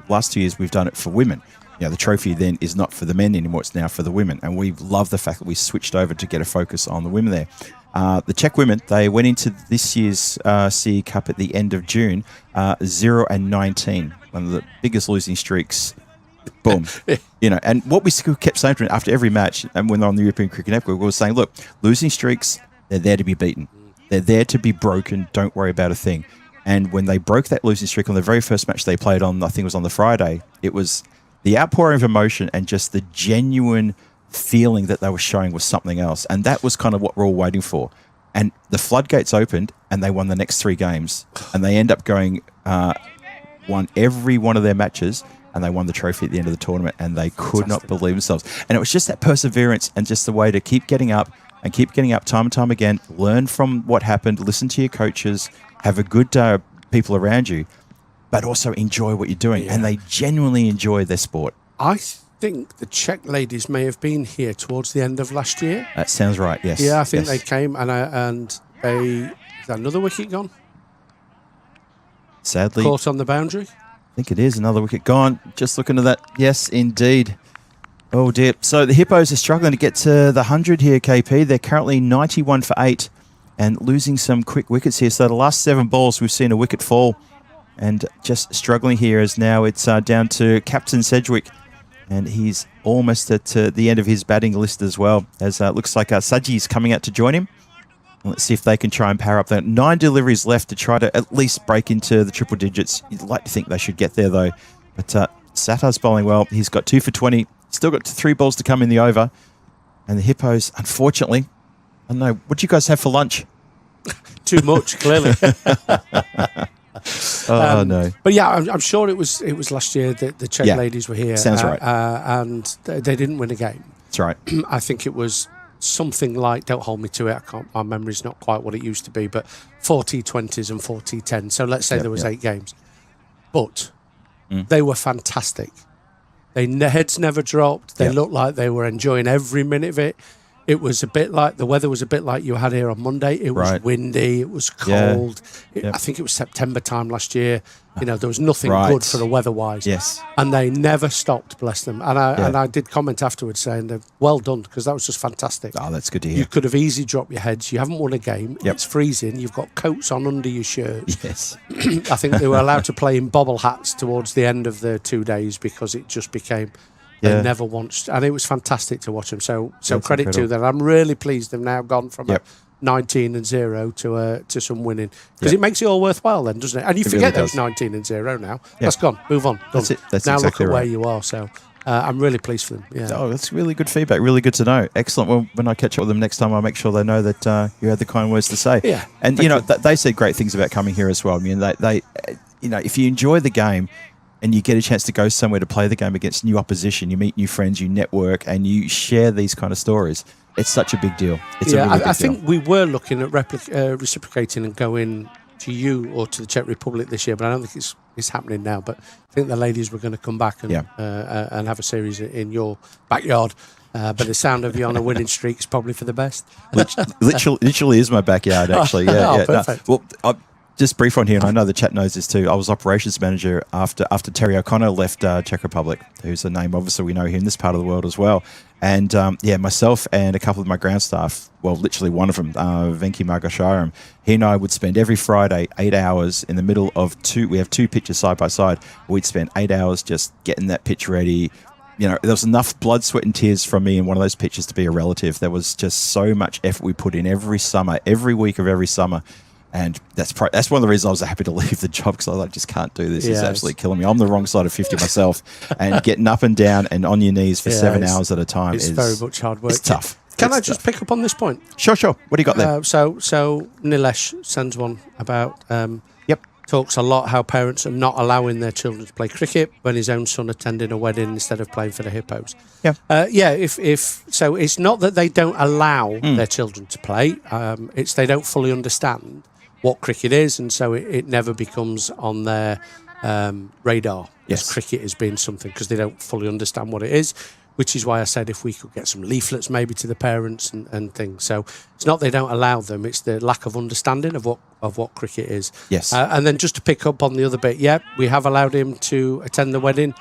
last 2 years we've done it for women. You know, the trophy then is not for the men anymore; it's now for the women, and we love the fact that we switched over to get a focus on the women there. The Czech women, they went into this year's CE Cup at the end of June, 0-19, one of the biggest losing streaks. Boom. You know, and what we kept saying to them after every match, and when they're on the European Cricket Network, we were saying, look, losing streaks, they're there to be beaten. They're there to be broken. Don't worry about a thing. And when they broke that losing streak on the very first match they played on, I think it was on the Friday, it was the outpouring of emotion and just the genuine feeling that they were showing was something else. And that was kind of what we're all waiting for. And the floodgates opened and they won the next 3 games. And they end up going, won every one of their matches, and they won the trophy at the end of the tournament, and they could not believe themselves. And it was just that perseverance and just the way to keep getting up time and time again, learn from what happened, listen to your coaches, have a good people around you, but also enjoy what you're doing. And they genuinely enjoy their sport. I think the Czech ladies may have been here towards the end of last year. That sounds right, yes. Yeah, I think Yes. they came and they... Is that another wicket gone? Sadly, Caught on the boundary? I think it is another wicket gone. Just looking at that. Yes, indeed. Oh, dear. So the Hippos are struggling to get to the 100 here, KP. They're currently 91 for 8 and losing some quick wickets here. So the last 7 balls, we've seen a wicket fall, and just struggling here as now it's down to Captain Sedgwick, and he's almost at the end of his batting list as well, as it looks like Saji's coming out to join him. Let's see if they can try and power up that. 9 deliveries left to try to at least break into the triple digits. You'd like to think they should get there, though. But Sattar's bowling well. He's got 2 for 20. Still got 3 balls to come in the over. And the Hippos, unfortunately, I don't know, what do you guys have for lunch? Too much, clearly. No. But yeah, I'm sure it was last year that the Czech ladies were here. Sounds right. And they didn't win a game. That's right. I think it was something like, don't hold me to it, my memory's not quite what it used to be, but 4 T20s and 4 T10s. So let's say there was 8 games. But they were fantastic. Their heads never dropped. They looked like they were enjoying every minute of it. It was a bit like, the weather was a bit like you had here on Monday. It was windy, it was cold. I think it was September time last year. You know, there was nothing good for the weather-wise. Yes. And they never stopped, bless them. And I did comment afterwards saying, well done, because that was just fantastic. Oh, that's good to hear. You could have easily dropped your heads. You haven't won a game. It's freezing. You've got coats on under your shirt. Yes. I think they were allowed to play in bobble hats towards the end of the 2 days because it just became... They never once, and it was fantastic to watch them. So credit incredible. to them. I'm really pleased they've now gone from a 19-0 to some winning, because it makes it all worthwhile then, doesn't it? And you forget really those 19-0 now. That's gone. Move on. Done. That's it. That's now exactly look at right. where you are. So I'm really pleased for them. Yeah. Oh, that's really good feedback. Really good to know. Excellent. Well, when I catch up with them next time, I'll make sure they know that you had the kind words to say. Yeah. And you know, they said great things about coming here as well. I mean, they you know, if you enjoy the game and you get a chance to go somewhere to play the game against new opposition, you meet new friends, you network, and you share these kind of stories, it's such a big deal. It's a really big deal. I think we were looking at reciprocating and going to you or to the Czech Republic this year, but I don't think it's happening now. But I think the ladies were going to come back and have a series in your backyard. But the sound of you on a winning streak is probably for the best. Literally is my backyard, actually. Yeah, Perfect. No, well, just brief on here, and I know the chat knows this too. I was operations manager after Terry O'Connor left Czech Republic, who's a name obviously we know here in this part of the world as well. And myself and a couple of my ground staff, well, literally one of them, Venki Margasharam, he and I would spend every Friday 8 hours in the middle of we have two pitches side by side. We'd spend 8 hours just getting that pitch ready. You know, there was enough blood, sweat and tears from me in one of those pitches to be a relative. There was just so much effort we put in every summer, every week of every summer. And that's one of the reasons I was happy to leave the job, because I just can't do this. It's absolutely killing me. I'm the wrong side of 50 myself, and getting up and down and on your knees for 7 hours at a time is very much hard work. It's tough. Can I just pick up on this point? Sure. What do you got there? So Nilesh sends one about talks a lot how parents are not allowing their children to play cricket when his own son attending a wedding instead of playing for the Hippos. If so, it's not that they don't allow their children to play. It's they don't fully understand what cricket is, and so it never becomes on their radar as cricket as being something, because they don't fully understand what it is, which is why I said if we could get some leaflets maybe to the parents and things. So it's not they don't allow them, it's the lack of understanding of what cricket is. Yes. And then just to pick up on the other bit, we have allowed him to attend the wedding.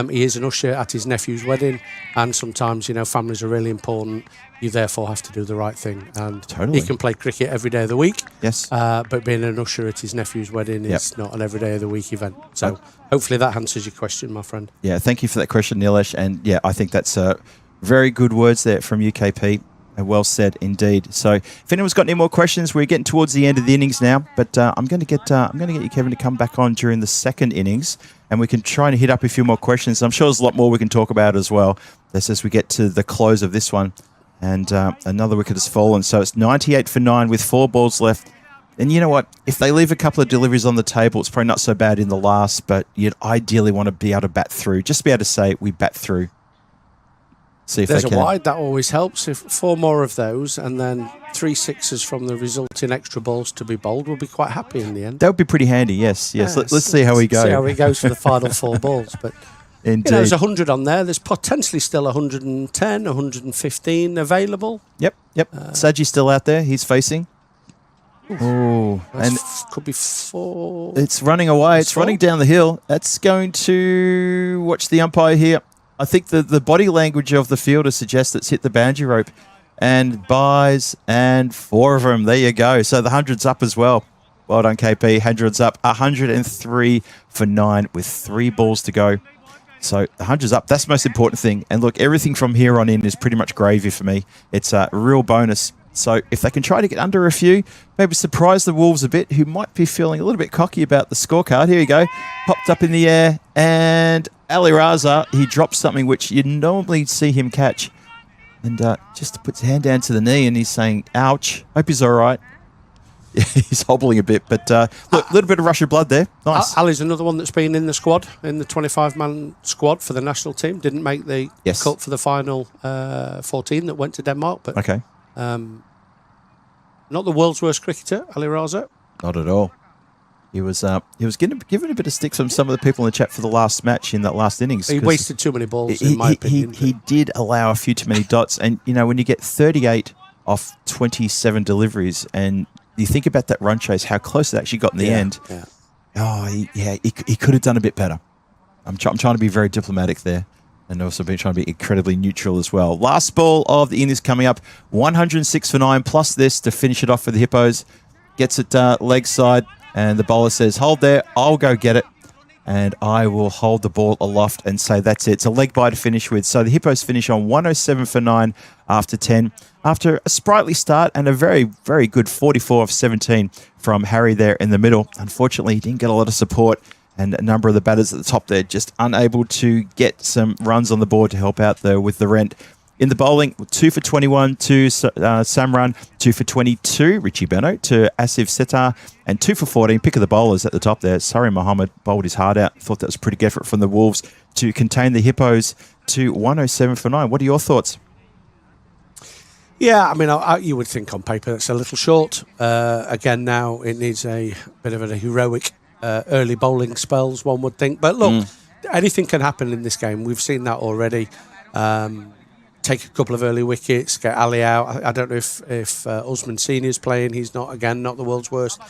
He is an usher at his nephew's wedding, and sometimes, families are really important. You therefore have to do the right thing. And he can play cricket every day of the week. Yes. But being an usher at his nephew's wedding is not an every day of the week event. So hopefully that answers your question, my friend. Yeah, thank you for that question, Nilesh. And I think that's very good words there from UKP. Well said indeed. So if anyone's got any more questions, we're getting towards the end of the innings now. But I'm going to get you, Kevin, to come back on during the second innings, and we can try and hit up a few more questions. I'm sure there's a lot more we can talk about as well. That's as we get to the close of this one. And another wicket has fallen. So it's 98 for 9 with 4 balls left. And you know what? If they leave a couple of deliveries on the table, it's probably not so bad in the last, but you'd ideally want to be able to bat through. Just be able to say, we bat through. See if there's they can. A wide, that always helps. If 4 more of those and then 3 sixes from the resulting extra balls to be bowled, we'll be quite happy in the end. That would be pretty handy, yes. Let's see how we go. See how it goes for the final 4 balls. But indeed. There's 100 on there. There's potentially still 110, 115 available. Yep. Saji's still out there. He's facing. Oh, and could be 4. It's running away. It's running down the hill. That's going to watch the umpire here. I think the body language of the fielder suggests it's hit the boundary rope, and buys, and 4 of them. There you go. So the 100's up as well. Well done, KP. 100's up. 103 for 9 with 3 balls to go. So the 100's up. That's the most important thing. And look, everything from here on in is pretty much gravy for me. It's a real bonus. So if they can try to get under a few, maybe surprise the Wolves a bit, who might be feeling a little bit cocky about the scorecard. Here you go. Popped up in the air, and Ali Raza, he drops something which you normally see him catch. And just puts his hand down to the knee, and he's saying, ouch. Hope he's all right. He's hobbling a bit, but look, a little bit of rush of blood there. Nice. Ali's another one that's been in the squad, in the 25-man squad for the national team. Didn't make the cut for the final 14 that went to Denmark, but okay. Not the world's worst cricketer, Ali Raza. Not at all. He was given a bit of stick from some of the people in the chat for the last match in that last innings. He wasted too many balls, in my opinion. He did allow a few too many dots, and when you get 38 off 27 deliveries, and you think about that run chase, how close it actually got in the end. Yeah. Oh, he could have done a bit better. I'm trying to be very diplomatic there, and also trying to be incredibly neutral as well. Last ball of the innings coming up, 106 for 9, plus this to finish it off for the Hippos. Gets it leg side, and the bowler says, hold there, I'll go get it. And I will hold the ball aloft and say that's it. It's a leg bye to finish with. So the Hippos finish on 107 for 9 after 10. After a sprightly start and a very, very good 44 of 17 from Harry there in the middle. Unfortunately, he didn't get a lot of support, and a number of the batters at the top there just unable to get some runs on the board to help out with the rent. In the bowling, 2 for 21 to Samran, 2 for 22, Richie Beno, to Asif Setar, and 2 for 14, pick of the bowlers at the top there. Surrey Mohammed bowled his heart out. Thought that was a pretty good effort from the Wolves to contain the Hippos to 107 for 9. What are your thoughts? Yeah, I mean, you would think on paper that's a little short. Again, now it needs a bit of a heroic early bowling spells, one would think. But look, anything can happen in this game. We've seen that already. Take a couple of early wickets, get Ali out. I don't know if Usman Senior's playing. He's not the world's worst.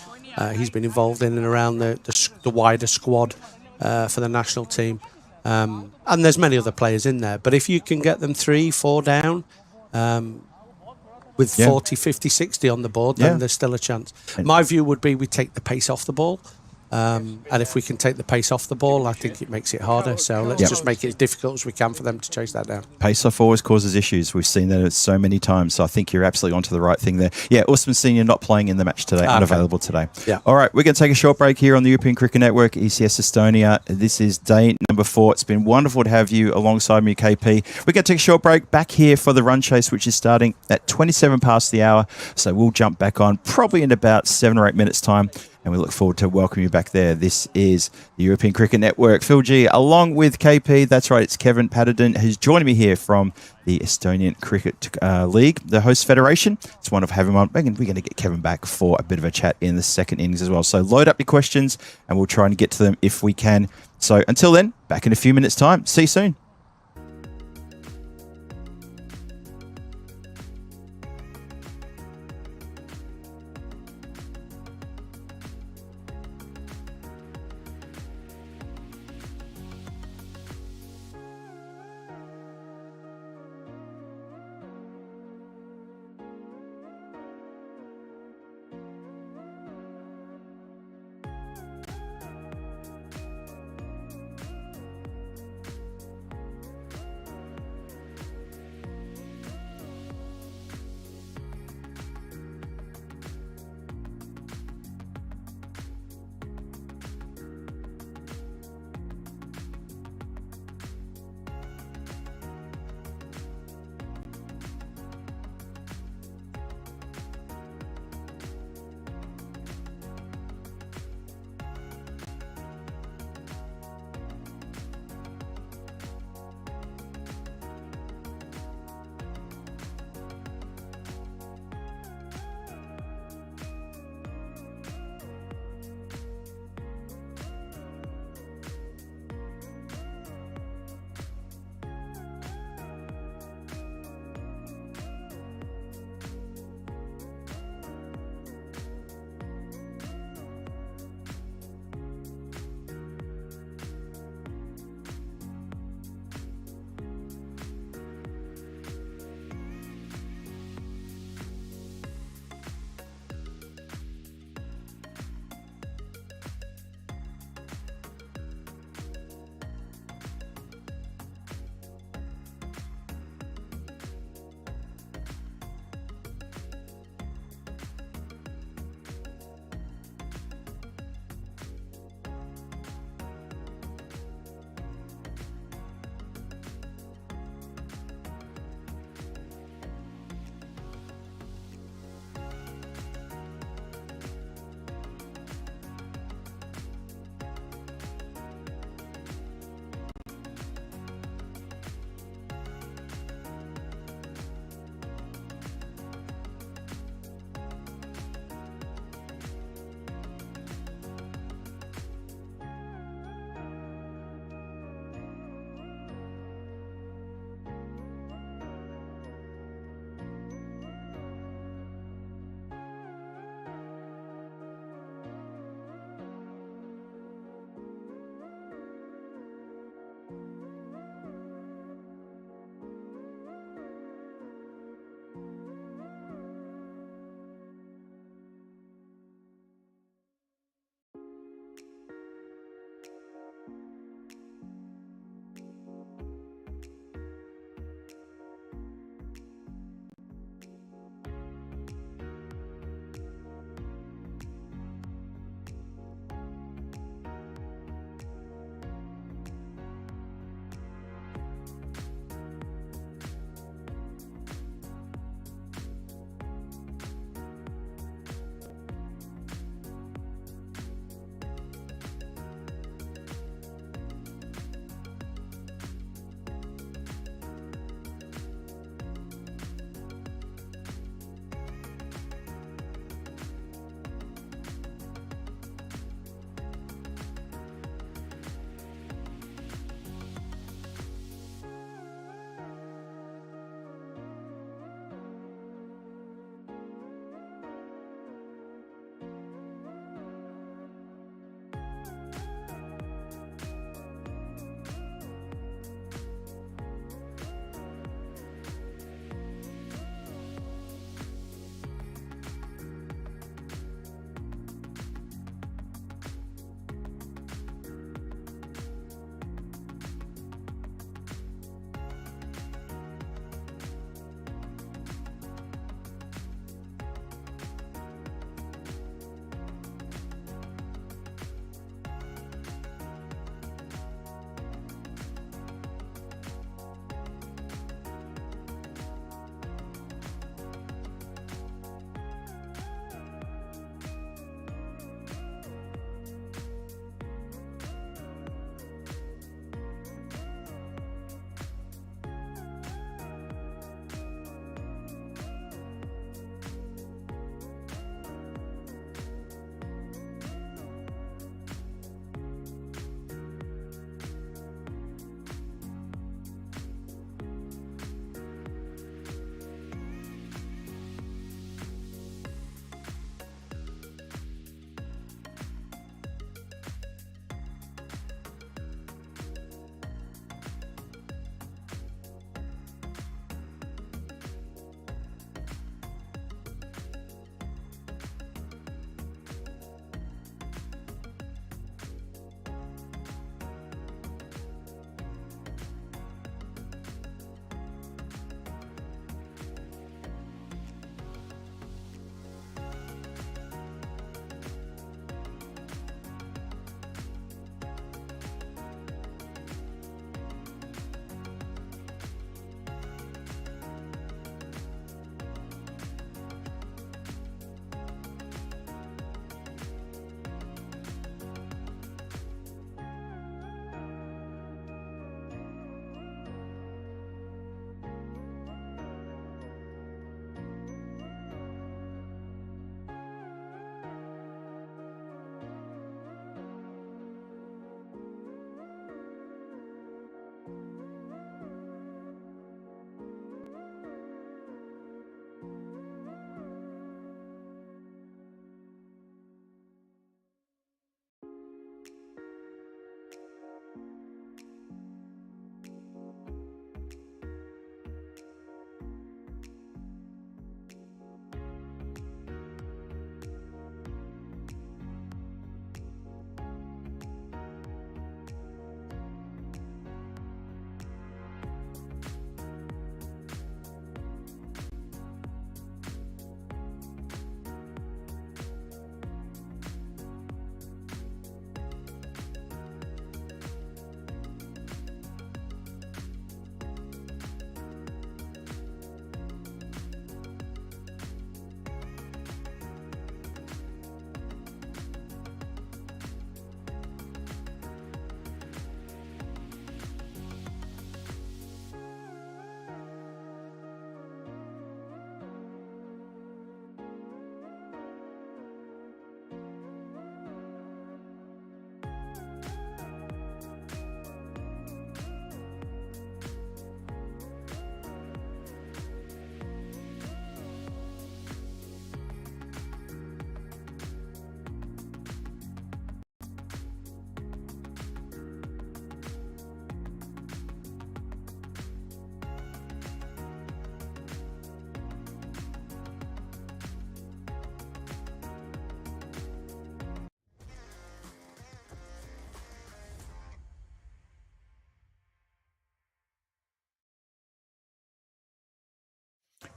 He's been involved in and around the wider squad for the national team. And there's many other players in there. But if you can get them 3-4 down with 40, 50, 60 on the board, then there's still a chance. My view would be we take the pace off the ball. And if we can take the pace off the ball, I think it makes it harder. So let's just make it as difficult as we can for them to chase that down. Pace off always causes issues. We've seen that so many times. So I think you're absolutely onto the right thing there. Yeah, Usman Senior not playing in the match today, unavailable today. Yeah. All right, we're going to take a short break here on the European Cricket Network, ECS Estonia. This is day number 4. It's been wonderful to have you alongside me, KP. We're going to take a short break back here for the run chase, which is starting at 27 past the hour. So we'll jump back on probably in about 7 or 8 minutes' time. And we look forward to welcoming you back there. This is the European Cricket Network. Phil G, along with KP, that's right, it's Kevin Patterson, who's joining me here from the Estonian Cricket League, the host federation. It's wonderful to have him on. We're going to get Kevin back for a bit of a chat in the second innings as well. So load up your questions, and we'll try and get to them if we can. So until then, back in a few minutes' time. See you soon.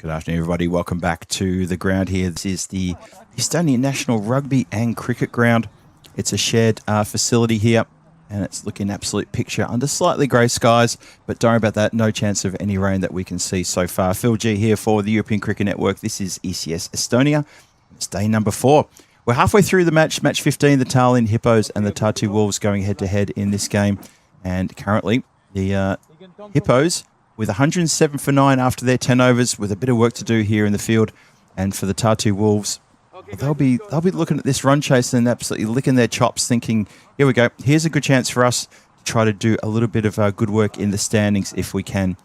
Good afternoon, everybody. Welcome back to the ground here. This is the Estonia National Rugby and Cricket Ground. It's a shared facility here, and it's looking absolute picture under slightly grey skies, but don't worry about that. No chance of any rain that we can see so far. Phil G here for the European Cricket Network. This is ECS Estonia. It's day number 4. We're halfway through the match 15, the Tallinn Hippos and the Tartu Wolves going head-to-head in this game. And currently, the Hippos with 107 for 9 after their 10 overs, with a bit of work to do here in the field. And for the Tartu Wolves, they'll be looking at this run chase and absolutely licking their chops, thinking, here we go, here's a good chance for us to try to do a little bit of good work in the standings if we can.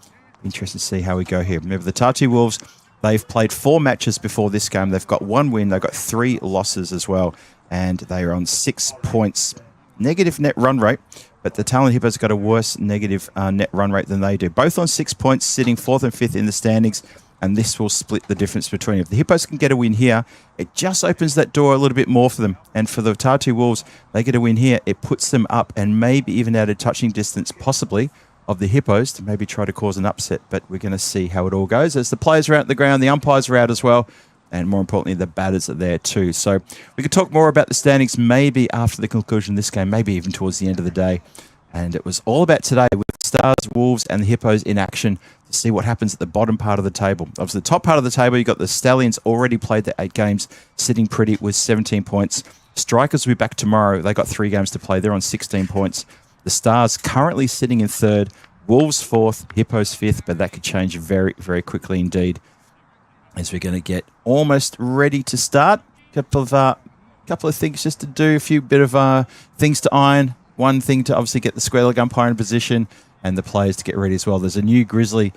Interesting to see how we go here. Remember, the Tartu Wolves, they've played 4 matches before this game. They've got 1 win. They've got 3 losses as well. And they are on 6 points negative net run rate. But the Tallinn Hippos got a worse negative net run rate than they do. Both on 6 points, sitting 4th and 5th in the standings. And this will split the difference between. If the Hippos can get a win here, it just opens that door a little bit more for them. And for the Tartu Wolves, they get a win here. It puts them up and maybe even out of touching distance, possibly, of the Hippos to maybe try to cause an upset. But we're going to see how it all goes. As the players are out on the ground, the umpires are out as well. And more importantly, the batters are there too. So we could talk more about the standings maybe after the conclusion of this game, maybe even towards the end of the day. And it was all about today with the Stars, Wolves and the Hippos in action to see what happens at the bottom part of the table. Obviously, the top part of the table, you've got the Stallions already played their 8 games, sitting pretty with 17 points. Strikers will be back tomorrow. They got 3 games to play. They're on 16 points. The Stars currently sitting in 3rd, Wolves 4th, Hippos 5th, but that could change very, very quickly indeed. As we're going to get almost ready to start. Couple of things just to do, a few bit of things to iron. One thing to obviously get the square leg umpire in position and the players to get ready as well. There's a new grizzly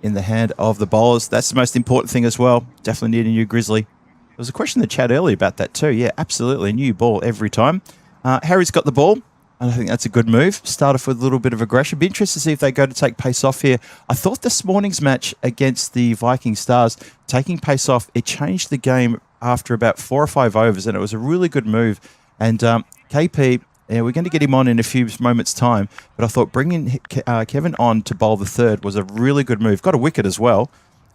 in the hand of the bowlers. That's the most important thing as well. Definitely need a new grizzly. There was a question in the chat earlier about that too. Yeah, absolutely. A new ball every time. Harry's got the ball. And I think that's a good move. Start off with a little bit of aggression. Be interested to see if they go to take pace off here. I thought this morning's match against the Viking Stars, taking pace off, it changed the game after about 4 or 5 overs, and it was a really good move. And KP, we're going to get him on in a few moments' time, but I thought bringing Kevin on to bowl the 3rd was a really good move. Got a wicket as well.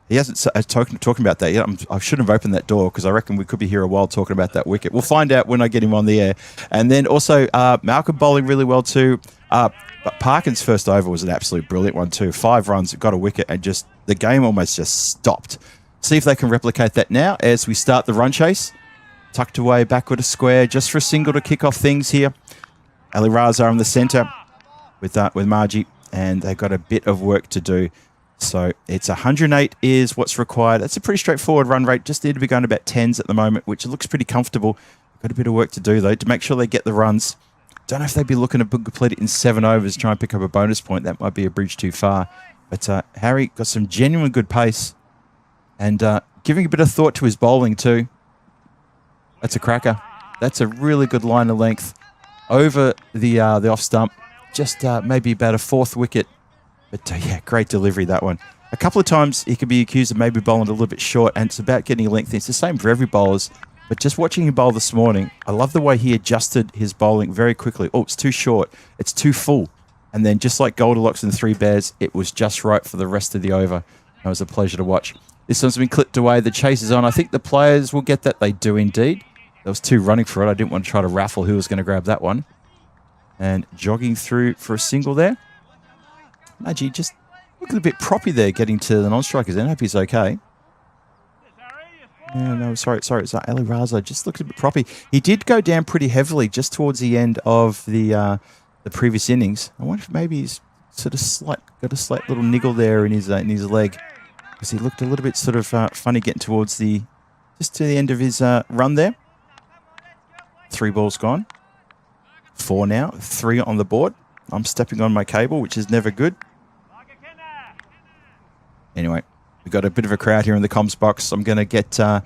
He hasn't talking about that yet. I shouldn't have opened that door because I reckon we could be here a while talking about that wicket. We'll find out when I get him on the air. And then also Malcolm bowling really well too. But Parkin's first over was an absolute brilliant one too. 5 runs, got a wicket, and just the game almost just stopped. See if they can replicate that now as we start the run chase. Tucked away backward a square just for a single to kick off things here. Ali Raza in the centre with Margie, and they've got a bit of work to do. So it's 108 is what's required. That's a pretty straightforward run rate. Just need to be going about 10s at the moment, which looks pretty comfortable. Got a bit of work to do, though, to make sure they get the runs. Don't know if they'd be looking to complete it in 7 overs, try and pick up a bonus point. That might be a bridge too far. But Harry got some genuine good pace and giving a bit of thought to his bowling too. That's a cracker. That's a really good line of length over the off stump. Just maybe about a 4th wicket. But yeah, great delivery, that one. A couple of times he could be accused of maybe bowling a little bit short, and it's about getting length. It's the same for every bowlers. But just watching him bowl this morning, I love the way he adjusted his bowling very quickly. Oh, it's too short. It's too full. And then just like Goldilocks and the 3 Bears, it was just right for the rest of the over. It was a pleasure to watch. This one's been clipped away. The chase is on. I think the players will get that. They do indeed. There was 2 running for it. I didn't want to try to raffle who was going to grab that one. And jogging through for a single there. Maggie just looking a bit proppy there getting to the non-strikers. I hope he's okay. Yeah, no, sorry. It's Ali Raza. Just looked a bit proppy. He did go down pretty heavily just towards the end of the previous innings. I wonder if maybe he's sort of got a slight little niggle there in his leg, because he looked a little bit sort of funny getting towards just to the end of his run there. 3 balls gone. 4 now. 3 on the board. I'm stepping on my cable, which is never good. Anyway, we've got a bit of a crowd here in the comms box. I'm going to get our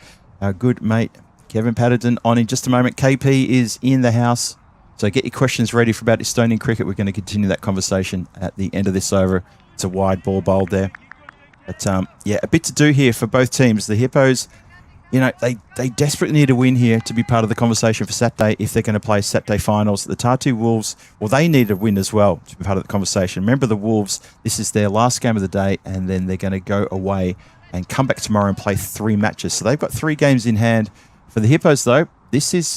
good mate Kevin Patterson on in just a moment. KP is in the house, so get your questions ready for about Estonian cricket. We're going to continue that conversation at the end of this over. It's a wide ball bowled there. But yeah, a bit to do here for both teams. The Hippos, you know, they desperately need a win here to be part of the conversation for Saturday if they're going to play Saturday finals. The Tartu Wolves, well, they need a win as well to be part of the conversation. Remember the Wolves, this is their last game of the day, and then they're going to go away and come back tomorrow and play 3 matches. So they've got 3 games in hand. For the Hippos, though, this is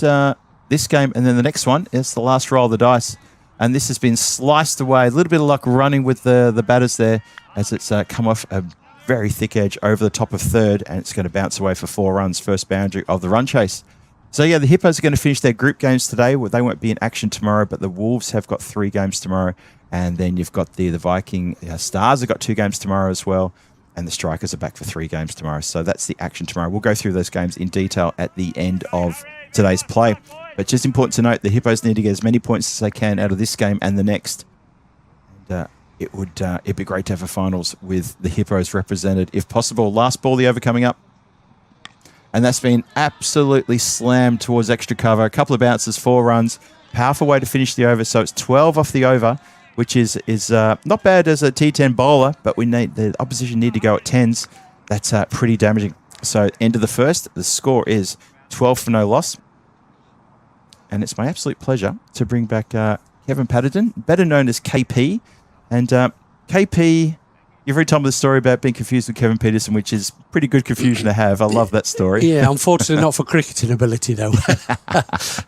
this game, and then the next one is the last roll of the dice. And this has been sliced away. A little bit of luck running with the batters there as it's come off a very thick edge over the top of third, and it's going to bounce away for 4 runs, first boundary of the run chase. So, yeah, the Hippos are going to finish their group games today. They won't be in action tomorrow, but the Wolves have got 3 games tomorrow. And then you've got the Viking Stars have got 2 games tomorrow as well. And the Strikers are back for 3 games tomorrow. So that's the action tomorrow. We'll go through those games in detail at the end of today's play. But just important to note, the Hippos need to get as many points as they can out of this game and the next. And it'd be great to have a finals with the Hippos represented, if possible. Last ball, the over coming up. And that's been absolutely slammed towards extra cover. A couple of bounces, 4 runs. Powerful way to finish the over. So it's 12 off the over, which is not bad as a T10 bowler, but the opposition need to go at 10s. That's pretty damaging. So end of the first, the score is 12 for no loss. And it's my absolute pleasure to bring back Kevin Patterson, better known as KP. And KP, you've already told me the story about being confused with Kevin Peterson, which is pretty good confusion to have. I love that story. Yeah, unfortunately not for cricketing ability, though.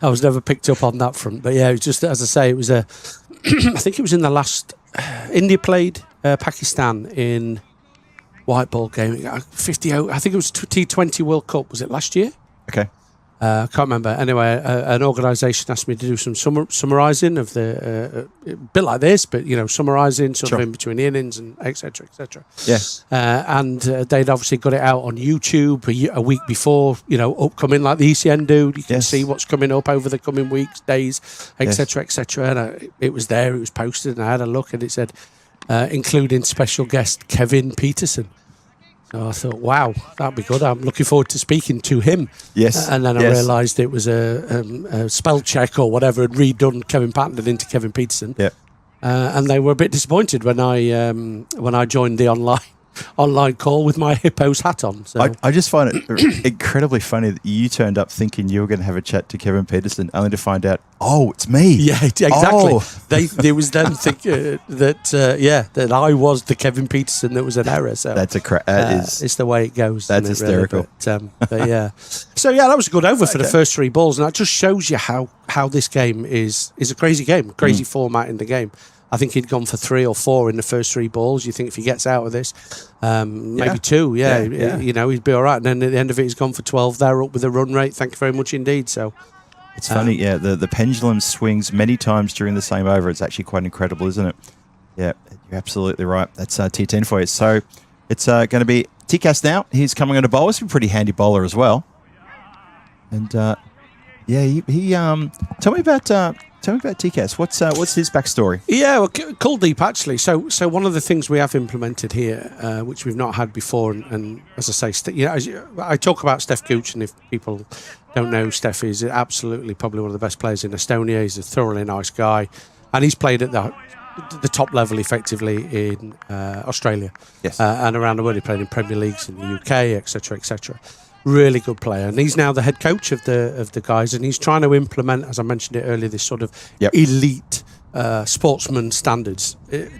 I was never picked up on that front. But yeah, it was just, as I say, it was I think it was in the last, India played Pakistan in white ball game. 50, I think it was T20 World Cup. Was it last year? Okay. I can't remember. Anyway, an organisation asked me to do some summarising of the a bit like this, but summarising sort of in between the innings and etc. etc. Yes. And they'd obviously got it out on YouTube a week before, upcoming like the ECN do. You can see what's coming up over the coming weeks, days, etc. etc. And it was there. It was posted, and I had a look, and it said, including special guest Kevin Peterson. So I thought, wow, that'd be good. I'm looking forward to speaking to him. Yes. And then I realised it was a spell check or whatever had redone Kevin Patterson into Kevin Peterson. Yeah. And they were a bit disappointed when I joined the online call with my Hippos hat on. So I just find it incredibly funny that you turned up thinking you were going to have a chat to Kevin Peterson, only to find out, oh, it's me. Yeah, exactly. Oh. They was them think that I was the Kevin Peterson that was an error. So that's it's the way it goes. That's isn't hysterical. It, really? But yeah. So yeah, that was a good over for the first 3 balls, and that just shows you how this game is a crazy game, crazy format in the game. I think he'd gone for 3 or 4 in the first 3 balls. You think if he gets out of this, maybe 2, he'd be all right. And then at the end of it, he's gone for 12. They're up with a run rate. Thank you very much indeed. So it's funny, the pendulum swings many times during the same over. It's actually quite incredible, isn't it? Yeah, you're absolutely right. That's T10 for you. So it's going to be Tikas now. He's coming on to bowl. He's a pretty handy bowler as well. And he tell me about Tikas. What's his backstory? Yeah, well, Kuldeep actually. So one of the things we have implemented here, which we've not had before, and as I say, I talk about Steph Gooch, and if people don't know, Steph is absolutely probably one of the best players in Estonia. He's a thoroughly nice guy, and he's played at the top level effectively in Australia, and around the world. He played in Premier Leagues in the UK, etc., etc. Really good player, and he's now the head coach of the guys, and he's trying to implement, as I mentioned it earlier, this sort of elite sportsman standards.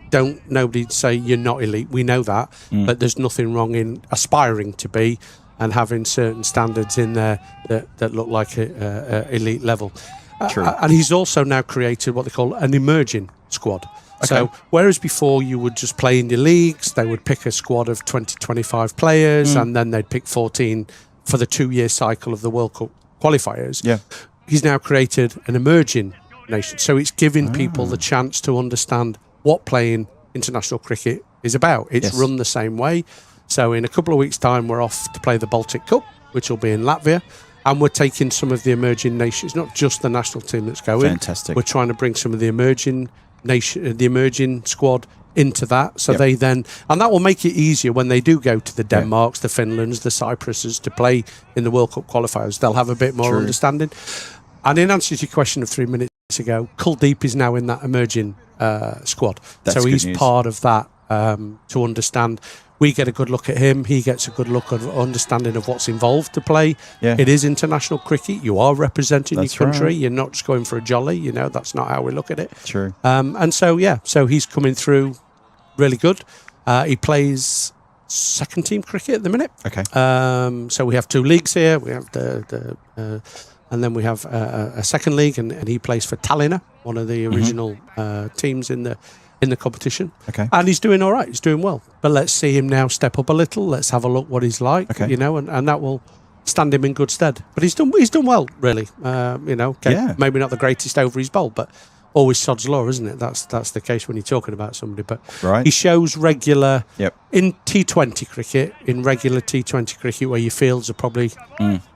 Don't nobody say you're not elite. We know that, but there's nothing wrong in aspiring to be and having certain standards in there that look like a elite level. True. And he's also now created what they call an emerging squad. Okay. So whereas before you would just play in the leagues, they would pick a squad of 20, 25 players, and then they'd pick 14 for the 2-year cycle of the World Cup qualifiers. Yeah. He's now created an emerging nation. So it's giving people the chance to understand what playing international cricket is about. It's run the same way. So in a couple of weeks' time, we're off to play the Baltic Cup, which will be in Latvia. And we're taking some of the emerging nations, not just the national team that's going. Fantastic. We're trying to bring some of the emerging squad into that, so they then, and that will make it easier when they do go to the Denmarks, the Finlands, the Cypruses to play in the World Cup qualifiers. They'll have a bit more understanding. And in answer to your question of 3 minutes ago, Kuldeep is now in that emerging squad. That's so he's news. part of that to understand. We get a good look at him. He gets a good look at understanding of what's involved to play. Yeah. It is international cricket. You are representing your country. Right. You're not just going for a jolly. That's not how we look at it. True. And so he's coming through really good. He plays second team cricket at the minute. Okay. So we have 2 leagues here. We have and then we have a second league, and he plays for Tallinn, one of the original teams in the competition. Okay. And he's doing all right. He's doing well. But let's see him now step up a little. Let's have a look what he's like. Okay. You know, and that will stand him in good stead. But he's done well, really. You know, okay, Yeah. maybe not the greatest over his bowl, but always sod's law, isn't it? That's the case when you're talking about somebody. But Right. he shows regular Yep. in T20 cricket, in regular T20 cricket, where your fields are probably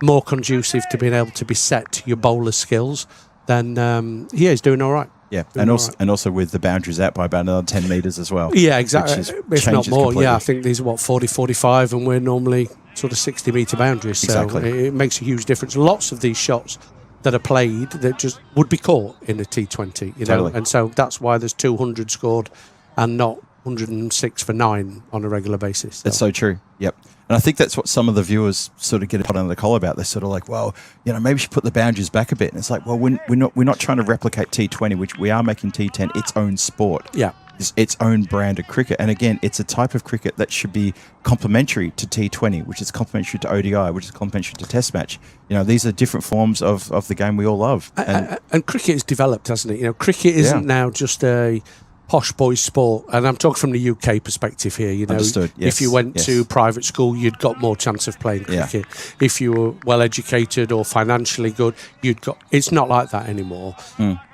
more conducive to being able to be set to your bowler skills. Then he's doing all right. Yeah, Doing and also with the boundaries out by about another 10 metres as well. Yeah, exactly. which is- If not changes more, completely. yeah. I think these are 40, 45, and we're normally sort of 60-metre boundaries. So Exactly. it makes a huge difference. Lots of these shots that are played that just would be caught in a T20, you know, Totally. and so that's why there's 200 scored and not 106 for 9 on a regular basis. That's so true. Yep. And I think that's what some of the viewers sort of get a pot under the collar about. They're sort of like, well, you know, maybe we should put the boundaries back a bit. And it's like, well, we're not trying to replicate T20, which we are making T10 its own sport. Yeah. Its own brand of cricket. And again, it's a type of cricket that should be complementary to T20, which is complementary to ODI, which is complementary to Test match. You know, these are different forms of the game we all love. And cricket has developed, hasn't it? You know, cricket isn't now just a posh boys sport, and I'm talking from the UK perspective here. You know, Understood, yes, if you went yes. to private school, you'd got more chance of playing Yeah. cricket. If you were well educated or financially good, you'd got. It's not like that anymore.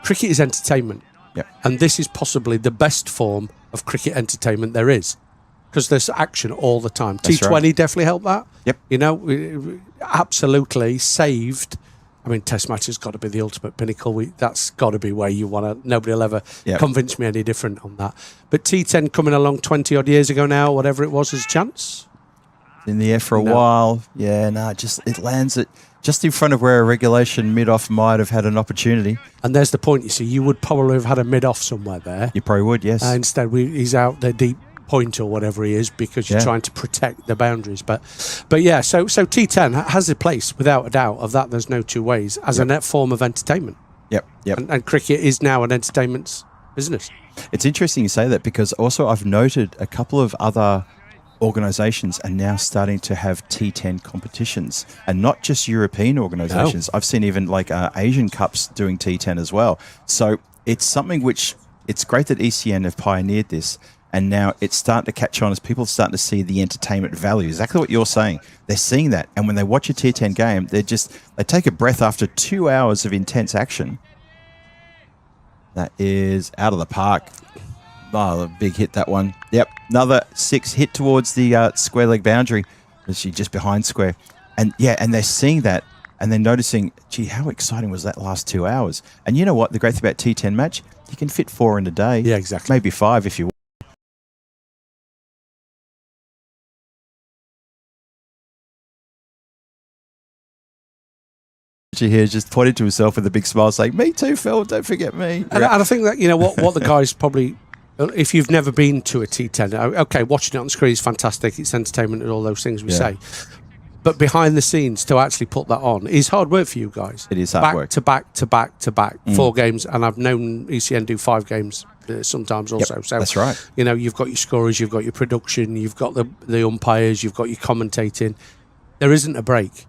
Cricket is entertainment, Yep. and this is possibly the best form of cricket entertainment there is, because there's action all the time. That's T20 right. definitely helped that. Yep. You know, absolutely saved. I mean, Test match has got to be the ultimate pinnacle. That's got to be where you want to. Nobody will ever Yep. convince me any different on that. But T10 coming along 20 odd years ago now, whatever it was, as a chance. In the air for a No. while. Yeah, no, it lands it just in front of where a regulation mid-off might have had an opportunity. And there's the point, you see. You would probably have had a mid-off somewhere there. You probably would, yes. Instead, he's out there deep point or whatever he is, because you're Yeah. trying to protect the boundaries. But yeah, so T10 has a place, without a doubt, of that. There's no two ways, as a net form of entertainment. Yep. And cricket is now an entertainment business. It's interesting you say that, because also I've noted a couple of other organisations are now starting to have T10 competitions, and not just European organisations. I've seen even like Asian Cups doing T10 as well. So it's something which it's great that ECN have pioneered this, and now it's starting to catch on as people are starting to see the entertainment value. Exactly what you're saying. They're seeing that, and when they watch a T10 game, they take a breath after 2 hours of intense action. That is out of the park. Oh, a big hit, that one. Yep, another 6 hit towards the square leg boundary. Actually, just behind square. And yeah, and they're seeing that, and they're noticing, gee, how exciting was that last 2 hours? And you know what? The great thing about T10 match, you can fit 4 in a day. Yeah, exactly. Maybe 5 if you want. Here just pointed to himself with a big smile saying, me too, Phil, don't forget me. And I think that, you know, what the guys probably, if you've never been to a T10, okay, watching it on the screen is fantastic. It's entertainment and all those things we say. But behind the scenes, to actually put that on is hard work for you guys. It is hard work. Back to back, 4 games. And I've known ECN do 5 games sometimes also. So that's right. You know, you've got your scorers, you've got your production, you've got the umpires, you've got your commentating. There isn't a break.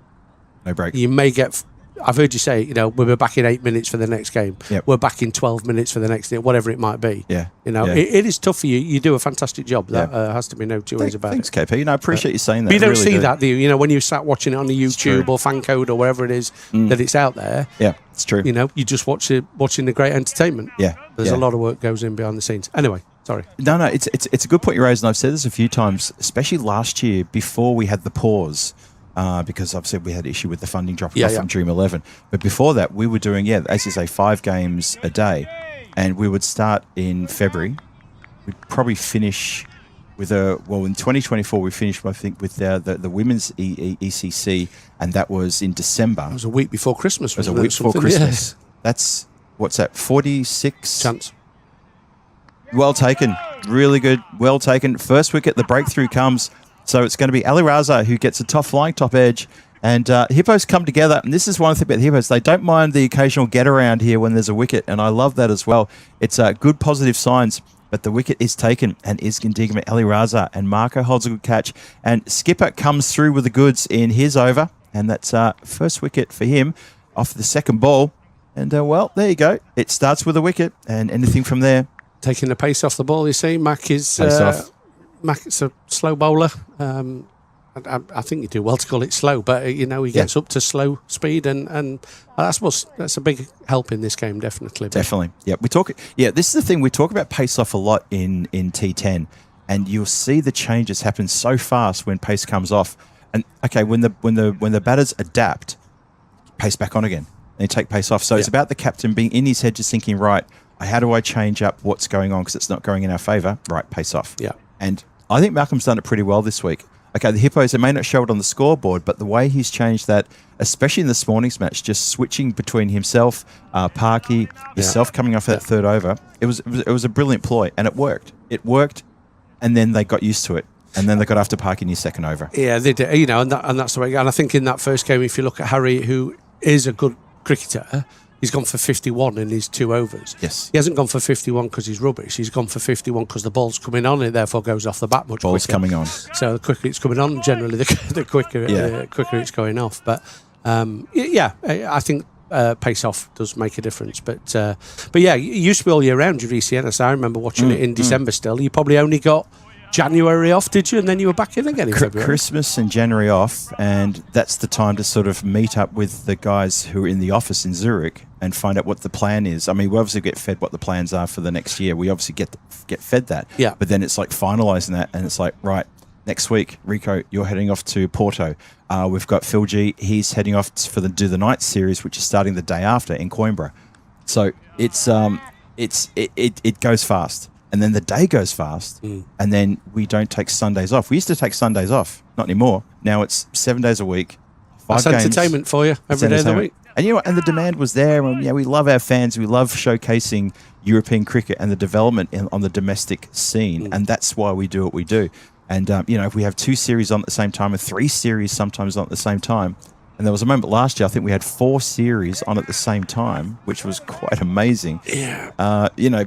No break. You may get... I've heard you say, you know, we're back in 8 minutes for the next game. Yep. We're back in 12 minutes for the next game, whatever it might be. Yeah. You know, Yeah. it is tough for you. You do a fantastic job. That Yeah. has to be no two ways about Thanks, it. KP. You know, I appreciate you saying that. But you don't really see do. that, do you? You know, when you sat watching it on the true. YouTube or fan code or wherever it is that it's out there, Yeah, it's true. you know, you just watching the great entertainment. Yeah. There's yeah. a lot of work goes in behind the scenes. Anyway, sorry. No, it's a good point you raised, and I've said this a few times, especially last year before we had the pause, because I've said we had issue with the funding dropping off from Dream 11. But before that, we were doing, as you say, 5 games a day, and we would start in February. We'd probably finish with in 2024 we finished, I think, with the women's ECC, and that was in December. It was a week before Christmas. It was a wasn't week before Something? Christmas. That's, what's that, 46? Chance. Well taken. Really good. Well taken. First wicket, the breakthrough comes. So it's going to be Ali Raza who gets a top flying top edge. And Hippos come together. And this is one thing about the Hippos. They don't mind the occasional get around here when there's a wicket. And I love that as well. It's good positive signs. but the wicket is taken, and Iskin Digam Ali Raza, and Marco holds a good catch, and Skipper comes through with the goods in his over, and that's first wicket for him off the second ball. And well, there you go. It starts with a wicket, and anything from there. Taking the pace off the ball, you see. Mac is Mac's a slow bowler. I think you do well to call it slow, but he gets up to slow speed, and that's a big help in this game, definitely. Definitely, yeah. This is the thing, we talk about pace off a lot in T10, and you'll see the changes happen so fast when pace comes off. And okay, when the batters adapt, pace back on again, and take pace off. So it's about the captain being in his head, just thinking, right, how do I change up what's going on because it's not going in our favour? Right, pace off. Yeah, and I think Malcolm's done it pretty well this week. Okay, the Hippos, they may not show it on the scoreboard, but the way he's changed that, especially in this morning's match, just switching between himself, Parky, himself coming off that third over, it was a brilliant ploy, and it worked. It worked, and then they got used to it, and then they got after Parky in his second over. Yeah, they did, and that's the way. And I think in that first game, if you look at Harry, who is a good cricketer, he's gone for 51 in his 2 overs. Yes. He hasn't gone for 51 because he's rubbish. He's gone for 51 because the ball's coming on. It therefore goes off the bat much Ball's quicker. coming on. So the quicker it's coming on, generally, the quicker it's going off. But I think pace off does make a difference. But yeah, it used to be all year round, your ECS. I remember watching it in December still. You probably only got January off, did you? And then you were back in again in February. Christmas and January off, and that's the time to sort of meet up with the guys who are in the office in Zurich and find out what the plan is. I mean, we obviously get fed what the plans are for the next year. We obviously get fed that. Yeah. But then it's like finalising that, and it's like, right, next week, Rico, you're heading off to Porto. We've got Phil G. He's heading off for the Do the Night series, which is starting the day after in Coimbra. So it goes fast. And then the day goes fast, and then we don't take Sundays off. We used to take Sundays off, not anymore. Now it's 7 days a week, 5 That's games. entertainment for you every day of the week. And and the demand was there. And we love our fans. We love showcasing European cricket and the development on the domestic scene, and that's why we do what we do. And if we have 2 series on at the same time, and 3 series sometimes on at the same time. And there was a moment last year, I think we had 4 series on at the same time, which was quite amazing. Yeah.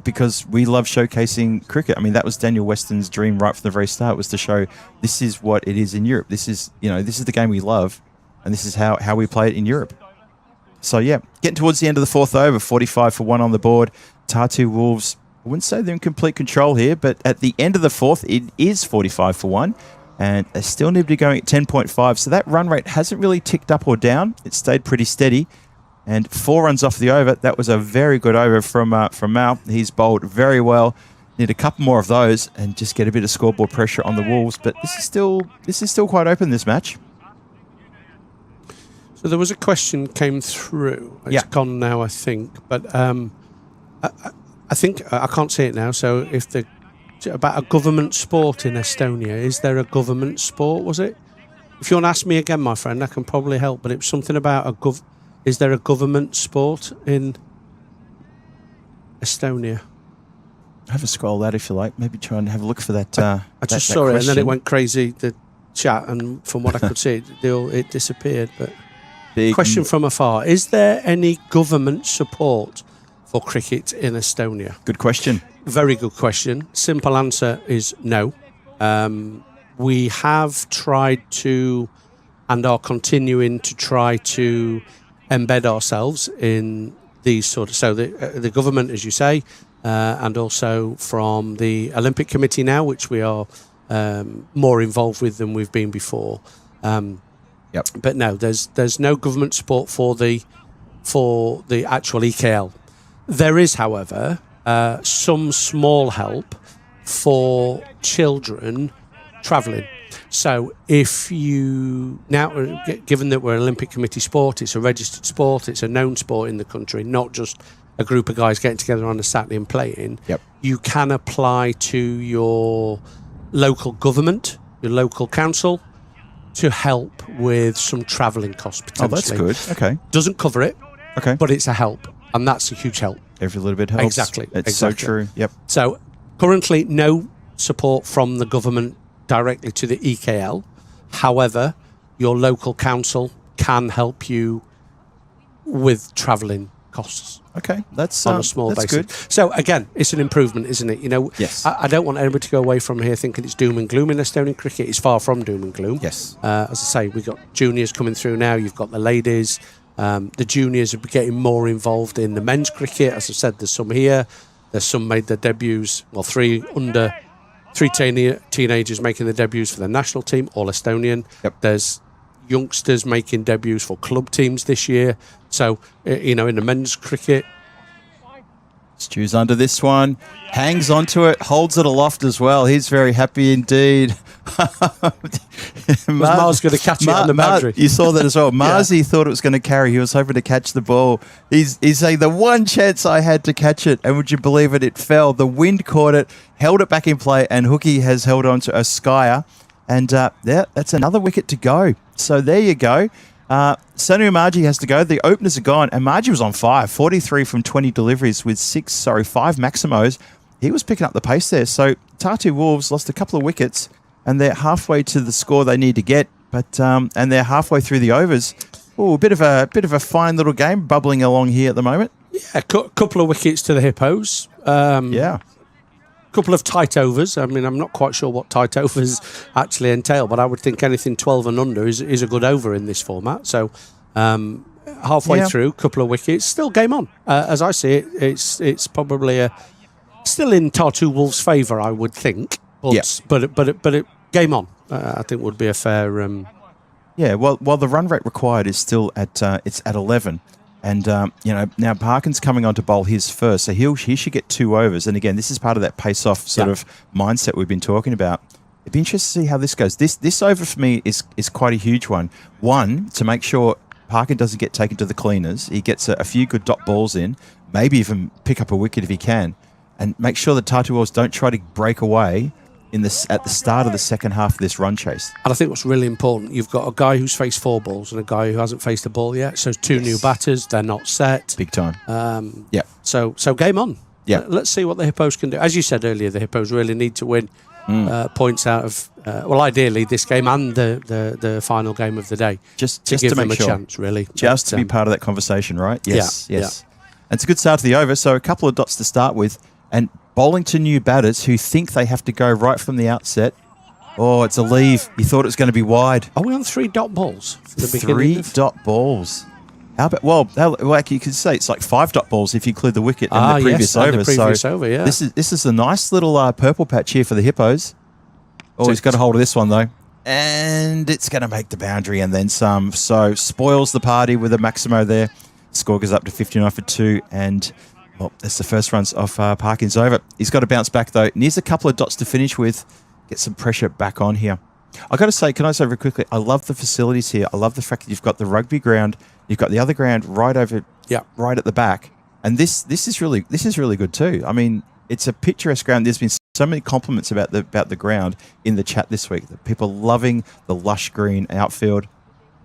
Because we love showcasing cricket. I mean, that was Daniel Weston's dream right from the very start, was to show this is what it is in Europe. This is the game we love, and this is how we play it in Europe. So, yeah, getting towards the end of the 4th over, 45 for 1 on the board. Tartu Wolves, I wouldn't say they're in complete control here, but at the end of the 4th, it is 45 for 1. And they still need to be going at 10.5. So that run rate hasn't really ticked up or down. It stayed pretty steady. And 4 runs off the over. That was a very good over from Mal. He's bowled very well. Need a couple more of those and just get a bit of scoreboard pressure on the Wolves. But this is still quite open, this match. So there was a question came through. It's gone now, I think. But I think I can't see it now. So about a government sport in Estonia. Is there a government sport, was it? If you want to ask me again, my friend, I can probably help, but it was something about is there a government sport in Estonia? Have a scroll that if you like. Maybe try and have a look for that. I just saw it, and then it went crazy, the chat, and from what I could see, it disappeared. But question from afar, is there any government support for cricket in Estonia? Good question. Very good question. Simple answer is no. We have tried to, and are continuing to try to embed ourselves in these so the government, as you say, and also from the Olympic Committee now, which we are more involved with than we've been before. But no, there's no government support for the actual EKL. There is, however, some small help for children travelling. So if you now, given that we're an Olympic Committee sport, it's a registered sport, it's a known sport in the country, not just a group of guys getting together on a Saturday and playing. You can apply to your local government, your local council, to help with some travelling costs potentially. Oh, that's good. Okay. Doesn't cover it. Okay. But it's a help, and that's a huge help. Every little bit helps. Exactly. It's so true. Yep. So currently no support from the government directly to the EKL. However, your local council can help you with travelling costs. Okay, that's On a small that's basis. good. So again, it's an improvement, isn't it? Yes. I don't want anybody to go away from here thinking it's doom and gloom in Estonian cricket. It's far from doom and gloom. Yes. As I say, we've got juniors coming through now. You've got the ladies. The juniors are getting more involved in the men's cricket. As I said, there's some here. There's some made their debuts. Well, three teenagers making their debuts for the national team, all Estonian. Yep. There's youngsters making debuts for club teams this year. So, in the men's cricket, Stu's under this one, hangs onto it, holds it aloft as well. He's very happy indeed. Mars going to catch it on the boundary. You saw that as well. Marzi thought it was going to carry. He was hoping to catch the ball. He's saying the one chance I had to catch it, and would you believe it? It fell. The wind caught it, held it back in play, and Hookie has held on to a Skyer. And that's another wicket to go. So there you go. Sanu Marji has to go. The openers are gone, and Marji was on fire. 43 from 20 deliveries with 5 Maximos. He was picking up the pace there. So Tartu Wolves lost a couple of wickets, and they're halfway to the score they need to get. But and they're halfway through the overs. Oh, a bit of a fine little game bubbling along here at the moment. Yeah, a couple of wickets to the Hippos. Yeah. Couple of tight overs. I mean, I'm not quite sure what tight overs actually entail, but I would think anything 12 and under is a good over in this format. So halfway through, couple of wickets, still game on. As I see it, it's probably still in Tartu Wolves' favour, I would think. But game on, I think would be a fair. Yeah, well, the run rate required is still at 11. And, now Parkin's coming on to bowl his first, so he should get 2 overs. And again, this is part of that pace-off sort of mindset we've been talking about. It'd be interesting to see how this goes. This over for me is quite a huge one. One, to make sure Parkin doesn't get taken to the cleaners. He gets a few good dot balls in, maybe even pick up a wicket if he can, and make sure that Tartu Wolves don't try to break away at the start of the second half of this run chase. And I think what's really important, you've got a guy who's faced 4 balls and a guy who hasn't faced a ball yet. So 2 new batters, they're not set. Big time. So game on. Yeah. Let's see what the Hippos can do. As you said earlier, the Hippos really need to win points out of, ideally this game and the final game of the day. Just to give to make them sure. a chance, really. Just to be part of that conversation, right? Yes. Yeah. And it's a good start to the over. So a couple of dots to start with. And bowling to new batters who think they have to go right from the outset. Oh, it's a leave. You thought it was going to be wide. Are we on 3 dot balls? For the 3 dot balls. How about, like you could say, it's like 5 dot balls if you include the wicket and the previous over. The previous over, yeah. This is a nice little purple patch here for the Hippos. Oh, he's got a hold of this one, though. And it's going to make the boundary and then some. So spoils the party with a Maximo there. Score goes up to 59 for 2. And, well, that's the first runs off Parkin's over. He's got to bounce back, though. Needs a couple of dots to finish with. Get some pressure back on here. Can I say very quickly, I love the facilities here. I love the fact that you've got the rugby ground. You've got the other ground right at the back. And this is really good too. I mean, it's a picturesque ground. There's been so many compliments about the ground in the chat this week. People loving the lush green outfield.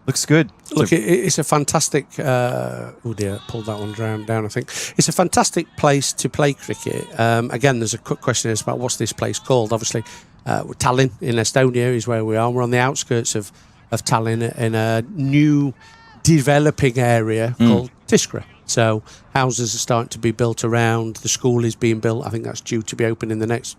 Looks good. Look, it's a fantastic. Oh dear, pulled that one down. I think it's a fantastic place to play cricket. Again, there's a quick question about what's this place called. Obviously, Tallinn in Estonia is where we are. We're on the outskirts of Tallinn in a new developing area called Tiskra. So houses are starting to be built around. The school is being built. I think that's due to be open in the next.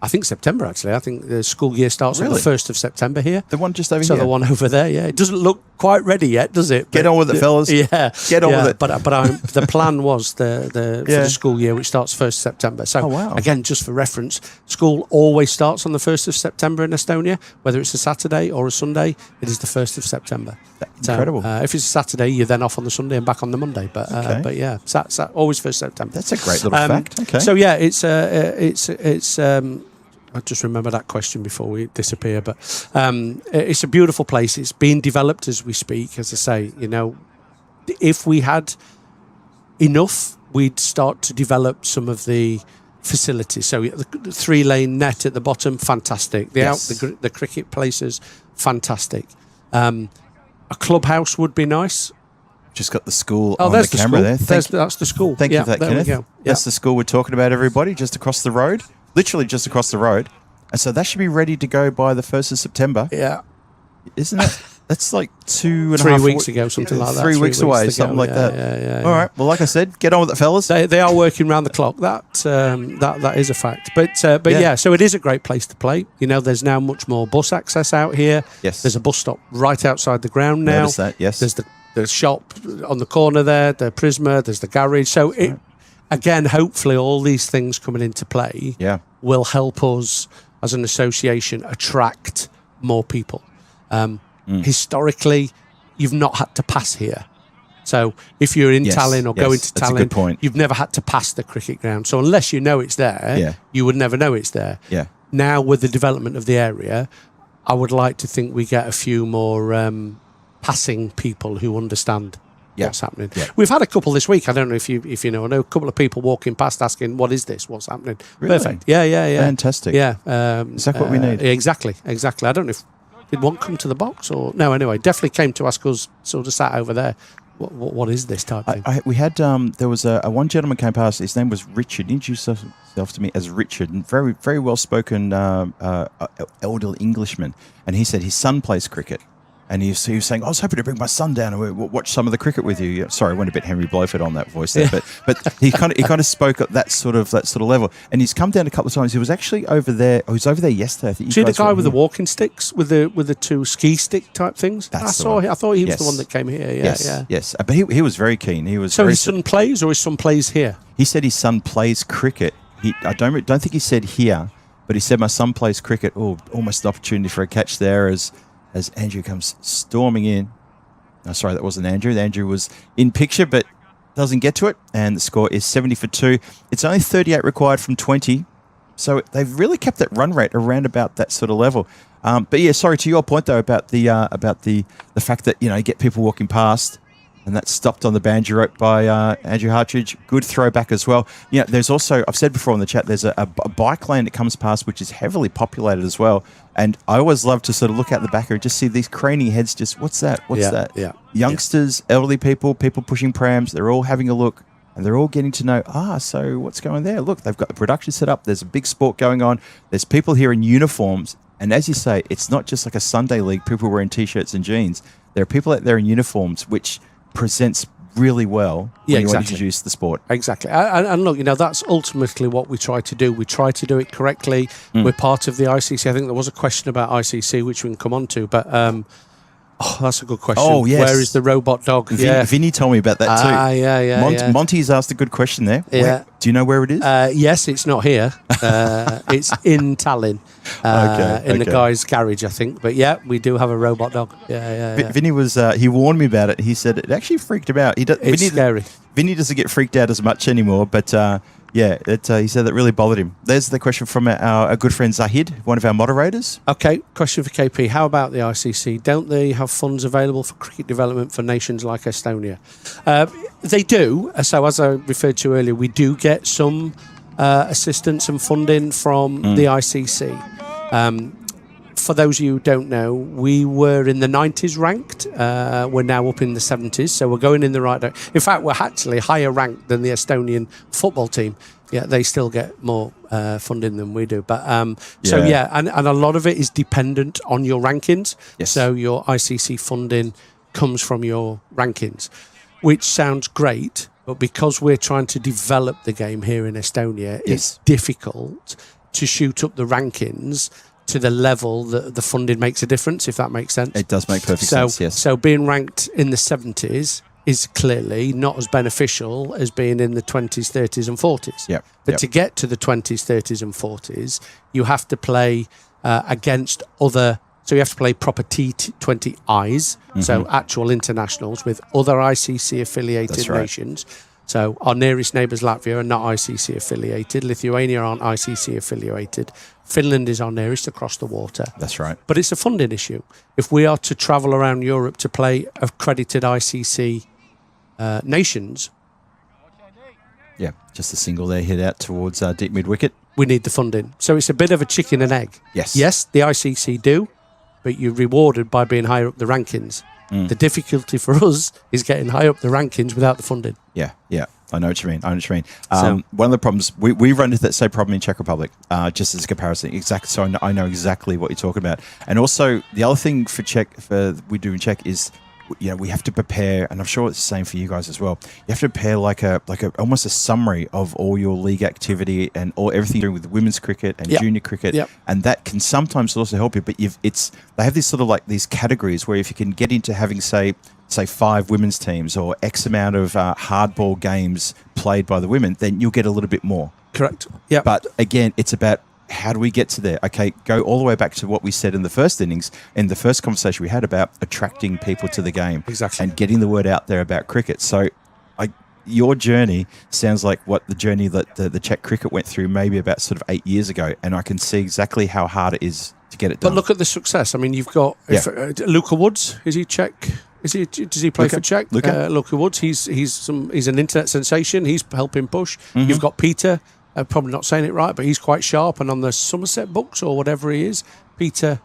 I think September, actually. I think the school year starts on the 1st of September here. The one just over here? So the one over there, yeah. It doesn't look quite ready yet, does it? Get on with it, fellas. Yeah. Get on with it. But the plan was for the school year, which starts 1st September. So, again, just for reference, school always starts on the 1st of September in Estonia. Whether it's a Saturday or a Sunday, it is the 1st of September. Incredible. If it's a Saturday, you're then off on the Sunday and back on the Monday. But yeah, always 1st September. That's a great little fact. Okay. So, yeah, it's I just remember that question before we disappear, but it's a beautiful place. It's being developed as we speak. As I say, if we had enough, we'd start to develop some of the facilities. So the 3-lane net at the bottom, fantastic. The cricket places, fantastic. A clubhouse would be nice. Just got the school on the camera there. That's the school. Thank you for that, Kenneth. That's the school we're talking about, everybody, just across the road. Literally just across the road. And so that should be ready to go by the 1st of September. Yeah. Isn't that That's like 2.5 3 weeks ago, something like that. 3 weeks away, ago. something like that. Yeah. All right. Well, like I said, get on with it, fellas. They are working round the clock. That is a fact. But yeah, so it is a great place to play. You know, there's now much more bus access out here. Yes. There's a bus stop right outside the ground now. Notice that, yes. There's the shop on the corner there, the Prisma, there's the garage. So again, hopefully all these things coming into play will help us as an association attract more people. Historically, you've not had to pass here. So if you're in Tallinn or going to that's a Tallinn, good point. you've never had to pass the cricket ground. So unless you know it's there, you would never know it's there. Yeah. Now with the development of the area, I would like to think we get a few more passing people who understand what's happening. Yeah. We've had a couple this week. I don't know if you know. I know a couple of people walking past asking, "What is this? What's happening?" Really? Perfect. Yeah. Fantastic. Yeah. Exactly what we need. Exactly. I don't know if did one come to the box or no. Anyway, definitely came to ask us. Sort of sat over there. What is this type thing? We had there was a one gentleman came past. His name was Richard. He introduced himself to me as Richard, and very very well spoken elderly Englishman. And he said his son plays cricket. And he was saying, I was hoping to bring my son down and watch some of the cricket with you. Sorry, I went a bit Henry Blofeld on that voice there, but he kind of spoke at that sort of level. And he's come down a couple of times. He was actually over there. He was over there yesterday. I think see the guy with the walking sticks with the two ski stick type things. I thought he was the one that came here. Yes. But he was very keen. He was. So his son plays, or his son plays here? He said his son plays cricket. I don't think he said here, but he said my son plays cricket. Oh, almost an opportunity for a catch there as Andrew comes storming in. No, sorry, that wasn't Andrew. Andrew was in picture, but doesn't get to it. And the score is 70 for 2. It's only 38 required from 20. So they've really kept that run rate around about that sort of level. But yeah, sorry, to your point, though, about the fact that, you know, you get people walking past, and that's stopped on the banjo rope by Andrew Hartridge. Good throwback as well. You know, there's also, I've said before in the chat, there's a bike lane that comes past, which is heavily populated as well. And I always love to sort of look out the back and just see these craning heads just, what's that? What's that? Yeah. Youngsters, elderly people pushing prams, they're all having a look. And they're all getting to know, so what's going there? Look, they've got the production set up. There's a big sport going on. There's people here in uniforms. And as you say, it's not just like a Sunday league, people wearing T-shirts and jeans. There are people out there in uniforms, which presents really well when you want to introduce the sport. Exactly. And look, you know, that's ultimately what we try to do. We try to do it correctly. We're part of the ICC. I think there was a question about ICC, which we can come on to. But, that's a good question. Oh, yes. Where is the robot dog? Vinny told me about that too. Yeah. Monty's asked a good question there. Yeah. Do you know where it is? Yes, it's not here. It's in Tallinn, in the guy's garage, I think. But yeah, we do have a robot dog. Yeah. Vinny was, he warned me about it. He said it actually freaked him out. It's scary. Vinny doesn't get freaked out as much anymore, but he said that really bothered him. There's the question from our good friend Zahid, one of our moderators. Okay, question for KP. How about the ICC? Don't they have funds available for cricket development for nations like Estonia? They do. So as I referred to earlier, we do get some assistance and funding from the ICC. For those of you who don't know, we were in the 90s ranked. We're now up in the 70s, so we're going in the right direction. In fact, we're actually higher ranked than the Estonian football team. Yeah, they still get more funding than we do. But and a lot of it is dependent on your rankings. Yes. So your ICC funding comes from your rankings, which sounds great. But because we're trying to develop the game here in Estonia, it's difficult to shoot up the rankings to the level that the funding makes a difference, if that makes sense. It does make perfect sense, yes. So being ranked in the 70s is clearly not as beneficial as being in the 20s, 30s and 40s. Yep. But to get to the 20s, 30s and 40s, you have to play against other... So you have to play proper T20Is, so actual internationals with other ICC-affiliated nations. So our nearest neighbours, Latvia, are not ICC affiliated. Lithuania aren't ICC affiliated. Finland is our nearest across the water. That's right. But it's a funding issue. If we are to travel around Europe to play accredited ICC nations... Yeah, just a single there, hit out towards deep mid-wicket. We need the funding. So it's a bit of a chicken and egg. Yes. Yes, the ICC do, but you're rewarded by being higher up the rankings. The difficulty for us is getting high up the rankings without the funding. Yeah, yeah. I know what you mean. I know what you mean. So- One of the problems, we run into that same problem in Czech Republic, just as a comparison. Exactly. So I know exactly what you're talking about. And also, the other thing we do in Czech is, we have to prepare, and I'm sure it's the same for you guys as well. You have to prepare like a almost a summary of all your league activity and everything you're doing with women's cricket and junior cricket, and that can sometimes also help you. But they have this sort of like these categories where if you can get into having say 5 women's teams or X amount of hardball games played by the women, then you'll get a little bit more. Correct. Yeah. But again, it's about how do we get to there? Okay, go all the way back to what we said in the first innings, in the first conversation we had about attracting people to the game. Exactly. And getting the word out there about cricket. So your journey sounds like what the journey that the Czech cricket went through maybe about sort of 8 years ago. And I can see exactly how hard it is to get it done. But look at the success. I mean, you've got Luka Woods. Is he Czech? Does he play for Czech? Luka Woods. He's an internet sensation. He's helping push. Mm-hmm. You've got Peter. Probably not saying it right, but he's quite sharp. And on the Somerset books or whatever he is, Peter,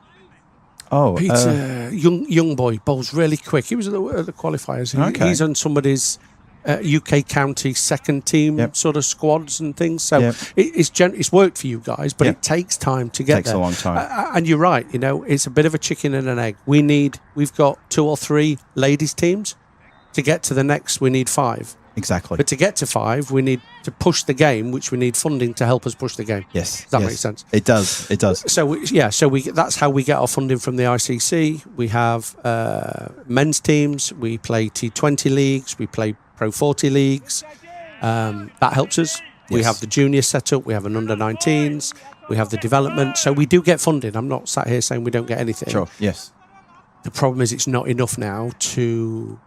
young boy, bowls really quick. He was at the qualifiers. He's on somebody's UK county second team sort of squads and things. So it's worked for you guys, but it takes time to get there. It takes a long time. And you're right. It's a bit of a chicken and an egg. We've got 2 or 3 ladies teams. To get to the next, we need 5. Exactly. But to get to 5, we need to push the game, which we need funding to help us push the game. Yes. Does that make sense? It does. It does. So that's how we get our funding from the ICC. We have men's teams. We play T20 leagues. We play Pro 40 leagues. That helps us. We have the junior setup. We have an under-19s. We have the development. So we do get funding. I'm not sat here saying we don't get anything. Sure. Yes. The problem is it's not enough now to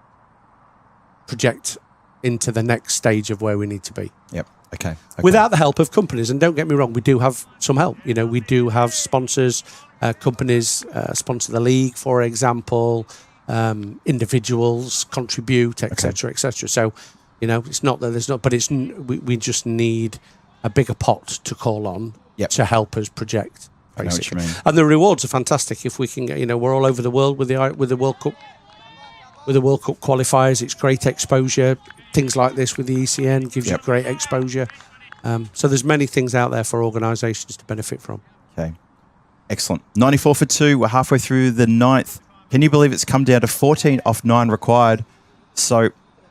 project into the next stage of where we need to be. Yep. Okay. Without the help of companies, and don't get me wrong, we do have some help. We do have sponsors. Companies sponsor the league, for example. Individuals contribute, etc., etc. So, it's not that there's not, but we just need a bigger pot to call on to help us project. Basically. I know what you mean. And the rewards are fantastic if we can get. We're all over the world with the World Cup. With the World Cup qualifiers, it's great exposure. Things like this with the ECN gives you great exposure. So there's many things out there for organisations to benefit from. Okay. Excellent. 94 for 2. We're halfway through the 9th. Can you believe it's come down to 14 off 9 required? So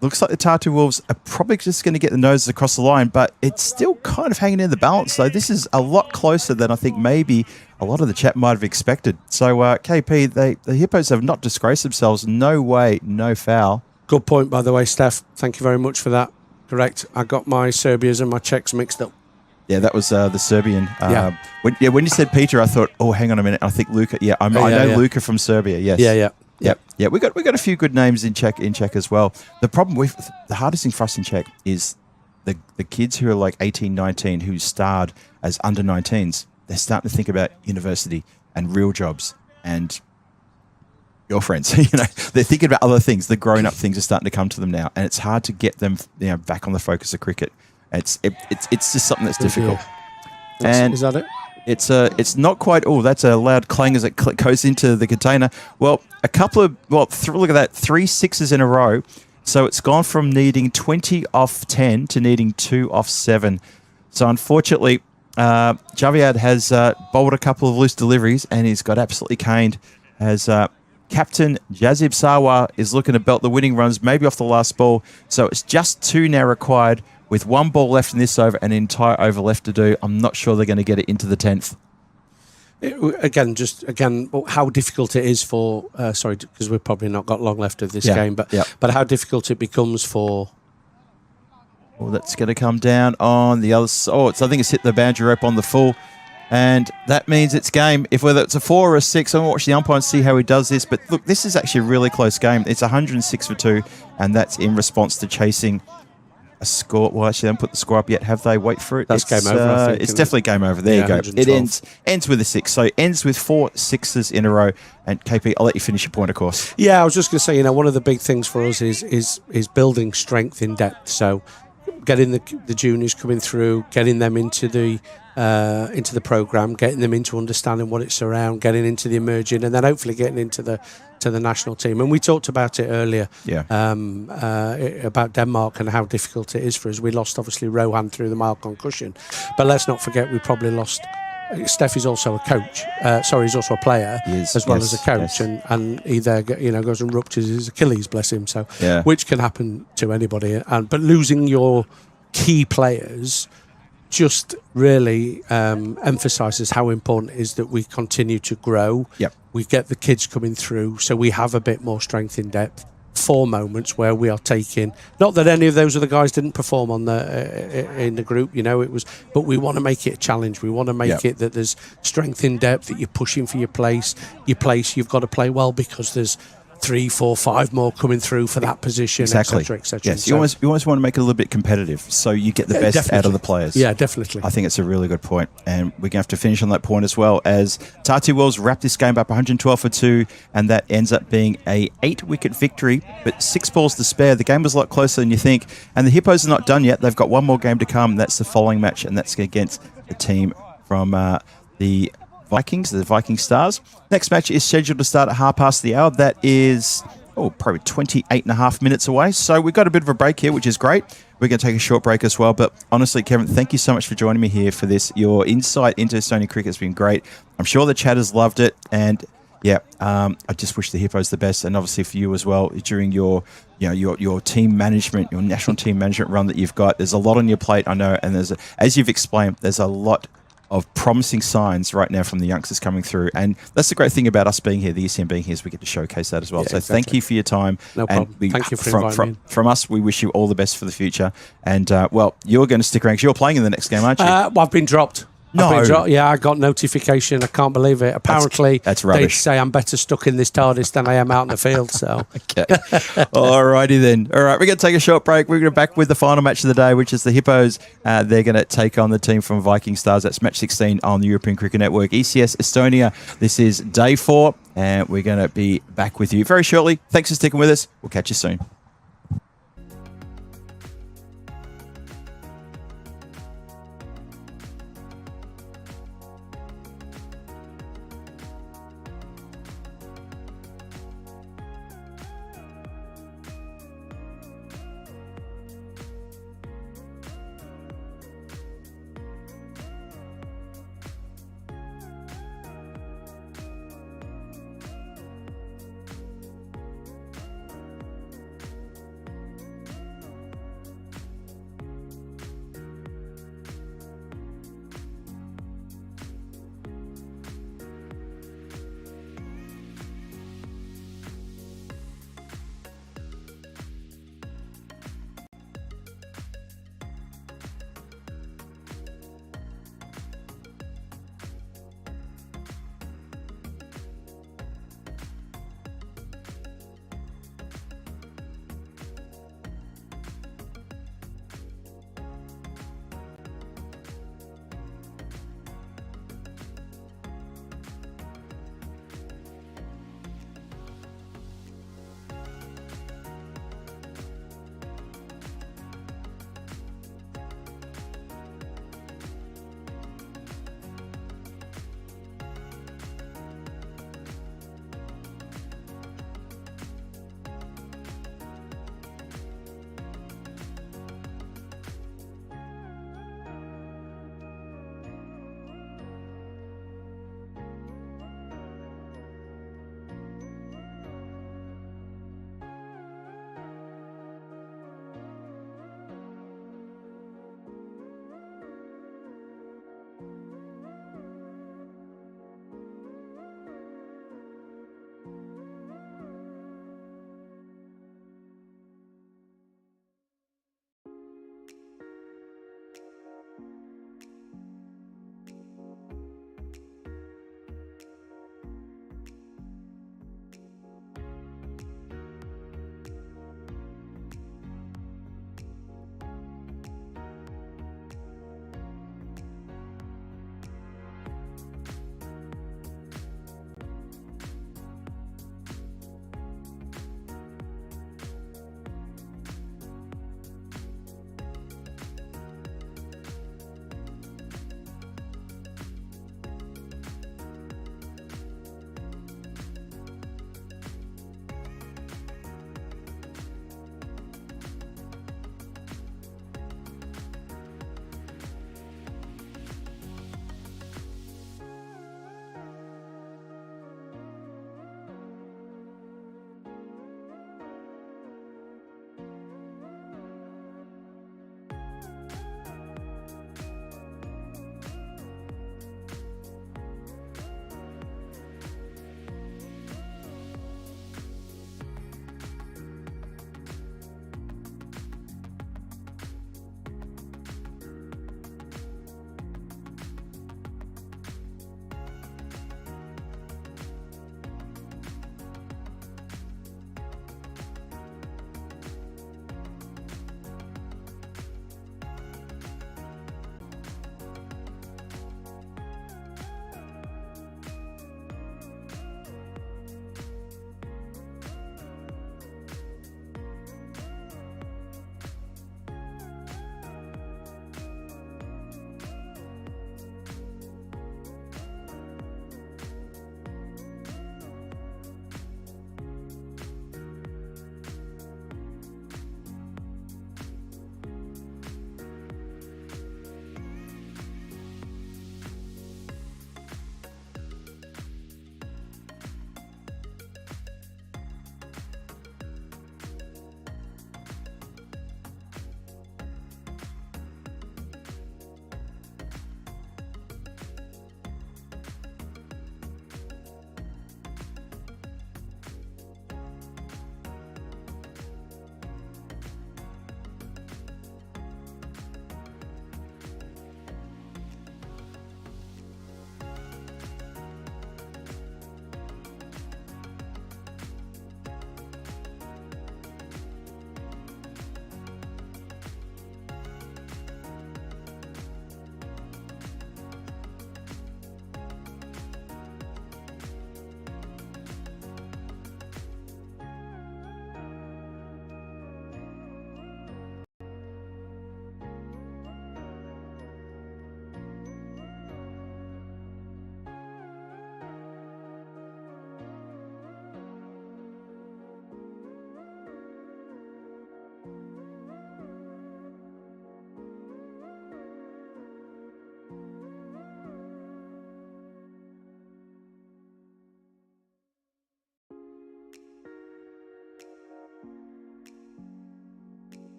looks like the Tartu Wolves are probably just going to get the noses across the line, but it's still kind of hanging in the balance. So this is a lot closer than I think maybe a lot of the chat might have expected. So KP, the Hippos have not disgraced themselves. No way, no foul. Good point, by the way, Steph. Thank you very much for that. Correct. I got my Serbias and my Czechs mixed up. Yeah, that was the Serbian. When you said Peter, I thought, oh, hang on a minute. I think Luka. Yeah, I know Luka from Serbia. Yes. Yeah. We got a few good names in Czech as well. The problem the hardest thing for us in Czech is the kids who are like 18, 19 who starred as under 19s. They're starting to think about university and real jobs and girlfriends. They're thinking about other things. The grown-up things are starting to come to them now, and it's hard to get them back on the focus of cricket. It's just something that's difficult. And is that it? It's not quite. Oh, that's a loud clang as it goes into the container. Well, look at that, 3 6s in a row. So it's gone from needing 20 off 10 to needing 2 off 7. So unfortunately, Javiad has bowled a couple of loose deliveries, and he's got absolutely caned. As Captain Jazib Sawa is looking to belt the winning runs, maybe off the last ball. So it's just 2 now required. With 1 ball left in this over, an entire over left to do. I'm not sure they're going to get it into the 10th. Again, how difficult it is for... sorry, because we've probably not got long left of this game, but how difficult it becomes for... Oh, that's going to come down on the other side. Oh, I think it's hit the boundary rope on the full. And that means it's game. Whether it's a 4 or a 6, I'm going to watch the umpire and see how he does this. But look, this is actually a really close game. It's 106 for 2, and that's in response to chasing... a score. Well, actually, they haven't put the score up yet, have they? Wait for it. That's game over. I think, it's definitely game over. There you go. 112. It ends with a 6. So it ends with 4 6s in a row. And KP, I'll let you finish your point, of course. Yeah, I was just going to say, one of the big things for us is building strength in depth. So getting the juniors coming through, getting them into the program, getting them into understanding what it's around, getting into the emerging, and then hopefully getting into the national team. And we talked about it earlier, about Denmark and how difficult it is for us. We lost obviously Rohan through the mild concussion, but let's not forget we probably lost. Steph is also a coach. He's also a player as well as a coach, and he there goes and ruptures his Achilles, bless him. So, which can happen to anybody. But losing your key players just really emphasises how important it is that we continue to grow. Yep. We get the kids coming through, so we have a bit more strength in depth for moments where we are taking. Not that any of those other guys didn't perform on in the group, it was. But we want to make it a challenge. We want to make it that there's strength in depth, that you're pushing for your place. You've got to play well because there's 3, 4, 5 more coming through for that position, exactly. etc., etc. Yes, you almost want to make it a little bit competitive, so you get the best definitely. out of the players. Yeah, definitely. I think it's a really good point, and we're going to have to finish on that point as well. As Tartu Wells wrapped this game up 112 for 2, and that ends up being a 8-wicket victory, but 6 balls to spare. The game was a lot closer than you think, and the Hippos are not done yet. They've got one more game to come. That's the following match, and that's against the team from the Viking Stars. Next match is scheduled to start at hour. That is probably 28 and a half minutes away. So we've got a bit of a break here, which is great. We're going to take a short break as well. But honestly, Kevin, thank you so much for joining me here for this. Your insight into Estonian cricket has been great. I'm sure the chatters loved it. And I just wish the Hippos the best. And obviously for you as well, during your team management, your national team management run that you've got. There's a lot on your plate, I know. And as you've explained, there's a lot of promising signs right now from the youngsters coming through. And that's the great thing about us being here, the ECM being here, is we get to showcase that as well. Yeah, so exactly. Thank you for your time. No problem. Thank you for inviting me. From us, we wish you all the best for the future. And, you're going to stick around because you're playing in the next game, aren't you? I've been dropped. No. I got notification. I can't believe it. Apparently, that's rubbish. They'd say I'm better stuck in this TARDIS than I am out in the field. So, okay. All righty then. All right, we're going to take a short break. We're going to back with the final match of the day, which is the Hippos. They're going to take on the team from Viking Stars. That's match 16 on the European Cricket Network. ECS Estonia. This is day 4, and we're going to be back with you very shortly. Thanks for sticking with us. We'll catch you soon.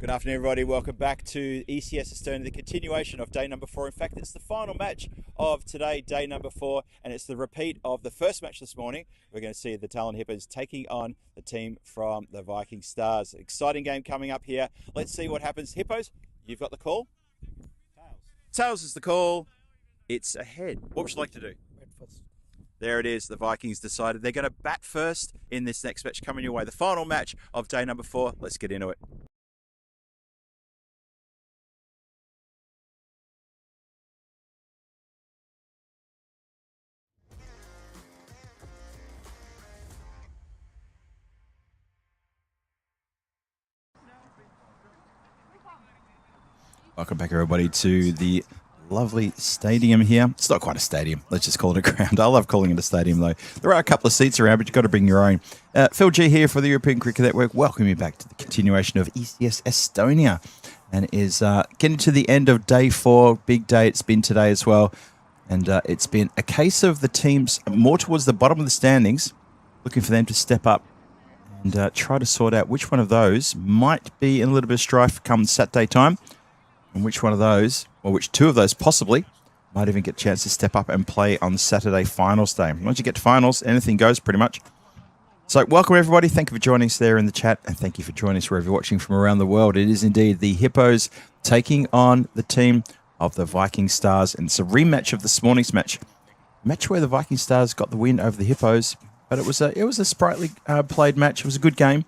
Good afternoon, everybody. Welcome back to ECS Estonia, the continuation of day number 4. In fact, it's the final match of today, day number 4, and it's the repeat of the first match this morning. We're going to see the Tallinn Hippos taking on the team from the Viking Stars. Exciting game coming up here. Let's see what happens. Hippos, you've got the call. Tails is the call. It's ahead. What would you like to do? There it is. The Vikings decided they're going to bat first in this next match coming your way. The final match of day number 4. Let's get into it. Welcome back, everybody, to the lovely stadium here. It's not quite a stadium. Let's just call it a ground. I love calling it a stadium, though. There are a couple of seats around, but you've got to bring your own. Phil G here for the European Cricket Network. Welcome you back to the continuation of ECS Estonia. And is getting to the end of day 4. Big day it's been today as well. And it's been a case of the teams more towards the bottom of the standings, looking for them to step up and try to sort out which one of those might be in a little bit of strife come Saturday time. And which one of those, or which two of those possibly, might even get a chance to step up and play on Saturday finals day. Once you get to finals, anything goes pretty much. So welcome, everybody. Thank you for joining us there in the chat, and thank you for joining us wherever you're watching from around the world. It is indeed the Hippos taking on the team of the Viking Stars, and it's a rematch of this morning's match. A match where the Viking Stars got the win over the Hippos, but it was a sprightly played match. It was a good game.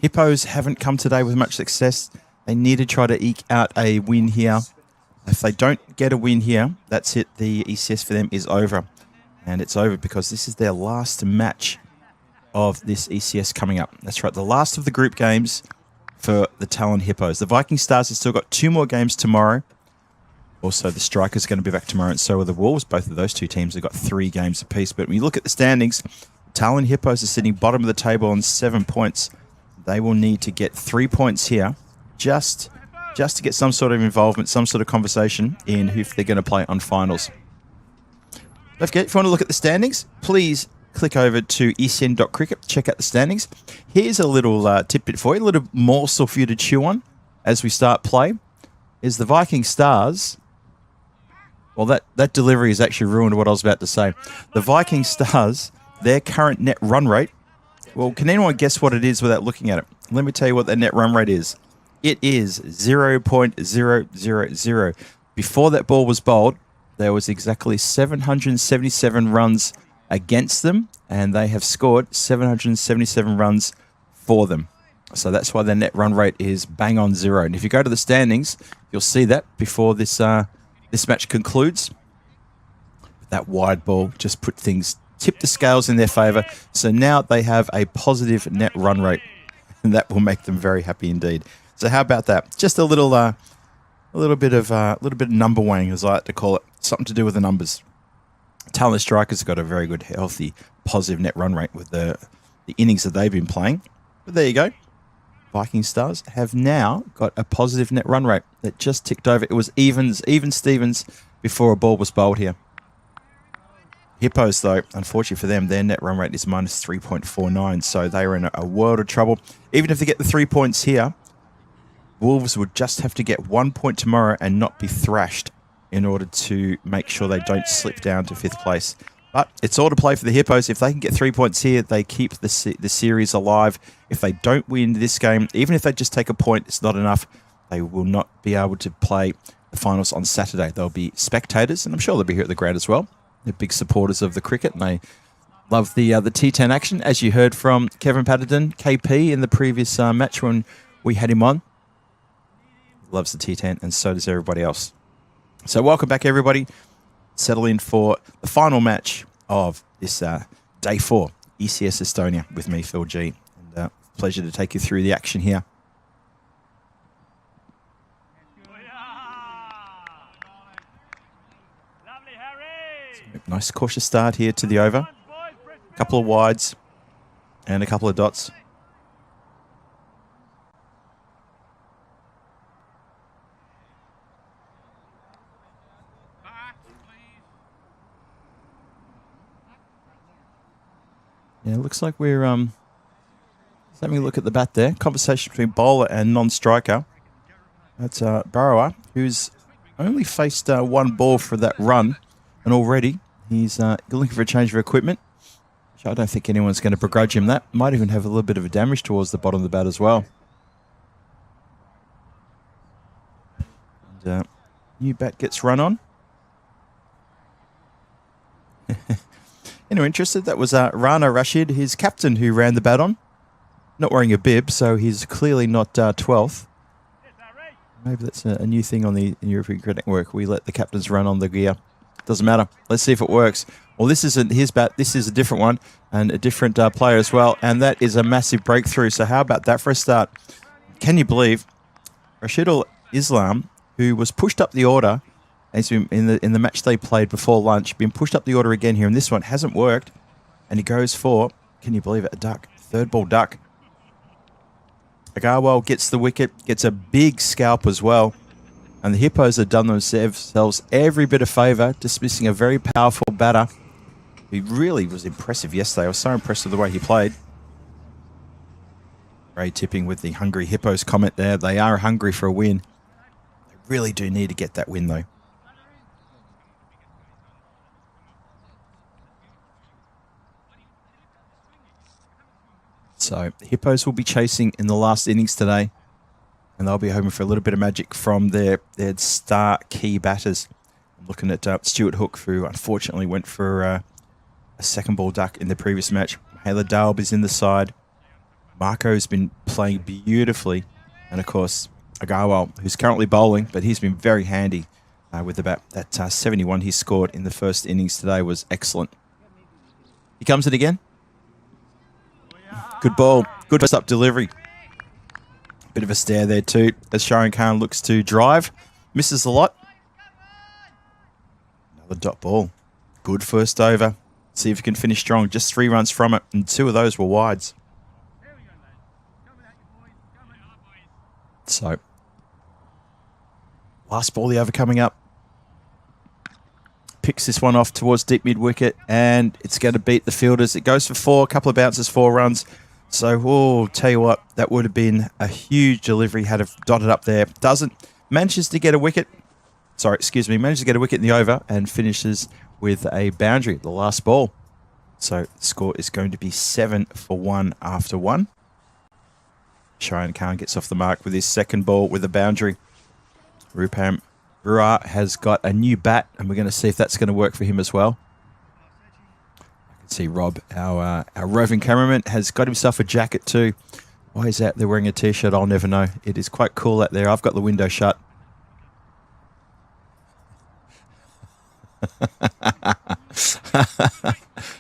Hippos haven't come today with much success. They need to try to eke out a win here. If they don't get a win here, that's it. The ECS for them is over. And it's over because this is their last match of this ECS coming up. That's right, the last of the group games for the Tallinn Hippos. The Viking Stars have still got 2 more games tomorrow. Also, the Strikers are going to be back tomorrow, and so are the Wolves. Both of those two teams have got 3 games apiece. But when you look at the standings, Tallinn Hippos are sitting bottom of the table on 7 points. They will need to get 3 points here just to get some sort of involvement, some sort of conversation in if they're going to play on finals. Don't forget, if you want to look at the standings, please click over to ecn.cricket, check out the standings. Here's a little tidbit for you, a little morsel for you to chew on as we start play, is the Viking Stars. Well, that delivery has actually ruined what I was about to say. The Viking Stars, their current net run rate, well, can anyone guess what it is without looking at it? Let me tell you what their net run rate is. It is 0.000. Before that ball was bowled, there was exactly 777 runs against them, and they have scored 777 runs for them. So that's why their net run rate is bang on 0. And if you go to the standings, you'll see that before this this match concludes. That wide ball just tipped the scales in their favour. So now they have a positive net run rate, and that will make them very happy indeed. So how about that? Just a little bit of number weighing, as I like to call it. Something to do with the numbers. Tallinn Strikers have got a very good, healthy, positive net run rate with the innings that they've been playing. But there you go. Viking Stars have now got a positive net run rate that just ticked over. It was even Stevens before a ball was bowled here. Hippos, though, unfortunately for them, their net run rate is minus 3.49, so they are in a world of trouble. Even if they get the 3 points here, Wolves would just have to get 1 point tomorrow and not be thrashed in order to make sure they don't slip down to 5th place. But it's all to play for the Hippos. If they can get 3 points here, they keep the series alive. If they don't win this game, even if they just take a point, it's not enough. They will not be able to play the finals on Saturday. They'll be spectators, and I'm sure they'll be here at the ground as well. They're big supporters of the cricket, and they love the T10 action, as you heard from Kevin Patterson, KP, in the previous match when we had him on. Loves the T10, and so does everybody else. So welcome back, everybody. Settle in for the final match of this day 4, ECS Estonia, with me, Phil G. And pleasure to take you through the action here. Nice cautious start here to the over. A couple of wides and a couple of dots. Yeah, it looks like we're Just having a look at the bat there. Conversation between bowler and non-striker. That's Burrower, who's only faced one ball for that run, and already he's looking for a change of equipment, which I don't think anyone's going to begrudge him that. Might even have a little bit of a damage towards the bottom of the bat as well. And new bat gets run on. Anyone interested? That was Rana Rashid, his captain, who ran the bat on. Not wearing a bib, so he's clearly not 12th. Maybe that's a new thing on the European Cricket Network. We let the captains run on the gear. Doesn't matter. Let's see if it works. Well, this isn't his bat. This is a different one and a different player as well. And that is a massive breakthrough. So how about that for a start? Can you believe Rashidul Islam, who was pushed up the order, he's been in the match they played before lunch, been pushed up the order again here, and this one hasn't worked. And he goes for, can you believe it, a duck. Third ball duck. Agarwal gets the wicket, gets a big scalp as well. And the Hippos have done themselves every bit of favour, dismissing a very powerful batter. He really was impressive yesterday. I was so impressed with the way he played. Ray tipping with the hungry Hippos comment there. They are hungry for a win. They really do need to get that win though. So the Hippos will be chasing in the last innings today, and they'll be hoping for a little bit of magic from their star key batters. I'm looking at Stuart Hook, who unfortunately went for a second ball duck in the previous match. Mahela Dalb is in the side. Marco's been playing beautifully, and of course Agarwal, who's currently bowling, but he's been very handy with the bat. That 71 he scored in the first innings today was excellent. He comes in again. Good ball. Good first-up delivery. Bit of a stare there too, as Sharon Khan looks to drive. Misses a lot. Another dot ball. Good first over. See if he can finish strong. Just 3 runs from it, and 2 of those were wides. So, last ball of the over coming up. Picks this one off towards deep mid-wicket, and it's going to beat the fielders. It goes for 4, a couple of bounces, 4 runs. So, oh, tell you what, that would have been a huge delivery had it dotted up there. Doesn't. Manages to get a wicket. Sorry, excuse me. Manages to get a wicket in the over and finishes with a boundary, the last ball. So, the score is going to be 7 for 1 after 1. Shayan Khan gets off the mark with his second ball with a boundary. Rupam Rua has got a new bat, and we're going to see if that's going to work for him as well. I can see Rob, our roving cameraman, has got himself a jacket too. Why is that? They're wearing a t-shirt. I'll never know. It is quite cool out there. I've got the window shut.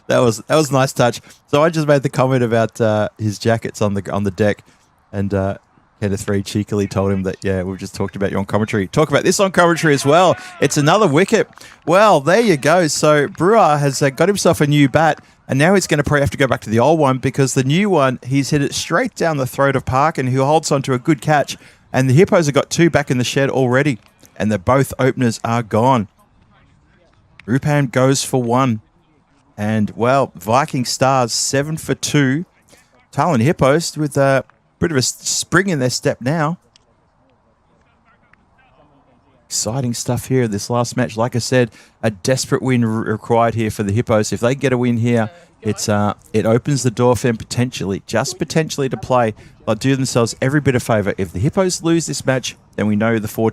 that was a nice touch. So I just made the comment about his jackets on the deck, and Kenneth Reid cheekily told him that, yeah, we've just talked about you on commentary. Talk about this on commentary as well. It's another wicket. Well, there you go. So Brewer has got himself a new bat, and now he's going to probably have to go back to the old one, because the new one, he's hit it straight down the throat of Parkin, who holds on to a good catch. And the Hippos have got 2 back in the shed already, and the both openers are gone. Rupam goes for 1. And, well, Viking Stars 7 for 2. Tallinn Hippos with a bit of a spring in their step now. Exciting stuff here in this last match. Like I said, a desperate win required here for the Hippos. If they get a win here, it opens the door for them potentially, just potentially, to play. They'll do themselves every bit of favour. If the Hippos lose this match, then we know the 4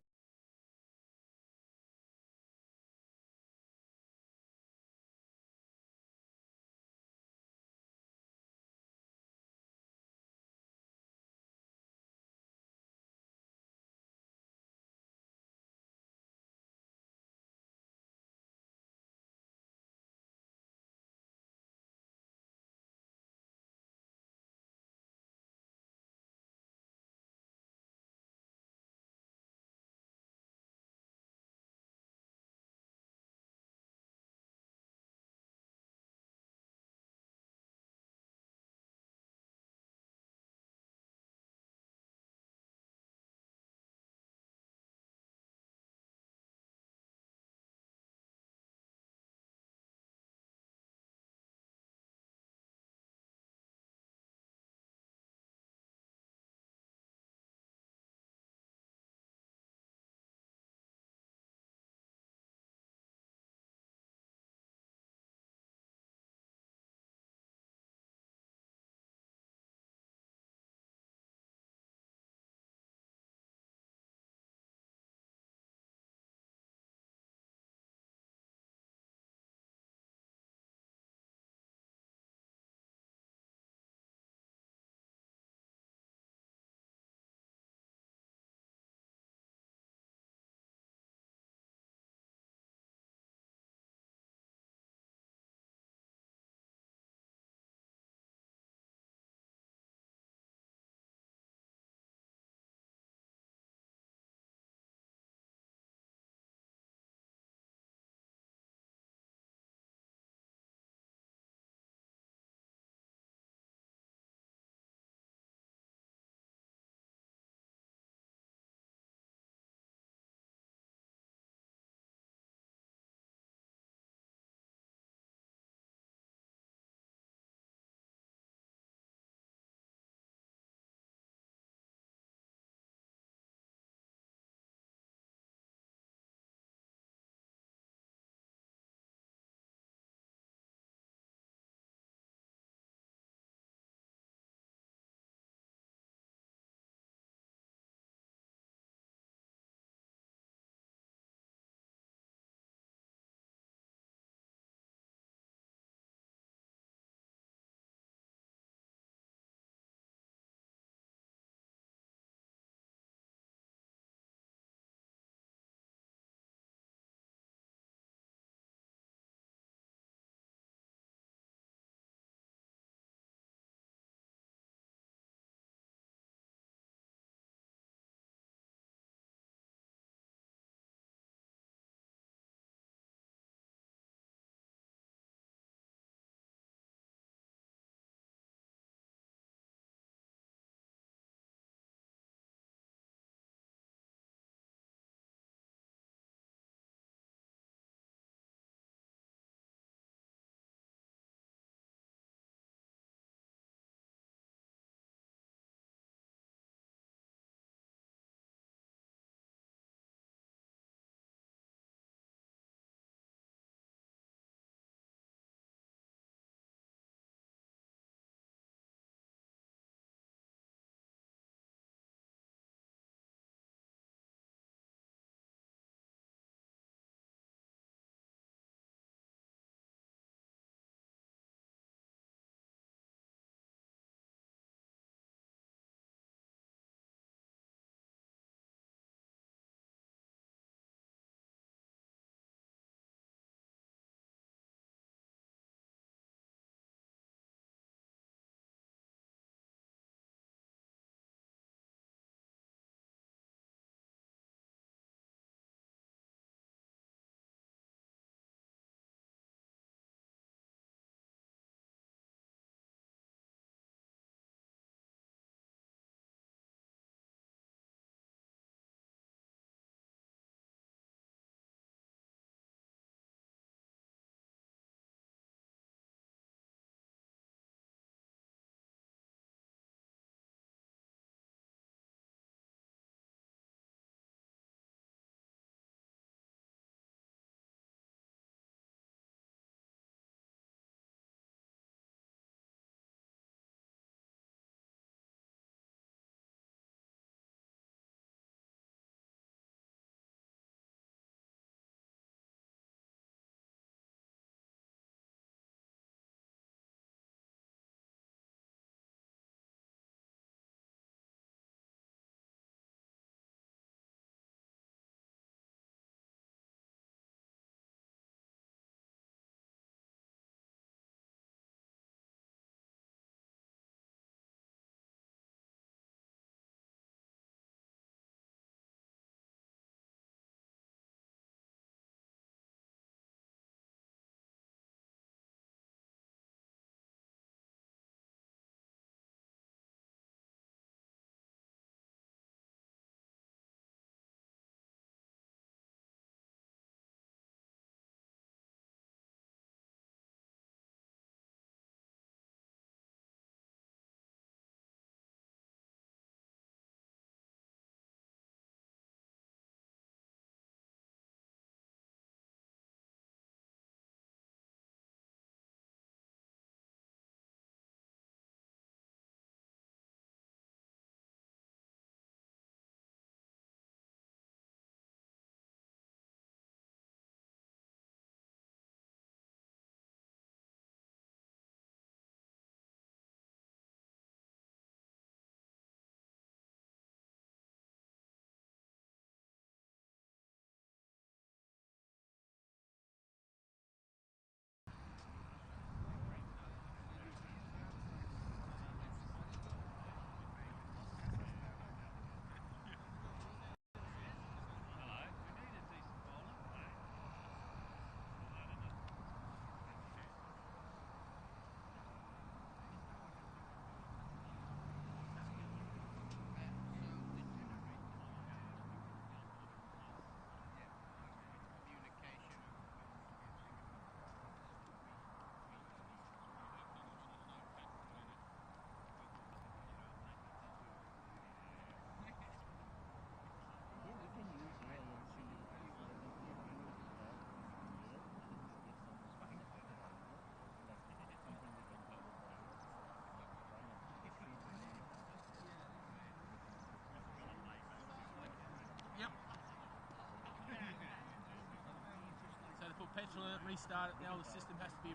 to restart it now. The system has to be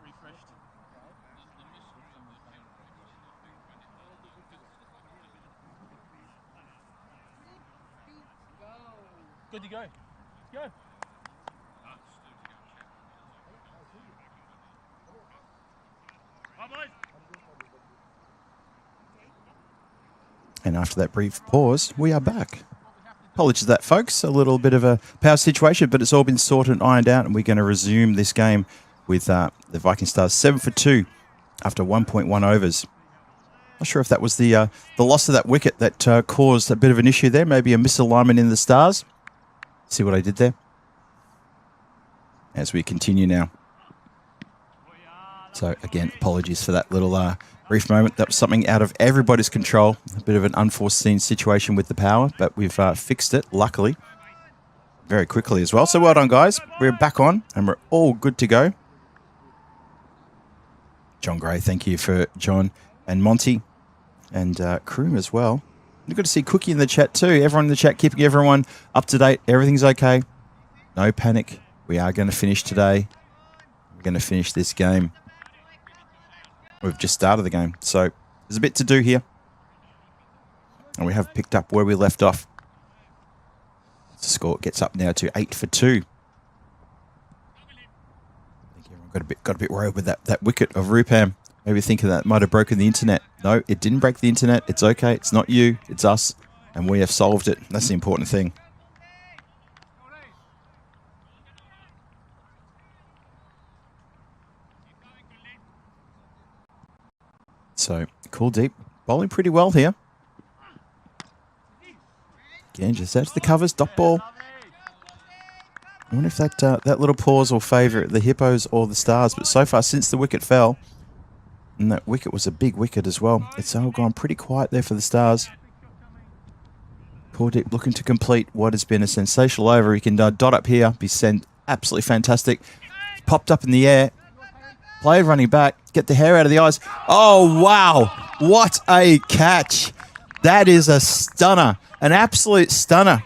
refreshed. Good to go. Go. Come on. And after that brief pause, we are back. Apologies for that, folks. A little bit of a power situation, but it's all been sorted and ironed out, and we're going to resume this game with the Viking Stars 7 for 2 after 1.1 overs. Not sure if that was the loss of that wicket that caused a bit of an issue there. Maybe a misalignment in the Stars. See what I did there? As we continue now. So, again, apologies for that little brief moment. That was something out of everybody's control. A bit of an unforeseen situation with the power, but we've fixed it, luckily, very quickly as well. So, well done, guys. We're back on, and we're all good to go. John Gray, thank you for John and Monty and Kroom as well. Good to see Cookie in the chat too. Everyone in the chat keeping everyone up to date. Everything's okay. No panic. We are going to finish today. We're going to finish this game. We've just started the game, so there's a bit to do here. And we have picked up where we left off. The score gets up now to 8 for 2. I think everyone got a bit worried with that wicket of Rupam. Maybe thinking that might have broken the internet. No, it didn't break the internet. It's okay. It's not you. It's us. And we have solved it. That's the important thing. So, Kuldeep bowling pretty well here. Again, just out to the covers. Dot ball. I wonder if that little pause will favour the Hippos or the Stars. But so far, since the wicket fell, and that wicket was a big wicket as well, it's all gone pretty quiet there for the Stars. Kuldeep looking to complete what has been a sensational over. He can dot up here, be sent absolutely fantastic. Popped up in the air. Player running back, get the hair out of the eyes. Oh, wow. What a catch. That is a stunner, an absolute stunner.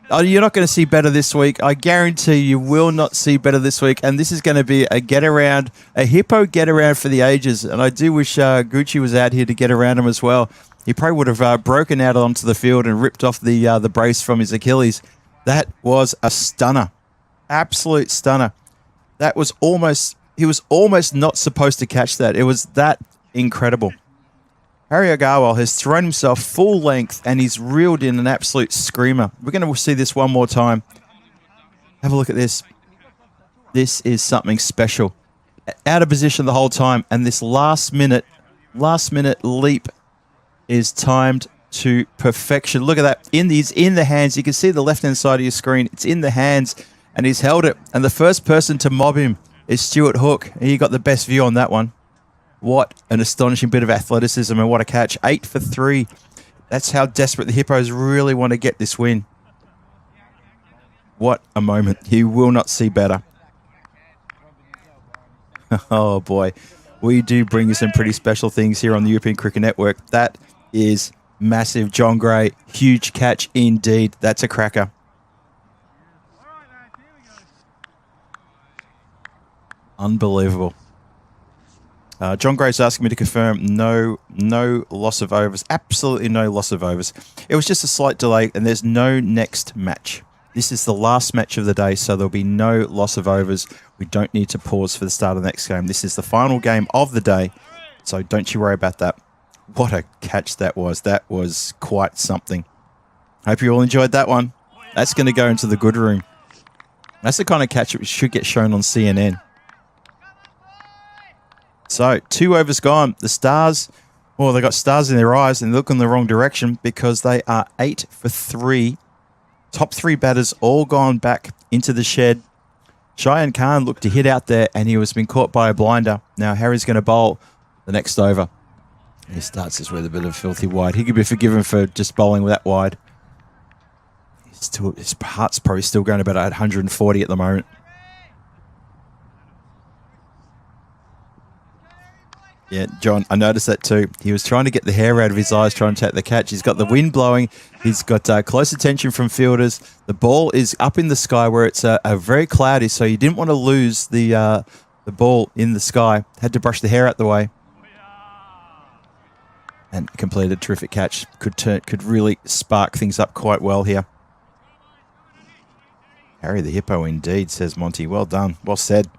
Oh, you're not going to see better this week. I guarantee you will not see better this week. And this is going to be a get-around, a hippo get-around for the ages. And I do wish Gucci was out here to get around him as well. He probably would have broken out onto the field and ripped off the brace from his Achilles. That was a stunner. Absolute stunner. That was almost... He was almost not supposed to catch that. It was that incredible. Harry Agarwal has thrown himself full length and he's reeled in an absolute screamer. We're going to see this one more time. Have a look at this. This is something special. Out of position the whole time, and this last minute leap is timed to perfection. Look at that. He's in the hands. You can see the left-hand side of your screen. It's in the hands, and he's held it. And the first person to mob him is Stuart Hook. He got the best view on that one. What an astonishing bit of athleticism, and what a catch. 8 for 3. That's how desperate the Hippos really want to get this win. What a moment. You will not see better. Oh, boy. We do bring you some pretty special things here on the European Cricket Network. That is massive. John Gray, huge catch indeed. That's a cracker. Unbelievable. John Gray's asking me to confirm no loss of overs. Absolutely no loss of overs. It was just a slight delay, and there's no next match. This is the last match of the day, so there'll be no loss of overs. We don't need to pause for the start of the next game. This is the final game of the day, so don't you worry about that. What a catch that was. That was quite something. Hope you all enjoyed that one. That's going to go into the good room. That's the kind of catch that should get shown on CNN. So, 2 overs gone. The Stars, well, they got stars in their eyes and they look in the wrong direction because they are 8 for 3. Top 3 batters all gone back into the shed. Cheyenne Khan looked to hit out there and he was been caught by a blinder. Now, Harry's going to bowl the next over. He starts this with a bit of filthy wide. He could be forgiven for just bowling that wide. His heart's probably still going about 140 at the moment. Yeah, John, I noticed that too. He was trying to get the hair out of his eyes, trying to take the catch. He's got the wind blowing. He's got close attention from fielders. The ball is up in the sky where it's very cloudy, so you didn't want to lose the ball in the sky. Had to brush the hair out the way. And completed a terrific catch. Could really spark things up quite well here. Harry the Hippo indeed, says Monty. Well done. Well said.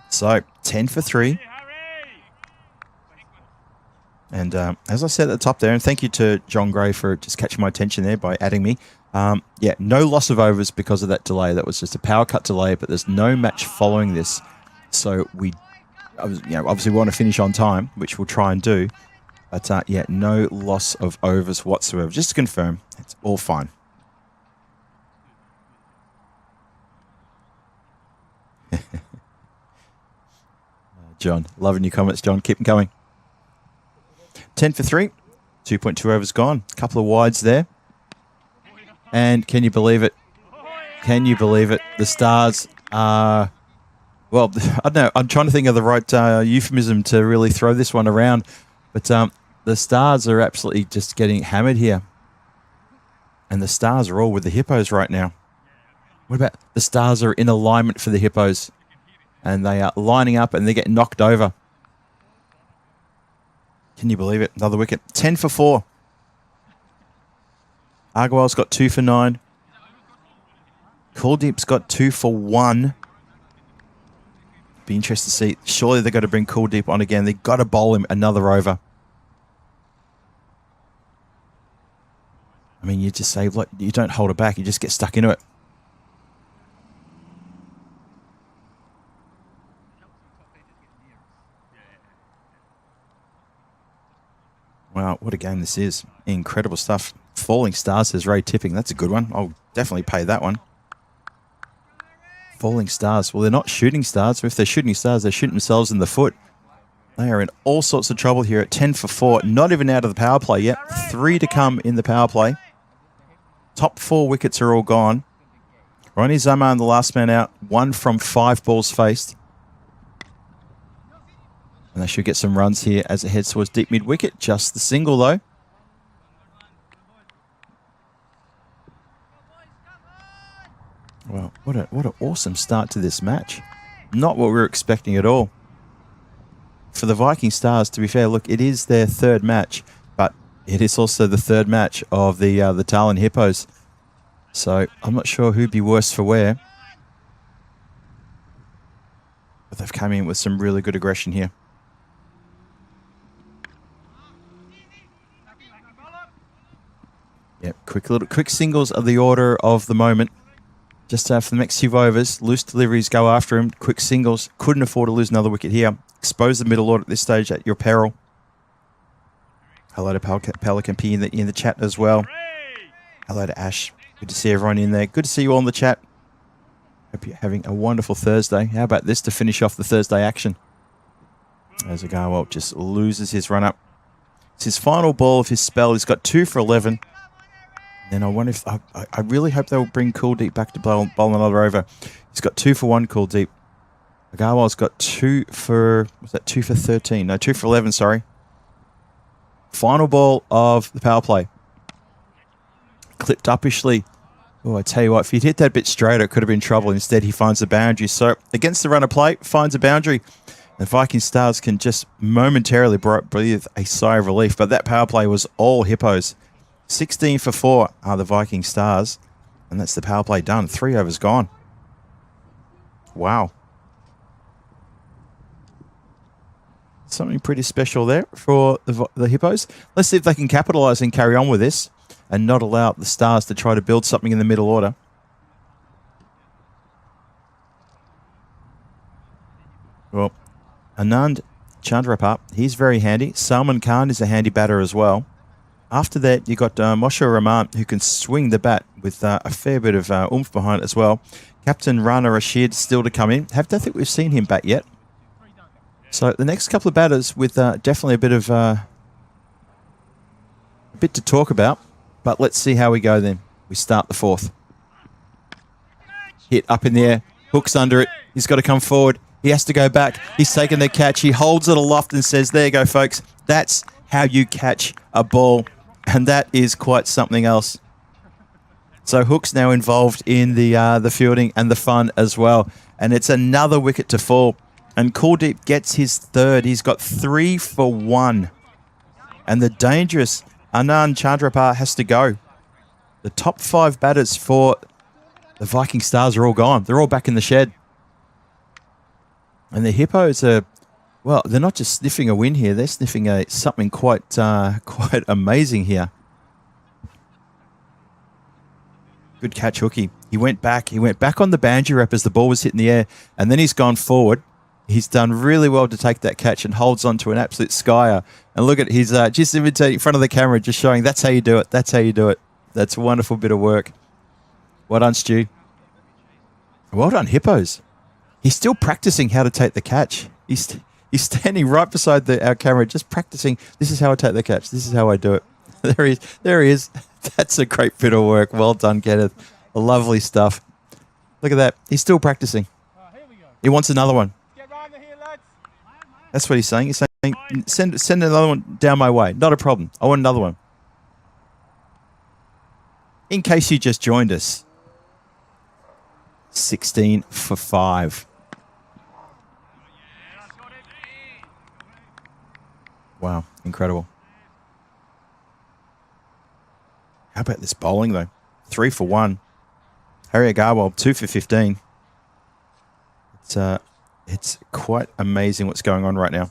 So, 10 for 3. And as I said at the top there, and thank you to John Gray for just catching my attention there by adding me. Yeah, no loss of overs because of that delay. That was just a power cut delay, but there's no match following this. So obviously we want to finish on time, which we'll try and do. But yeah, no loss of overs whatsoever. Just to confirm, it's all fine. John, loving your comments, John. Keep them coming. 10 for 3. 2.2 overs gone. A couple of wides there. And can you believe it? Can you believe it? The Stars are... Well, I don't know. I'm trying to think of the right euphemism to really throw this one around. But the Stars are absolutely just getting hammered here. And the Stars are all with the Hippos right now. What about the Stars are in alignment for the Hippos? And they are lining up and they're getting knocked over. Can you believe it? Another wicket. 10 for 4. Agarwal's got 2 for 9. Kuldeep's got 2 for 1. Be interested to see. Surely they've got to bring Kuldeep on again. They've got to bowl him another over. I mean, you just say, look, you don't hold it back. You just get stuck into it. Wow, what a game this is. Incredible stuff. Falling Stars, says Ray Tipping. That's a good one. I'll definitely pay that one. Falling Stars. Well, they're not shooting stars. If they're shooting stars, they're shooting themselves in the foot. They are in all sorts of trouble here at 10 for 4. Not even out of the power play yet. 3 to come in the power play. Top 4 wickets are all gone. Ronnie Zaman, the last man out. 1 from 5 balls faced. And they should get some runs here as it heads towards deep mid-wicket. Just the single, though. Well, what an awesome start to this match. Not what we were expecting at all. For the Viking Stars, to be fair, look, it is their 3rd match, but it is also the 3rd match of the Tallinn Hippos. So I'm not sure who'd be worse for wear. But they've come in with some really good aggression here. Yep, quick singles are the order of the moment. Just for the next few overs, loose deliveries go after him. Quick singles. Couldn't afford to lose another wicket here. Expose the middle order at this stage at your peril. Hello to Pelican P in the chat as well. Hello to Ash. Good to see everyone in there. Good to see you all in the chat. Hope you're having a wonderful Thursday. How about this to finish off the Thursday action? As Agarwal just loses his run up. It's his final ball of his spell. He's got 2 for 11. And I wonder if I really hope they'll bring Kuldeep back to bowl another over. He's got 2 for 1, Kuldeep. Agarwal's got 2 for 13? No, 2 for 11, sorry. Final ball of the power play. Clipped upishly. Oh, I tell you what, if he'd hit that bit straighter, it could have been trouble. Instead, he finds the boundary. So, against the runner play, finds a boundary. The Viking Stars can just momentarily breathe a sigh of relief. But that power play was all Hippos. 16 for 4 are the Viking Stars. And that's the power play done. 3 overs gone. Wow. Something pretty special there for the Hippos. Let's see if they can capitalise and carry on with this and not allow the Stars to try to build something in the middle order. Well, Anand Chandrapap, he's very handy. Salman Khan is a handy batter as well. After that, you got Moshe Rahman, who can swing the bat with a fair bit of oomph behind it as well. Captain Rana Rashid still to come in. Don't think we've seen him bat yet. So the next couple of batters with definitely a bit to talk about. But let's see how we go then. We start the 4th. Hit up in the air. Hooks under it. He's got to come forward. He has to go back. He's taken the catch. He holds it aloft and says, there you go, folks. That's how you catch a ball. And that is quite something else. So Hook's now involved in the fielding and the fun as well. And it's another wicket to fall. And Kuldeep gets his third. He's got 3 for 1. And the dangerous Anand Chandrapar has to go. The top 5 batters for the Viking Stars are all gone. They're all back in the shed. And the Hippos are, well, they're not just sniffing a win here. They're sniffing something quite amazing here. Good catch, Hookie. He went back. He went back on the banjo rep as the ball was hitting the air. And then he's gone forward. He's done really well to take that catch and holds on to an absolute skyer. And look at, he's just imitating in front of the camera, just showing that's how you do it. That's how you do it. That's a wonderful bit of work. Well done, Stu. Well done, Hippos. He's still practicing how to take the catch. He's standing right beside our camera, just practicing. This is how I take the catch. This is how I do it. There he is. There he is. That's a great bit of work. Well done, Kenneth. Lovely stuff. Look at that. He's still practicing. He wants another one. That's what he's saying. He's saying, send another one down my way. Not a problem. I want another one. In case you just joined us, 16 for 5. Wow, incredible. How about this bowling, though? 3 for 1. Harry Agarwal, 2 for 15. It's quite amazing what's going on right now.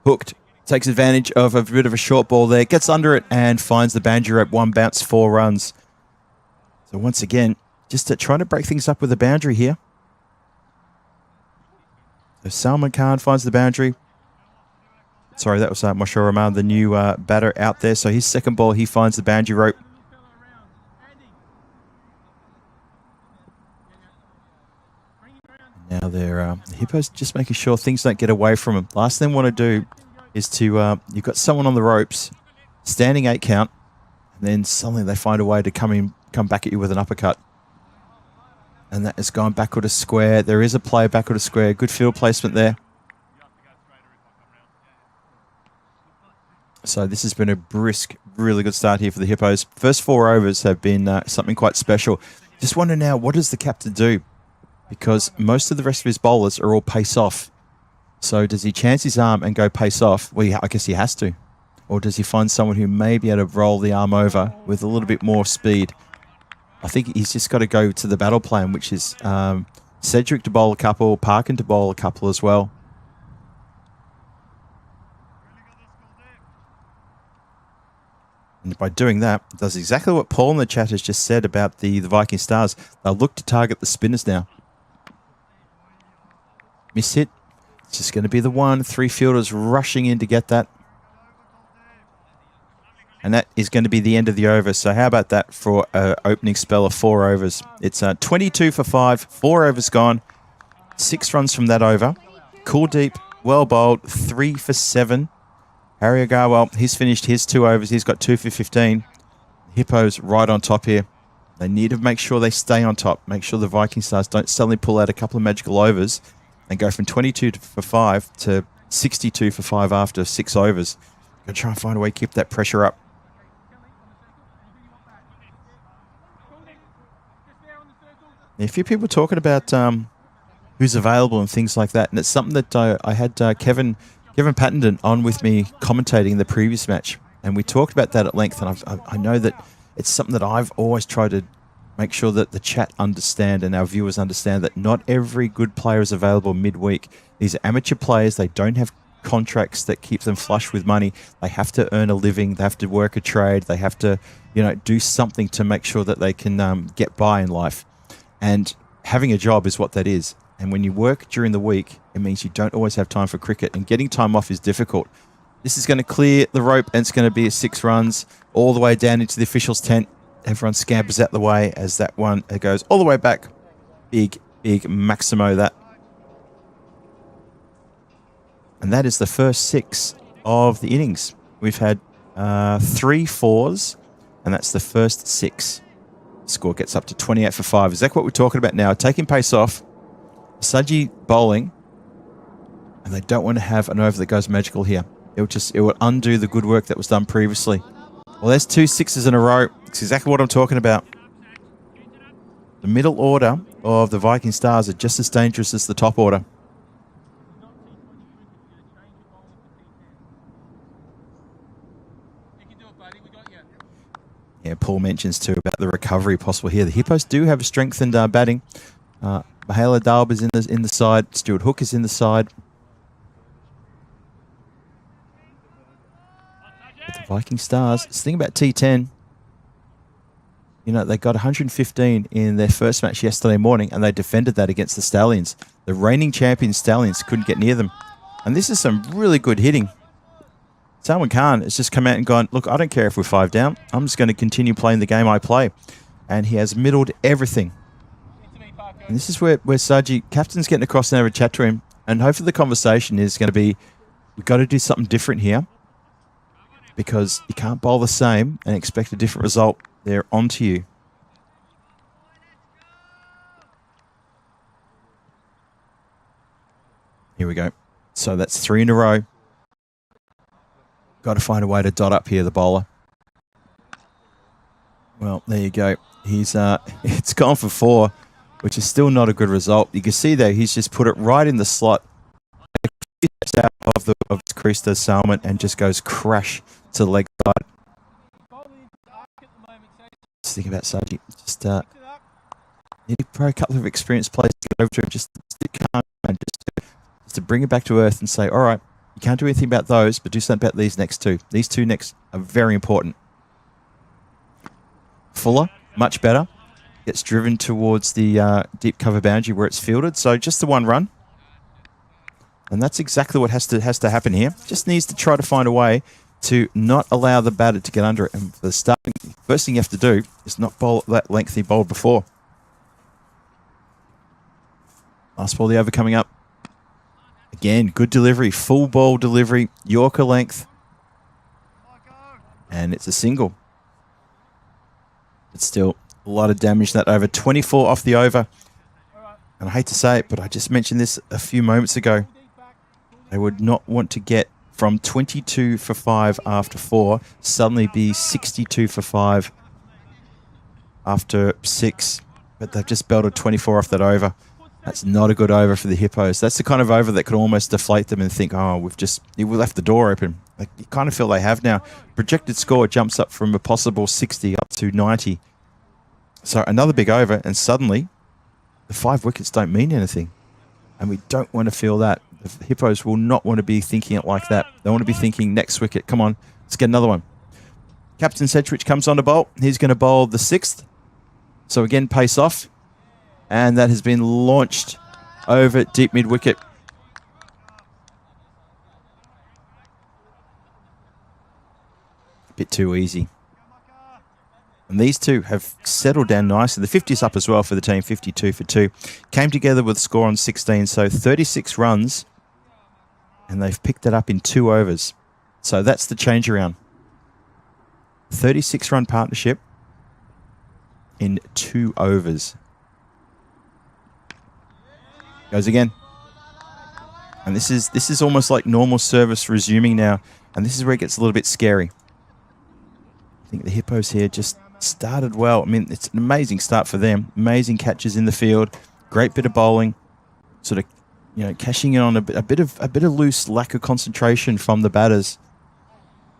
Hooked. Takes advantage of a bit of a short ball there. Gets under it and finds the banjo rope. 1 bounce, 4 runs. So once again, just trying to break things up with the boundary here. So Salman Khan finds the boundary. Sorry, that was Moshe Rahman, the new batter out there. So his second ball, he finds the boundary rope. Now they're the Hippos just making sure things don't get away from them. Last thing they want to do is to, you've got someone on the ropes, standing 8 count, and then suddenly they find a way to come back at you with an uppercut. And that has gone backward to square. There is a play backward to square. Good field placement there. So this has been a brisk, really good start here for the Hippos. First 4 overs have been something quite special. Just wonder now, what does the captain do? Because most of the rest of his bowlers are all pace off. So does he chance his arm and go pace off? Well, I guess he has to. Or does he find someone who may be able to roll the arm over with a little bit more speed? I think he's just got to go to the battle plan, which is Cedric to bowl a couple, Parkin to bowl a couple as well. And by doing that, it does exactly what Paul in the chat has just said about the Viking Stars. They'll look to target the spinners now. Miss hit. It's just going to be the one. 3 fielders rushing in to get that. And that is going to be the end of the over. So how about that for an opening spell of 4 overs? It's 22 for 5, 4 overs gone, 6 runs from that over. Kuldeep, well bowled, 3 for 7. Harry Agarwal, he's finished his 2 overs. He's got 2 for 15. Hippos right on top here. They need to make sure they stay on top. Make sure the Viking Stars don't suddenly pull out a couple of magical overs and go from 22 for 5 to 62 for 5 after 6 overs. Going to try and find a way to keep that pressure up. A few people talking about who's available and things like that, and it's something that I had Kevin Pattenden on with me commentating the previous match, and we talked about that at length. And I know that it's something that I've always tried to make sure that the chat understand and our viewers understand that not every good player is available midweek. These are amateur players. They don't have contracts that keep them flush with money. They have to earn a living. They have to work a trade. They have to, do something to make sure that they can get by in life. And having a job is what that is. And when you work during the week, it means you don't always have time for cricket. And getting time off is difficult. This is going to clear the rope, and it's going to be 6 runs all the way down into the officials' tent. Everyone scampers out the way as that one goes all the way back. Big Maximo that. And that is the first 6 of the innings. We've had 3 fours, and that's the first 6. Score gets up to 28 for 5. Is that what we're talking about now? Taking pace off. Saji bowling, and they don't want to have an over that goes magical here. It will undo the good work that was done previously. Well, there's 2 sixes in a row. It's exactly what I'm talking about. The middle order of the Viking Stars are just as dangerous as the top order. Yeah, Paul mentions too about the recovery possible here. The Hippos do have a strengthened batting. Mahela Dalb is in the side. Stuart Hook is in the side. But the Viking Stars, the thing about T10, you know, they got 115 in their first match yesterday morning, and they defended that against the Stallions. The reigning champion Stallions couldn't get near them. And this is some really good hitting. Salman Khan has just come out and gone, look, I don't care if we're 5 down. I'm just going to continue playing the game I play. And he has middled everything. And this is where Saji, captain's getting across and have a chat to him. And hopefully the conversation is going to be, we've got to do something different here. Because you can't bowl the same and expect a different result. They're onto you. Here we go. So that's 3 in a row. Got to find a way to dot up here, the bowler. Well, there you go. He's it's gone for 4, which is still not a good result. You can see there, he's just put it right in the slot. Out of his crease to Salman and just goes crash to the leg side. Just think about Saji. Just need probably a couple of experienced players to get over to him, just to bring it back to earth and say, all right, you can't do anything about those, but do something about these next 2. These 2 next are very important. Fuller, much better. Gets driven towards the deep cover boundary where it's fielded. So just the 1 run. And that's exactly what has to happen here. Just needs to try to find a way to not allow the batter to get under it. And for the start, first thing you have to do is not bowl that length he bowled before. Last ball, the over coming up. Again, good delivery, full ball delivery, Yorker length. And it's a single. But still, a lot of damage that over. 24 off the over. And I hate to say it, but I just mentioned this a few moments ago. They would not want to get from 22 for 5 after 4, suddenly be 62 for 5 after 6. But they've just belted 24 off that over. That's not a good over for the Hippos. That's the kind of over that could almost deflate them and think, oh, we left the door open. Like, you kind of feel they have now. Projected score jumps up from a possible 60 up to 90. So another big over, and suddenly the 5 wickets don't mean anything. And we don't want to feel that. The Hippos will not want to be thinking it like that. They want to be thinking next wicket. Come on, let's get another one. Captain Sedgwick comes on to bowl. He's going to bowl the 6th. So again, pace off. And that has been launched over deep mid-wicket. A bit too easy. And these 2 have settled down nicely. The 50's up as well for the team, 52 for 2. Came together with a score on 16, so 36 runs. And they've picked it up in 2 overs. So that's the change around. 36-run partnership in 2 overs. Goes again. And this is almost like normal service resuming now. And this is where it gets a little bit scary. I think the Hippos here just started well. I mean, it's an amazing start for them. Amazing catches in the field. Great bit of bowling. Sort of, you know, cashing in on a bit of loose lack of concentration from the batters.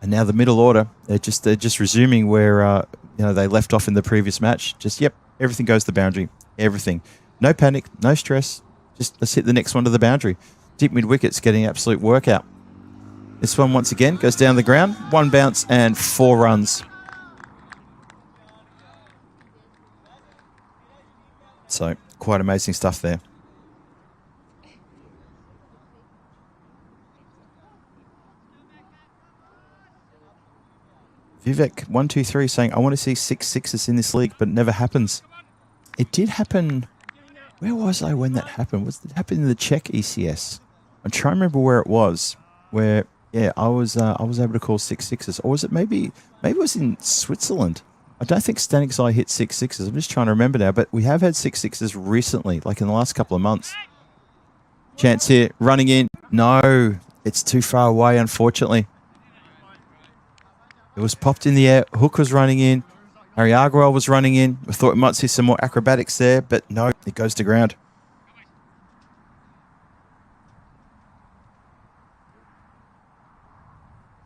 And now the middle order, they're just resuming where you know, they left off in the previous match. Just, yep, everything goes to the boundary. Everything. No panic, no stress. Just let's hit the next one to the boundary. Deep mid-wicket's getting absolute workout. This one, once again, goes down the ground. 1 bounce and 4 runs. So, quite amazing stuff there. Vivek123 saying, I want to see 6 sixes in this league, but it never happens. It did happen. Where was I when that happened? Was it happened in the Czech ECS? I'm trying to remember where it was. Where, yeah, I was able to call 6 sixes. Or was it maybe it was in Switzerland? I don't think Stanic's Eye hit 6 sixes. I'm just trying to remember now. But we have had 6 sixes recently, like in the last couple of months. Chance here, running in. No, it's too far away, unfortunately. It was popped in the air. Hook was running in. Harry Arguel was running in. I thought we might see some more acrobatics there, but no, it goes to ground.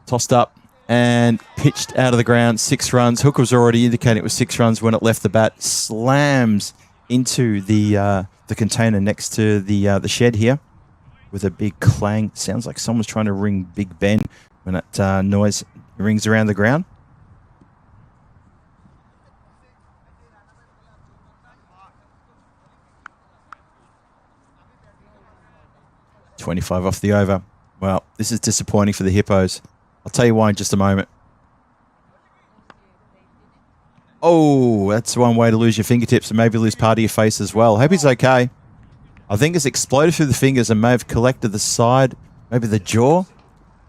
Tossed up and pitched out of the ground. 6 runs. Hook was already indicating it was 6 runs when it left the bat. Slams into the container next to the shed here with a big clang. Sounds like someone's trying to ring Big Ben when that noise rings around the ground. $25 off the over. Well, this is disappointing for the Hippos. I'll tell you why in just a moment. Oh, that's one way to lose your fingertips and maybe lose part of your face as well. Hope he's okay. I think it's exploded through the fingers and may have collected the side, maybe the jaw.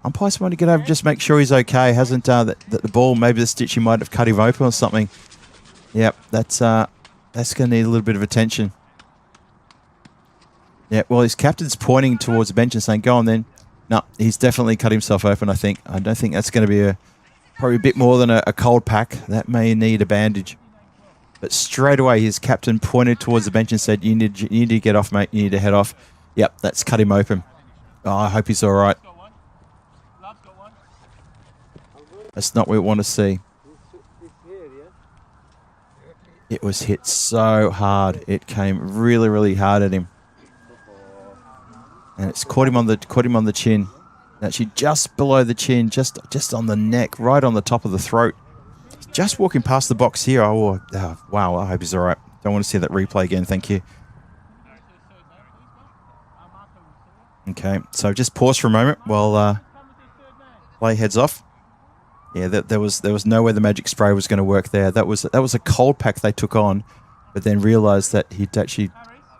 Umpire's want to get over and just make sure he's okay. Hasn't that the ball, maybe the stitching might have cut him open or something. Yep, that's going to need a little bit of attention. Yeah, well, his captain's pointing towards the bench and saying, go on then. No, he's definitely cut himself open, I think. I don't think that's going to be probably a bit more than a cold pack. That may need a bandage. But straight away, his captain pointed towards the bench and said, you need to get off, mate. You need to head off. Yep, that's cut him open. Oh, I hope he's all right. That's not what we want to see. It was hit so hard. It came really, really hard at him. And it's caught him on the chin. Actually, just below the chin, just on the neck, right on the top of the throat. Just walking past the box here. Oh, wow, I hope he's all right. Don't want to see that replay again, thank you. Okay, so just pause for a moment while play heads off. Yeah, there was no way the magic spray was going to work there. That was a cold pack they took on, but then realised that he'd actually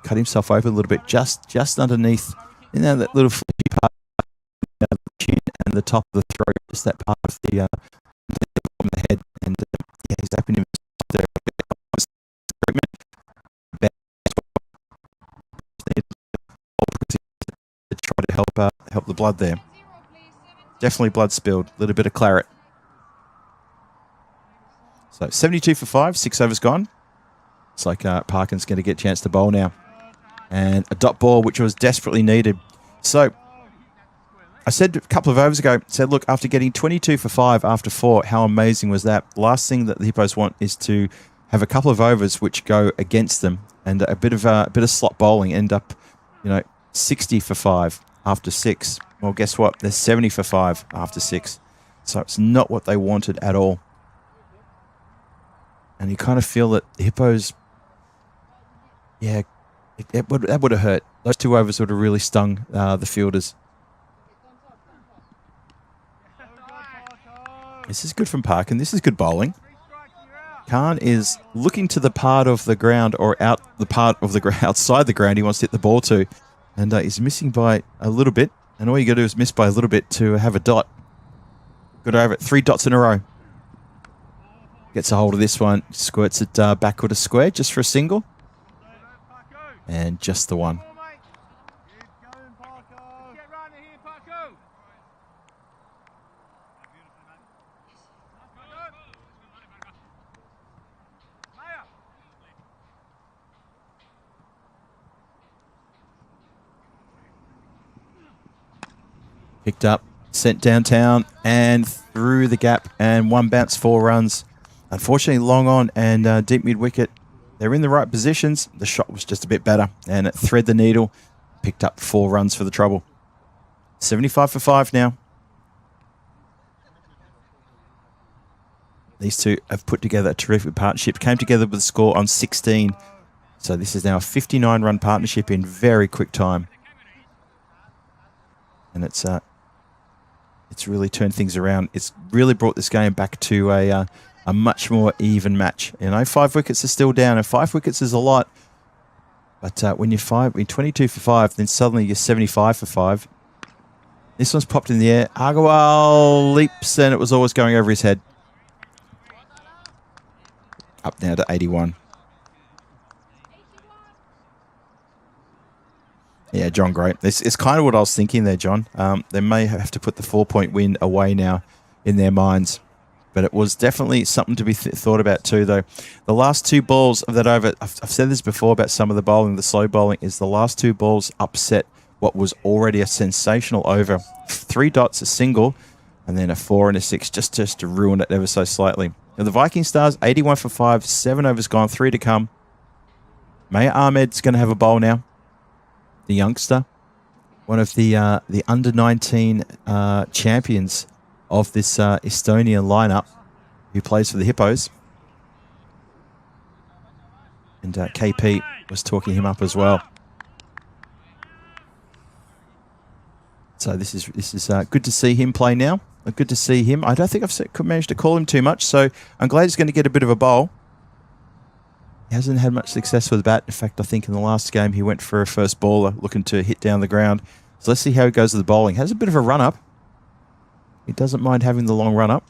cut himself open a little bit, just underneath, that little fleshy part of the chin and the top of the throat, just that part of the head, and yeah, he's opened himself there. To try to help the blood there. Definitely blood spilled. A little bit of claret. So 72 for 5, 6 overs gone. It's like Parkin's going to get a chance to bowl now. And a dot ball, which was desperately needed. So I said a couple of overs ago, look, after getting 22 for 5 after 4, how amazing was that? The last thing that the Hippos want is to have a couple of overs which go against them and a bit of slot bowling, end up, 60 for 5 after 6. Well, guess what? They're 70 for 5 after 6. So it's not what they wanted at all. And you kind of feel that the Hippos, yeah, that would have hurt. Those 2 overs would have really stung the fielders. This is good from Parkin. This is good bowling. Khan is looking to the part of the ground or outside the ground he wants to hit the ball to. And he's missing by a little bit. And all you got to do is miss by a little bit to have a dot. Got over it. 3 dots in a row. Gets a hold of this one. Squirts it backward a square just for a single. And just the one. Picked up, sent downtown and through the gap, and 1 bounce, 4 runs. Unfortunately, long on and deep mid wicket. They're in the right positions. The shot was just a bit better, and it thread the needle. Picked up 4 runs for the trouble. 75 for 5 now. These two have put together a terrific partnership. Came together with a score on 16. So this is now a 59-run partnership in very quick time. And it's really turned things around. It's really brought this game back to a much more even match. 5 wickets are still down, and 5 wickets is a lot. But when you're 22 for 5, then suddenly you're 75 for 5. This one's popped in the air. Agarwal leaps, and it was always going over his head. Up now to 81. Yeah, John, great. It's kind of what I was thinking there, John. They may have to put the 4-point win away now in their minds. But it was definitely something to be thought about too, though. The last 2 balls of that over, I've said this before about some of the bowling, the slow bowling, is the last 2 balls upset what was already a sensational over. 3 dots, a single, and then a 4 and a 6, just to ruin it ever so slightly. Now, the Viking Stars, 81 for 5, 7 overs gone, 3 to come. Maya Ahmed's going to have a bowl now. The youngster, one of the under-19 champions of this Estonian lineup, who plays for the Hippos. And KP was talking him up as well. So this is good to see him play now. Good to see him. I don't think I've managed to call him too much, so I'm glad he's going to get a bit of a bowl. He hasn't had much success with the bat. In fact, I think in the last game he went for a first baller looking to hit down the ground. So let's see how he goes with the bowling. Has a bit of a run-up. He doesn't mind having the long run-up.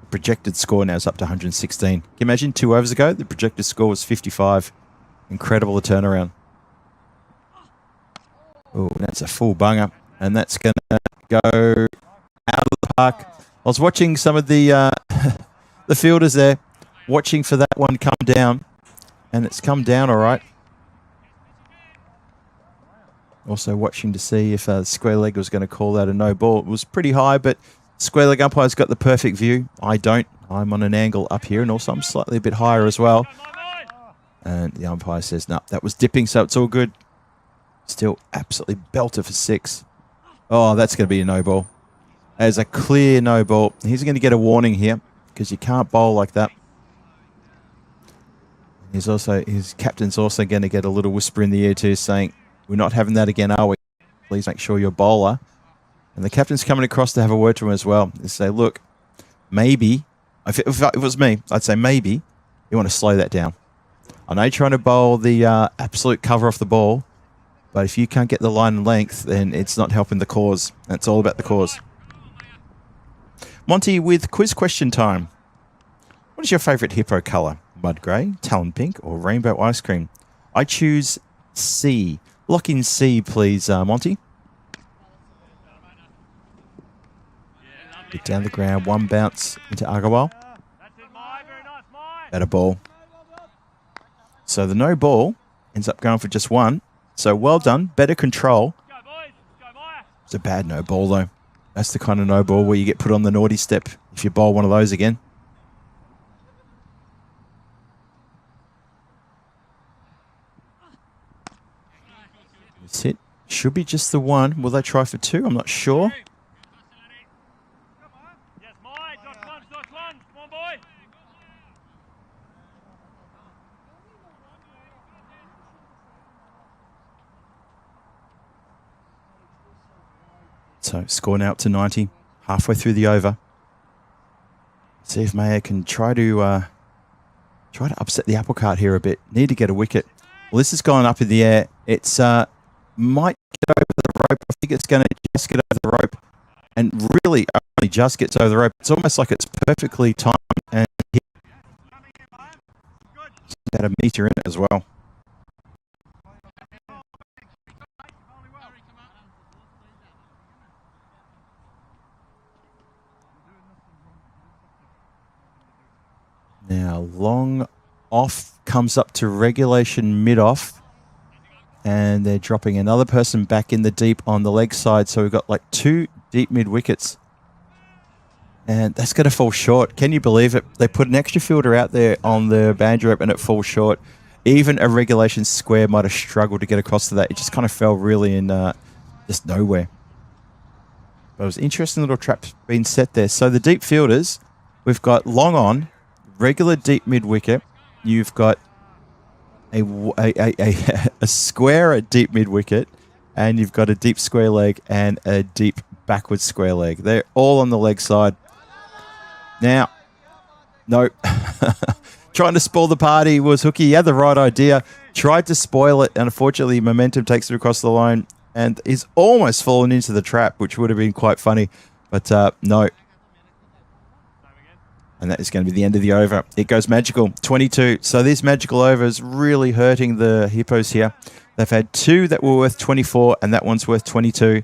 The projected score now is up to 116. Can you imagine 2 overs ago, the projected score was 55. Incredible, the turnaround. Oh, that's a full bunger. And that's going to go out of the park. I was watching some of the the fielders there, watching for that one come down. And it's come down all right. Also watching to see if the square leg was going to call out a no ball. It was pretty high, but square leg umpire's got the perfect view. I don't. I'm on an angle up here, and also I'm slightly a bit higher as well. And the umpire says, no, that was dipping, so it's all good. Still absolutely belter for 6. Oh, that's going to be a no ball. There's a clear no ball. He's going to get a warning here because you can't bowl like that. His captain's also going to get a little whisper in the ear too, saying, we're not having that again, are we? Please make sure you're bowler. And the captain's coming across to have a word to him as well. They say, look, maybe, if it was me, I'd say maybe you want to slow that down. I know you're trying to bowl the absolute cover off the ball, but if you can't get the line and length, then it's not helping the cause. It's all about the cause. Monty, with quiz question time. What is your favourite hippo colour? Mud grey, Talon pink, or rainbow ice cream? I choose C. Lock in C, please, Monty. Get down the ground. 1 bounce into Agarwal. Better ball. So the no ball ends up going for just 1. So well done. Better control. It's a bad no ball, though. That's the kind of no ball where you get put on the naughty step if you bowl one of those again. This hit should be just the 1. Will they try for 2? I'm not sure. So score now up to 90, halfway through the over. See if Mayer can try to upset the apple cart here a bit. Need to get a wicket. Well, this is going up in the air. It's might get over the rope. I think it's going to just get over the rope, and really only just gets over the rope. It's almost like it's perfectly timed and hit. About a metre in it as well. Now, long off comes up to regulation mid-off. And they're dropping another person back in the deep on the leg side. So we've got like 2 deep mid-wickets. And that's going to fall short. Can you believe it? They put an extra fielder out there on the boundary rope and it falls short. Even a regulation square might have struggled to get across to that. It just kind of fell really in just nowhere. But it was an interesting little trap being set there. So the deep fielders, we've got long on, regular deep mid-wicket. You've got a square at deep mid-wicket, and you've got a deep square leg and a deep backward square leg. They're all on the leg side. Now, no. Trying to spoil the party was Hookie. He had the right idea. Tried to spoil it, and unfortunately, momentum takes it across the line, and he's almost fallen into the trap, which would have been quite funny. But no. And that is going to be the end of the over. It goes magical, 22. So this magical over is really hurting the Hippos here. They've had 2 that were worth 24, and that one's worth 22.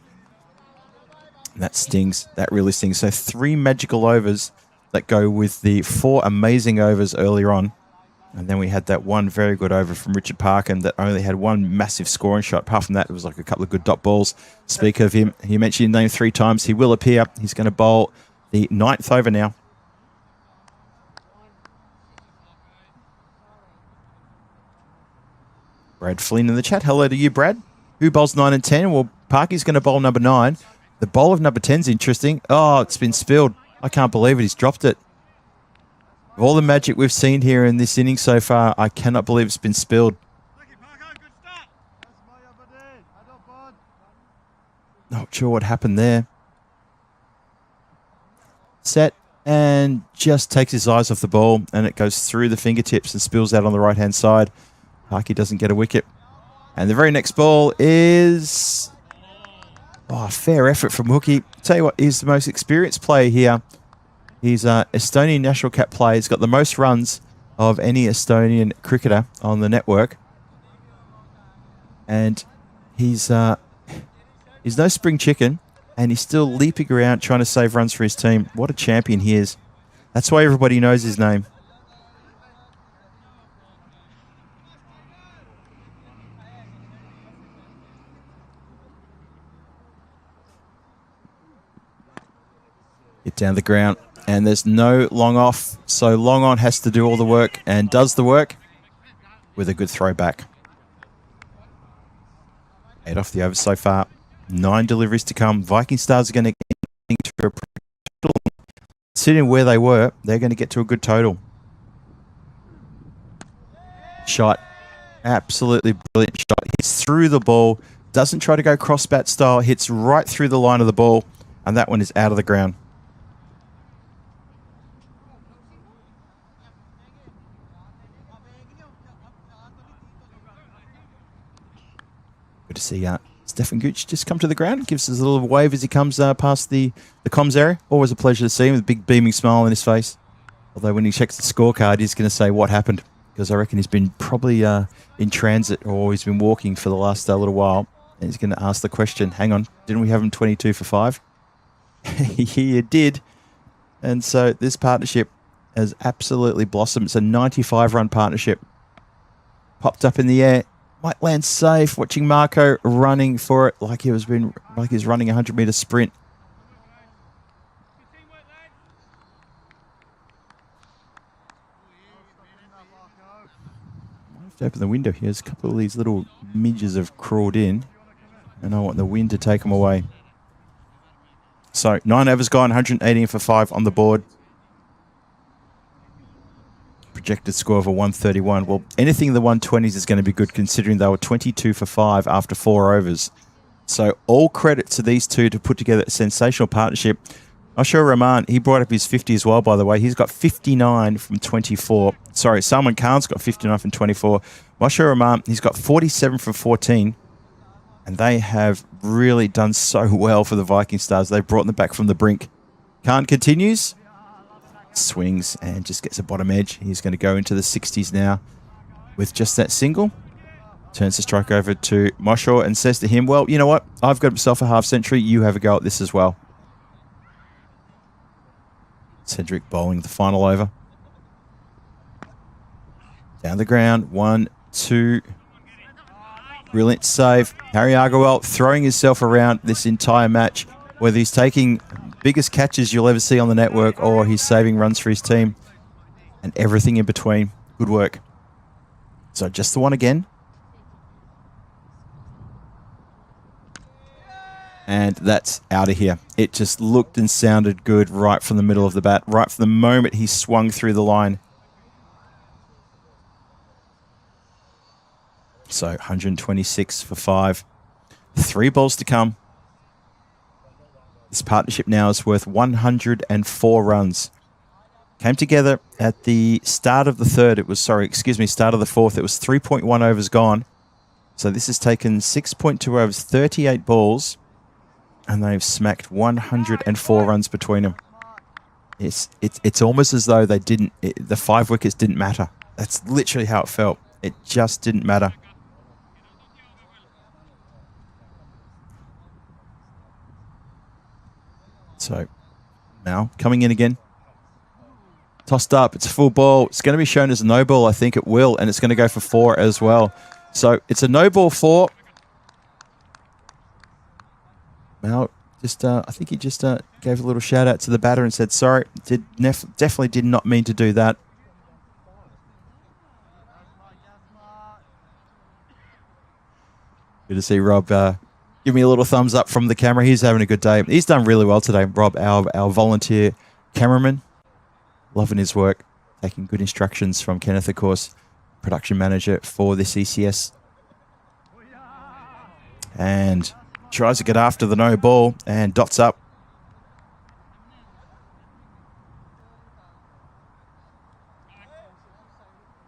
And that stings. That really stings. So 3 magical overs that go with the 4 amazing overs earlier on. And then we had that one very good over from Richard Parkin that only had 1 massive scoring shot. Apart from that, it was like a couple of good dot balls. Speak of him, he mentioned his name 3 times. He will appear. He's going to bowl the 9th over now. Brad Flynn in the chat. Hello to you, Brad. Who bowls 9 and 10? Well, Parky's going to bowl number 9. The bowl of number 10 is interesting. Oh, it's been spilled. I can't believe it. He's dropped it. Of all the magic we've seen here in this inning so far, I cannot believe it's been spilled. Not sure what happened there. Set and just takes his eyes off the ball, and it goes through the fingertips and spills out on the right-hand side. Parky doesn't get a wicket. And the very next ball is... Oh, fair effort from Hookie. Tell you what, he's the most experienced player here. He's an Estonian national cap player. He's got the most runs of any Estonian cricketer on the network. And he's no spring chicken, and he's still leaping around trying to save runs for his team. What a champion he is. That's why everybody knows his name. Get down the ground, and there's no long off, so long on has to do all the work and does the work with a good throw back. 8 off the over so far, 9 deliveries to come. Viking Stars are going to get to a total. Sitting where they were, they're going to get to a good total. Shot, absolutely brilliant shot. Hits through the ball, doesn't try to go cross bat style, hits right through the line of the ball, and that one is out of the ground. Good to see Stefan Gooch just come to the ground. Gives us a little wave as he comes past the comms area. Always a pleasure to see him with a big beaming smile on his face. Although when he checks the scorecard, he's going to say what happened. Because I reckon he's been probably in transit, or he's been walking for the last little while. And he's going to ask the question, hang on, didn't we have him 22 for 5? He did. And so this partnership has absolutely blossomed. It's a 95-run partnership. Popped up in the air. Might land safe. Watching Marco running for it like he was running a 100-meter sprint. I have to open the window here. There's a couple of these little midges have crawled in, and I want the wind to take them away. So 9 overs gone, 118 for 5 on the board. Projected score of a 131. Well, anything in the 120s is going to be good, considering they were 22 for 5 after 4 overs. So all credit to these two to put together a sensational partnership. Ashur Rahman, he brought up his 50 as well, by the way. He's got 59 from 24. Sorry, Salman Khan's got 59 from 24. Ashur Rahman, he's got 47 from 14. And they have really done so well for the Viking Stars. They've brought them back from the brink. Khan continues. Swings and just gets a bottom edge. He's going to go into the 60s now with just that single. Turns the strike over to Moshaw and says to him, well, you know what? I've got myself a half century. You have a go at this as well. Cedric bowling the final over. Down the ground. 1, 2. Brilliant save. Harry Agarwal throwing himself around this entire match, whether he's taking biggest catches you'll ever see on the network or he's saving runs for his team and everything in between. Good work. So just the one again. And that's out of here. It just looked and sounded good right from the middle of the bat, right from the moment he swung through the line. So 126 for 5. 3 balls to come. This partnership now is worth 104 runs. Came together at the start of the third. Start of the fourth. It was 3.1 overs gone. So this has taken 6.2 overs, 38 balls, and they've smacked 104 runs between them. It's almost as though the 5 wickets didn't matter. That's literally how it felt. It just didn't matter. So now coming in again. Tossed up. It's a full ball. It's going to be shown as a no ball. I think it will. And it's going to go for 4 as well. So it's a no ball 4. Now, I think he just gave a little shout out to the batter and said, sorry, definitely did not mean to do that. Good to see Rob give me a little thumbs up from the camera. He's having a good day. He's done really well today. Rob, our volunteer cameraman, loving his work, taking good instructions from Kenneth, of course, production manager for this ECS. And tries to get after the no ball and dots up.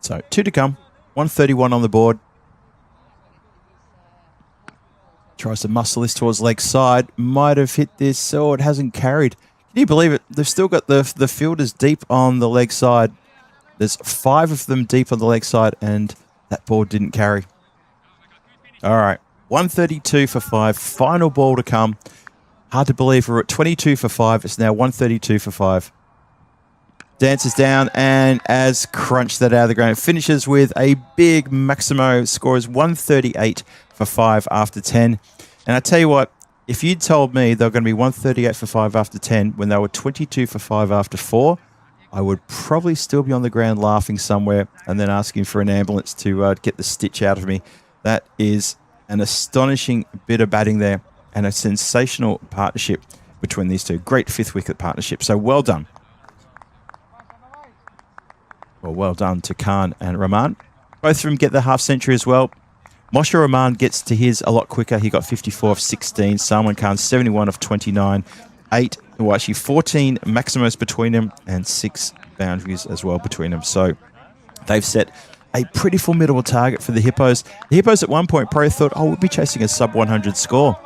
So 2 to come. 131 on the board. Tries to muscle this towards leg side. Might have hit this. Oh, it hasn't carried. Can you believe it? They've still got the fielders deep on the leg side. There's 5 of them deep on the leg side, and that ball didn't carry. All right. 132 for 5. Final ball to come. Hard to believe we're at 22 for 5. It's now 132 for 5. Dances down and as crunched that out of the ground. Finishes with a big Maximo. Scores 138 for 5 after 10. And I tell you what, if you'd told me they were going to be 138 for 5 after 10 when they were 22 for 5 after 4, I would probably still be on the ground laughing somewhere and then asking for an ambulance to get the stitch out of me. That is an astonishing bit of batting there and a sensational partnership between these two. Great 5th wicket partnership. So well done. Well done to Khan and Rahman. Both of them get the half century as well. Moshe Rahman gets to his a lot quicker. He got 54 of 16. Salman Khan 71 of 29. 14 maximums between them and 6 boundaries as well between them. So they've set a pretty formidable target for the Hippos. The Hippos at one point probably thought, we'll be chasing a sub 100 score.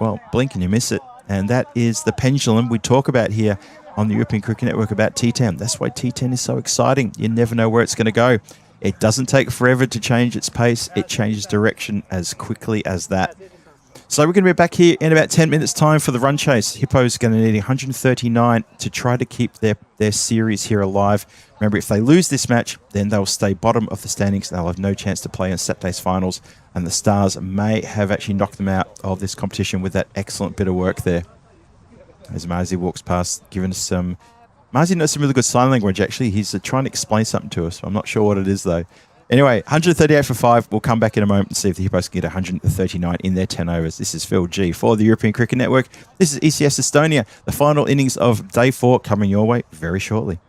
Well, blink and you miss it. And that is the pendulum we talk about here on the European Cricket Network about T10. That's why T10 is so exciting. You never know where it's going to go. It doesn't take forever to change its pace. It changes direction as quickly as that. So we're going to be back here in about 10 minutes' time for the run chase. Hippo's going to need 139 to try to keep their series here alive. Remember, if they lose this match, then they'll stay bottom of the standings. They'll have no chance to play in Saturday's finals. And the Stars may have actually knocked them out of this competition with that excellent bit of work there. As Marzi walks past, giving us some... Marzi knows some really good sign language, actually. He's trying to explain something to us. I'm not sure what it is, though. Anyway, 138 for 5. We'll come back in a moment and see if the Hippos can get 139 in their 10 overs. This is Phil G for the European Cricket Network. This is ECS Estonia. The final innings of Day 4 coming your way very shortly.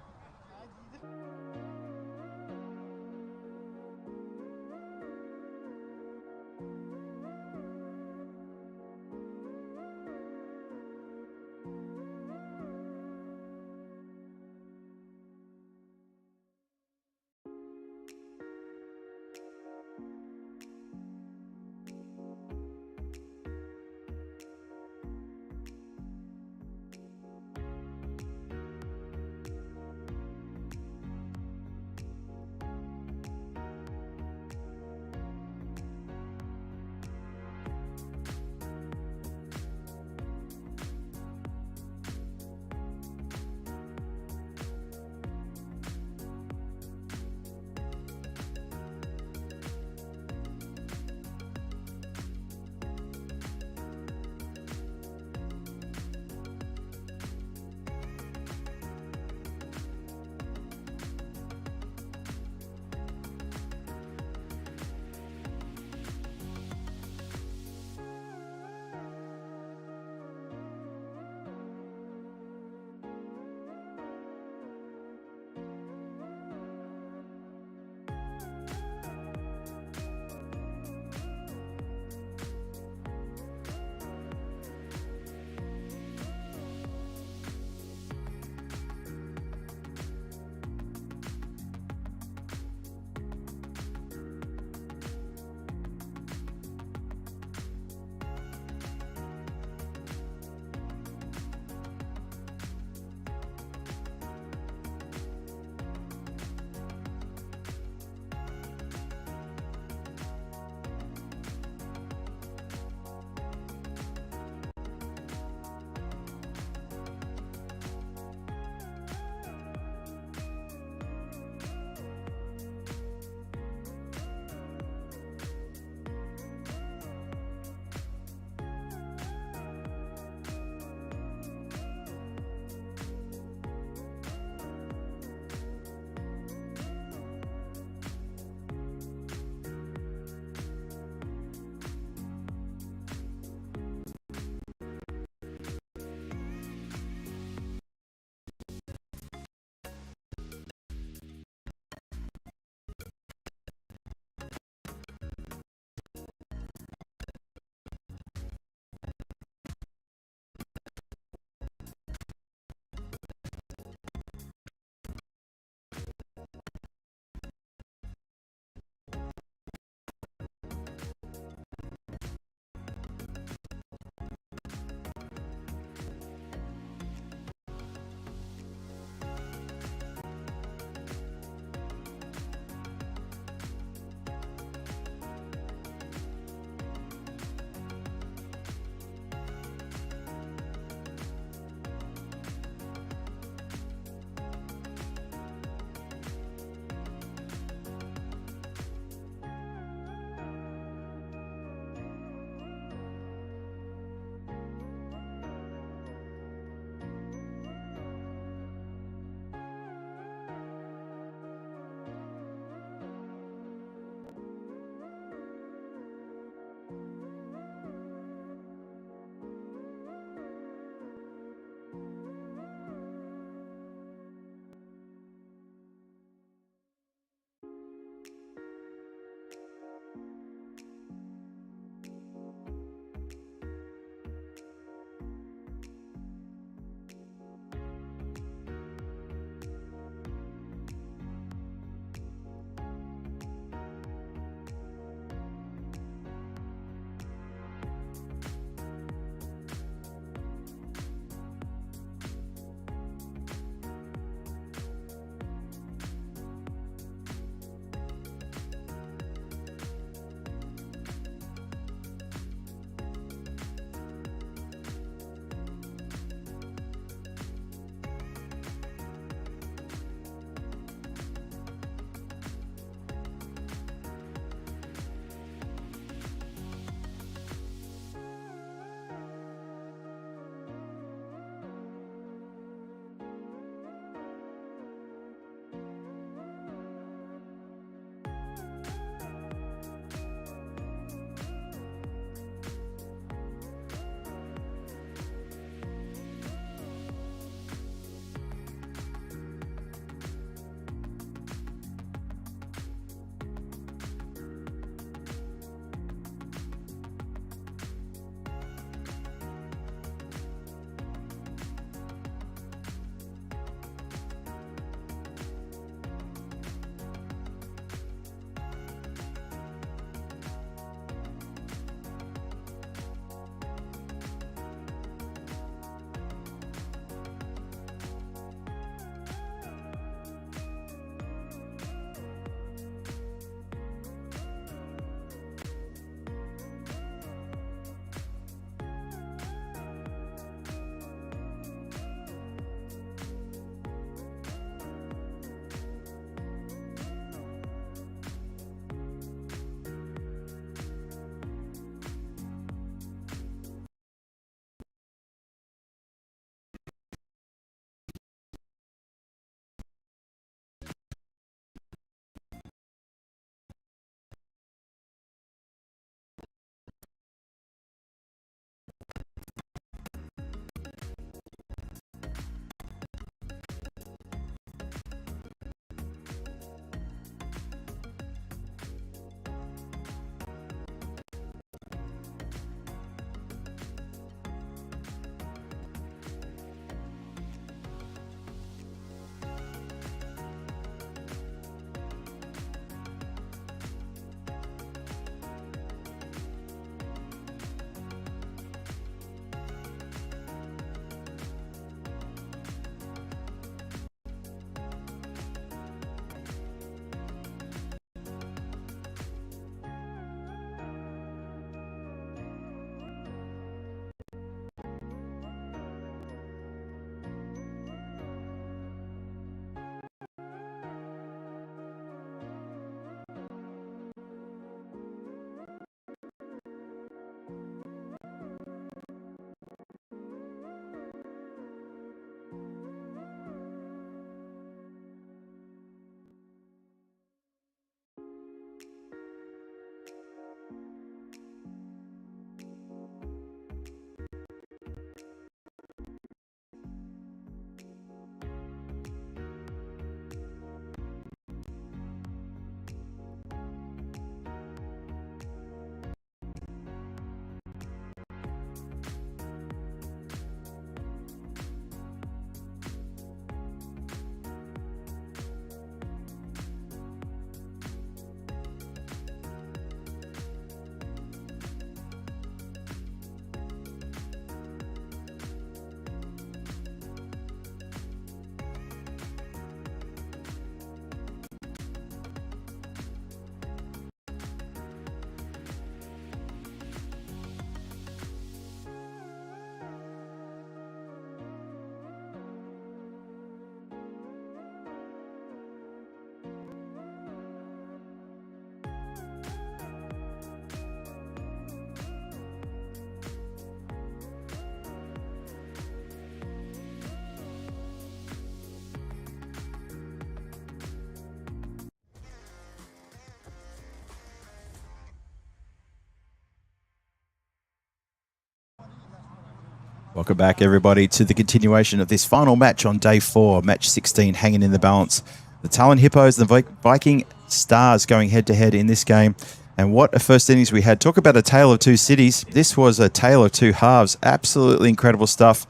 Welcome back, everybody, to the continuation of this final match on day 4, match 16, hanging in the balance. The Tallinn Hippos and the Viking Stars going head-to-head in this game. And what a first innings we had. Talk about a tale of two cities. This was a tale of two halves. Absolutely incredible stuff.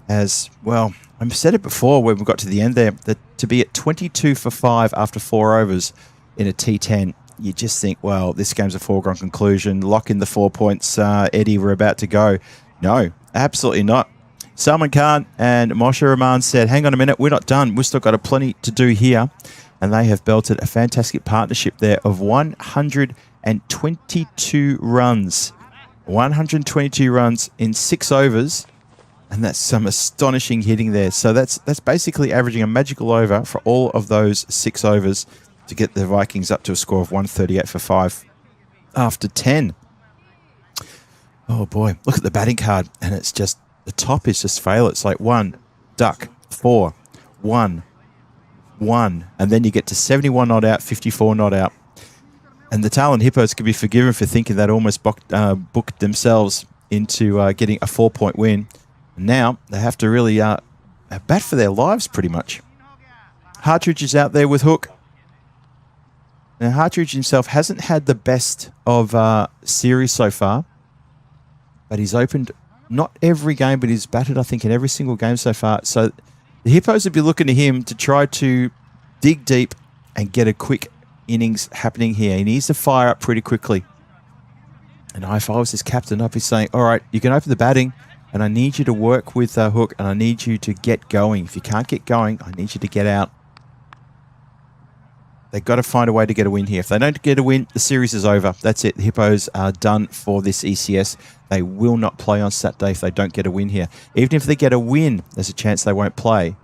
As, well, I've said it before when we got to the end there, that to be at 22 for 5 after 4 overs in a T10, you just think, well, this game's a foregone conclusion. Lock in the 4 points, Eddie, we're about to go. No, absolutely not. Salman Khan and Moshe Rahman said, hang on a minute, we're not done. We've still got a plenty to do here. And they have belted a fantastic partnership there of 122 runs. 122 runs in 6 overs. And that's some astonishing hitting there. So that's basically averaging a magical over for all of those 6 overs to get the Vikings up to a score of 138 for 5 after 10. Oh boy, look at the batting card, and it's just, the top is just fail. It's like 1, duck, 4, 1, 1, and then you get to 71 not out, 54 not out. And the Tallinn Hippos could be forgiven for thinking that almost booked themselves into getting a 4-point win. Now they have to really bat for their lives pretty much. Hartridge is out there with Hook. Now Hartridge himself hasn't had the best of series so far. But he's opened not every game, but he's batted, I think, in every single game so far. So the Hippos would be looking to him to try to dig deep and get a quick innings happening here. He needs to fire up pretty quickly. And if I was his captain, I'd be saying, all right, you can open the batting, and I need you to work with Hook, and I need you to get going. If you can't get going, I need you to get out. They've got to find a way to get a win here. If they don't get a win, the series is over. That's it. The Hippos are done for this ECS. They will not play on Saturday if they don't get a win here. Even if they get a win, there's a chance they won't play.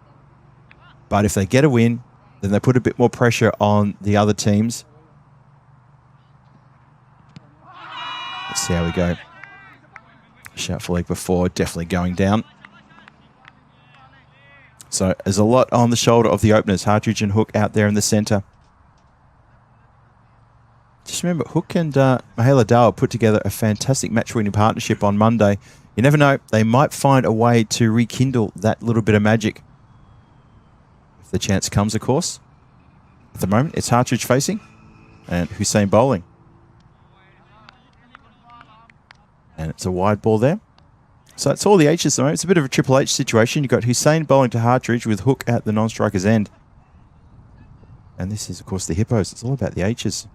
But if they get a win, then they put a bit more pressure on the other teams. Let's see how we go. Shout for leg before, definitely going down. So there's a lot on the shoulder of the openers. Hartridge and Hook out there in the centre. Just remember, Hook and Mahela Dawar put together a fantastic match-winning partnership on Monday. You never know, they might find a way to rekindle that little bit of magic. If the chance comes, of course. At the moment, it's Hartridge facing and Hussein bowling. And it's a wide ball there. So it's all the H's at the moment. It's a bit of a Triple H situation. You've got Hussein bowling to Hartridge with Hook at the non-striker's end. And this is, of course, the Hippos. It's all about the H's.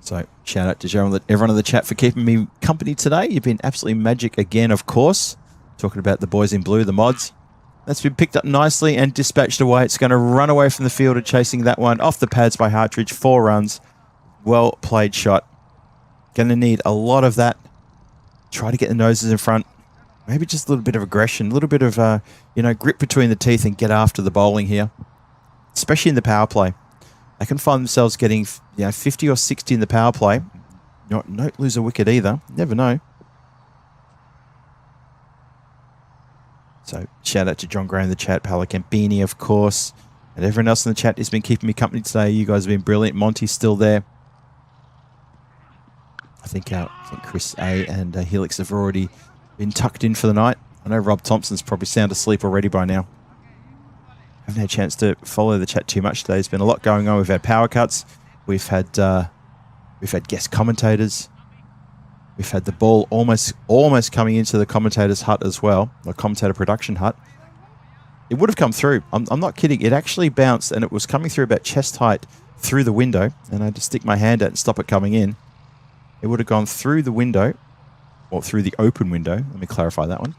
So shout out to everyone in the chat for keeping me company today. You've been absolutely magic again, of course. Talking about the boys in blue, the mods. That's been picked up nicely and dispatched away. It's going to run away from the fielder, chasing that one off the pads by Hartridge. 4 runs. Well played shot. Going to need a lot of that. Try to get the noses in front. Maybe just a little bit of aggression, a little bit of grip between the teeth and get after the bowling here, especially in the power play. They can find themselves getting 50 or 60 in the power play. Don't lose a wicket either. Never know. So shout out to John Gray in the chat, Paolo Campini, of course, and everyone else in the chat has been keeping me company today. You guys have been brilliant. Monty's still there. I think Chris A and Helix have already been tucked in for the night. I know Rob Thompson's probably sound asleep already by now. Haven't had a chance to follow the chat too much today. There's been a lot going on. We've had power cuts. We've had guest commentators. We've had the ball almost coming into the commentator's hut as well, the commentator production hut. It would have come through. I'm not kidding. It actually bounced, and it was coming through about chest height through the window, and I had to stick my hand out and stop it coming in. It would have gone through the window, or through the open window. Let me clarify that one.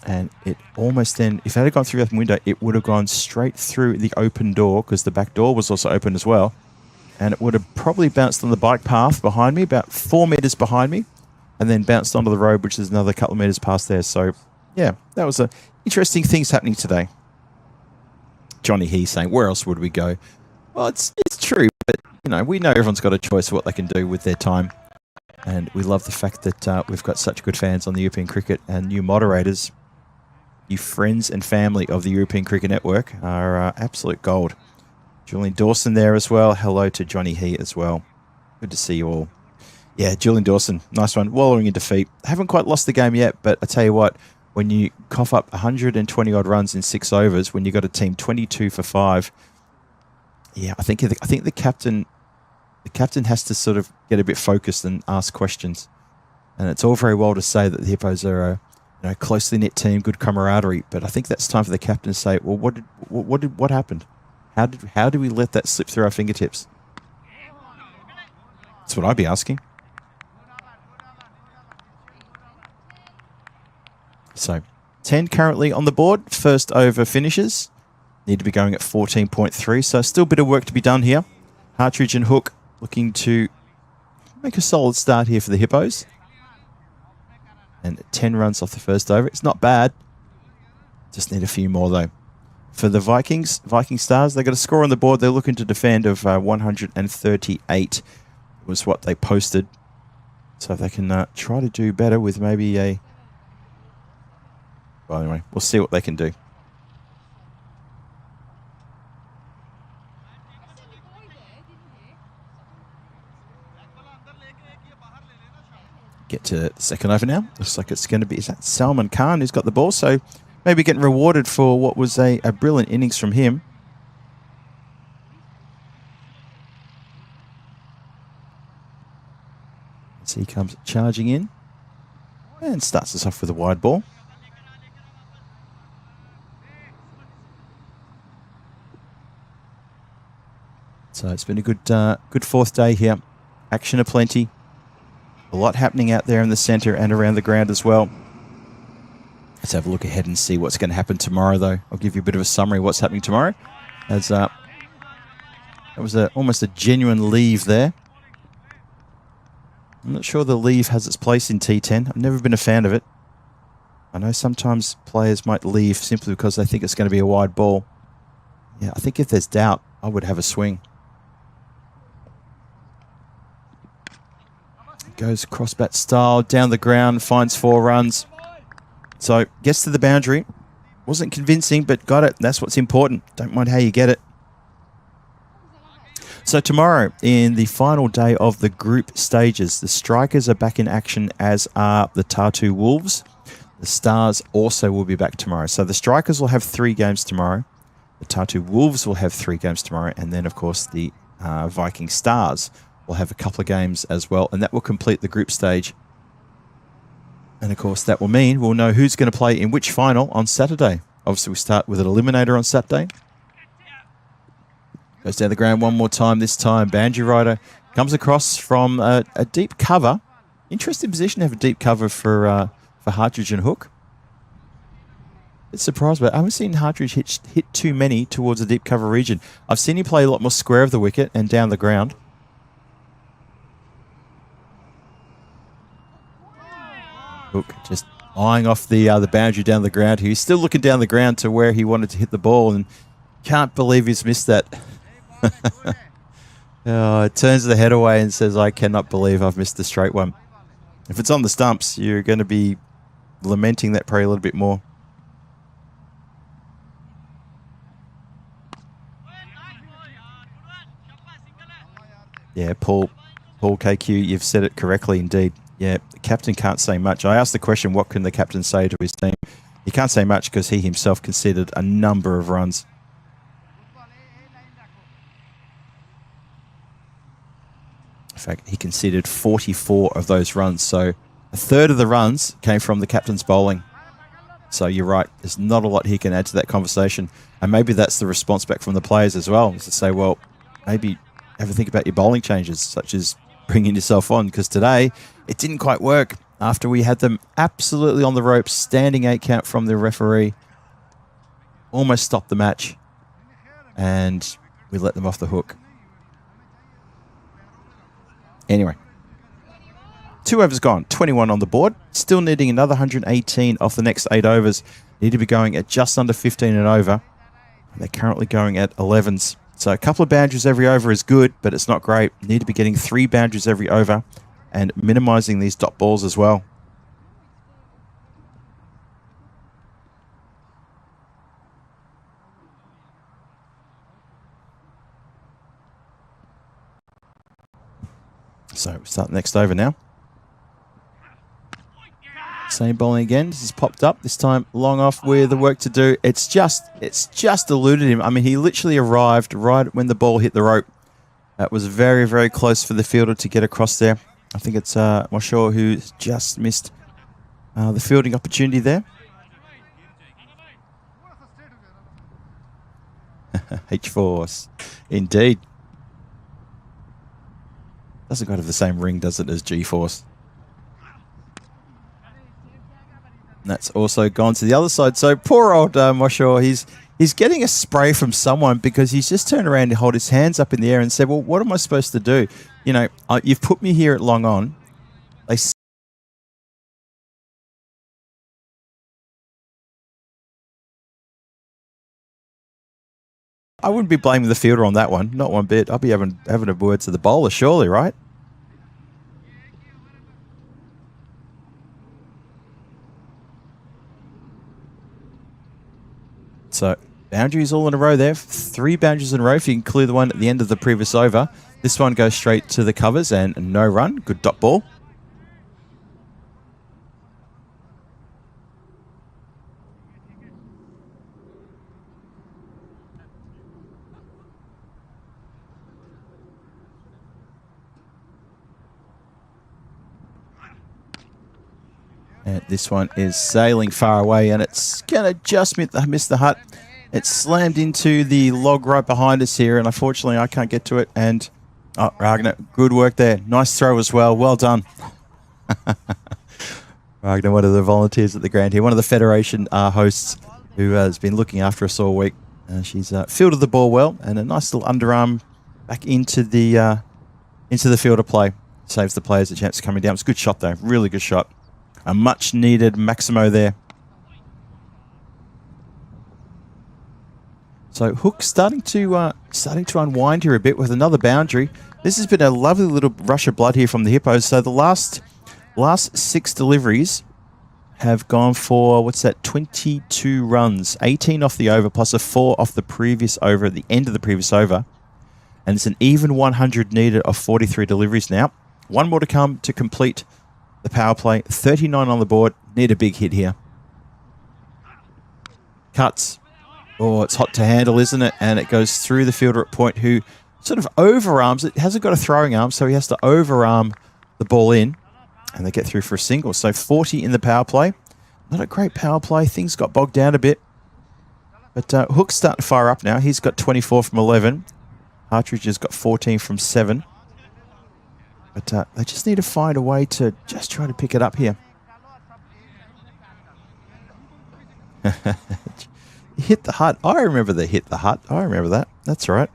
And it almost then, if it had gone through the open window, it would have gone straight through the open door, because the back door was also open as well. And it would have probably bounced on the bike path behind me, about 4 meters behind me, and then bounced onto the road, which is another couple of meters past there. So, yeah, that was interesting things happening today. Johnny He saying, where else would we go? Well, it's true, but, we know everyone's got a choice of what they can do with their time. And we love the fact that we've got such good fans on the European Cricket, and new moderators. You friends and family of the European Cricket Network are absolute gold. Julian Dawson there as well. Hello to Johnny He as well. Good to see you all. Yeah, Julian Dawson, nice one. Wallowing in defeat. Haven't quite lost the game yet, but I tell you what, when you cough up 120 odd runs in 6 overs, when you got a team 22 for 5, yeah, I think the captain has to sort of get a bit focused and ask questions. And it's all very well to say that the Hippos are a closely knit team, good camaraderie, but I think that's time for the captain to say, well, what happened? How did we let that slip through our fingertips? That's what I'd be asking. So 10 currently on the board. First over finishes. Need to be going at 14.3. So still a bit of work to be done here. Hartridge and Hook looking to make a solid start here for the Hippos. And 10 runs off the first over. It's not bad. Just need a few more though. For the Viking Stars, they got a score on the board. They're looking to defend of 138 was what they posted. So if they can try to do better with maybe a... Well, anyway, we'll see what they can do. Get to the second over now. Looks like it's going to be... Is that Salman Khan who's got the ball? So maybe getting rewarded for what was a brilliant innings from him. So he comes charging in and starts us off with a wide ball. So it's been a good fourth day here. Action aplenty. A lot happening out there in the centre and around the ground as well. Let's have a look ahead and see what's going to happen tomorrow, though. I'll give you a bit of a summary of what's happening tomorrow. As that was almost a genuine leave there. I'm not sure the leave has its place in T10. I've never been a fan of it. I know sometimes players might leave simply because they think it's going to be a wide ball. Yeah, I think if there's doubt, I would have a swing. Goes cross bat style, down the ground, finds 4 runs. So gets to the boundary. Wasn't convincing, but got it. That's what's important. Don't mind how you get it. So tomorrow, in the final day of the group stages, the Strikers are back in action, as are the Tartu Wolves. The Stars also will be back tomorrow. So the Strikers will have 3 games tomorrow. The Tartu Wolves will have 3 games tomorrow. And then, of course, the Viking Stars will have a couple of games as well. And that will complete the group stage. And, of course, that will mean we'll know who's going to play in which final on Saturday. Obviously, we start with an eliminator on Saturday. Goes down the ground one more time. This time, Banji Rider comes across from a deep cover. Interesting position to have a deep cover for Hartridge and Hook. Bit surprised, but I haven't seen Hartridge hit too many towards the deep cover region. I've seen him play a lot more square of the wicket and down the ground. Hook just eyeing off the boundary down the ground. He's still looking down the ground to where he wanted to hit the ball, and can't believe he's missed that. It turns the head away and says, I cannot believe I've missed the straight one. If it's on the stumps, you're going to be lamenting that probably a little bit more. Yeah, Paul KQ, you've said it correctly indeed. Yeah, the captain can't say much. I asked the question, what can the captain say to his team? He can't say much because he himself conceded a number of runs. In fact, he conceded 44 of those runs. So a third of the runs came from the captain's bowling. So you're right. There's not a lot he can add to that conversation. And maybe that's the response back from the players as well, is to say, well, maybe have a think about your bowling changes, such as bringing yourself on. Because today, it didn't quite work after we had them absolutely on the ropes, standing 8 count from the referee. Almost stopped the match. And we let them off the hook. Anyway, 2 overs gone, 21 on the board. Still needing another 118 off the next 8 overs. Need to be going at just under 15 and over. They're currently going at 11s. So a couple of boundaries every over is good, but it's not great. Need to be getting 3 boundaries every over and minimising these dot balls as well. So we start the next over now. Same bowling again. This has popped up. This time long off with the work to do. It's just eluded him. I mean, he literally arrived right when the ball hit the rope. That was very, very close for the fielder to get across there. I think it's Moshaw who just missed the fielding opportunity there. H-Force. Indeed. Doesn't quite have the same ring, does it, as G-Force? And that's also gone to the other side. So poor old Moshaw, he's getting a spray from someone because he's just turned around and held his hands up in the air and said, well, what am I supposed to do? You know, you've put me here at long on. I wouldn't be blaming the fielder on that one. Not one bit. I'll be having a word to the bowler, surely, right? So, boundaries all in a row there. 3 boundaries in a row if you can clear the one at the end of the previous over. This one goes straight to the covers and no run. Good dot ball. And this one is sailing far away, and it's going to just miss the hut. It's slammed into the log right behind us here, and unfortunately I can't get to it. And, oh, Ragnar, good work there. Nice throw as well. Well done. Ragnar, one of the volunteers at the ground here, one of the Federation hosts who has been looking after us all week. She's fielded the ball well, and a nice little underarm back into the fielder play. Saves the players a chance of coming down. It's a good shot, though. Really good shot. A much-needed Maximo there. So Hook starting to unwind here a bit with another boundary. This has been a lovely little rush of blood here from the Hippos. So the last 6 deliveries have gone for, what's that, 22 runs. 18 off the over plus a 4 off the previous over at the end of the previous over. And it's an even 100 needed of 43 deliveries now. One more to come to complete the power play. 39 on the board. Need a big hit here. Cuts. Oh, it's hot to handle, isn't it? And it goes through the fielder at point who sort of overarms it. Hasn't got a throwing arm, so he has to overarm the ball in. And they get through for a single. So 40 in the power play. Not a great power play. Things got bogged down a bit. But Hook's starting to fire up now. He's got 24 from 11. Partridge has got 14 from 7. But they just need to find a way to just try to pick it up here. Hit the hut. I remember the hit the hut. I remember that. That's right.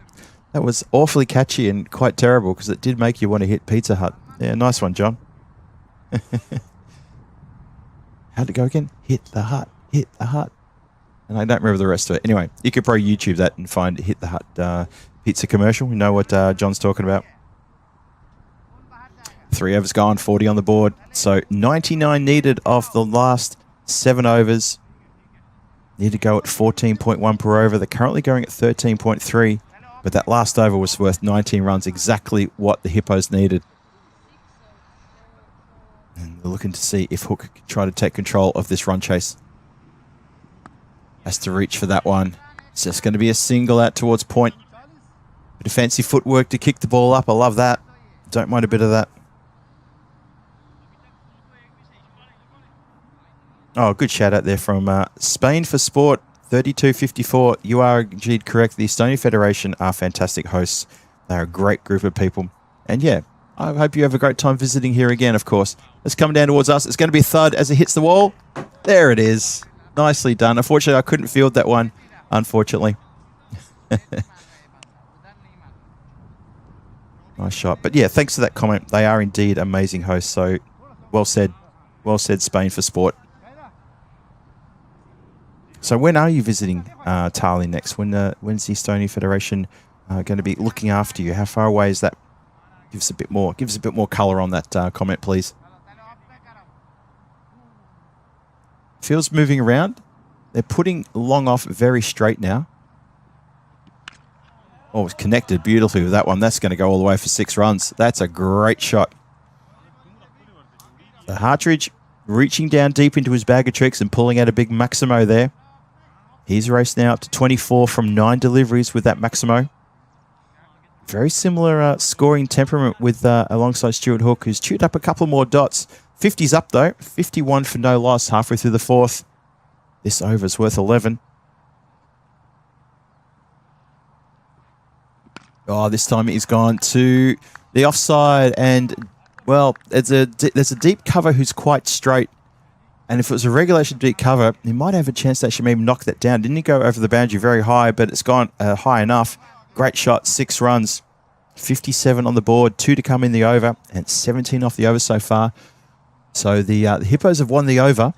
That was awfully catchy and quite terrible because it did make you want to hit Pizza Hut. Yeah, nice one, John. How'd it go again? Hit the hut. Hit the hut. And I don't remember the rest of it. Anyway, you could probably YouTube that and find Hit the Hut pizza commercial. We know what John's talking about. 3 overs gone, 40 on the board. So 99 needed off the last 7 overs. Need to go at 14.1 per over. They're currently going at 13.3. But that last over was worth 19 runs, exactly what the Hippos needed. And they're looking to see if Hook can try to take control of this run chase. Has to reach for that one. It's just going to be a single out towards point. Bit of fancy footwork to kick the ball up. I love that. Don't mind a bit of that. Oh, good shout out there from Spain for Sport, 3254. You are indeed correct. The Estonia Federation are fantastic hosts. They're a great group of people. And yeah, I hope you have a great time visiting here again, of course. It's coming down towards us. It's going to be a thud as it hits the wall. There it is. Nicely done. Unfortunately, I couldn't field that one, unfortunately. Nice shot. But yeah, thanks for that comment. They are indeed amazing hosts. So well said. Well said, Spain for Sport. So when are you visiting Tallinn next? When's the Estonia Federation going to be looking after you? How far away is that? Give us a bit more colour on that comment, please. Field's moving around. They're putting long off very straight now. Oh, it's connected beautifully with that one. That's going to go all the way for 6 runs. That's a great shot. The Hartridge reaching down deep into his bag of tricks and pulling out a big Maximo there. He's raced now up to 24 from 9 deliveries with that Maximo. Very similar scoring temperament with alongside Stuart Hook, who's chewed up a couple more dots. 50's up though. 51 for no loss halfway through the 4th. This over's worth 11. Oh, this time he's gone to the offside, and well, there's a deep cover who's quite straight. And if it was a regulation deep cover, he might have a chance to actually maybe knock that down. Didn't he go over the boundary very high, but it's gone high enough. Great shot, 6 runs. 57 on the board, 2 to come in the over, and 17 off the over so far. So the Hippos have won the over.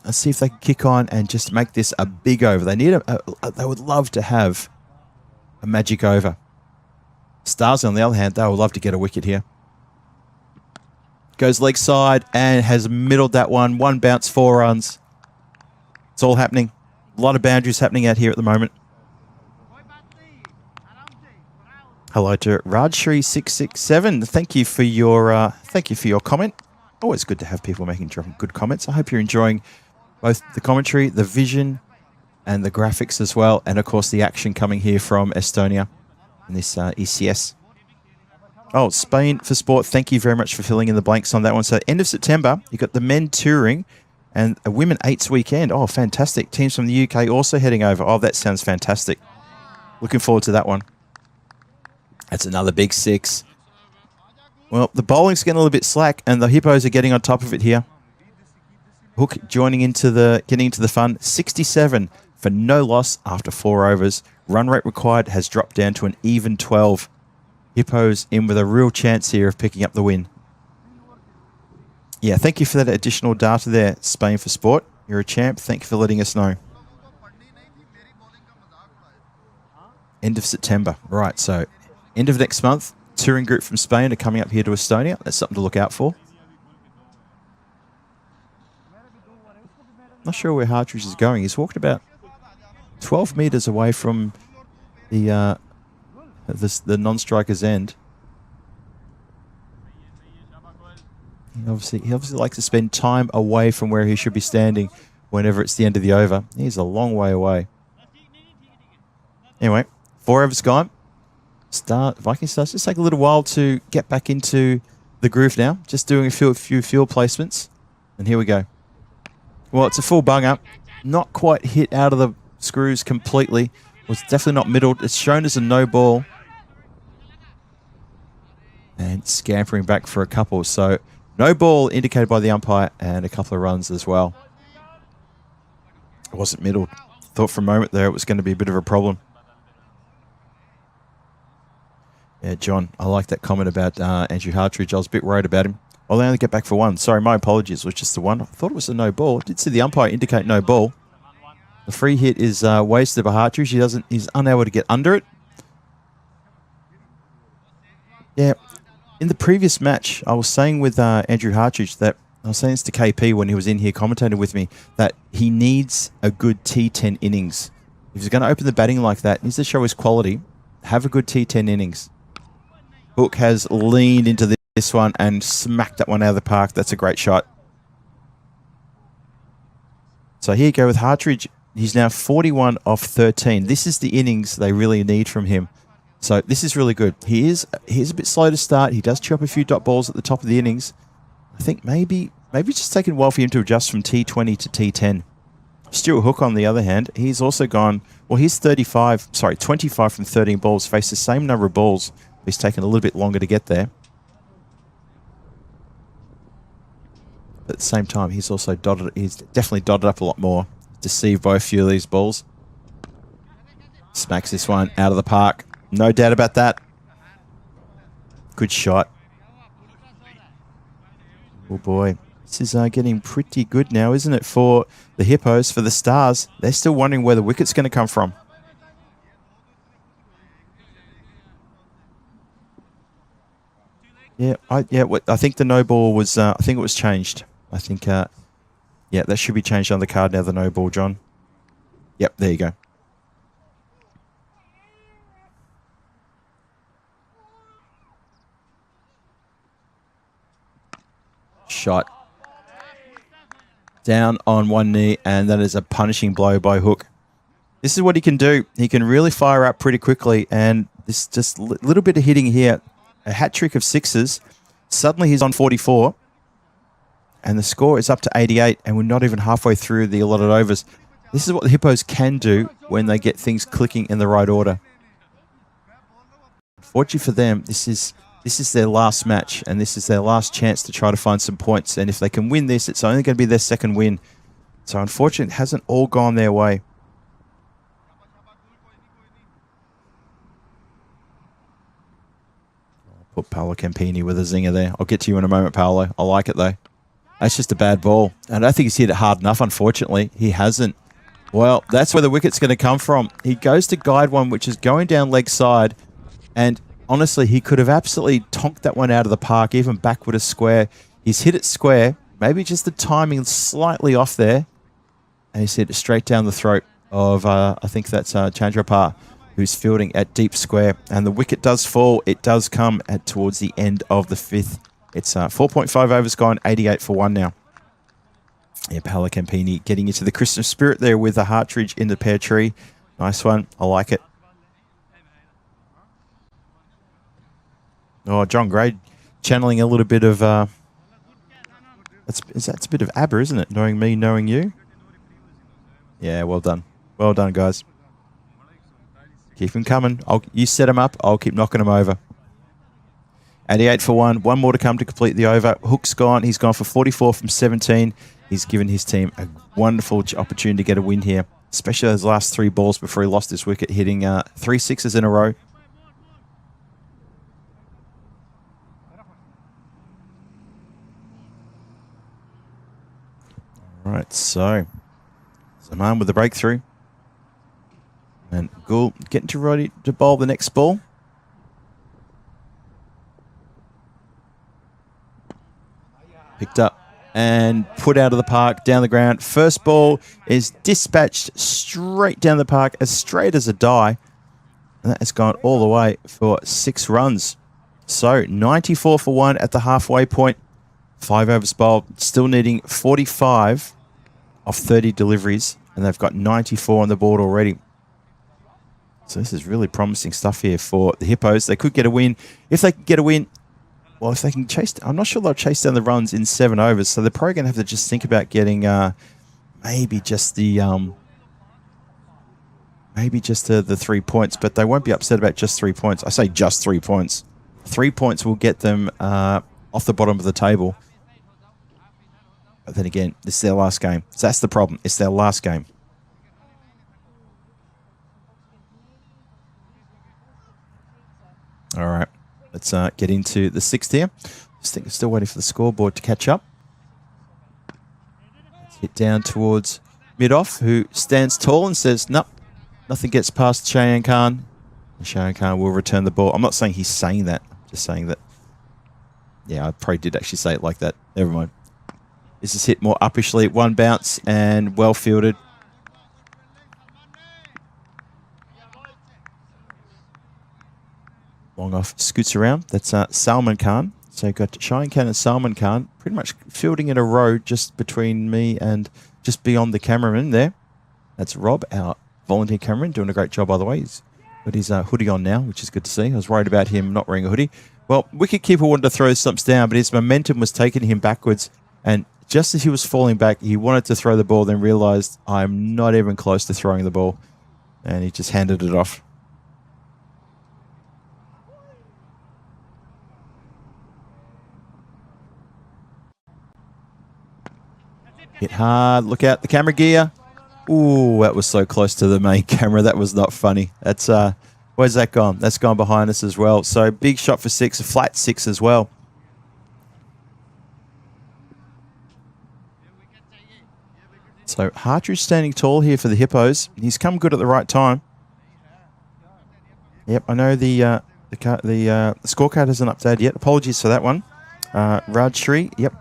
Let's see if they can kick on and just make this a big over. They need they would love to have a magic over. Stars, on the other hand, they would love to get a wicket here. Goes leg side and has middled that one. 1 bounce, 4 runs. It's all happening. A lot of boundaries happening out here at the moment. Hello to Rajshri667. Thank you for your comment. Always good to have people making good comments. I hope you're enjoying both the commentary, the vision, and the graphics as well, and of course the action coming here from Estonia in this ECS. Oh, Spain for Sport, thank you very much for filling in the blanks on that one. So end of September, you've got the men touring and a women 8s weekend. Oh, fantastic. Teams from the UK also heading over. Oh, that sounds fantastic. Looking forward to that one. That's another big 6. Well, the bowling's getting a little bit slack, and the Hippos are getting on top of it here. Hook getting into the fun. 67 for no loss after 4 overs. Run rate required has dropped down to an even 12. Hippos in with a real chance here of picking up the win. Yeah, thank you for that additional data there, Spain for Sport. You're a champ. Thank you for letting us know. End of September. Right, so end of next month. Touring group from Spain are coming up here to Estonia. That's something to look out for. Not sure where Hartridge is going. He's walked about 12 metres away from the non-striker's end. He obviously likes to spend time away from where he should be standing whenever it's the end of the over. He's a long way away. Anyway, 4 overs gone. Viking Stars just take a little while to get back into the groove now. Just doing a few field placements. And here we go. Well, it's a full bung up. Not quite hit out of the screws completely. Was definitely not middled. It's shown as a no ball. And scampering back for a couple. So no ball indicated by the umpire and a couple of runs as well. It wasn't middled. Thought for a moment there it was going to be a bit of a problem. Yeah, John, I like that comment about Andrew Hartridge. I was a bit worried about him. I'll only get back for 1. Sorry, my apologies. It was just the 1. I thought it was a no ball. Did see the umpire indicate no ball. The free hit is wasted by Hartridge. He's unable to get under it. Yeah, in the previous match, I was saying with Andrew Hartridge that I was saying this to KP when he was in here commentating with me that he needs a good T10 innings. If he's going to open the batting like that, he needs to show his quality. Have a good T10 innings. Hook has leaned into this one and smacked that one out of the park. That's a great shot. So here you go with Hartridge. He's now 41 off 13. This is the innings they really need from him. So this is really good. He is a bit slow to start. He does chew up a few dot balls at the top of the innings. I think maybe it's just taken a while for him to adjust from T20 to T10. Stuart Hook, on the other hand, he's also gone, well, he's 25 from 13 balls, faced the same number of balls. He's taken a little bit longer to get there. At the same time, he's definitely dotted up a lot more. Deceived by a few of these balls. Smacks this one out of the park. No doubt about that. Good shot. Oh boy. This is getting pretty good now, isn't it, for the Hippos, for the Stars. They're still wondering where the wicket's going to come from. Yeah, I think the no ball was, I think it was changed. I think, yeah, that should be changed on the card now, the no ball, John. Yep, there you go. shot. Down on one knee, and that is a punishing blow by Hook. This is what he can do. He can really fire up pretty quickly, and this just little bit of hitting here. A hat trick of sixes. Suddenly he's on 44, and the score is up to 88, and we're not even halfway through the allotted overs. This is what the Hippos can do when they get things clicking in the right order. Unfortunately for them, this is their last match, and this is their last chance to try to find some points. And if they can win this, it's only going to be their second win. So unfortunately, it hasn't all gone their way. I'll put Paolo Campini with a zinger there. I'll get to you in a moment, Paolo. I like it, though. That's just a bad ball. And I don't think he's hit it hard enough, unfortunately. He hasn't. Well, that's where the wicket's going to come from. He goes to guide one, which is going down leg side. And honestly, he could have absolutely tonked that one out of the park, even backward a square. He's hit it square. Maybe just the timing slightly off there. And he's hit it straight down the throat of, I think that's Chandrapar, who's fielding at deep square. And the wicket does fall. It does come at towards the end of the fifth. It's 4.5 overs gone, 88 for 1 now. Yeah, Paolo Campini getting into the Christmas spirit there with a Hartridge in the pear tree. Nice one. I like it. Oh, John Gray channeling a little bit of... that's a bit of ABBA, isn't it? Knowing me, knowing you. Yeah, well done. Well done, guys. Keep them coming. You set them up. I'll keep knocking them over. 88 for 1. One more to come to complete the over. Hook's gone. He's gone for 44 from 17. He's given his team a wonderful opportunity to get a win here, especially those last 3 balls before he lost his wicket, hitting 3 sixes in a row. All right, so Zaman with the breakthrough. And Gould getting to ready to bowl the next ball. Picked up and put out of the park, down the ground. First ball is dispatched straight down the park, as straight as a die. And that has gone all the way for 6 runs. So 94 for 1 at the halfway point. 5 overs bowled, still needing 45 off 30 deliveries. And they've got 94 on the board already. So this is really promising stuff here for the Hippos. They could get a win. If they can get a win, well, if they can chase... I'm not sure they'll chase down the runs in 7 overs. So they're probably going to have to just think about getting maybe just the... maybe just the 3 points. But they won't be upset about just 3 points. I say just 3 points. 3 points will get them off the bottom of the table. But then again, this is their last game. So that's the problem. It's their last game. All right. Let's get into the 6th here. Still waiting for the scoreboard to catch up. Let's hit down towards mid-off, who stands tall and says, nope, nothing gets past Cheyenne Khan. And Cheyenne Khan will return the ball. I'm not saying he's saying that. I'm just saying that. Yeah, I probably did actually say it like that. Never mind. This is hit more uppishly. 1 bounce and well fielded. Long off, scoots around. That's Salman Khan. So you've got Cheyenne Khan and Salman Khan pretty much fielding in a row just between me and just beyond the cameraman there. That's Rob, our volunteer cameraman, doing a great job, by the way. He's got his hoodie on now, which is good to see. I was worried about him not wearing a hoodie. Well, wicketkeeper wanted to throw stumps down, but his momentum was taking him backwards. And just as he was falling back, he wanted to throw the ball, then realised, I'm not even close to throwing the ball. And he just handed it off. Hit hard. Look out, the camera gear. Ooh, that was so close to the main camera. That was not funny. That's where's that gone? That's gone behind us as well. So big shot for 6, a flat 6 as well. So Hartridge standing tall here for the Hippos. He's come good at the right time. Yep, I know the scorecard hasn't updated yet. Apologies for that one. Rajshri, yep,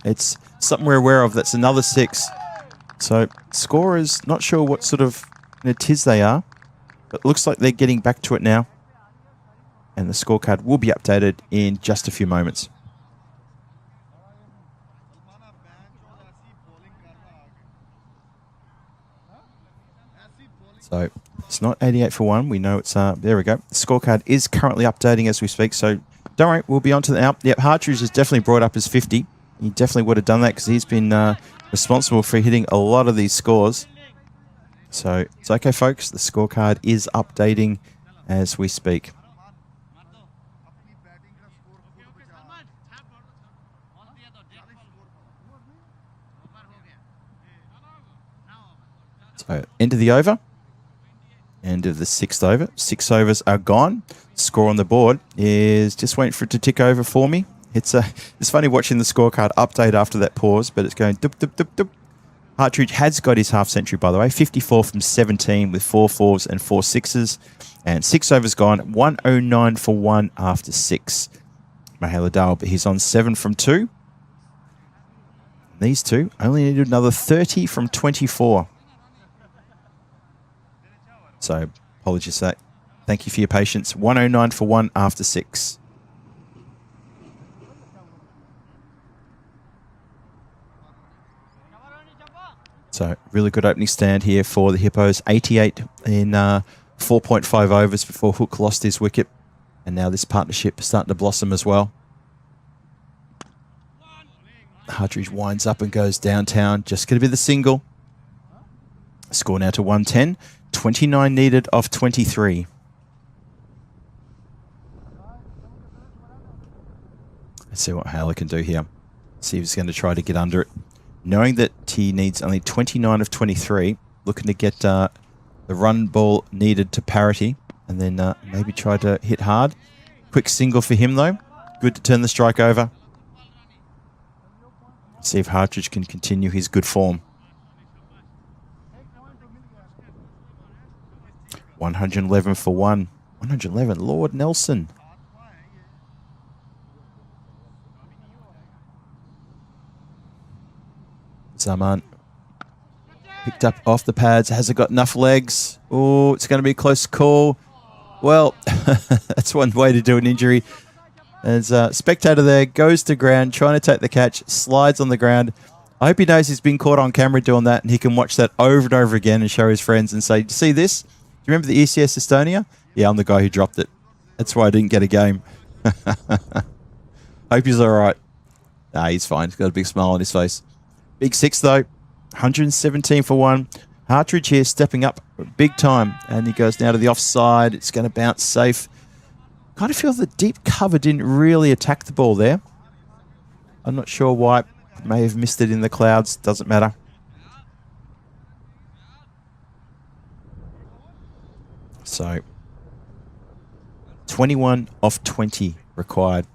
it's something we're aware of. That's another 6. So scorers, not sure what sort of tiz they are, but looks like they're getting back to it now. And the scorecard will be updated in just a few moments. So it's not 88 for 1. We know it's, there we go. The scorecard is currently updating as we speak. So don't worry, we'll be on to the now. Yep, Hartridge is definitely brought up as 50. He definitely would have done that because he's been responsible for hitting a lot of these scores. So it's okay, folks. The scorecard is updating as we speak. So end of the over. End of the 6th over. 6 overs are gone. Score on the board is just waiting for it to tick over for me. It's funny watching the scorecard update after that pause, but it's going dup, dup, dup, dup. Hartridge has got his half century, by the way. 54 from 17 with 4 4s and 4 6s. And 6 overs gone. 109 for 1 after 6. Mihaela Dale, but he's on 7 from 2. These two only needed another 30 from 24. So, apologies for that. Thank you for your patience. 109 for 1 after 6. So, really good opening stand here for the Hippos. 88 in 4.5 overs before Hook lost his wicket. And now this partnership is starting to blossom as well. Hartridge winds up and goes downtown. Just going to be the single. Score now to 110. 29 needed of 23. Let's see what Mihaela can do here. See if he's going to try to get under it. Knowing that he needs only 29 of 23, looking to get the run ball needed to parity, and then maybe try to hit hard. Quick single for him, though. Good to turn the strike over. See if Hartridge can continue his good form. 111 for 1. 111, Lord Nelson. Zaman picked up off the pads. Has it got enough legs? Oh, it's going to be a close call. Well, that's one way to do an injury. There's a spectator there, goes to ground, trying to take the catch, slides on the ground. I hope he knows he's been caught on camera doing that, and he can watch that over and over again and show his friends and say, see this? Do you remember the ECS Estonia? Yeah, I'm the guy who dropped it. That's why I didn't get a game. Hope he's all right. Nah, he's fine. He's got a big smile on his face. Big 6, though. 117 for 1. Hartridge here stepping up big time. And he goes now to the offside. It's going to bounce safe. Kind of feel the deep cover didn't really attack the ball there. I'm not sure why. May have missed it in the clouds. Doesn't matter. So, 21 off 20 required.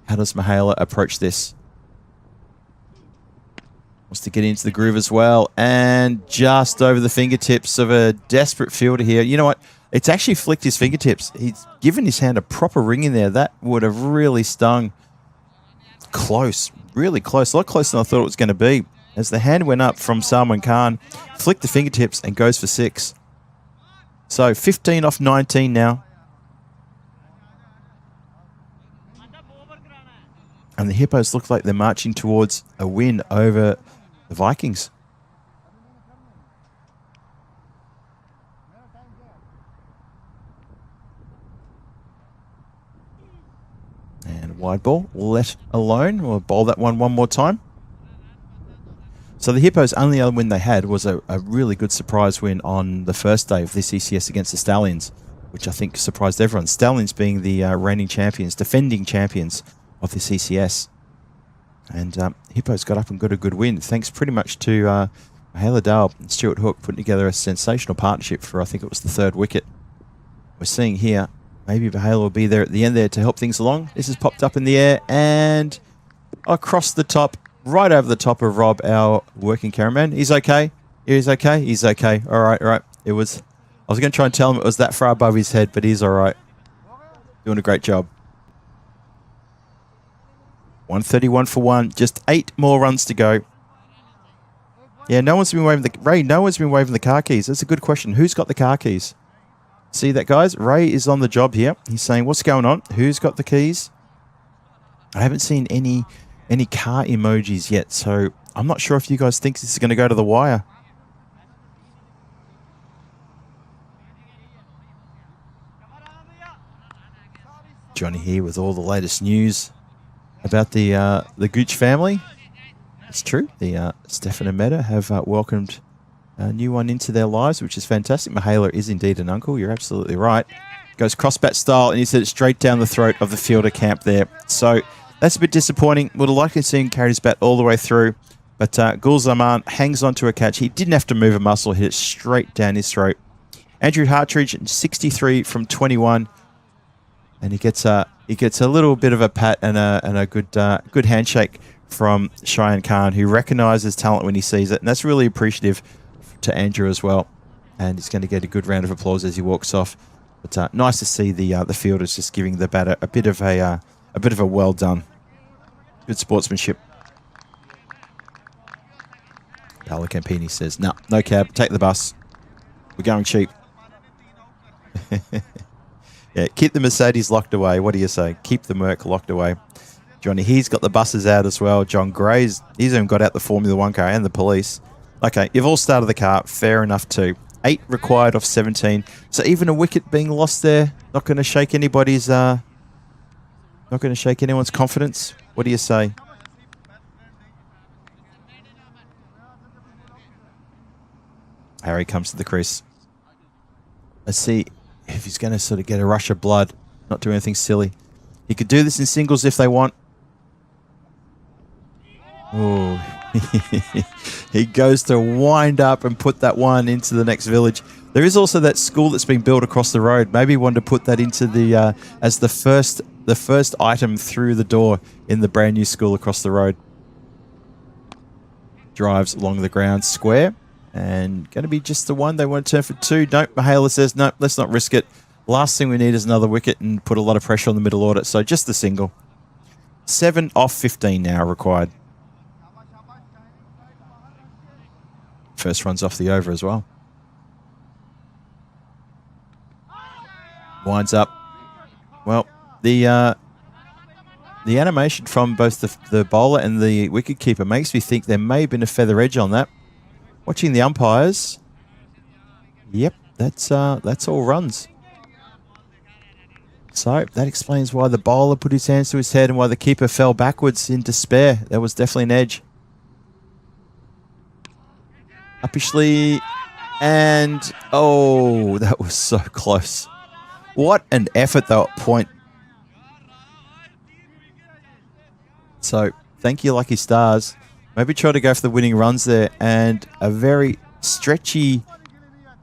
How does Mihaela approach this? Wants to get into the groove as well. And just over the fingertips of a desperate fielder here. You know what? It's actually flicked his fingertips. He's given his hand a proper ring in there. That would have really stung. Close. Really close. A lot closer than I thought it was going to be. As the hand went up from Salman Khan, flicked the fingertips and goes for 6. So 15 off 19 now. And the Hippos look like they're marching towards a win over the Vikings. And wide ball, let alone. We'll bowl that one more time. So the Hippos' only other win they had was a really good surprise win on the first day of this ECS against the Stallions, which I think surprised everyone. Stallions being the reigning champions, defending champions of this ECS. And Hippos got up and got a good win, thanks pretty much to Mihaela Dale and Stuart Hook putting together a sensational partnership for, I think it was the 3rd wicket. We're seeing here, maybe Mihaela will be there at the end there to help things along. This has popped up in the air and across the top, right over the top of Rob, our working cameraman. He's okay. He's okay. He's okay. All right, all right. I was going to try and tell him it was that far above his head, but he's all right. Doing a great job. 131 for 1. Just 8 more runs to go. Yeah, no one's been waving the car keys. That's a good question. Who's got the car keys? See that, guys? Ray is on the job here. He's saying, what's going on? Who's got the keys? I haven't seen any car emojis yet, so I'm not sure if you guys think this is going to go to the wire. Johnny here with all the latest news about the Gooch family. It's true. The Stefan and Meta have welcomed a new one into their lives, which is fantastic. Mihaela is indeed an uncle. You're absolutely right. Goes crossbat style, and he said it straight down the throat of the fielder camp there. So that's a bit disappointing. Would have liked to see him carry his bat all the way through. But Gul Zaman hangs onto a catch. He didn't have to move a muscle. Hit it straight down his throat. Andrew Hartridge, 63 from 21. And he gets a little bit of a pat and a good handshake from Cheyenne Khan, who recognises talent when he sees it. And that's really appreciative to Andrew as well. And he's going to get a good round of applause as he walks off. But nice to see the fielders just giving the batter a bit of a well done. Good sportsmanship. Paolo Campini says, no cab, take the bus. We're going cheap. Yeah, keep the Mercedes locked away. What do you say? Keep the Merc locked away. Johnny, he's got the buses out as well. John Gray's, he's even got out the Formula 1 car and the police. Okay, you've all started the car. Fair enough too. 8 required off 17. So even a wicket being lost there, not going to shake anybody's, not going to shake anyone's confidence. What do you say? Harry comes to the crease. Let's see if he's going to sort of get a rush of blood, not do anything silly. He could do this in singles if they want. Oh, he goes to wind up and put that one into the next village. There is also that school that's been built across the road. Maybe one to put that into the as the first item through the door in the brand new school across the road. Drives along the ground square. And going to be just the one. They want to turn for 2. Nope. Mihaela says, nope, let's not risk it. Last thing we need is another wicket and put a lot of pressure on the middle order. So just the single. 7 off 15 now required. First runs off the over as well. Winds up. Well, the animation from both the bowler and the wicketkeeper makes me think there may have been a feather edge on that. Watching the umpires, yep, that's all runs. So that explains why the bowler put his hands to his head and why the keeper fell backwards in despair. There was definitely an edge. Uppishly, and oh, that was so close. What an effort though at point. So thank you, Lucky Stars. Maybe try to go for the winning runs there, and a very stretchy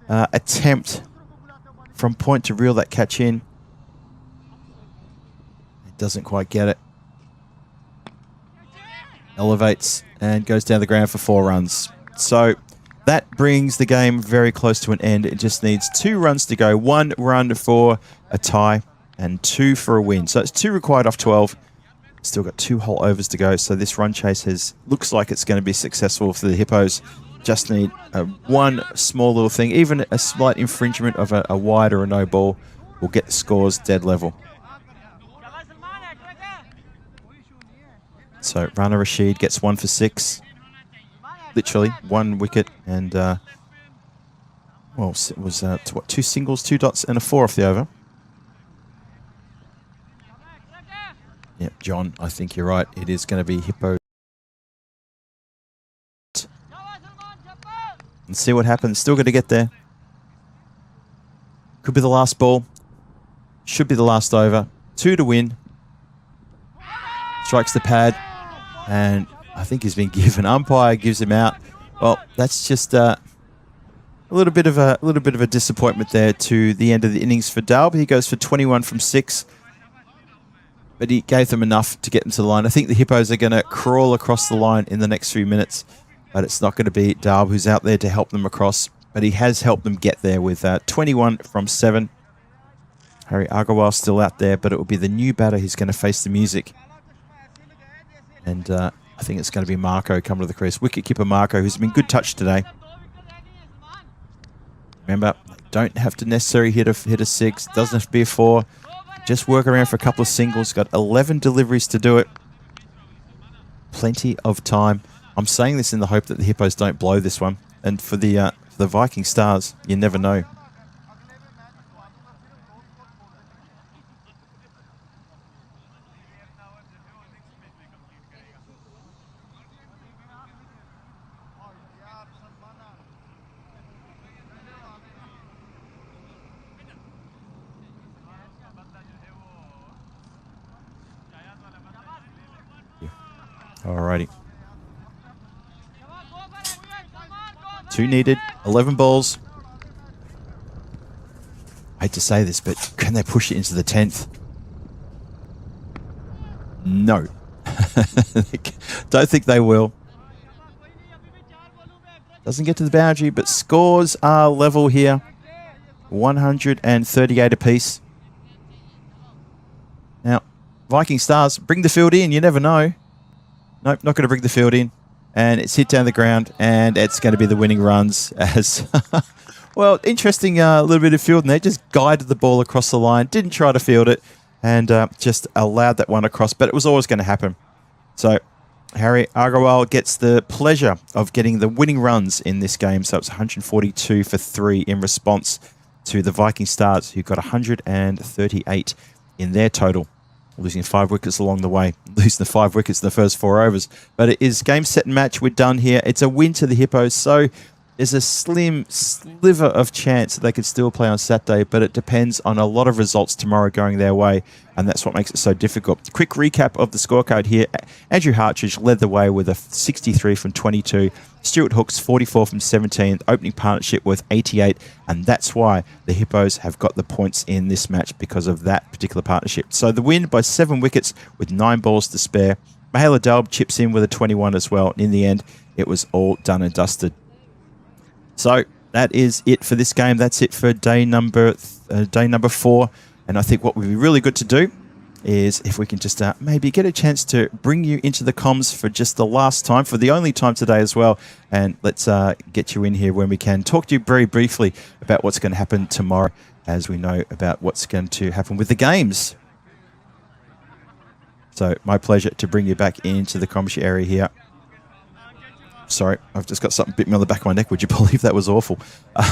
attempt from point to reel that catch in. It doesn't quite get it. Elevates and goes down the ground for 4 runs. So that brings the game very close to an end. It just needs 2 runs to go. 1 run for a tie and 2 for a win. So it's 2 required off 12. Still got 2 whole overs to go, so this run chase looks like it's going to be successful for the Hippos. Just need one small little thing, even a slight infringement of a wide or a no ball will get the scores dead level. So Rana Rashid gets 1 for 6, literally 1 wicket, and well, it was what, 2 singles, 2 dots, and a 4 off the over. Yep, John, I think you're right. It is going to be Hippo. And see what happens. Still going to get there. Could be the last ball. Should be the last over. 2 to win. Strikes the pad. And I think he's been given. Umpire gives him out. Well, that's just a little bit of a disappointment there to the end of the innings for Dalb. He goes for 21 from 6. But he gave them enough to get into the line. I think the Hippos are going to crawl across the line in the next few minutes. But it's not going to be Dalb who's out there to help them across. But he has helped them get there with 21 from 7. Harry Agarwal still out there, but it will be the new batter who's going to face the music. And I think it's going to be Marco coming to the crease. Wicketkeeper Marco, who's been good touch today. Remember, don't have to necessarily hit a 6. Doesn't have to be a 4. Just work around for a couple of singles. Got 11 deliveries to do it. Plenty of time. I'm saying this in the hope that the Hippos don't blow this one. And for the Viking Stars, you never know. Alrighty. 2 needed, 11 balls. I hate to say this, but can they push it into the 10th? No. Don't think they will. Doesn't get to the boundary, but scores are level here. 138 apiece. Now, Viking Stars, bring the field in. You never know. Nope, not going to bring the field in. And it's hit down the ground, and it's going to be the winning runs as... well, interesting little bit of fielding there. Just guided the ball across the line. Didn't try to field it, and just allowed that one across. But it was always going to happen. So Harry Agarwal gets the pleasure of getting the winning runs in this game. So it's 142 for 3 in response to the Viking Stars, who got 138 in their total, losing 5 wickets along the way, losing the 5 wickets in the first 4 overs. But it is game, set and match. We're done here. It's a win to the Hippos, so there's a slim sliver of chance that they could still play on Saturday, but it depends on a lot of results tomorrow going their way, and that's what makes it so difficult. Quick recap of the scorecard here. Andrew Hartridge led the way with a 63 from 22. Stuart Hooks 44 from 17. Opening partnership with 88, and that's why the Hippos have got the points in this match, because of that particular partnership. So the win by 7 wickets with 9 balls to spare. Mahela Dalb chips in with a 21 as well. In the end, it was all done and dusted. So that is it for this game. That's it for day number 4. And I think what would be really good to do is if we can just maybe get a chance to bring you into the comms for just the last time, for the only time today as well. And let's get you in here when we can. Talk to you very briefly about what's going to happen tomorrow, as we know about what's going to happen with the games. So my pleasure to bring you back into the commentary area here. Sorry, I've just got something bit me on the back of my neck. Would you believe that was awful?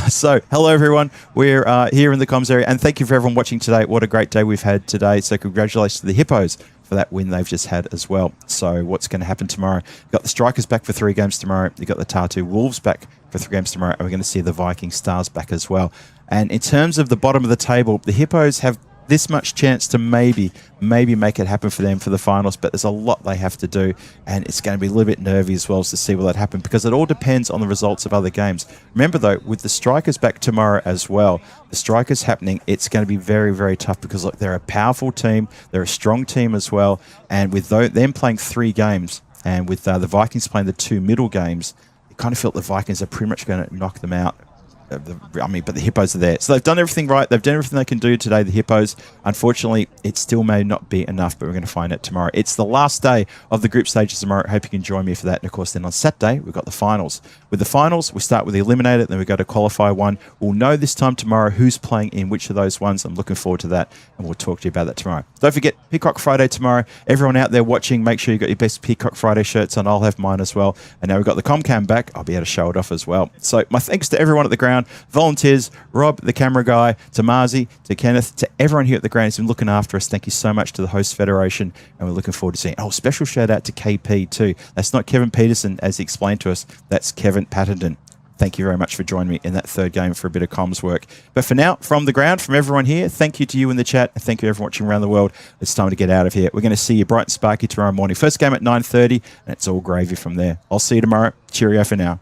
So, hello everyone. We're here in the comms area, and thank you for everyone watching today. What a great day we've had today. So, congratulations to the Hippos for that win they've just had as well. So, what's going to happen tomorrow? You've got the Strikers back for 3 games tomorrow. You've got the Tartu Wolves back for 3 games tomorrow, and we're going to see the Viking Stars back as well. And in terms of the bottom of the table, the Hippos have this much chance to maybe make it happen for them for the finals, but there's a lot they have to do, and it's going to be a little bit nervy as well as to see will that happen, because it all depends on the results of other games. Remember though, with the Strikers back tomorrow as well, the Strikers happening, it's going to be very, very tough, because look, they're a powerful team, they're a strong team as well, and with them playing 3 games, and with the Vikings playing the 2 middle games, it kind of felt the Vikings are pretty much going to knock them out. But the Hippos are there. So they've done everything right. They've done everything they can do today, the Hippos. Unfortunately, it still may not be enough, but we're going to find out tomorrow. It's the last day of the group stages tomorrow. I hope you can join me for that. And, of course, then on Saturday, we've got the finals. With the finals, we start with the eliminator, then we go to qualify 1. We'll know this time tomorrow who's playing in which of those ones. I'm looking forward to that, and we'll talk to you about that tomorrow. Don't forget, Peacock Friday tomorrow. Everyone out there watching, make sure you got your best Peacock Friday shirts on. I'll have mine as well. And now we've got the Comcam back. I'll be able to show it off as well. So my thanks to everyone at the ground, volunteers, Rob, the camera guy, to Marzi, to Kenneth, to everyone here at the ground who's been looking after us. Thank you so much to the Host Federation, and we're looking forward to seeing. Oh, special shout out to KP too. That's not Kevin Peterson, as he explained to us. That's Kevin Patterson. Thank you very much for joining me in that 3rd game for a bit of comms work. But for now, from the ground, from everyone here, thank you to you in the chat, and thank you to everyone watching around the world. It's time to get out of here. We're going to see you bright and sparky tomorrow morning. First game at 9:30, and it's all gravy from there. I'll see you tomorrow. Cheerio for now.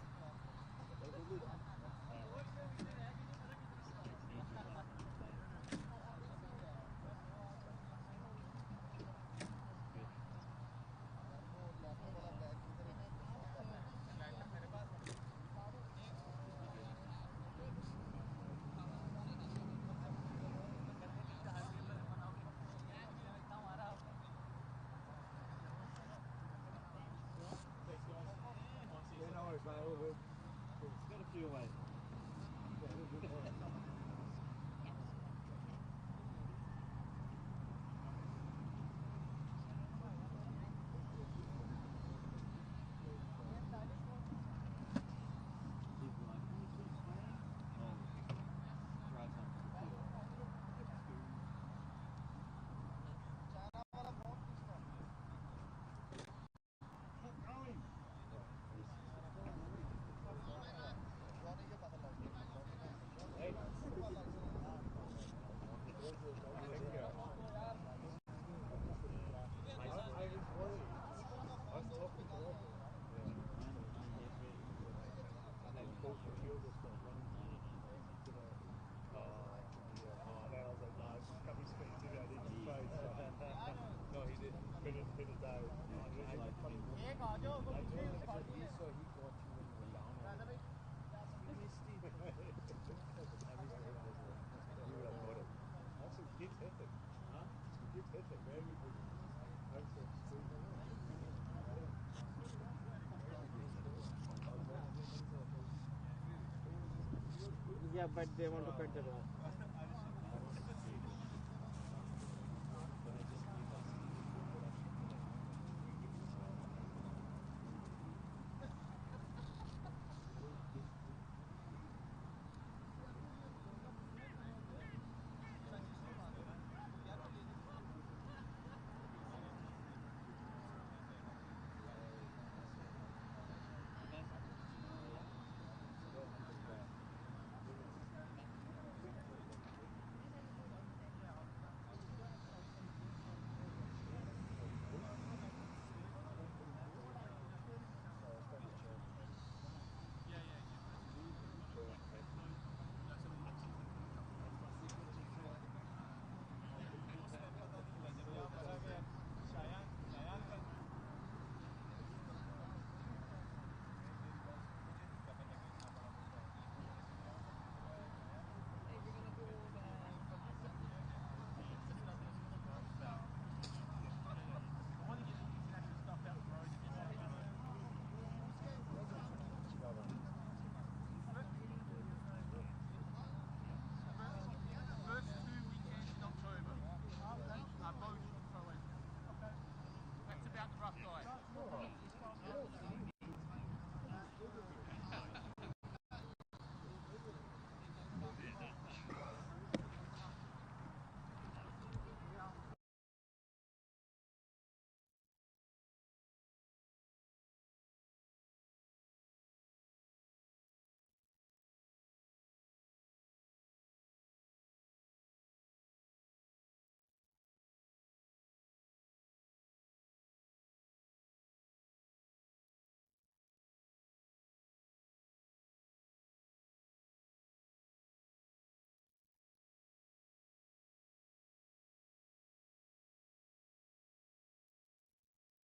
Yeah, but they want to cut the grass.